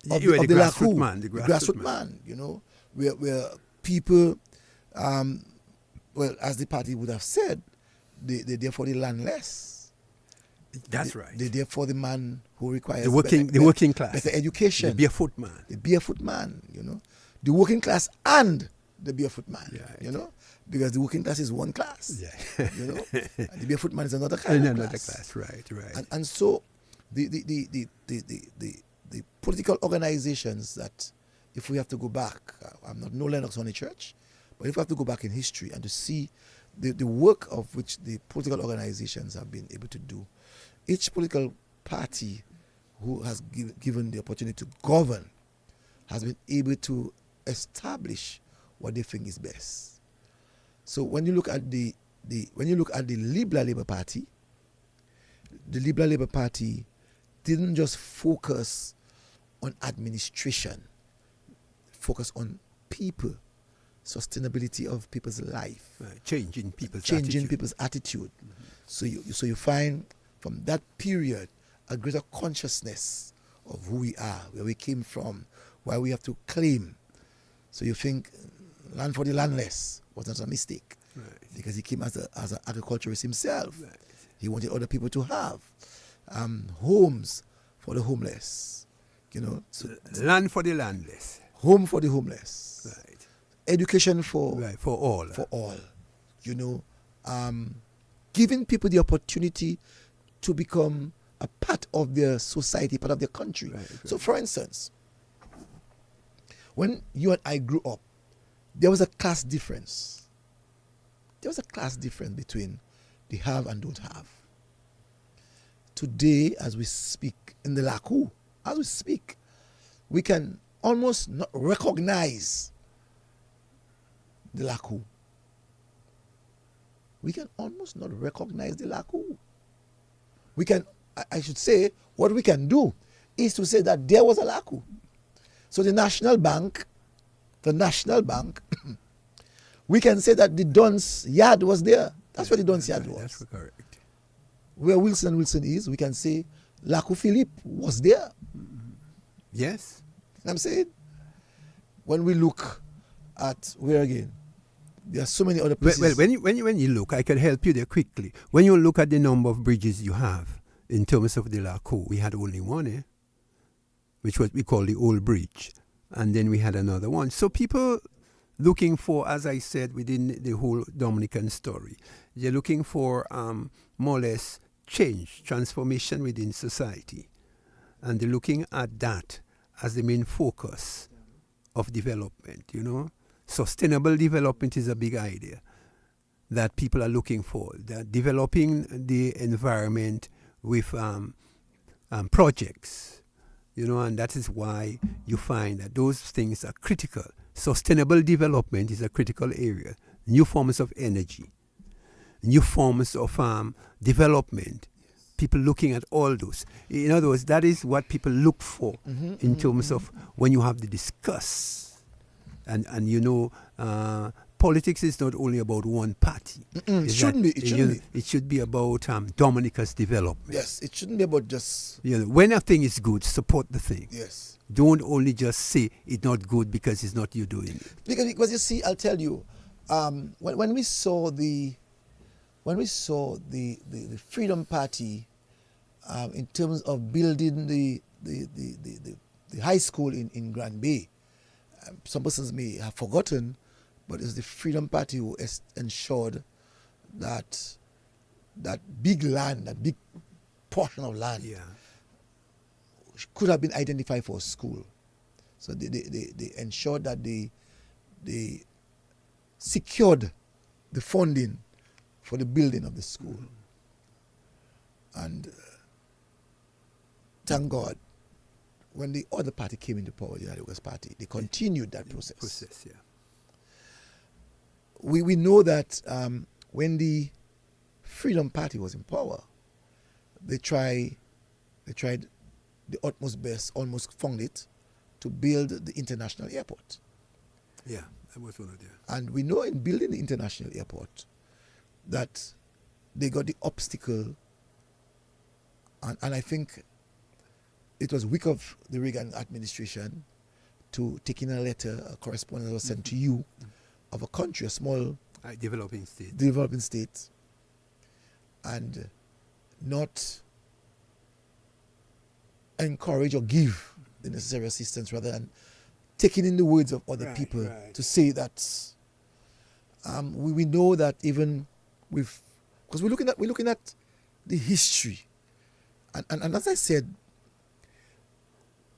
grassroots Lakou, man, the grassroots man, where people, as the party would have said, they're there for the landless. That's right. They're there for the man who requires the working class, better education. The barefoot man. The barefoot man, the working class and the barefoot man, because the working class is one class, and the barefoot man is another kind of class. Right. And so the political organizations that, if we have to go back, I'm not no Lennox Honey Church, but if we have to go back in history and to see the work of which the political organizations have been able to do, each political party who has given the opportunity to govern has been able to establish what they think is best. So when you look at the Liberal Labour Party, the Liberal Labour Party didn't just focus on administration, focus on people, sustainability of people's life, changing people's attitude. Mm-hmm. So you find from that period a greater consciousness of who we are, where we came from, why we have to claim. So you think land for the landless was not a mistake, because he came as an agriculturist himself. Right. He wanted other people to have homes for the homeless, So land for the landless, home for the homeless, right. Education for all, giving people the opportunity to become a part of their society, part of their country. Right. So, for instance, when you and I grew up, there was a class difference. There was a class difference between the have and don't have. Today, as we speak in the Lakou, we can almost not recognize the Lakou. We can almost not recognize the Lakou. We can, I should say, what we can do is to say that there was a Lakou. So the National Bank, we can say that the Don's yard was there. That's where the Don's yard was. That's correct. Where Wilson is, we can say Lakou Philippe was there. Yes. I'm saying, when we look at where again, there are so many other places. Well, when you look, I can help you there quickly. When you look at the number of bridges you have in terms of the Lakou, we had only one, which we call the Old Bridge, and then we had another one. So people looking for, as I said, within the whole Dominican story, they're looking for more or less change, transformation within society, and they're looking at that as the main focus of development. Sustainable development is a big idea that people are looking for. They're developing the environment with projects, and that is why you find that those things are critical. Sustainable development is a critical area. New forms of energy, new forms of development. People looking at all those. In other words, that is what people look for in terms of when you have to discuss. And politics is not only about one party. It shouldn't be. It should be about Dominica's development. Yes, it shouldn't be about just... when a thing is good, support the thing. Yes. Don't only just say it's not good because it's not you doing it. Because you see, I'll tell you, when we saw the Freedom Party in terms of building the high school in Grand Bay, some persons may have forgotten, but it's the Freedom Party who ensured that big land, that big portion of land, could have been identified for a school. So they ensured that they secured the funding for the building of the school. And thank God, when the other party came into power, the United West Party, they continued that process. We know that when the Freedom Party was in power, they tried the utmost best, almost found it, to build the international airport. Yeah, that was one of them. And we know in building the international airport that they got the obstacle, and I think it was weak of the Reagan administration to take in a letter, a correspondence was sent to you of a country, a small developing state, and not encourage or give the necessary assistance, rather than taking in the words of other people to say that we know that even with, because we're looking at the history, and as I said,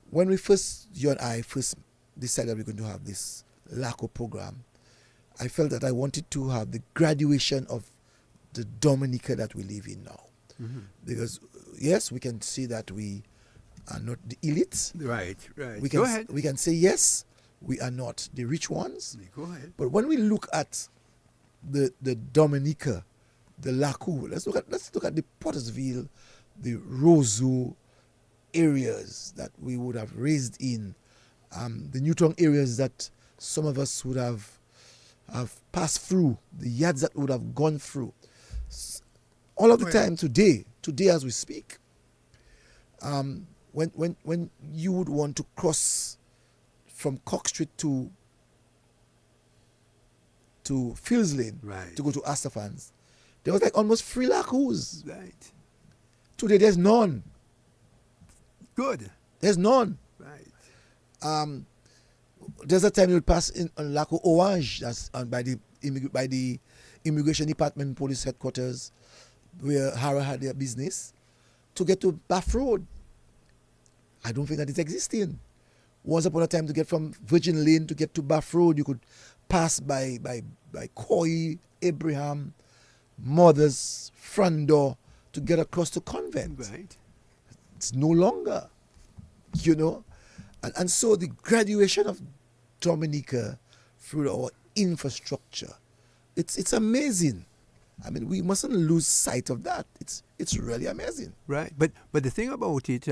when you and I first decided we're going to have this Lakou program, I felt that I wanted to have the graduation of the Dominica that we live in now. Because yes, we can see that we are not the elites. Right. Go ahead. We can say yes, we are not the rich ones. Go ahead. But when we look at the Dominica, the Lakou, let's look at the Pottersville, the Roseau areas that we would have raised in, the Newtown areas that some of us would have passed through, the yards that would have gone through. All of the time today as we speak, when you would want to cross from Cock Street to Fields Lane to go to Astafans, there was like almost 3 Lakous. Right. Today there's none. Good. There's none. Right. There's a time you would pass in on Lakou Orange, that's by the Immigration Department Police Headquarters, where Hara had their business, to get to Bath Road. I don't think that is existing. Once upon a time, to get from Virgin Lane to get to Bath Road, you could pass by Coy, Abraham, Mothers, front door to get across to Convent. Right. It's no longer, and so the graduation of Dominica through our infrastructure, it's amazing. I mean, we mustn't lose sight of that. It's really amazing. Right, but the thing about it,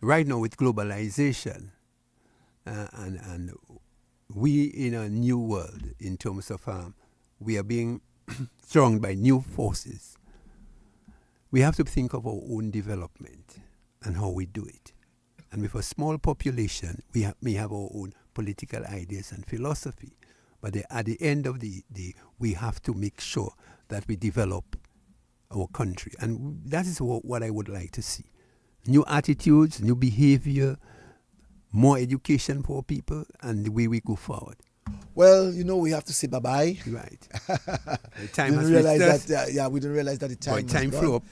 right now with globalization, and we in a new world in terms of we are being surrounded by new forces. We have to think of our own development and how we do it. And with a small population, we may have our own political ideas and philosophy. But at the end of the day, we have to make sure that we develop our country. And that is what I would like to see. New attitudes, new behavior, more education for people, and the way we go forward. Well, we have to say bye-bye. Right. The time has realized reached that, we didn't realize that the time time was flew gone.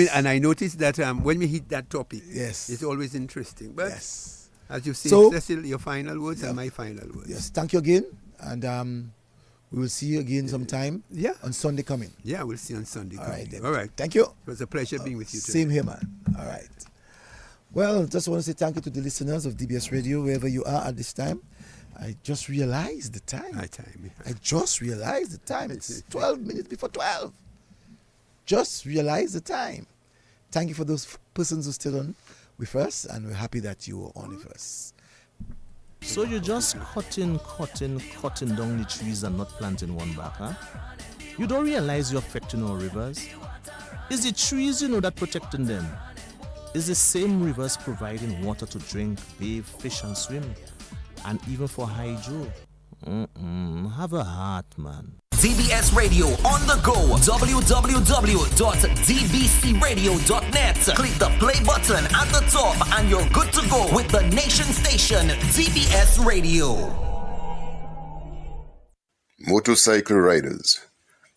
up. And I noticed that when we hit that topic, yes, it's always interesting. But yes, as you say, so, Cecil, your final words and my final words. Yes, thank you again, and we will see you again sometime. Yeah, on Sunday coming. Yeah, we'll see you on Sunday. All right, then. All right. Thank you. It was a pleasure being with you today. Same here, man. All right. Well, just want to say thank you to the listeners of DBS Radio, wherever you are at this time. I just realized the time. I just realized the time. It's 12 minutes before 12. Just realized the time. Thank you for those persons who stayed on with us, and we're happy that you were on with us. So you're just cutting down the trees and not planting one back, huh? You don't realize you're affecting our rivers? It's the trees, that protecting them. It's the same rivers providing water to drink, bathe, fish and swim. And even for hydro. Have a heart, man. DBS Radio on the go. www.dbcradio.net. Click the play button at the top and you're good to go with the nation station, DBS Radio. Motorcycle riders,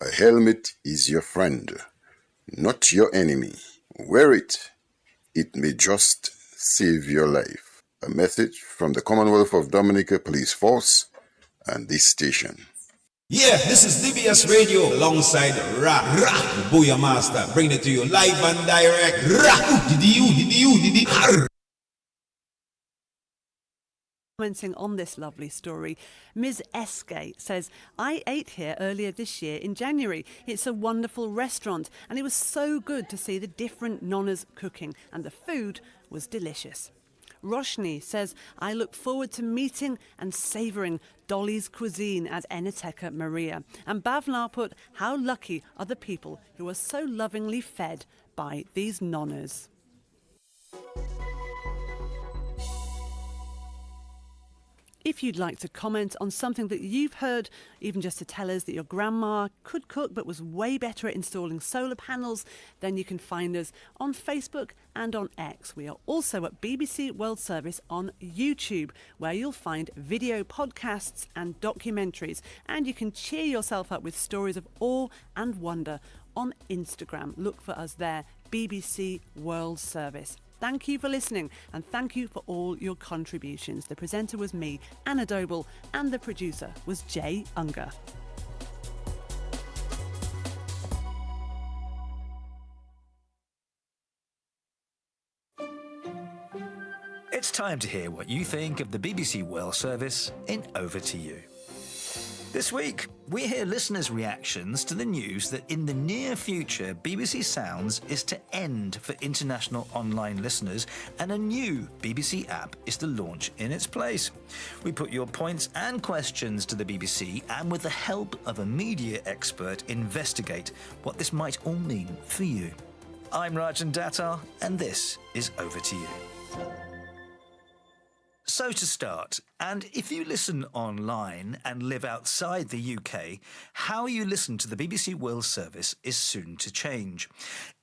a helmet is your friend, not your enemy. Wear it. It may just save your life. A message from the Commonwealth of Dominica Police Force and this station. Yeah, this is DBS Radio alongside the Booyah Master, bringing it to you live and direct. Commenting on this lovely story, Ms. Eskay says, I ate here earlier this year in January. It's a wonderful restaurant and it was so good to see the different nonnas cooking and the food was delicious. Roshni says, I look forward to meeting and savouring Dolly's cuisine at Enoteca Maria. And Bavnar put, how lucky are the people who are so lovingly fed by these nonnas. If you'd like to comment on something that you've heard, even just to tell us that your grandma could cook but was way better at installing solar panels, then you can find us on Facebook and on X. We are also at BBC World Service on YouTube, where you'll find video podcasts and documentaries. And you can cheer yourself up with stories of awe and wonder on Instagram. Look for us there, BBC World Service. Thank you for listening and thank you for all your contributions. The presenter was me, Anna Doble, and the producer was Jay Unger. It's time to hear what you think of the BBC World Service in Over to You. This week, we hear listeners' reactions to the news that in the near future, BBC Sounds is to end for international online listeners and a new BBC app is to launch in its place. We put your points and questions to the BBC and with the help of a media expert, investigate what this might all mean for you. I'm Rajan Datar and this is Over to You. So to start, and if you listen online and live outside the UK, how you listen to the BBC World Service is soon to change.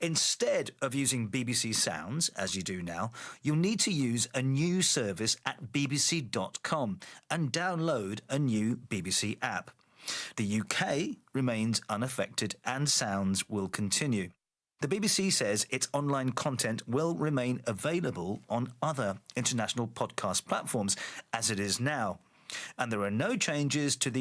Instead of using BBC Sounds, as you do now, you'll need to use a new service at bbc.com and download a new BBC app. The UK remains unaffected and Sounds will continue. The BBC says its online content will remain available on other international podcast platforms as it is now. And there are no changes to the